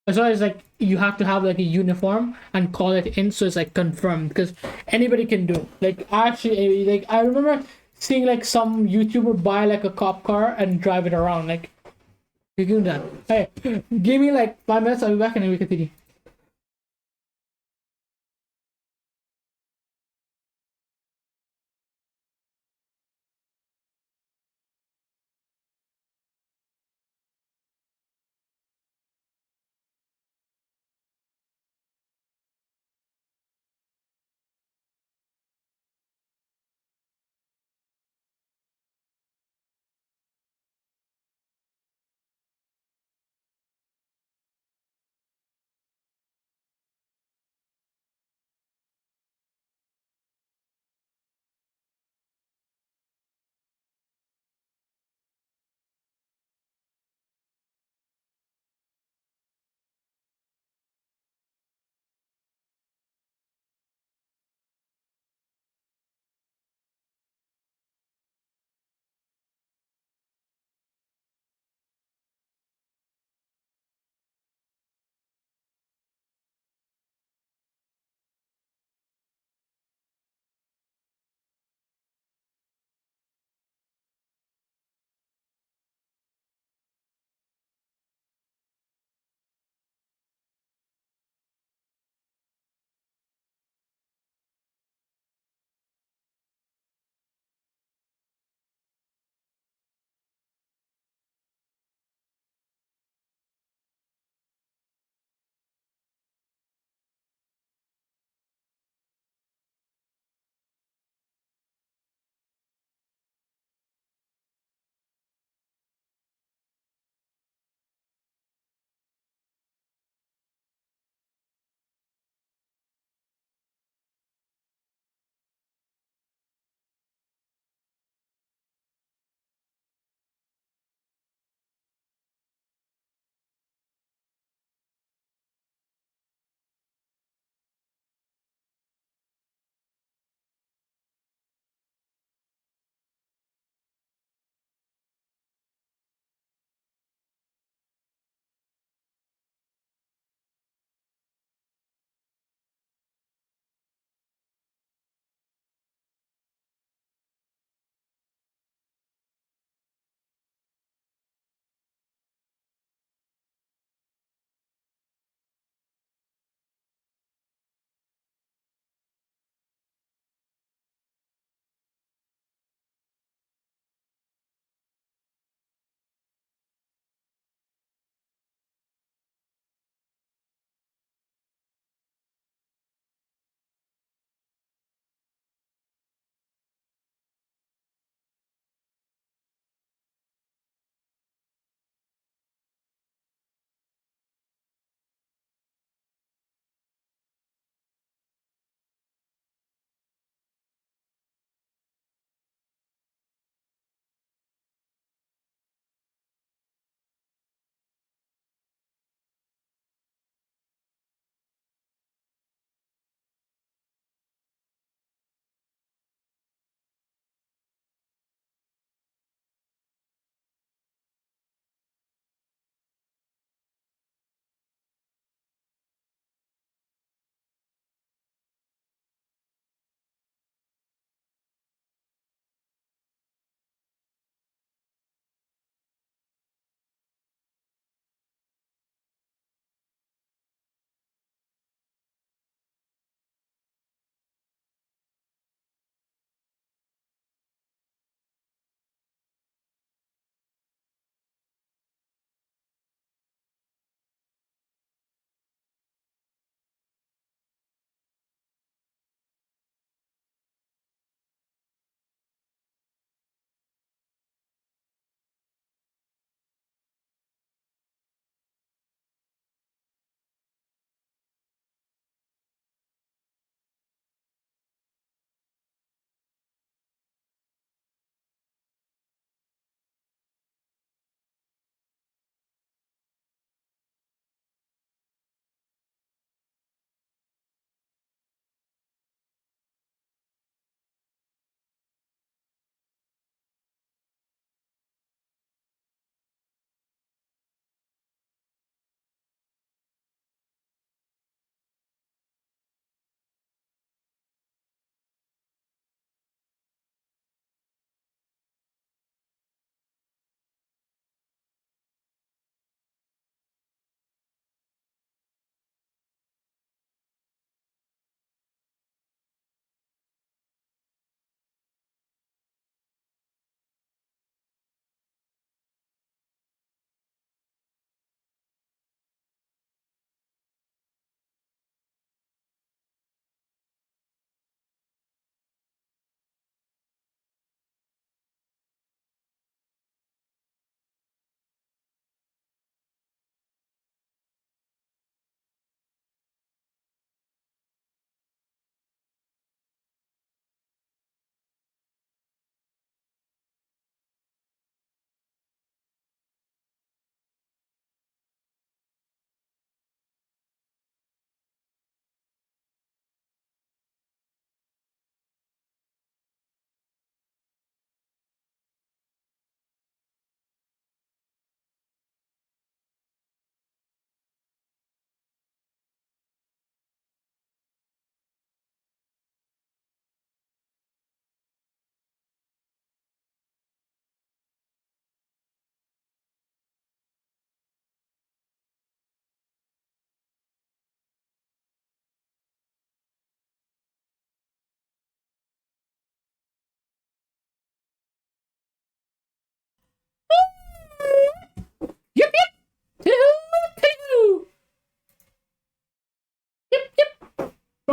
Speaker 1: As well as like you have to have like a uniform and call it in, so it's like confirmed, because anybody can do it. Like actually, like I remember seeing like some YouTuber buy like a cop car and drive it around. Like you can do that. Hey, give me like 5 minutes. I'll be back and then we continue.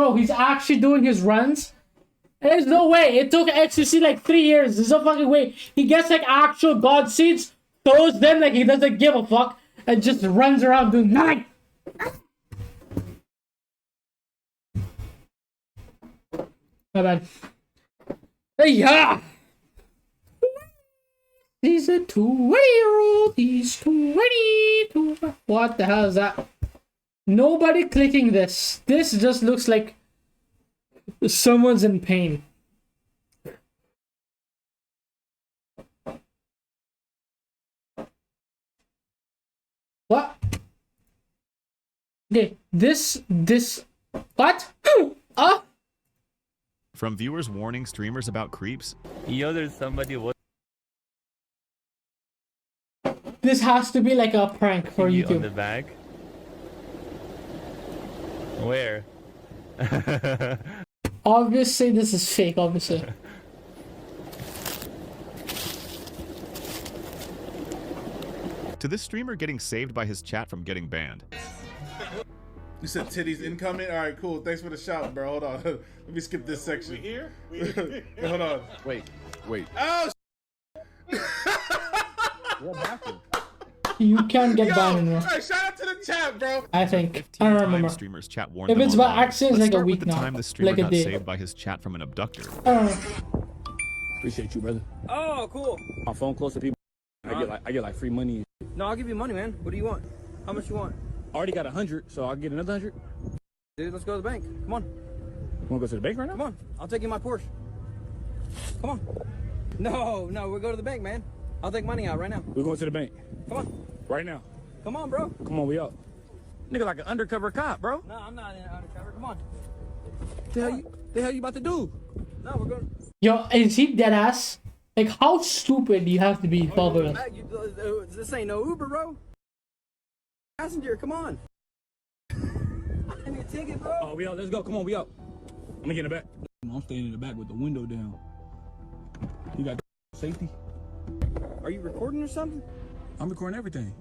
Speaker 1: bro, he's actually doing his runs. There's no way. It took XQC like 3 years. There's no fucking way. He gets like actual God seeds, throws them like he doesn't give a fuck, and just runs around doing nothing. My bad. Hey, yeah! He's a 20-year-old. He's 22. What the hell is that? Nobody clicking this. This just looks like someone's in pain. What? Okay, what?
Speaker 2: From viewers warning streamers about creeps.
Speaker 8: Yo, there's somebody
Speaker 1: This has to be like a prank for YouTube.
Speaker 8: on the bag. Where?
Speaker 1: Obviously, this is fake, obviously.
Speaker 2: To this streamer getting saved by his chat from getting banned.
Speaker 15: You said titties incoming? Alright, cool. Thanks for the shout, bro. Hold on. Let me skip this section.
Speaker 5: We here?
Speaker 15: Hold on.
Speaker 5: Wait.
Speaker 15: Oh,
Speaker 5: What happened?
Speaker 1: You can't get banned anymore.
Speaker 15: Hey, shout out to the chat, bro.
Speaker 1: I think. I don't remember.
Speaker 2: Streamers chat warned
Speaker 1: If
Speaker 2: them
Speaker 1: it's by
Speaker 2: online.
Speaker 1: accident, it's
Speaker 2: Let's
Speaker 1: like a
Speaker 2: start
Speaker 1: week
Speaker 2: with the
Speaker 1: now.
Speaker 2: time the streamer
Speaker 1: Like a
Speaker 2: got
Speaker 1: day.
Speaker 2: saved by his chat from an abductor.
Speaker 1: I don't know.
Speaker 5: Appreciate you, brother.
Speaker 19: Oh, cool.
Speaker 5: My phone close to people. I get like free money.
Speaker 19: No, I'll give you money, man. What do you want? How much you want?
Speaker 5: I already got 100, so I'll get another 100.
Speaker 19: Dude, let's go to the bank. Come on.
Speaker 5: You wanna go to the bank right now?
Speaker 19: Come on. I'll take you my Porsche. Come on. No, we'll go to the bank, man. I'll take money out right now.
Speaker 5: We're going to the bank.
Speaker 19: Come on.
Speaker 5: Right now.
Speaker 19: Come on, bro.
Speaker 5: Come on, we out. Nigga like an undercover cop, bro.
Speaker 19: No, I'm not in undercover. Come on.
Speaker 5: The hell you about to do?
Speaker 19: No, we're going.
Speaker 1: Yo, is he dead ass? Like, how stupid do you have to be, Bob?
Speaker 19: This ain't no Uber, bro. Passenger, come on. I need a ticket, bro.
Speaker 5: Oh, we out. Let's go. Come on, we out. I'm gonna get in the back. I'm staying in the back with the window down. You got safety?
Speaker 19: Are you recording or something?
Speaker 5: I'm recording everything.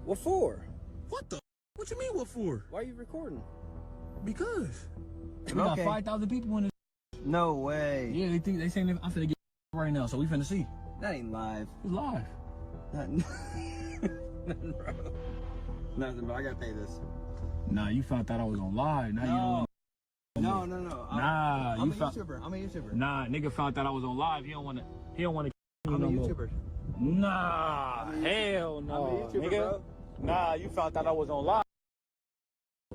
Speaker 19: What for?
Speaker 5: What the? What you mean what for?
Speaker 19: Why are you recording?
Speaker 5: Because. We got 5,000 people in this.
Speaker 19: No way.
Speaker 5: Yeah, they saying I'm finna get right now, so we finna see.
Speaker 19: That ain't live.
Speaker 5: It's live.
Speaker 19: Nothing, bro. Nothing, bro. I gotta pay this.
Speaker 5: Nah, you found out I was on live. Now you don't.
Speaker 19: No.
Speaker 5: Nah,
Speaker 19: I'm a YouTuber. I'm a YouTuber.
Speaker 5: Nah, nigga found out I was on live. He don't wanna.
Speaker 19: I'm a YouTuber.
Speaker 5: Nah, hell no,
Speaker 19: I'm a YouTuber,
Speaker 5: nigga.
Speaker 19: bro.
Speaker 5: Nah, you found out I was on live.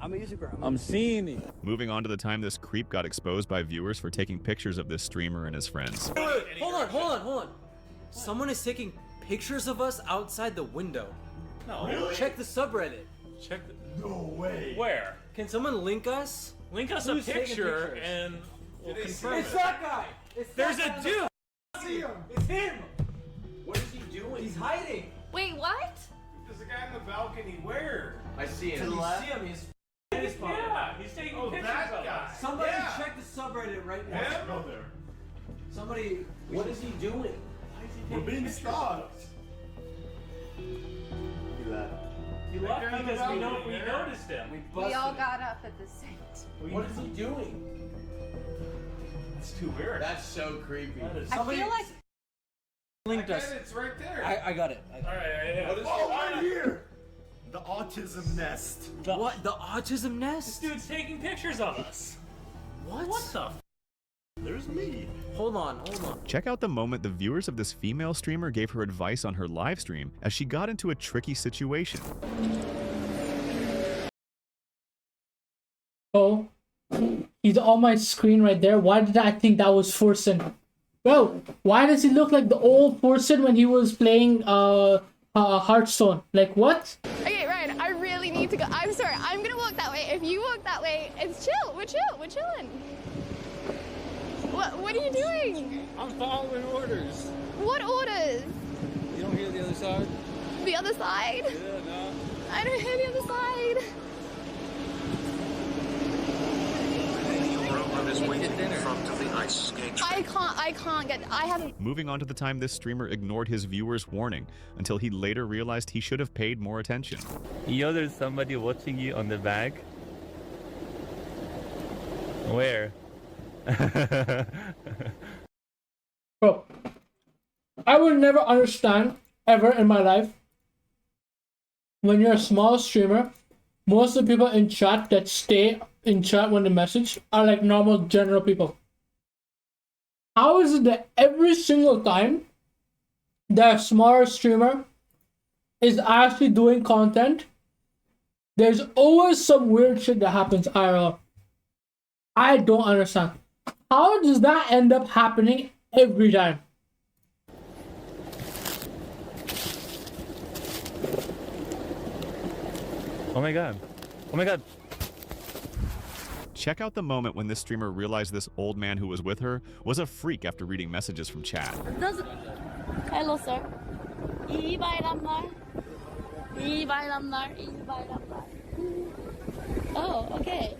Speaker 19: I'm a YouTuber.
Speaker 5: I'm seeing it.
Speaker 2: Moving on to the time this creep got exposed by viewers for taking pictures of this streamer and his friends.
Speaker 23: Hold on. Someone is taking pictures of us outside the window.
Speaker 5: No.
Speaker 23: Really? Check the subreddit.
Speaker 5: No way.
Speaker 23: Where? Can someone link us?
Speaker 24: Link us
Speaker 23: Who's
Speaker 24: a
Speaker 23: taking
Speaker 24: picture
Speaker 23: pictures?
Speaker 24: and we'll confirm
Speaker 23: It's
Speaker 24: it.
Speaker 23: that guy.
Speaker 24: There's a dude.
Speaker 23: See him. It's him. What is he doing? He's hiding.
Speaker 21: Wait, what?
Speaker 24: There's a guy in the balcony. Where?
Speaker 23: I see him.
Speaker 24: To the
Speaker 23: You
Speaker 24: left?
Speaker 23: see him? He's
Speaker 24: Yeah, he's taking pictures that of guy. us.
Speaker 23: Somebody
Speaker 24: Yeah.
Speaker 23: check the subreddit right now.
Speaker 24: Him? Go there.
Speaker 23: Somebody. What is he doing?
Speaker 24: We're being stalked.
Speaker 19: He left.
Speaker 24: He left because we noticed him.
Speaker 21: We all got up at the same time.
Speaker 23: What is he doing?
Speaker 24: That's too weird.
Speaker 23: That's so creepy.
Speaker 21: I feel like
Speaker 23: linked us.
Speaker 24: It's right there.
Speaker 23: I got it.
Speaker 24: All right, yeah.
Speaker 23: What is
Speaker 24: right
Speaker 15: here. The autism nest.
Speaker 23: What? The autism nest?
Speaker 24: This dude's taking pictures of us.
Speaker 23: What?
Speaker 24: What the? There's me.
Speaker 23: Hold on.
Speaker 2: Check out the moment the viewers of this female streamer gave her advice on her live stream as she got into a tricky situation.
Speaker 1: Oh, he's on my screen right there. Why did I think that was Forsen? Bro, why does he look like the old Forsen when he was playing Hearthstone? Like, what?
Speaker 21: Okay, Ryan, I really need to go. I'm sorry, I'm gonna walk that way. If you walk that way, it's chill. We're chilling. What are you doing?
Speaker 24: I'm following orders.
Speaker 21: What orders?
Speaker 24: You don't hear the other side?
Speaker 21: The other side?
Speaker 24: Yeah, no.
Speaker 21: I don't hear the other side. I can't get. I haven't.
Speaker 2: Moving on to the time this streamer ignored his viewers' warning until he later realized he should have paid more attention.
Speaker 8: Yo, there's somebody watching you on the bag. Where?
Speaker 1: Bro, I will never understand ever in my life when you're a small streamer, most of the people in chat that stay in chat when they message are like normal general people. How is it that every single time that a smaller streamer is actually doing content, there's always some weird shit that happens IRL? I don't understand. How does that end up happening every time?
Speaker 8: Oh my god. Oh my god.
Speaker 2: Check out the moment when this streamer realized this old man who was with her was a freak after reading messages from chat.
Speaker 3: Hello, sir. İyi bayramlar. İyi bayramlar. İyi bayramlar. Oh, okay.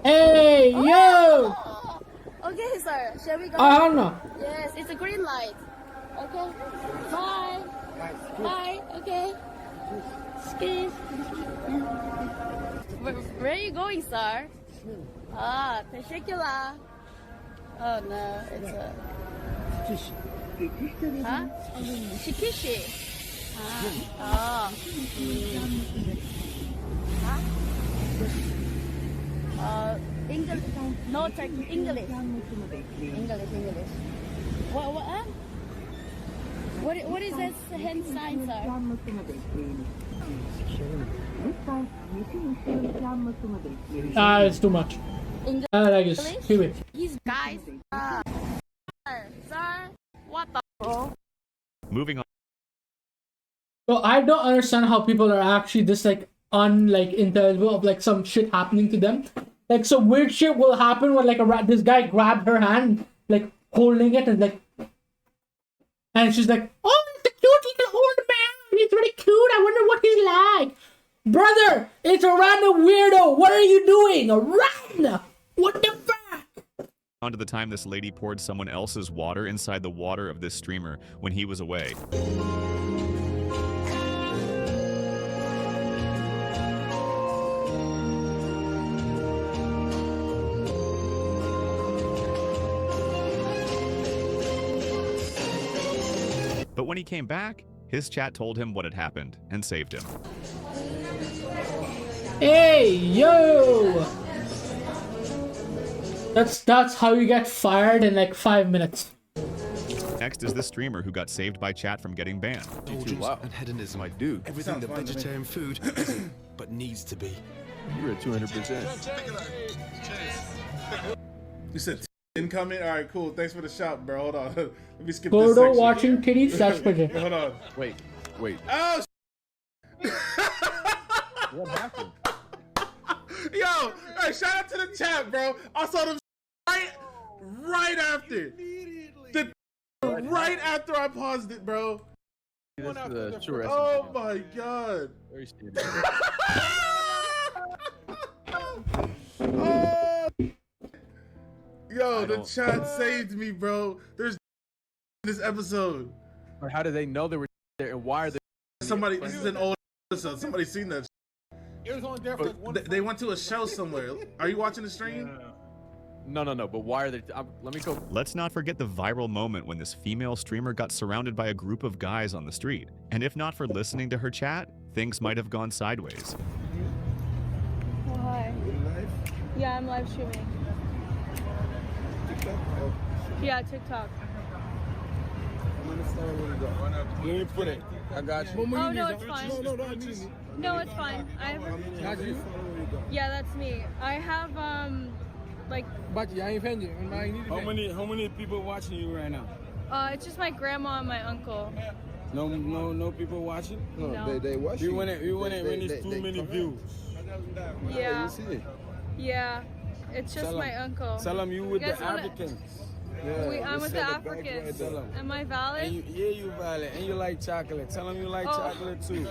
Speaker 1: Hey, yo!
Speaker 3: Oh, okay, sir. Shall we go?
Speaker 1: I don't know.
Speaker 3: Yes, it's a green light. Okay. Bye. Bye. Okay. Excuse. Where are you going, sir? Ah, teşekkürler. Oh no, it's a. Huh? Shikishi. Ah. Huh? English. No, English. English. What? What is this hand sign, sir?
Speaker 1: It's too much. I like this. Keep it.
Speaker 3: These guys. Sir, what the?
Speaker 2: Moving on.
Speaker 1: So I don't understand how people are actually this like intelligible of like some shit happening to them. Like some weird shit will happen when like this guy grabbed her hand, like holding it and she's like, oh, it's a cute little old man. He's really cute. I wonder what he's like. Brother, it's a random weirdo. What are you doing? Run! What the fuck?
Speaker 2: On to the time this lady poured someone else's water inside the water of this streamer when he was away. But when he came back, his chat told him what had happened and saved him.
Speaker 1: Hey, yo! That's how you get fired in like 5 minutes.
Speaker 2: Next is the streamer who got saved by chat from getting banned.
Speaker 9: Wow. And hedonism I do. Everything that vegetarian food isn't, but needs to be. You're at 200%.
Speaker 15: You said incoming? Alright, cool. Thanks for the shout, bro. Hold on. Let me skip
Speaker 1: Photo
Speaker 15: this section.
Speaker 1: watching titties, that's pretty.
Speaker 15: Hold on.
Speaker 9: Wait.
Speaker 15: Oh,
Speaker 9: what happened?
Speaker 15: Yo, hey, shout out to the chat, bro. I saw them right after. Right after I paused it, bro.
Speaker 9: This is a true recipe.
Speaker 15: Oh my god.
Speaker 9: Very stupid.
Speaker 15: Oh. Yo, the chat saved me, bro. There's this episode.
Speaker 9: Or how do they know they were there, and why are they?
Speaker 15: Somebody, this is an old episode. Somebody seen that.
Speaker 5: It was on there for like 1
Speaker 15: They went to a show somewhere. Are you watching the stream?
Speaker 9: No. But why are they? Let me go.
Speaker 2: Let's not forget the viral moment when this female streamer got surrounded by a group of guys on the street. And if not for listening to her chat, things might have gone sideways.
Speaker 21: Oh, hi. Yeah, I'm live streaming. Yeah, TikTok.
Speaker 5: Let me put it. I got you.
Speaker 21: Oh, no, it's fine. No, it's fine.
Speaker 5: That's you?
Speaker 21: Yeah, that's me. I have, like...
Speaker 5: How many people watching you right now?
Speaker 21: It's just my grandma and my uncle.
Speaker 5: No people watching?
Speaker 21: No.
Speaker 9: They watch
Speaker 5: you. When it's too many views.
Speaker 21: Yeah. Yeah. It's just my uncle.
Speaker 5: Tell them you with
Speaker 21: guys
Speaker 5: the
Speaker 21: wanna...
Speaker 5: Africans.
Speaker 21: I'm with the Africans. Am I valid?
Speaker 5: You valid. And you like chocolate. Tell them you like chocolate too.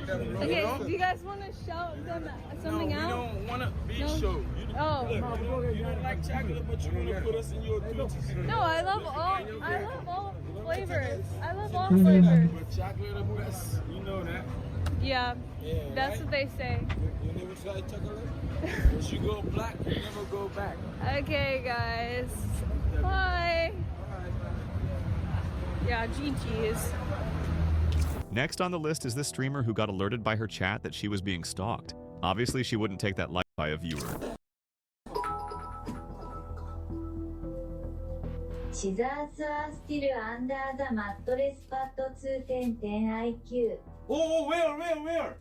Speaker 21: Okay, do you guys want to shout them something out?
Speaker 5: No, we don't want to be show.
Speaker 21: Oh.
Speaker 5: You don't like chocolate, but you want to put us in your duties.
Speaker 21: No, I love all flavors. I love all flavors.
Speaker 5: But chocolate the best. You know that.
Speaker 21: Yeah, that's what they say.
Speaker 24: You never try chocolate? Once you go black, you never go back.
Speaker 21: Okay, guys. Bye. Yeah, GG's.
Speaker 2: Next on the list is this streamer who got alerted by her chat that she was being stalked. Obviously, she wouldn't take that light by a viewer.
Speaker 6: シザースはスティルアンダーザマットレスパッド2点点 IQ.
Speaker 5: Oh, where?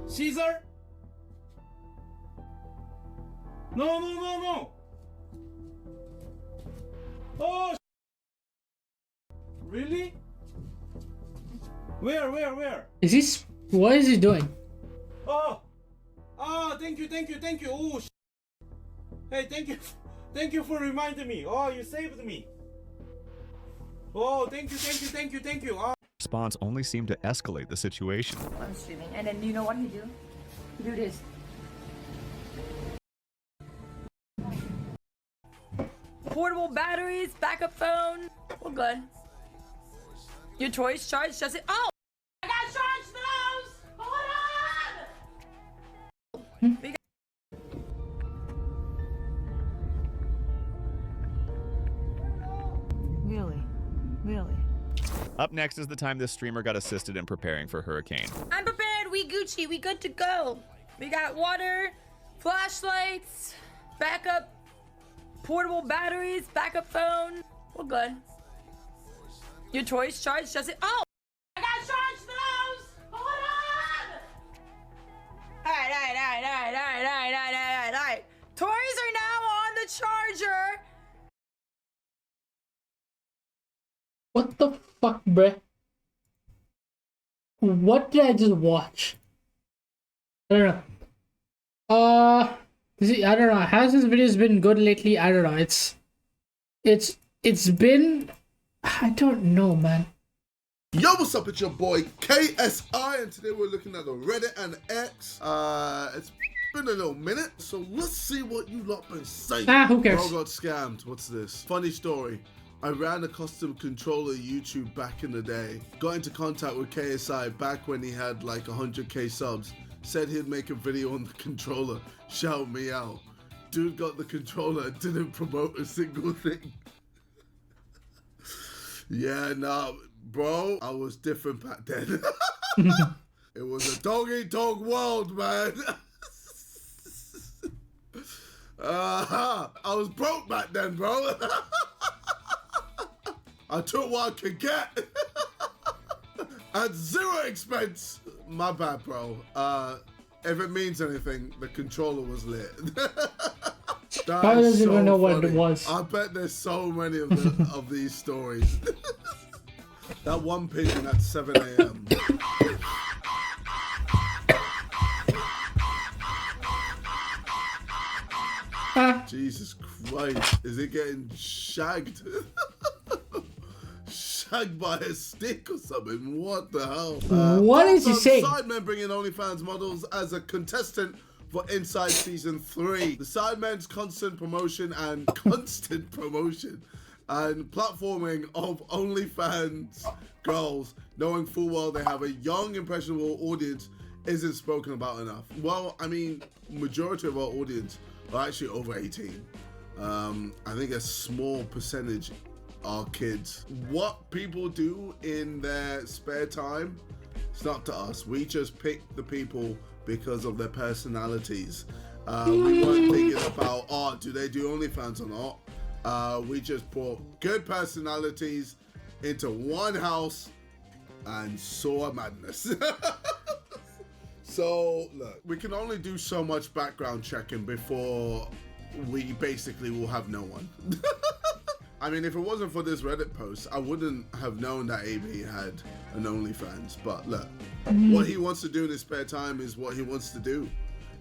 Speaker 5: Caesar? No. Oh, really? Where?
Speaker 1: Is he? What is he doing?
Speaker 5: Oh, thank you. Oh, hey, thank you for reminding me. Oh, you saved me. Oh, thank you. Oh.
Speaker 2: Response only seemed to escalate the situation.
Speaker 12: I'm streaming, and then you know what he do? He do this. Portable batteries, backup phone. We're good. Your choice, charge, does it? Oh! I got charge those! Hold on! We got Really?
Speaker 2: Up next is the time this streamer got assisted in preparing for Hurricane.
Speaker 12: I'm prepared. We Gucci. We good to go. We got water, flashlights, backup, portable batteries, backup phone. We're good. Your choice, charge, does it? Oh! I got charge those! Hold on! Alright. Toys are now on the charger.
Speaker 1: What the fuck, bruh? What did I just watch? I don't know. I don't know. Has this videos been good lately? I don't know. It's been. I don't know, man.
Speaker 20: Yo, what's up? It's your boy KSI, and today we're looking at the Reddit and X. It's been a little minute, so let's see what you lot been saying.
Speaker 1: Who cares?
Speaker 20: Bro got scammed. What's this? Funny story. I ran a custom controller YouTube back in the day. Got into contact with KSI back when he had like 100k subs. Said he'd make a video on the controller. Shout me out. Dude got the controller and didn't promote a single thing. Yeah, nah, bro, I was different back then. It was a dog-eat-dog world, man. I was broke back then, bro. I took what I could get. At zero expense. My bad, bro. If it means anything, the controller was lit.
Speaker 1: Probably doesn't even know what it was.
Speaker 20: I bet there's so many of these stories. That one pigeon at 7 a.m. Jesus Christ. Is it getting shagged? Shagged by a stick or something? What the hell?
Speaker 1: What is he saying?
Speaker 20: Sidemen bringing OnlyFans models as a contestant for Inside Season 3. The Sidemen's constant promotion and platforming of OnlyFans girls, knowing full well they have a young, impressionable audience, isn't spoken about enough. Well, I mean, majority of our audience are actually over 18. I think a small percentage are kids. What people do in their spare time, it's not to us. We just pick the people because of their personalities. We weren't thinking about, do they do OnlyFans or not? We just brought good personalities into one house and saw madness. So, look, we can only do so much background checking before we basically will have no one. I mean, if it wasn't for this Reddit post, I wouldn't have known that AB had an OnlyFans. But look, what he wants to do in his spare time is what he wants to do.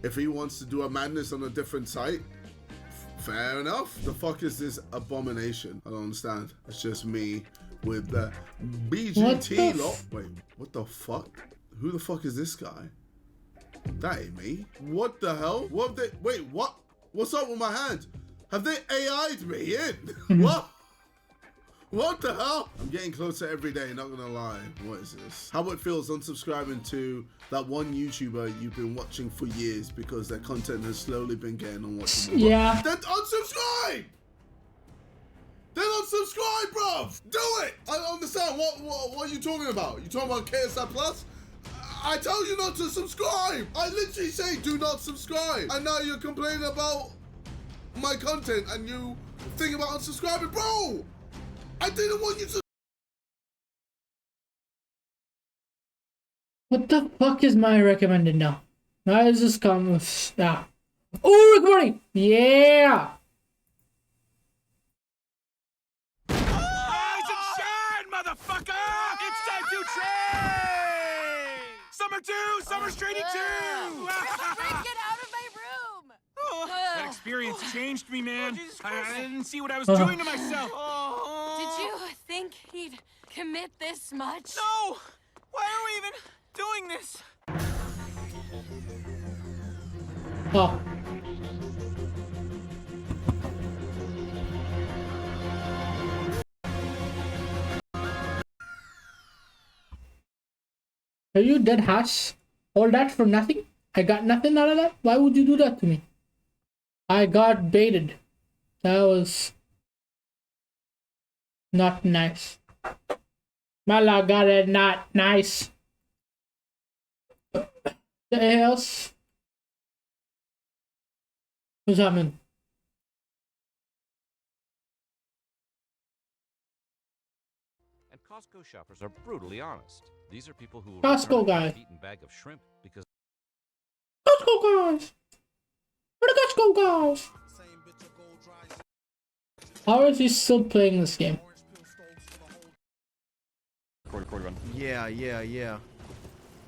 Speaker 20: If he wants to do a madness on a different site, fair enough. The fuck is this abomination? I don't understand. It's just me with the BGT lot. Wait, what the fuck? Who the fuck is this guy? That ain't me. What the hell? What have they? Wait, what? What's up with my hand? Have they AI'd me in? What? What the hell? I'm getting closer every day, not gonna lie. What is this? How it feels unsubscribing to that one YouTuber you've been watching for years because their content has slowly been getting unwatchable.
Speaker 1: Yeah.
Speaker 20: Then unsubscribe! Then unsubscribe, bruv! Do it! I don't understand. What are you talking about? You talking about KSI Plus? I tell you not to subscribe! I literally say do not subscribe! And now you're complaining about my content and you think about unsubscribing. Bro! I didn't want you to.
Speaker 1: What the fuck is my recommended now? Why is this come? Yeah. Oh, recording! Yeah!
Speaker 15: Rise and shine, motherfucker! It's time to train! Summer 2, Summer Training 2!
Speaker 12: Get out of my room!
Speaker 15: That experience changed me, man. I didn't see what I was doing to myself.
Speaker 12: Did you think he'd commit this much?
Speaker 15: No! Why are we even doing this?
Speaker 1: Oh. Are you dead hash? All that for nothing? I got nothing out of that? Why would you do that to me? I got baited. That was not nice. Mala got it not nice. Anything else? What's happening?
Speaker 7: And Costco shoppers are brutally honest. These are people who will
Speaker 1: Costco
Speaker 7: return a
Speaker 1: guy.
Speaker 7: half-eaten bag of shrimp because
Speaker 1: Costco guys! Where the Costco guys? How is he still playing this game?
Speaker 8: Record run.
Speaker 9: Yeah.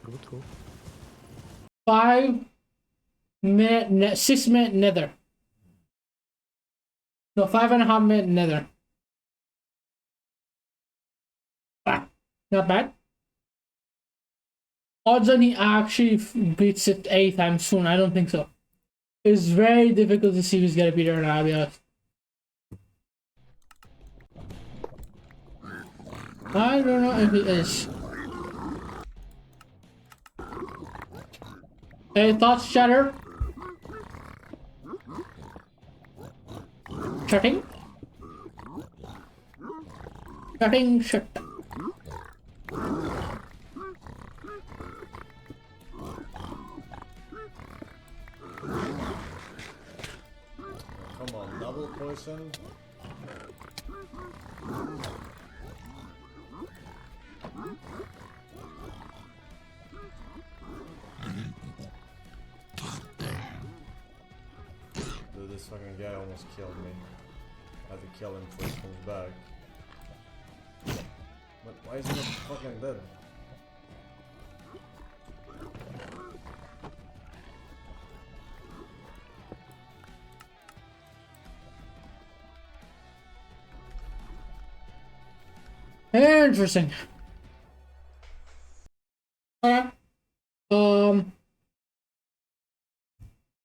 Speaker 9: Cool.
Speaker 1: 5 minute, 6 minute nether. No, 5.5 minute nether. Ah, not bad. Odds on he actually beats it anytime soon. I don't think so. It's very difficult to see who's gonna beat her now, I'll be honest. I don't know if it is. Any thoughts, chatter? Chatting? Chatting shit.
Speaker 10: Come on, double poison. Dude, this fucking guy almost killed me. I had to kill him before he comes back. But why is he not fucking dead?
Speaker 1: Interesting. Okay.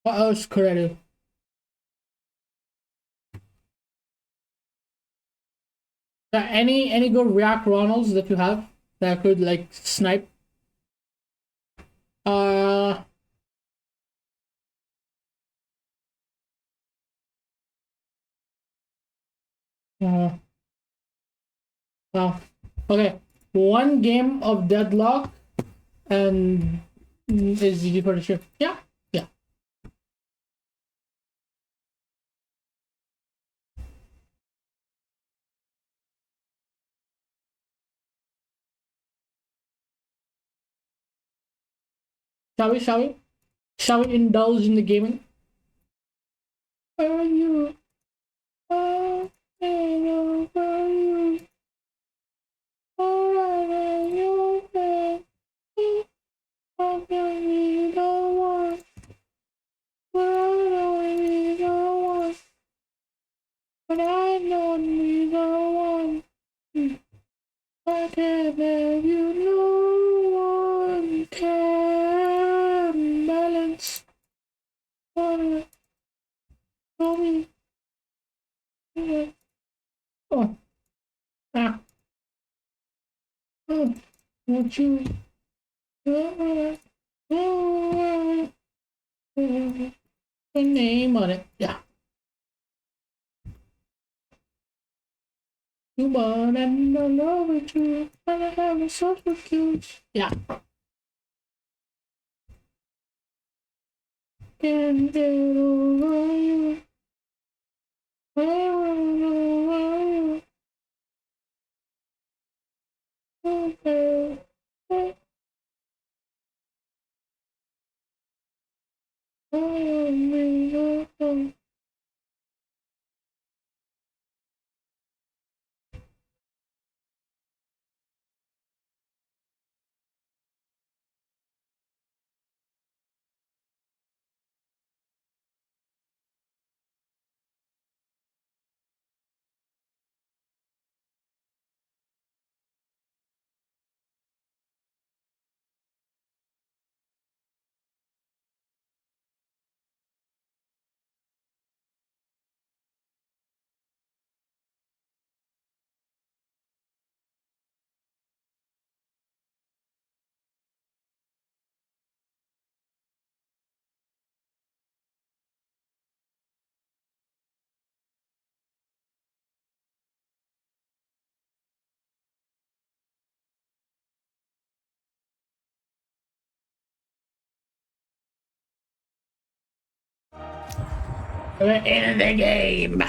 Speaker 1: What else could I do? Any good React Ronalds that you have that could like snipe? Well, okay. One game of Deadlock and is easy for the ship. Yeah. Shall we indulge in the gaming? Where are you? Where are you? But I don't need no one. I can't have you, no one can balance. Show me. Oh, Won't you? The name on it, yeah. You want and I love it too. And I have a so cute. Yeah. Can't get over you. Over you. Okay. Oh, we're in the game.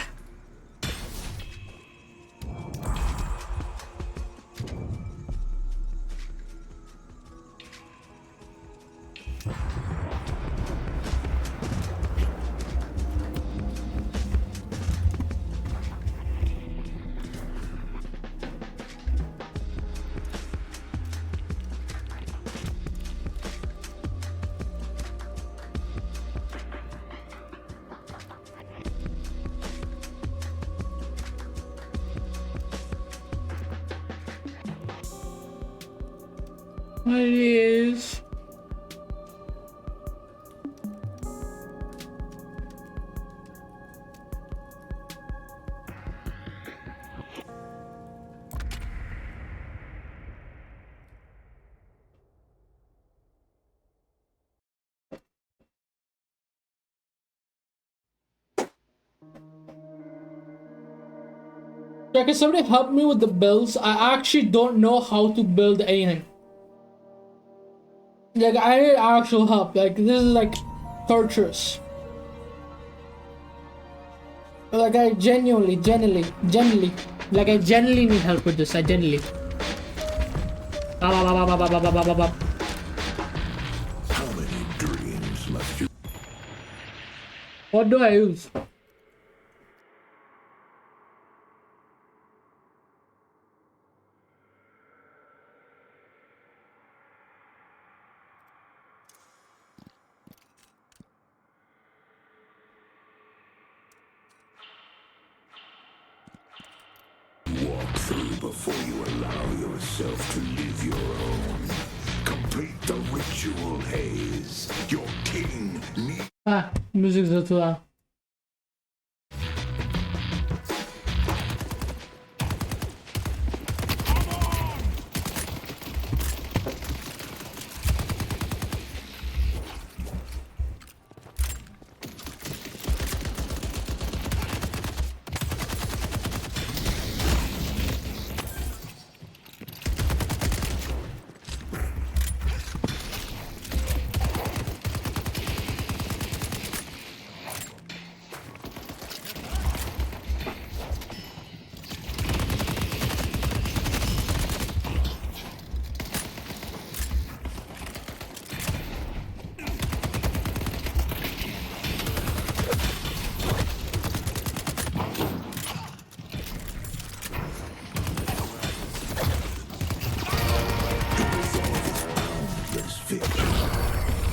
Speaker 1: What it is? Yeah, can somebody help me with the builds? I actually don't know how to build anything. Like, I need actual help. Like, this is like torturous. Like, I genuinely like, I genuinely need help with this. I genuinely.
Speaker 11: How many dreams must you?
Speaker 1: What do I use?
Speaker 11: Walk through before you allow yourself to live your own. Complete the ritual haze. Your king needs.
Speaker 1: Ah, music's too loud.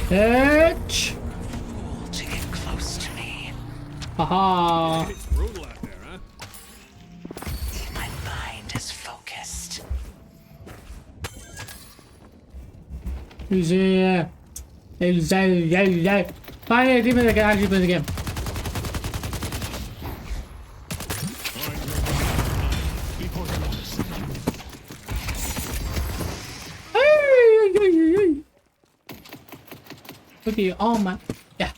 Speaker 1: Bitch!
Speaker 11: To get close to me.
Speaker 1: Haha.
Speaker 11: It's brutal out there, huh? My mind is focused.
Speaker 1: Yeah. Finally, a team that can actually play the game. Okay, oh man. Yeah.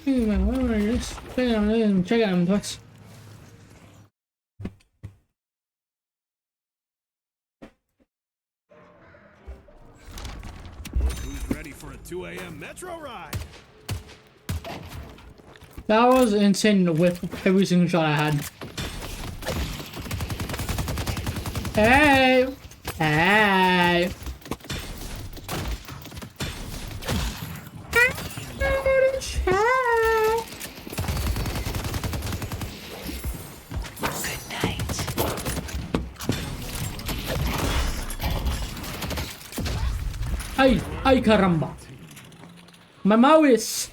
Speaker 1: Just check it out twice.
Speaker 11: Who's ready for a 2 a.m. metro ride?
Speaker 1: That was insane with every single shot I had. Hey! Hey! Ay! Ay caramba! My mouse!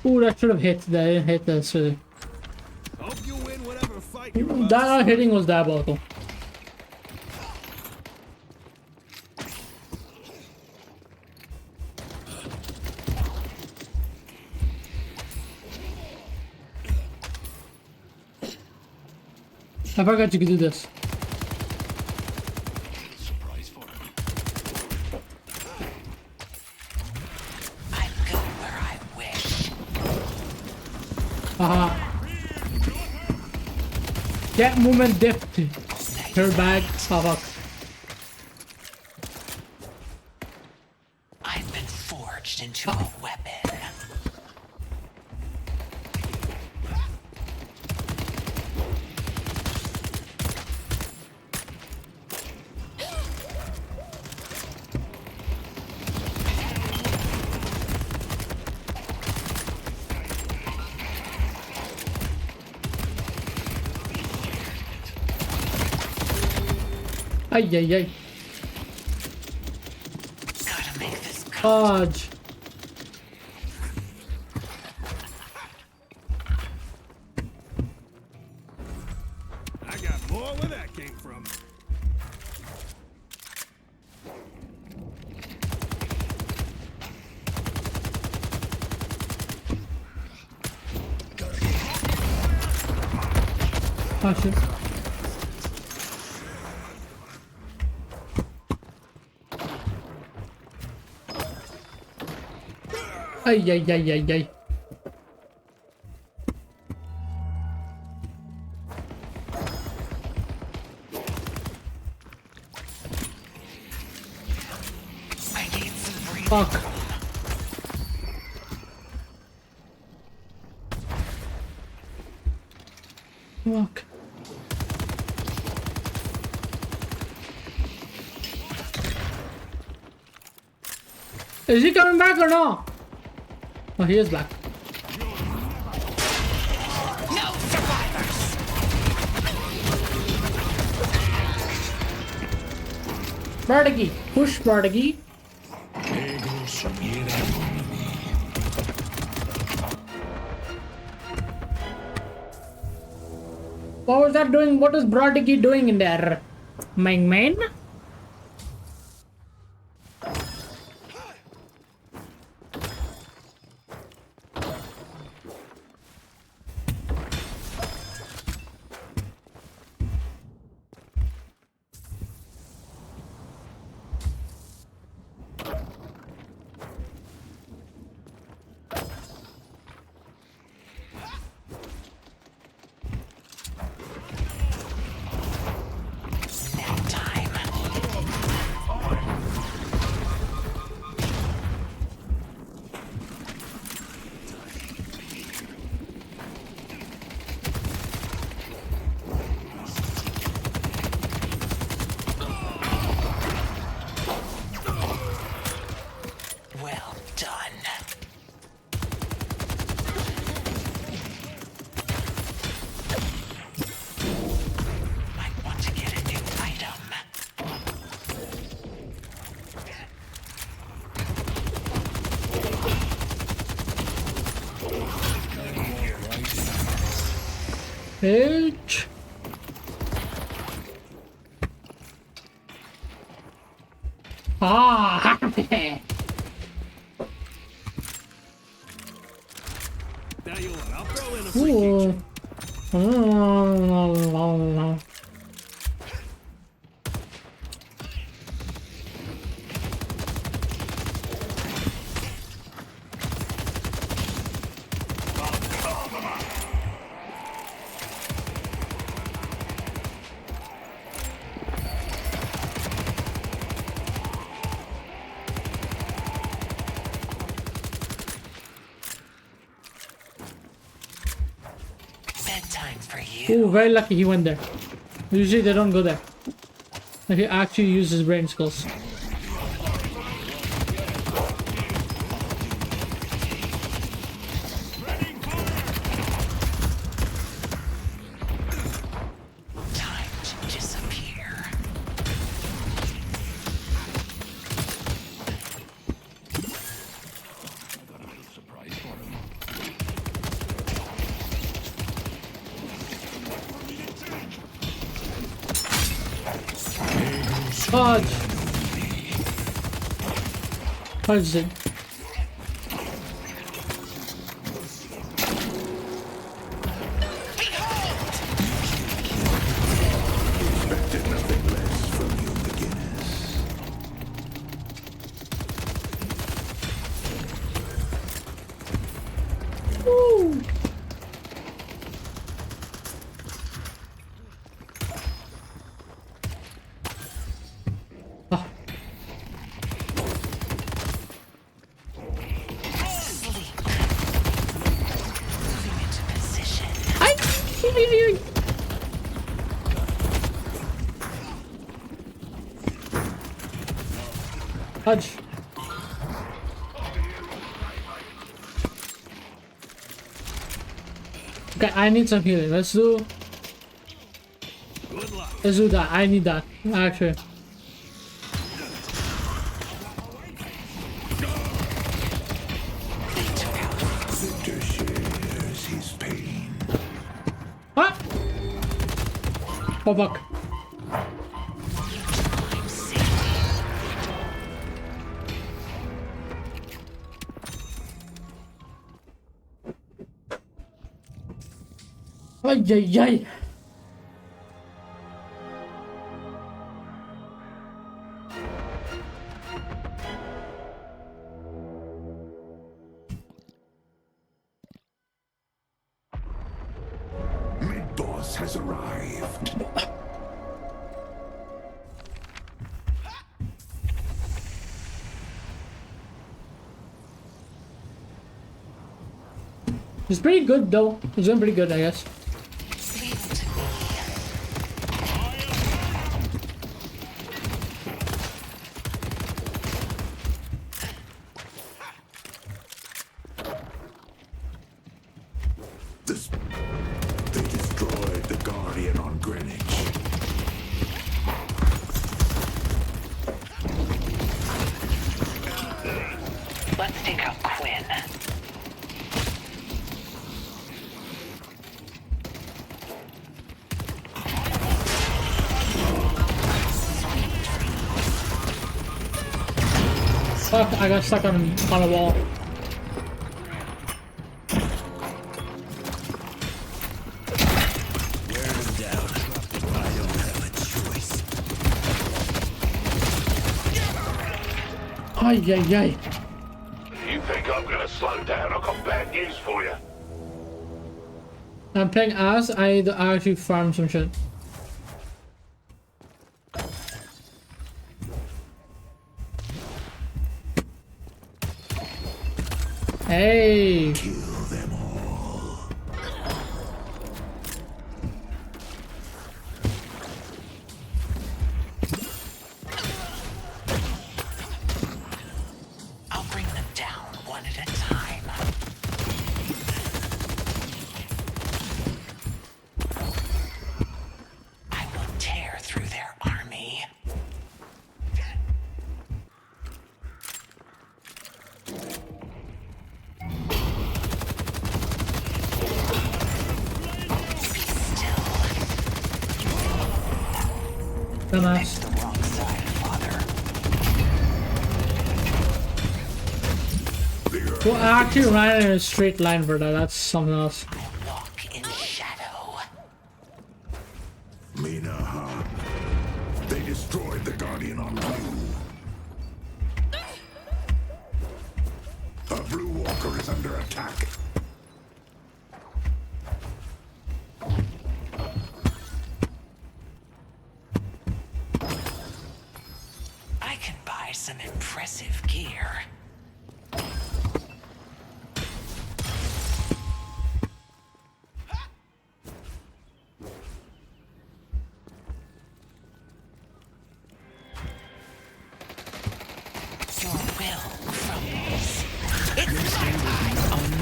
Speaker 1: Ooh, that should have hit. That didn't hit this. That not hitting was diabolical. I forgot you could do this. Get movement dipped. Her back. Oh fuck.
Speaker 4: I've been forged into a weapon.
Speaker 1: Ay, ay, ay.
Speaker 4: Gotta make this
Speaker 1: Dodge.
Speaker 11: I got more where that came from.
Speaker 1: Oh shit. Ay, ay, ay, ay, ay. Fuck. Fuck. Is he coming back or no? Oh, he is back.
Speaker 4: No survivors.
Speaker 1: Bartagi, push Bartagi. What was that doing? What is Bartagi doing in there? Man? Bitch. Ah. Ooh.
Speaker 4: Bedtime for you.
Speaker 1: Ooh, very lucky he went there. Usually they don't go there. Like he actually uses his brain skills.
Speaker 4: Time to disappear.
Speaker 1: Fudge! Fudge it.
Speaker 11: Expected nothing less from you, beginners.
Speaker 1: Woo! Fudge. Okay, I need some healing. Let's do that. I need that. Actually.
Speaker 11: Victor shares his pain.
Speaker 1: What? Oh fuck. Ay, ay, ay.
Speaker 11: Mid-boss has arrived.
Speaker 1: It's pretty good though. It's doing pretty good, I guess.
Speaker 11: They destroyed the Guardian on Greenwich.
Speaker 4: Let's take out Quinn.
Speaker 1: Fuck, I got stuck on a wall. Ay, ay, ay.
Speaker 11: You think I'm gonna slow down? I've got bad news for you.
Speaker 1: I'm playing as I need to actually farm some shit. Hey.
Speaker 11: Kill them all.
Speaker 4: I'll bring them down one at a time. I will tear through their army.
Speaker 1: Dumbass.
Speaker 4: The wrong side, Father.
Speaker 1: Well, I actually ran in a straight line for that. That's something else.
Speaker 4: Walk in shadow.
Speaker 11: Mina, huh? They destroyed the Guardian on Blue. A Blue Walker is under attack.
Speaker 4: I can buy some impressive gear. Your will crumbles. It's my time.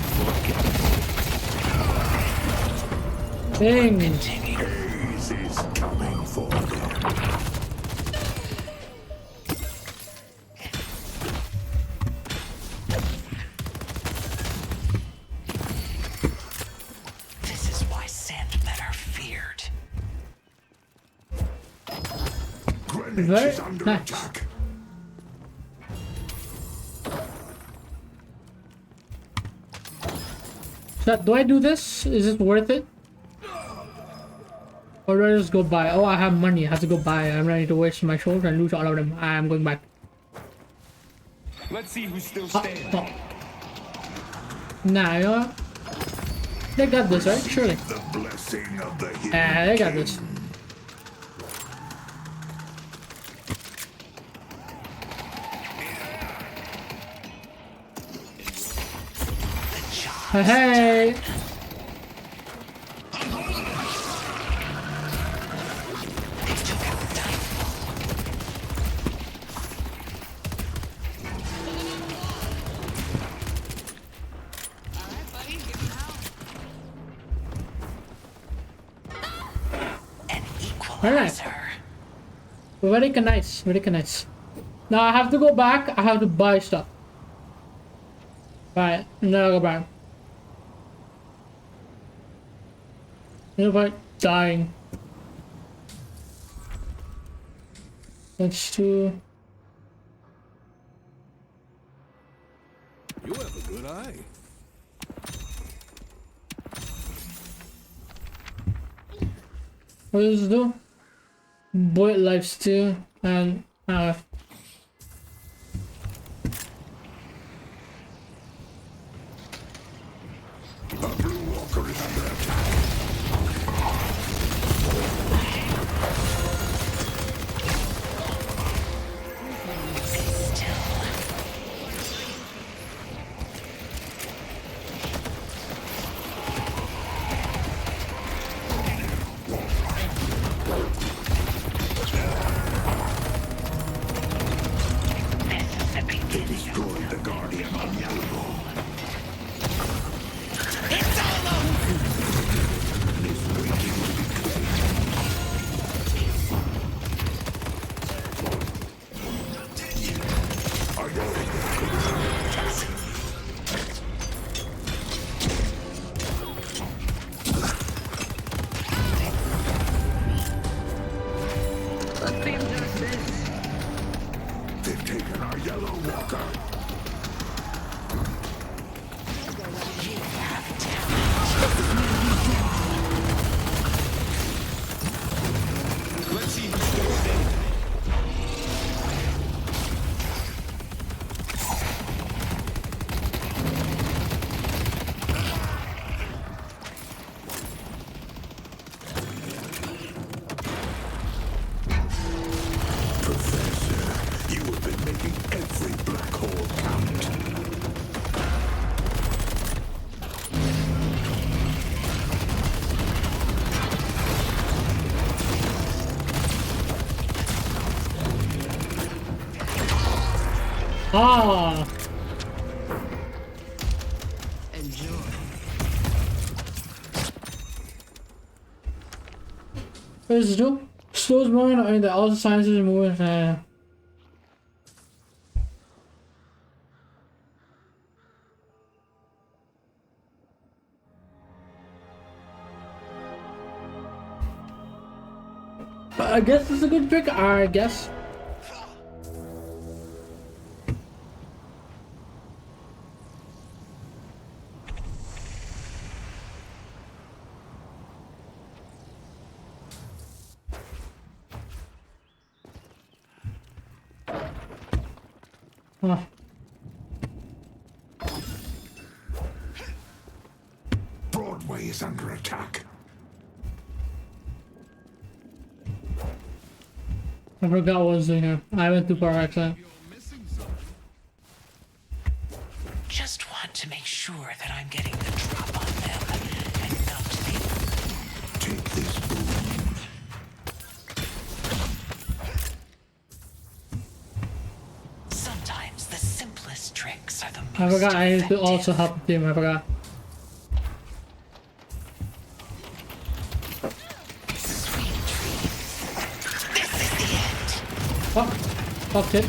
Speaker 1: Dang.
Speaker 11: Haze is coming for them.
Speaker 4: This is why Sandmen are feared.
Speaker 11: Greenwich
Speaker 1: Very
Speaker 11: is under
Speaker 1: nice.
Speaker 11: attack.
Speaker 1: So, do I do this? Is it worth it? Or do I just go buy? Oh, I have money. I have to go buy. I'm ready to waste my shoulder and lose all of them. I'm going back.
Speaker 24: Let's see who's still standing.
Speaker 1: Oh. Nah, you know what? They got this, right? Surely.
Speaker 11: The blessing of the hidden
Speaker 1: They got this. Hey! Very nice. Very nice. Very nice. Now I have to go back. I have to buy stuff. Right. And then I'll go back. You know what? Dying. Let's do.
Speaker 11: You have a good eye.
Speaker 1: What does this do? Bullet life steal and
Speaker 11: A Blue Walker is under attack. They destroyed the Guardian on Yellow.
Speaker 4: It's all over.
Speaker 11: Let's see him do this. They've taken our Yellow Walker.
Speaker 24: Let's see who's still standing.
Speaker 11: Professor, you have been making every black hole count.
Speaker 1: Ah. What does it do? Slows movement and the also sciences movement. I guess it's a good trick, I guess. Huh.
Speaker 11: Broadway is under attack.
Speaker 1: I forgot what I was doing here. I went too far accident.
Speaker 4: Just want to make sure that I'm getting the drop on them and not the...
Speaker 11: Take this boon.
Speaker 4: Sometimes the simplest tricks are the most
Speaker 1: I forgot I need to
Speaker 4: effective.
Speaker 1: also help the team. I forgot. Oh, fucked it.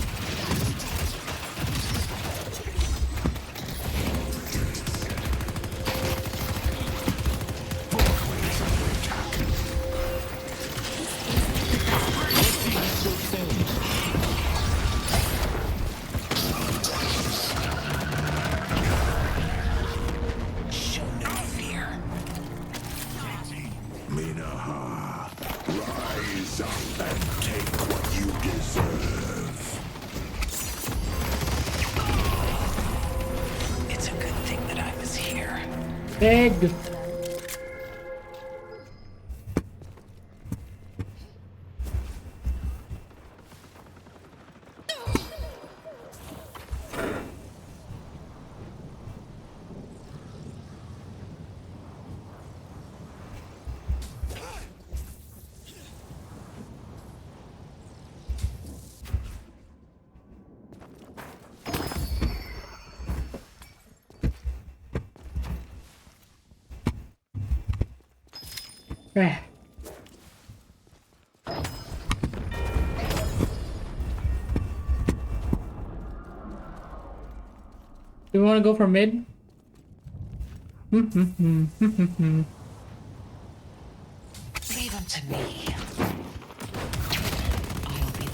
Speaker 4: Show no fear.
Speaker 11: Minaha, rise up and take what you deserve.
Speaker 4: It's a good thing that I was here.
Speaker 1: Big. Eh. Do we want to go for mid?
Speaker 4: Leave them to me. I'll be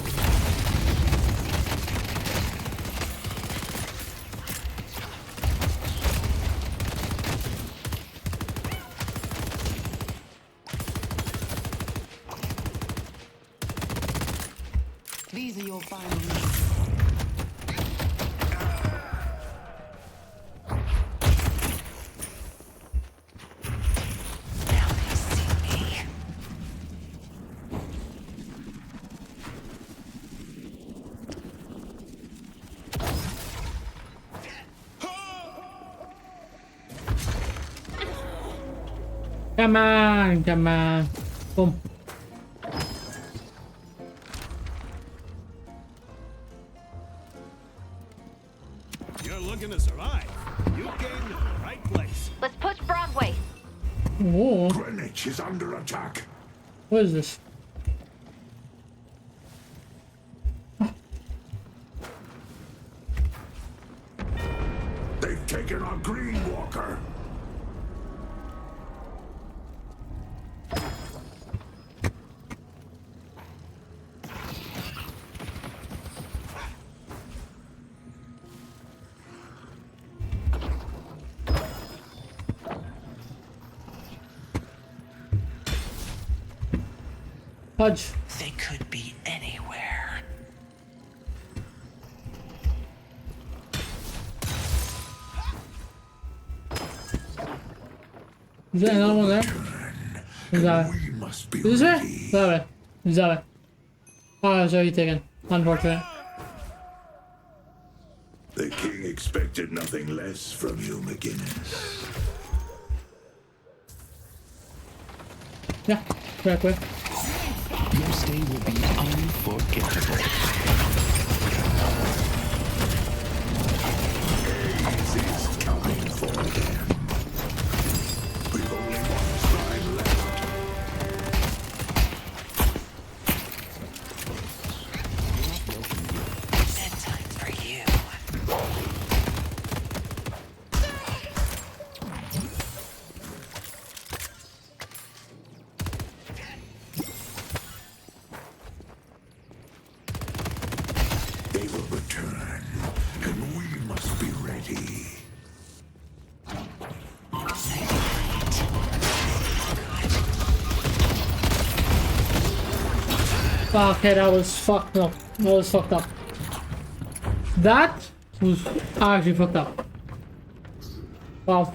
Speaker 4: These are your final moves. Now they see me.
Speaker 1: Come on, come on. Boom.
Speaker 9: You're looking to survive. You came to the right place.
Speaker 13: Let's push Broadway.
Speaker 1: Whoa.
Speaker 11: Greenwich is under attack.
Speaker 1: What is this?
Speaker 11: They've taken our Green Walker.
Speaker 1: Fudge.
Speaker 4: They could be anywhere.
Speaker 1: Is there another one there? Is that
Speaker 11: We must be
Speaker 1: this way?
Speaker 11: ready.
Speaker 1: That way. Is that way? Oh, it's already taken. Unfortunate.
Speaker 11: The king expected nothing less from you, McGinnis.
Speaker 1: Yeah, back way.
Speaker 11: Your stay will be unforgettable. Haze is coming for them. We've only one shrine left.
Speaker 4: Bedtime for you.
Speaker 1: Okay, that was fucked up. That was fucked up. That was actually fucked up. Wow.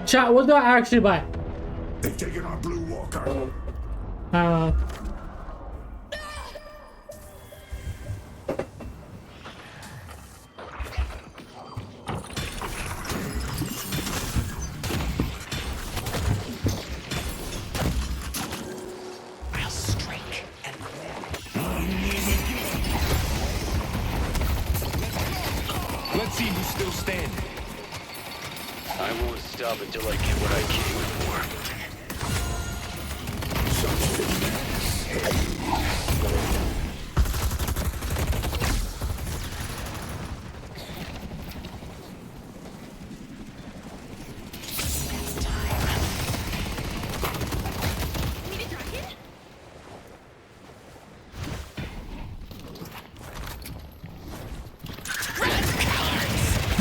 Speaker 1: Chat, what do I actually buy?
Speaker 11: They've taken our Blue Walker.
Speaker 4: I'll strike and
Speaker 11: Let's see who's still standing.
Speaker 13: I won't stop until I get what I came for.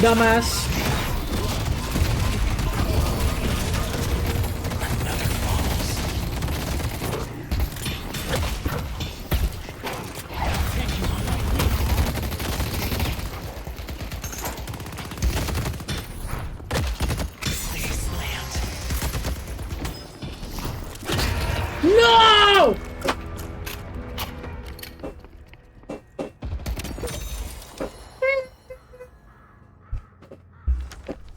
Speaker 1: Dumbass. No!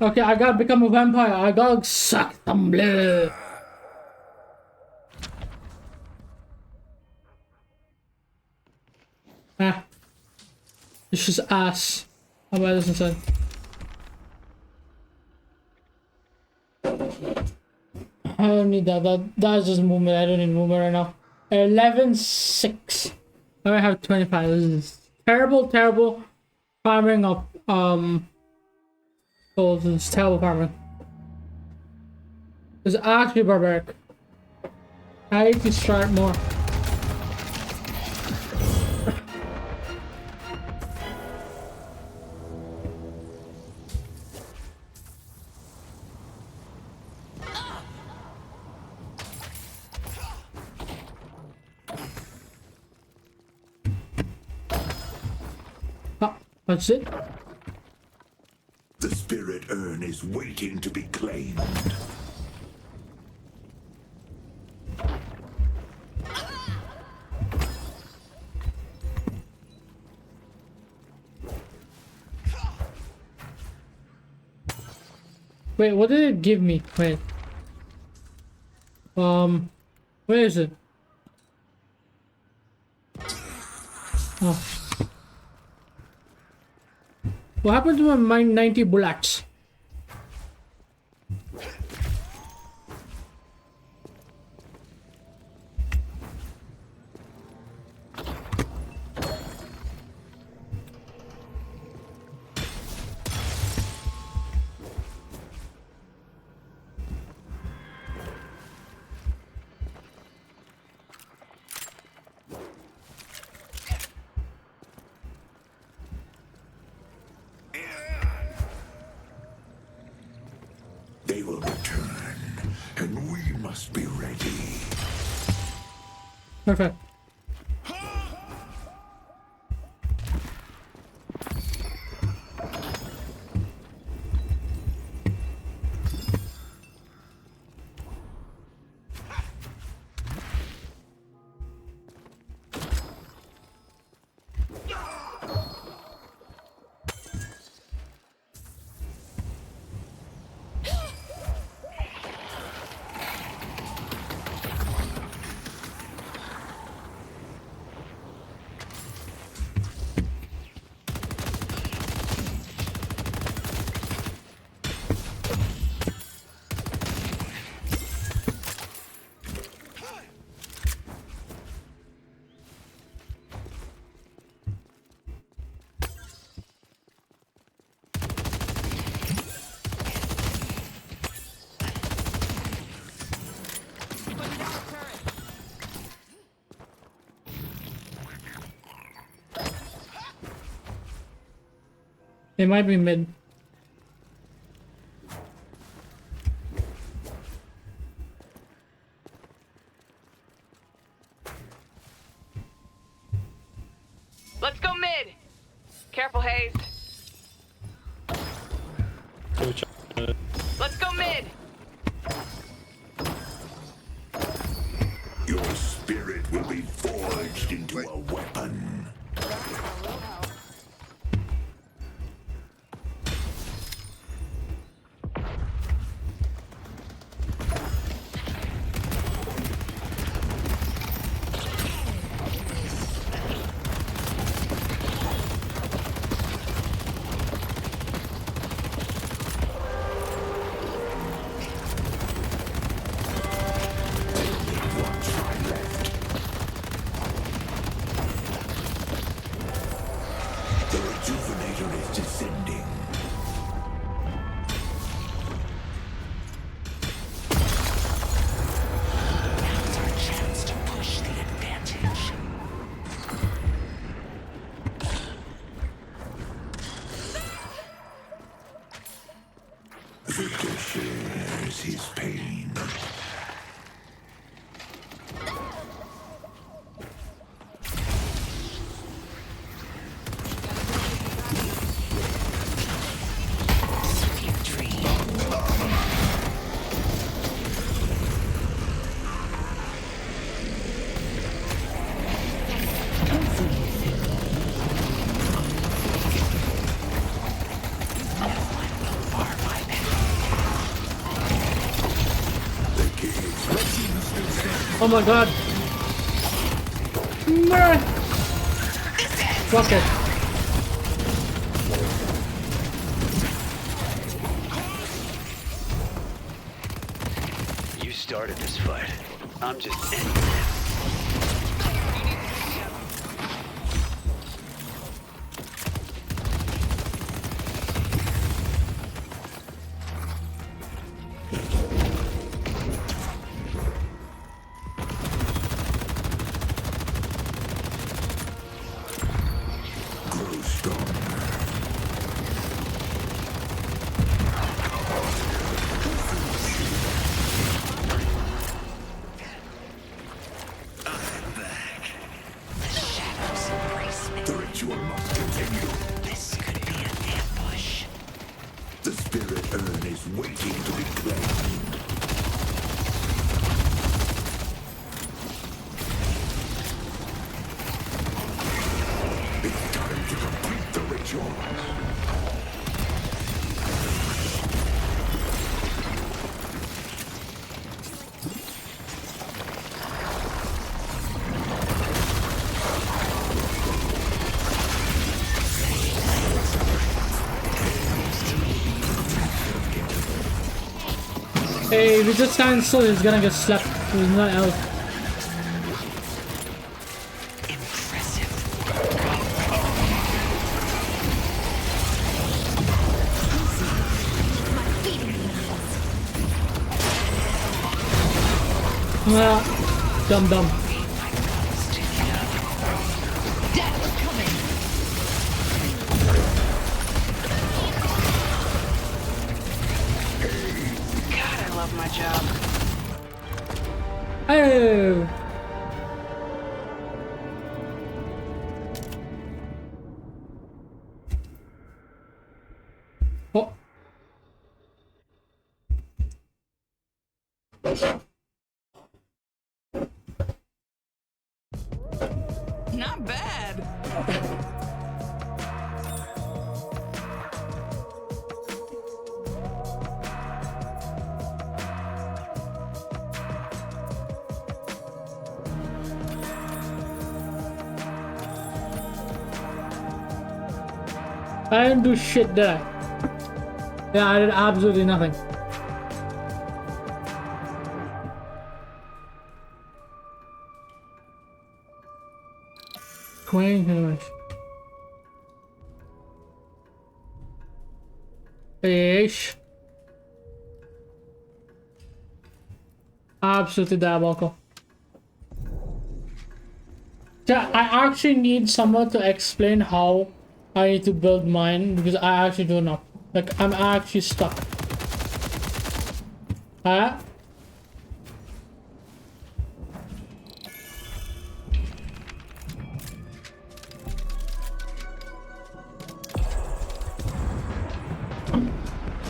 Speaker 1: Okay, I gotta become a vampire. I gotta suck some blood. Ah. It's just ass. How about this instead? I don't need that. That's just movement. I don't need movement right now. 11-6. I only have 25. This is terrible farming of souls. It's terrible farming. It's actually barbaric. I need to start more. That's it.
Speaker 11: The spirit urn is waiting to be claimed.
Speaker 1: Wait, what did it give me? Wait. Where is it? Oh. What happened to my 90 bullets?
Speaker 11: They will return, and we must be ready.
Speaker 1: Perfect. They might be mid.
Speaker 16: Let's go mid. Careful, Hayes. Let's go mid.
Speaker 11: Your spirit will be forged into a weapon. The Rejuvenator is descending.
Speaker 4: Now's our chance to push the advantage.
Speaker 11: Victor shares his pain.
Speaker 1: Oh my god. Fuck it.
Speaker 13: You started this fight. I'm just ending it.
Speaker 11: Grow stronger.
Speaker 4: The shadows embrace me.
Speaker 11: The ritual must continue.
Speaker 4: This could be an ambush.
Speaker 11: The spirit urn is waiting to be claimed. It's time to complete the ritual.
Speaker 1: Hey, if he just stands still, he's gonna get slapped. He's not out. Dumb.
Speaker 16: God, I love my job.
Speaker 1: Oh. Oh.
Speaker 16: Not bad.
Speaker 1: I didn't do shit, did I? Yeah, I did absolutely nothing. Queen. Ish. Absolutely diabolical. Yeah, I actually need someone to explain how I need to build mine because I actually don't know. Like, I'm actually stuck. Huh?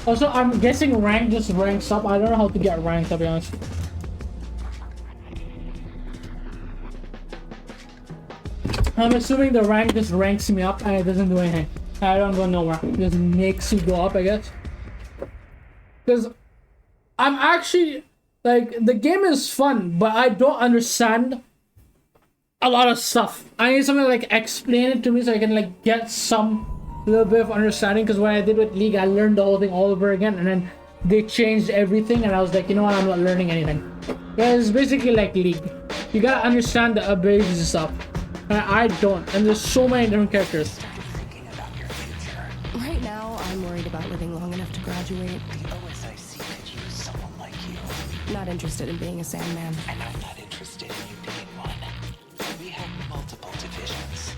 Speaker 1: Also, I'm guessing rank just ranks up. I don't know how to get ranked, to be honest. I'm assuming the rank just ranks me up and it doesn't do anything. I don't go nowhere. It just makes you go up, I guess. Because I'm actually, like, the game is fun, but I don't understand a lot of stuff. I need something to, like, explain it to me so I can, like, get some little bit of understanding. Because what I did with League, I learned the whole thing all over again, and then they changed everything, and I was like, you know what, I'm not learning anything. Yeah, it's basically like League. You gotta understand the abilities and stuff. And I don't, and there's so many different characters.
Speaker 14: Right now, I'm worried about living long enough to graduate.
Speaker 4: The OSIC could use someone like you.
Speaker 14: Not interested in being a Sandman.
Speaker 4: And I'm not interested in you being one. We have multiple divisions,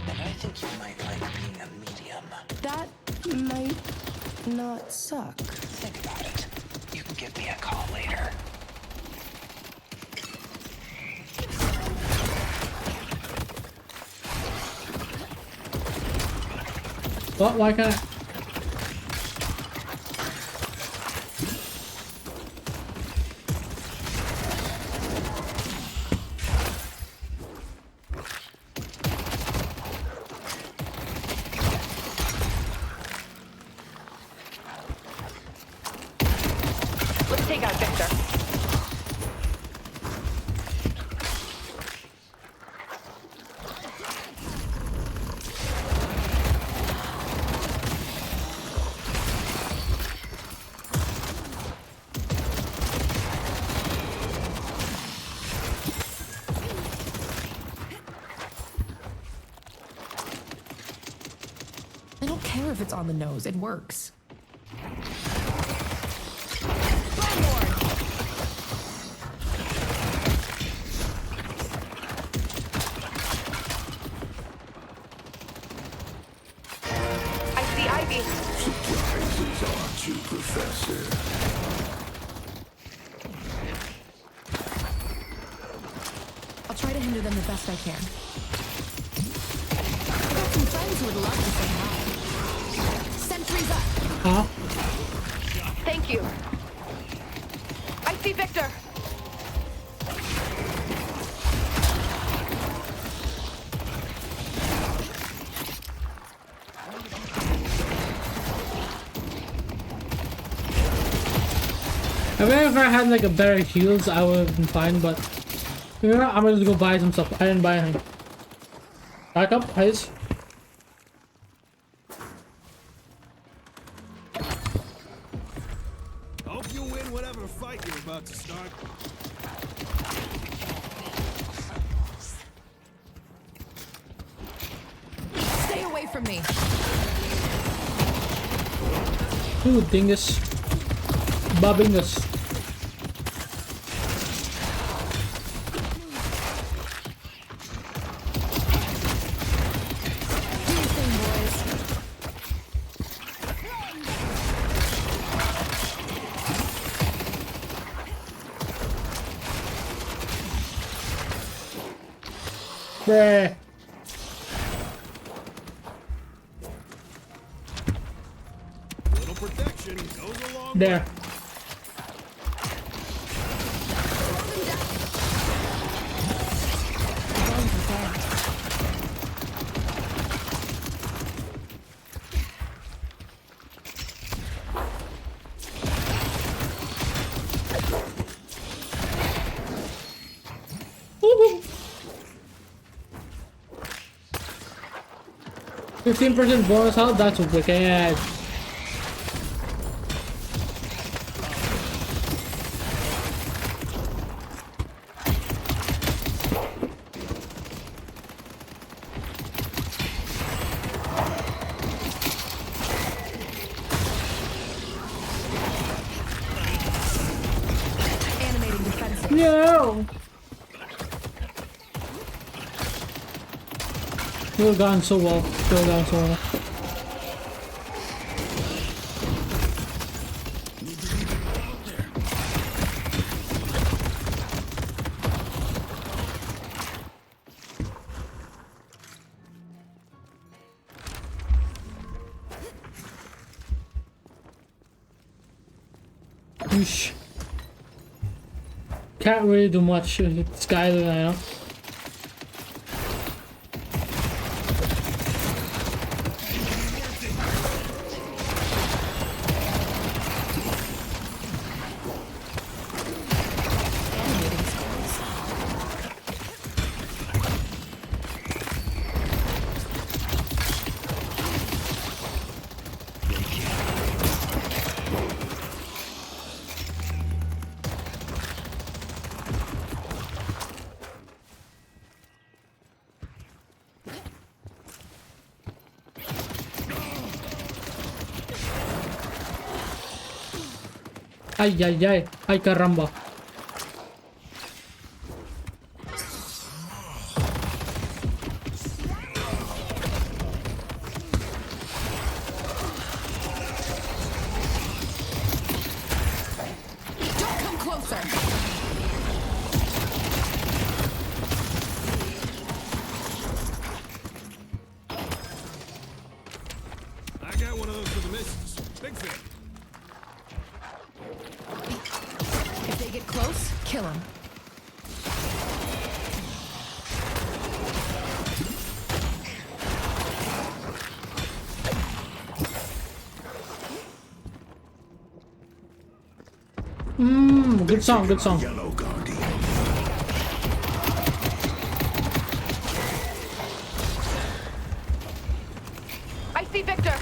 Speaker 4: and I think you might like being a medium.
Speaker 14: That might not suck.
Speaker 4: Think about it. You can give me a call later.
Speaker 1: What? Why can't I?
Speaker 16: Let's take out Victor.
Speaker 14: I don't care if it's on the nose, it works.
Speaker 16: I see Ivy.
Speaker 11: Surprises, aren't you, Professor?
Speaker 14: I'll try to hinder them the best I can. I got some friends who would love to say hi. Sentries up.
Speaker 1: Huh?
Speaker 16: Thank you. I see Victor.
Speaker 1: I mean, if I had like a better heals, I would have been fine, but you know, I'm gonna just go buy some stuff. I didn't buy anything. Back up, guys.
Speaker 9: Hope you win whatever fight you're about to start.
Speaker 14: Stay away from me.
Speaker 1: Ooh, dingus. Babingus.
Speaker 14: Do your thing, boys.
Speaker 1: Bruh.
Speaker 9: Little protection goes a long
Speaker 1: There. Woohoo. 15% bonus health, that's wicked.
Speaker 14: Animating defensive.
Speaker 1: No. Could have gone so well. Could have gone so well. Yeesh. Can't really do much with this guy, you know. Ay, ay, ay. Ay, caramba.
Speaker 14: Don't come closer.
Speaker 9: I got one of those for the missus. Big fan.
Speaker 14: If they get close, kill them.
Speaker 1: Good song, good song.
Speaker 11: Yellow Guardian.
Speaker 16: I see Victor.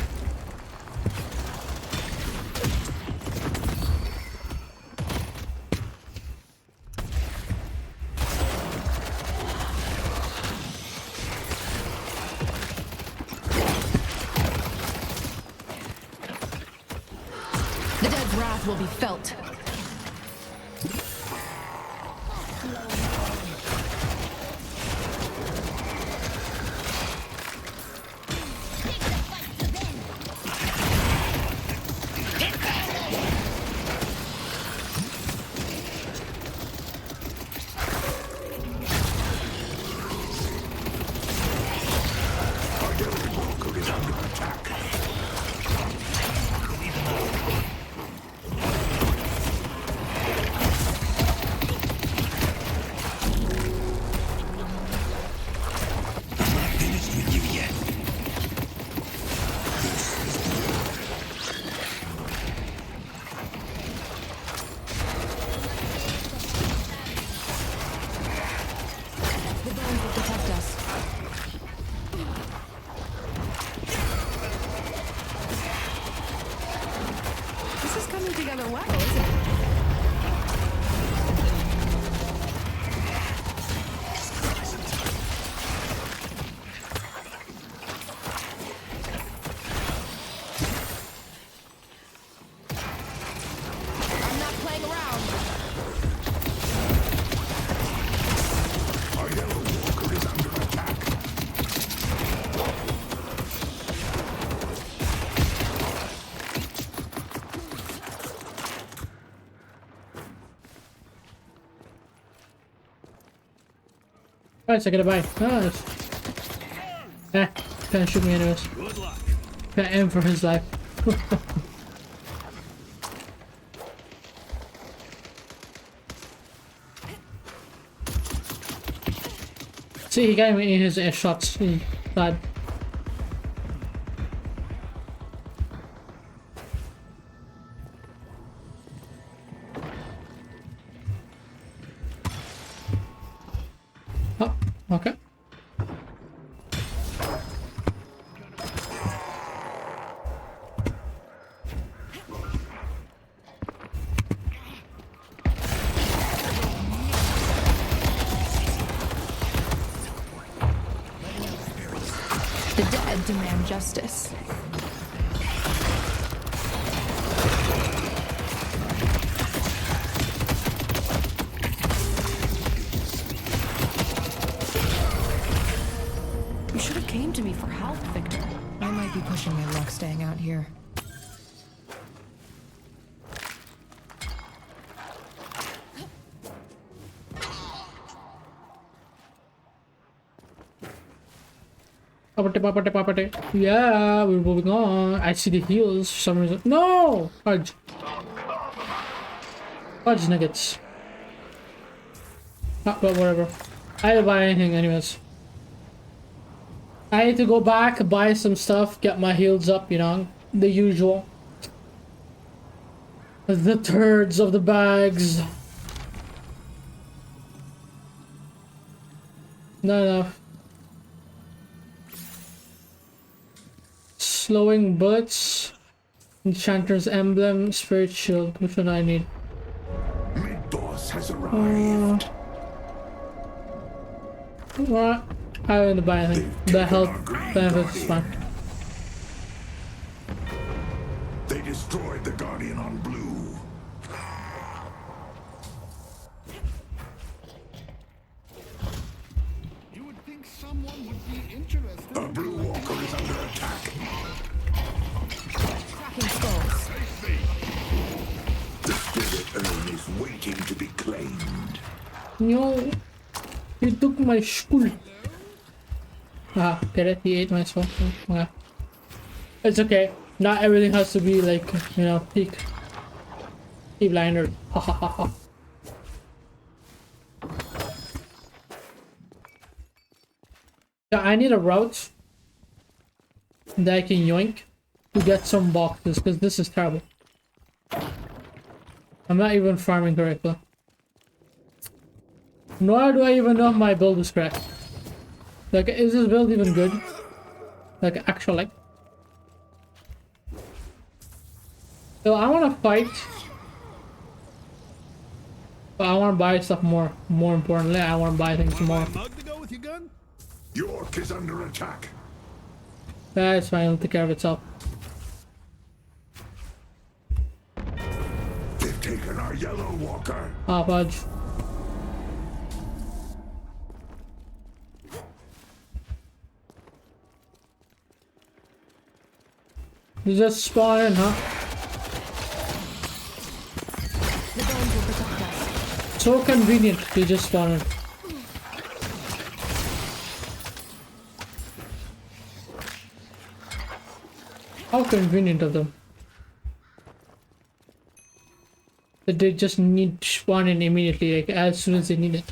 Speaker 14: The dead's wrath will be felt. The bones will protect us. This is coming together well, isn't it? I'm not playing around.
Speaker 11: Our yellow walker is under attack.
Speaker 1: Alright, say goodbye. Nice. Can't shoot me anyways. Can't aim for his life. See, he gave me his air shots. He died. Oh, okay.
Speaker 14: The dead demand justice. You should have came to me for help, Victor. I might be pushing my luck staying out here.
Speaker 1: Yeah, we're moving on. I see the heels for some reason. No! Fudge. Fudge nuggets. Ah, but whatever. I didn't buy anything anyways. I need to go back, buy some stuff, get my heals up, you know. The usual. The turds of the bags. Not enough. Slowing bullets, Enchanter's Emblem, Spirit Shield. Which one do I need?
Speaker 11: Mid-boss has arrived.
Speaker 1: What? I don't need to buy anything. The health benefits is fine.
Speaker 11: They destroyed the Guardian on Blue.
Speaker 9: You would think someone would be interested.
Speaker 11: A Blue Walker is under attack.
Speaker 14: Cracking skulls.
Speaker 11: The spirit urn is waiting to be claimed.
Speaker 1: No, he took my school. Ah, get it? He ate my soul. Okay. It's okay. Not everything has to be like, you know, peak. Keep liner. Ha ha ha ha. Yeah, I need a route that I can yoink to get some boxes because this is terrible. I'm not even farming correctly. Nor do I even know if my build is correct. Like, is this build even good? Like, actually. So I want to fight. But I want to buy stuff more. More importantly, I want to buy things more.
Speaker 11: York is under attack.
Speaker 1: That's fine, it'll take care of itself.
Speaker 11: They've taken our Yellow Walker.
Speaker 1: Ah, fudge. You just spawn in, huh?
Speaker 14: The bones will protect us.
Speaker 1: So convenient, you just spawn in. How convenient of them. That they just need to spawn in immediately, like as soon as they need it.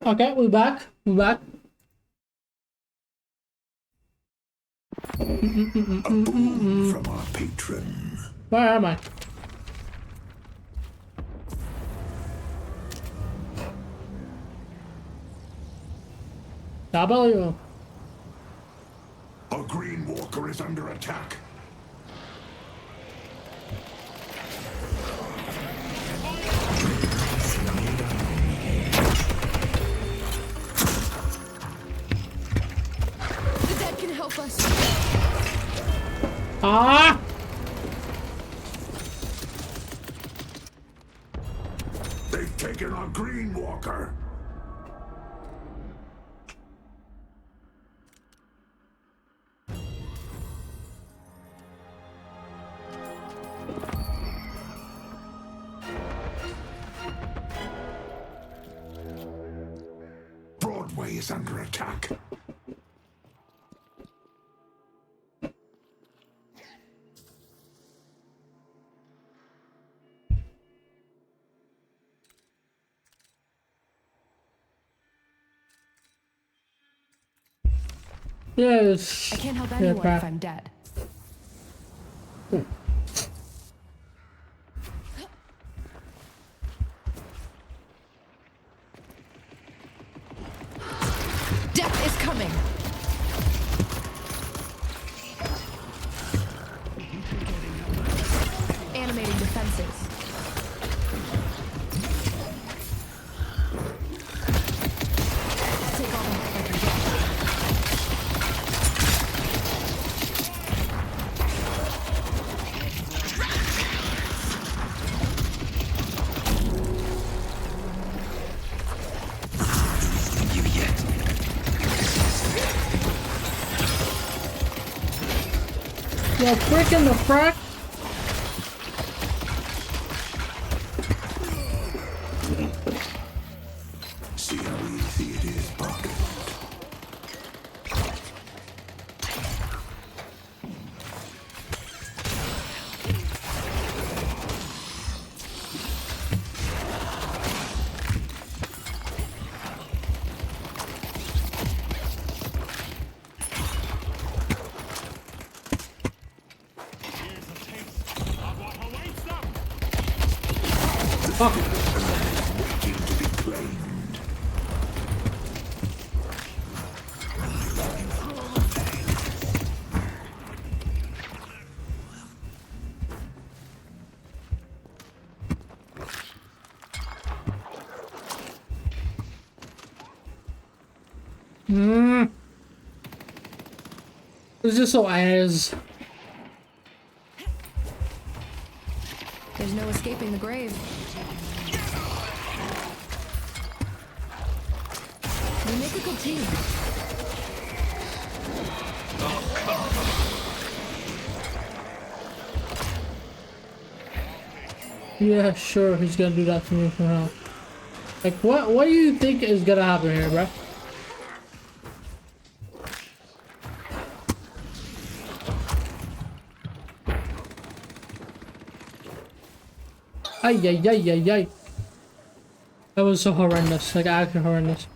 Speaker 1: Okay, we're back. We're back.
Speaker 11: From our patron.
Speaker 1: Where am I? W.
Speaker 11: A Green Walker is under attack.
Speaker 14: The dead can help us.
Speaker 1: Ah!
Speaker 11: They've taken our Green Walker. Broadway is under attack.
Speaker 1: Yes.
Speaker 14: I can't help anyone if I'm dead. Death is coming. Animating defenses. Take all the help I can get.
Speaker 1: The frickin' the frack?
Speaker 11: See how easy it is, Pocket.
Speaker 1: Fuck.
Speaker 11: Waiting to be claimed.
Speaker 1: It's just so ass.
Speaker 14: There's no escaping the grave. We make a good team.
Speaker 1: Yeah, sure, he's gonna do that to me for now. Like, what do you think is gonna happen here, bro? Ay, ay, ay, ay, ay. That was so horrendous, like actually horrendous.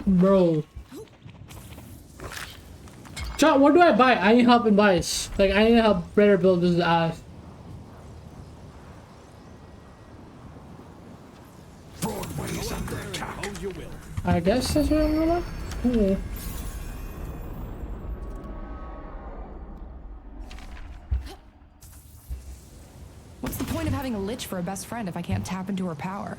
Speaker 1: Bro. Chat, what do I buy? I need help in buys. Like, I need help better build this ass.
Speaker 11: Broadway's under attack.
Speaker 1: I guess that's what I'm gonna do.
Speaker 14: What's the point of having a lich for a best friend if I can't tap into her power?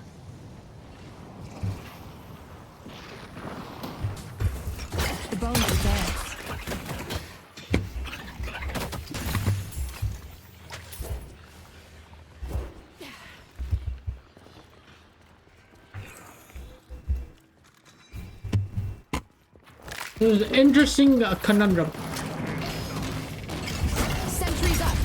Speaker 14: The bones are dead.
Speaker 1: This is an interesting conundrum.
Speaker 14: Sentries up.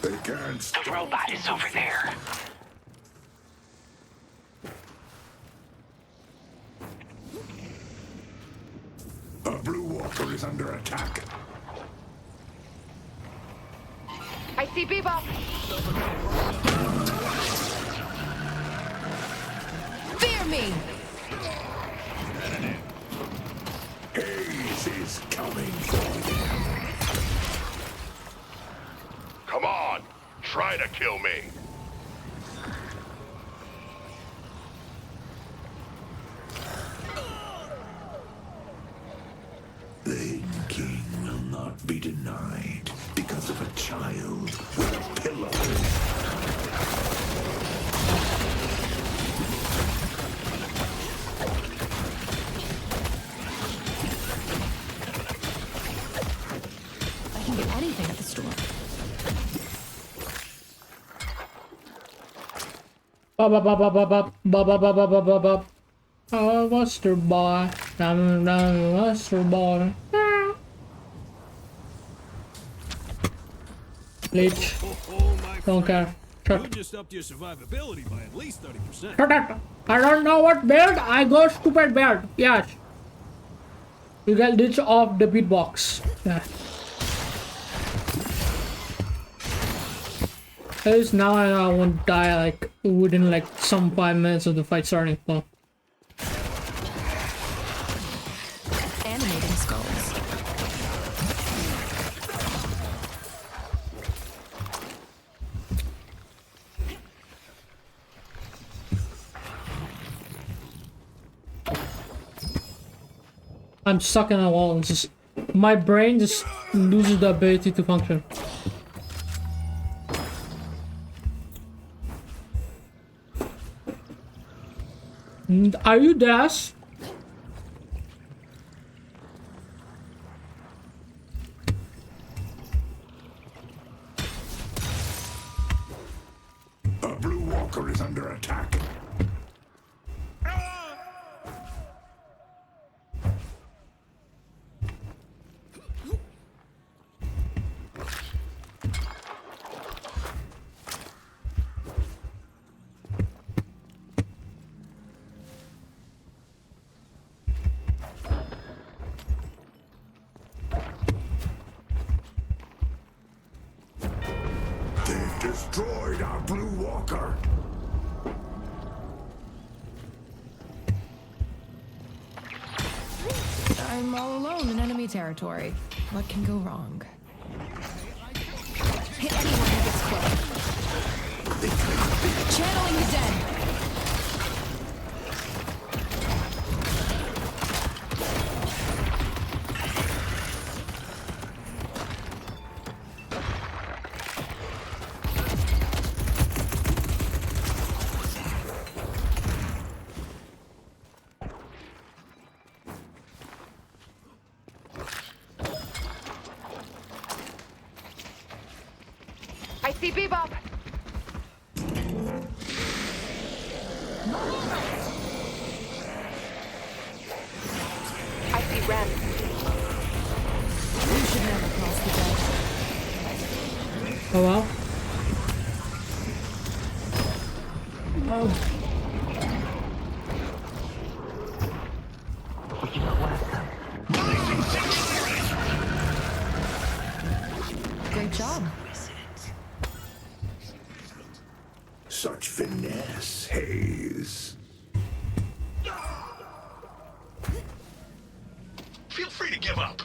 Speaker 11: They can't stop.
Speaker 4: The robot is over there.
Speaker 11: A blue walker is under attack.
Speaker 16: I see Bebop.
Speaker 14: Fear me!
Speaker 11: Haze is coming for them.
Speaker 13: Come on, try to kill me.
Speaker 11: The Hidden King will not be denied because of a child with a pillow.
Speaker 14: I can get anything at the store.
Speaker 1: Oh, Buster Boy. Buster Boy. Leech. Don't care.
Speaker 24: You just upped your survivability by at least 30%.
Speaker 1: Shut up. I don't know what build. I go stupid build. Yes. You get Leech off the beatbox. Yeah. At least now I won't die like within like some 5 minutes of the fight starting. Well.
Speaker 14: Animating skulls.
Speaker 1: I'm stuck in a wall. It's just my brain just loses the ability to function. Are you Dash?
Speaker 11: A Blue Walker is under attack. They've destroyed our Blue Walker.
Speaker 14: I'm all alone in enemy territory. What can go wrong? Hit anyone who gets close. Channeling the dead.
Speaker 16: I see Bebop. I see Ren.
Speaker 14: You should never cross the dead.
Speaker 1: Oh wow. Oh.
Speaker 14: Great job.
Speaker 11: Such finesse, Hayes. Feel free to give up.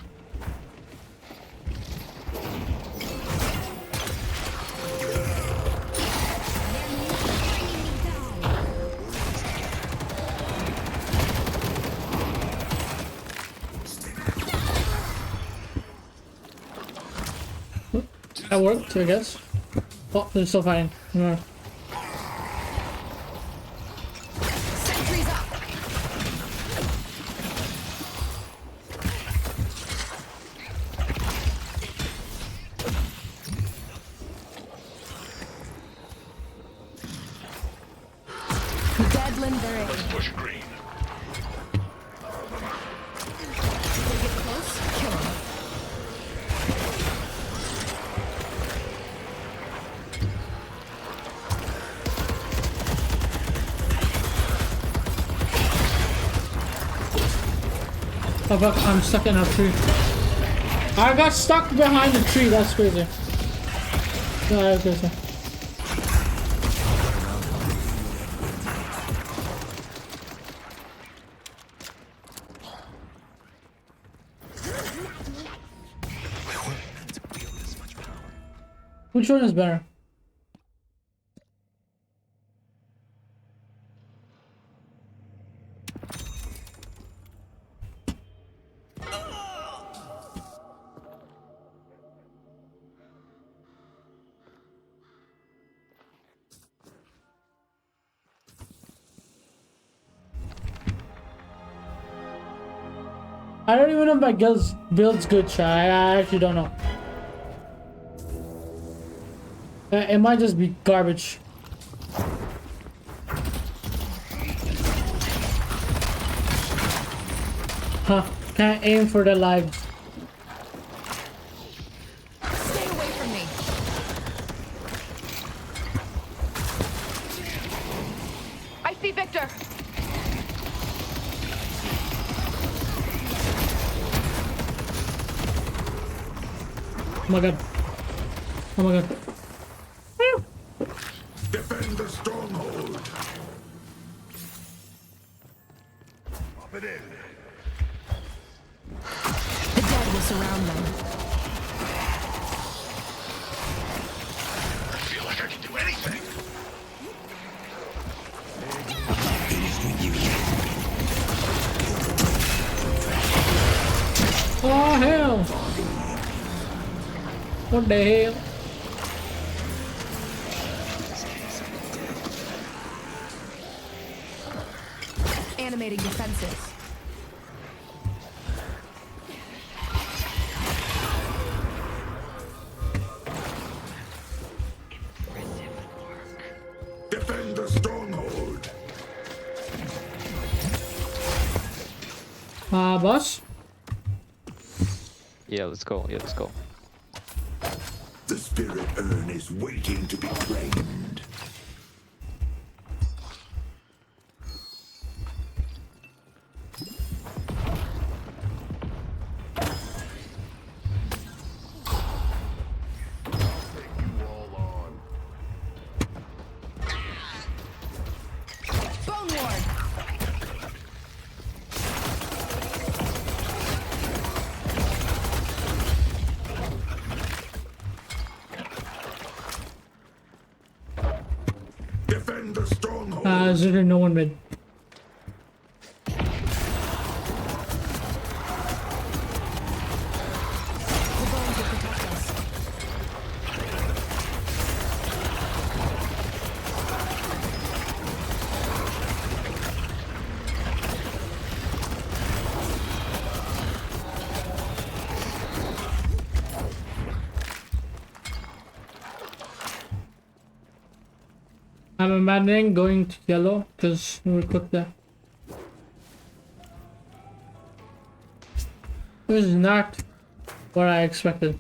Speaker 1: That worked, I guess. Oh, they're still fighting. No.
Speaker 14: Sentries up. Deadland they're in.
Speaker 11: Push green.
Speaker 14: They get close, kill them.
Speaker 1: Oh fuck, I'm stuck in a tree. I got stuck behind the tree, that's crazy. No, that's crazy. Which one is better? I don't even know if my build's good, Shy. I actually don't know. It might just be garbage. Huh. Can't aim for the lives.
Speaker 14: Stay away from me.
Speaker 16: I see Victor.
Speaker 1: Oh my god. Oh my god.
Speaker 11: Defend the stronghold. Pop it in.
Speaker 14: The dead will surround them.
Speaker 11: I feel like I can do anything.
Speaker 1: What the hell?
Speaker 14: Animating defenses.
Speaker 11: Defend the stronghold.
Speaker 1: Boss?
Speaker 17: Yeah, let's go. Yeah, let's go.
Speaker 11: The spirit urn is waiting to be claimed.
Speaker 14: Bone Ward.
Speaker 11: Defend the stronghold.
Speaker 1: There's really no one mid.
Speaker 14: The bones will protect us.
Speaker 1: I'm imagining going to yellow because we're cooked there. This is not what I expected.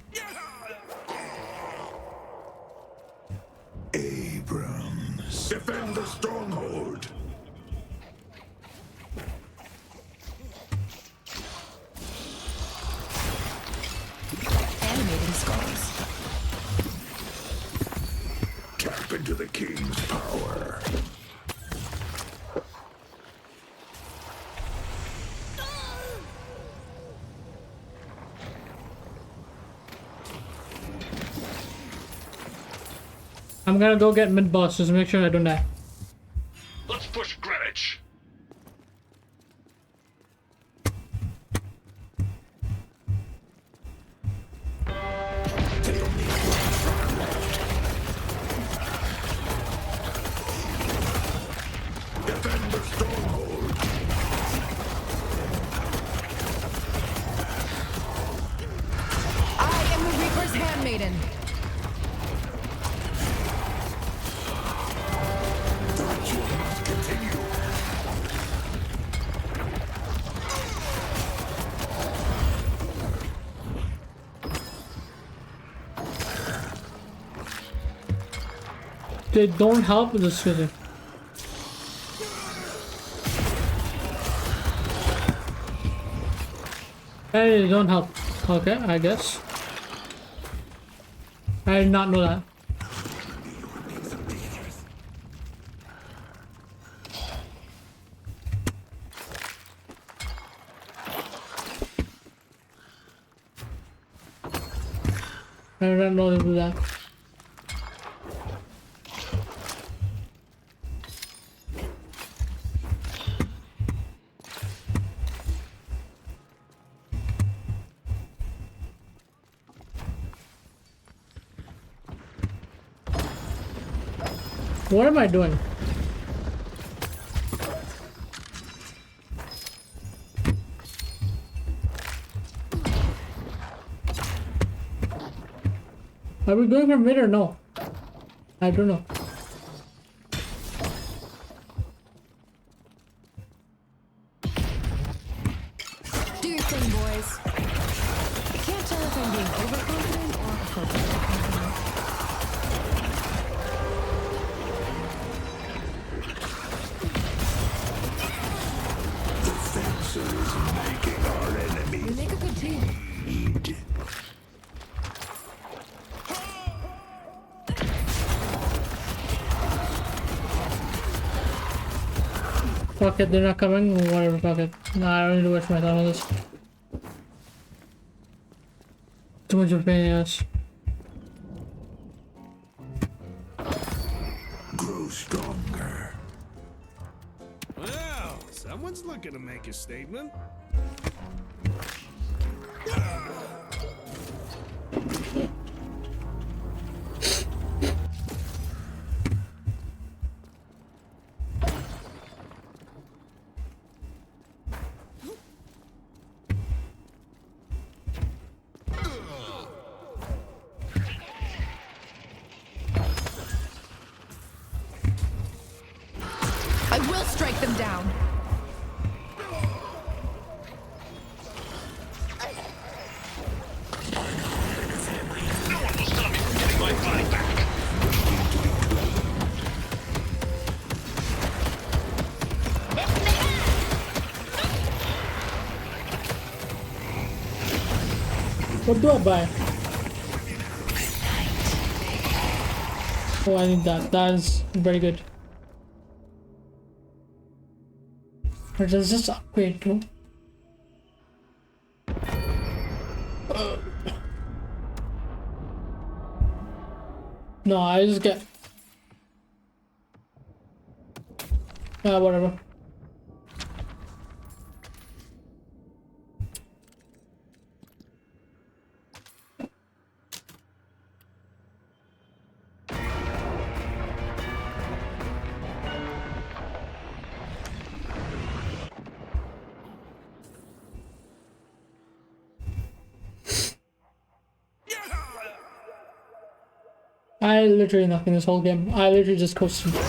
Speaker 11: Abrams. Defend the stronghold.
Speaker 14: Animating skulls.
Speaker 11: Tap into the king's power.
Speaker 1: I'm gonna go get mid boss just to make sure I don't die.
Speaker 11: Let's push Greenwich. Defend the stronghold.
Speaker 14: I am the Reaper's handmaiden.
Speaker 11: The ritual must continue.
Speaker 1: They don't help with this shit. Hey, they don't help. Okay, I guess. I did not know that. I did not know they do that. What am I doing? Are we going for mid or no? I don't know.
Speaker 14: Do your thing, boys. I can't tell if I'm being overconfident or appropriately confident.
Speaker 11: The fencer is making our enemy
Speaker 14: We make a good team.
Speaker 11: bleed.
Speaker 1: Fuck it, they're not coming. Whatever, fuck it. Nah, I don't need to waste my time on this. Too much of a pain in the ass.
Speaker 11: Grow stronger.
Speaker 18: Well, someone's looking to make a statement.
Speaker 14: them down.
Speaker 11: No one will stop me from getting my body back.
Speaker 1: What do I buy? Oh, I need that. That is very good. Or does this upgrade too? No, I just get. Whatever. I literally nothing this whole game. I literally just coasted.
Speaker 11: I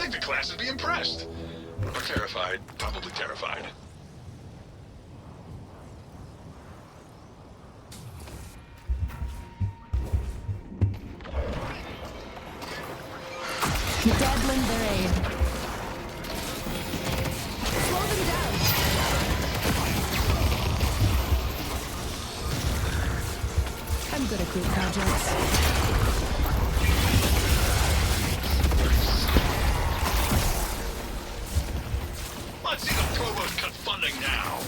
Speaker 11: think the class would be impressed. Or terrified. Probably terrified.
Speaker 14: Deadland their aid. Slow them down. I'm good at group projects.
Speaker 11: Let's see the provost cut funding now.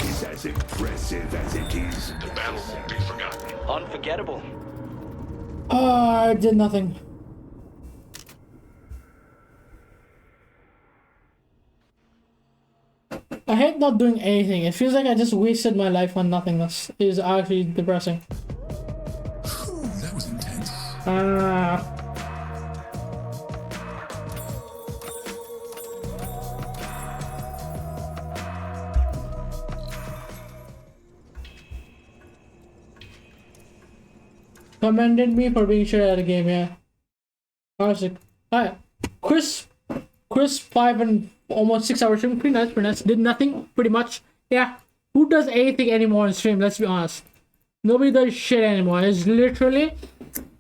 Speaker 11: Is as impressive as it is. The battle won't be forgotten.
Speaker 4: Unforgettable.
Speaker 1: I did nothing. I hate not doing anything. It feels like I just wasted my life on nothingness. It is actually depressing.
Speaker 11: That was intense.
Speaker 1: Commended me for being sure at a game, yeah. Classic. Alright. Chris 5 and almost 6 hours stream. Pretty nice, pretty nice. Did nothing, pretty much. Yeah. Who does anything anymore on stream? Let's be honest. Nobody does shit anymore. It's literally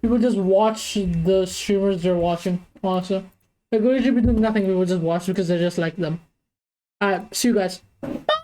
Speaker 1: people just watch the streamers they're watching, honestly. Like we should be doing nothing, we would just watch because they're just like them. Alright, see you guys. Bye!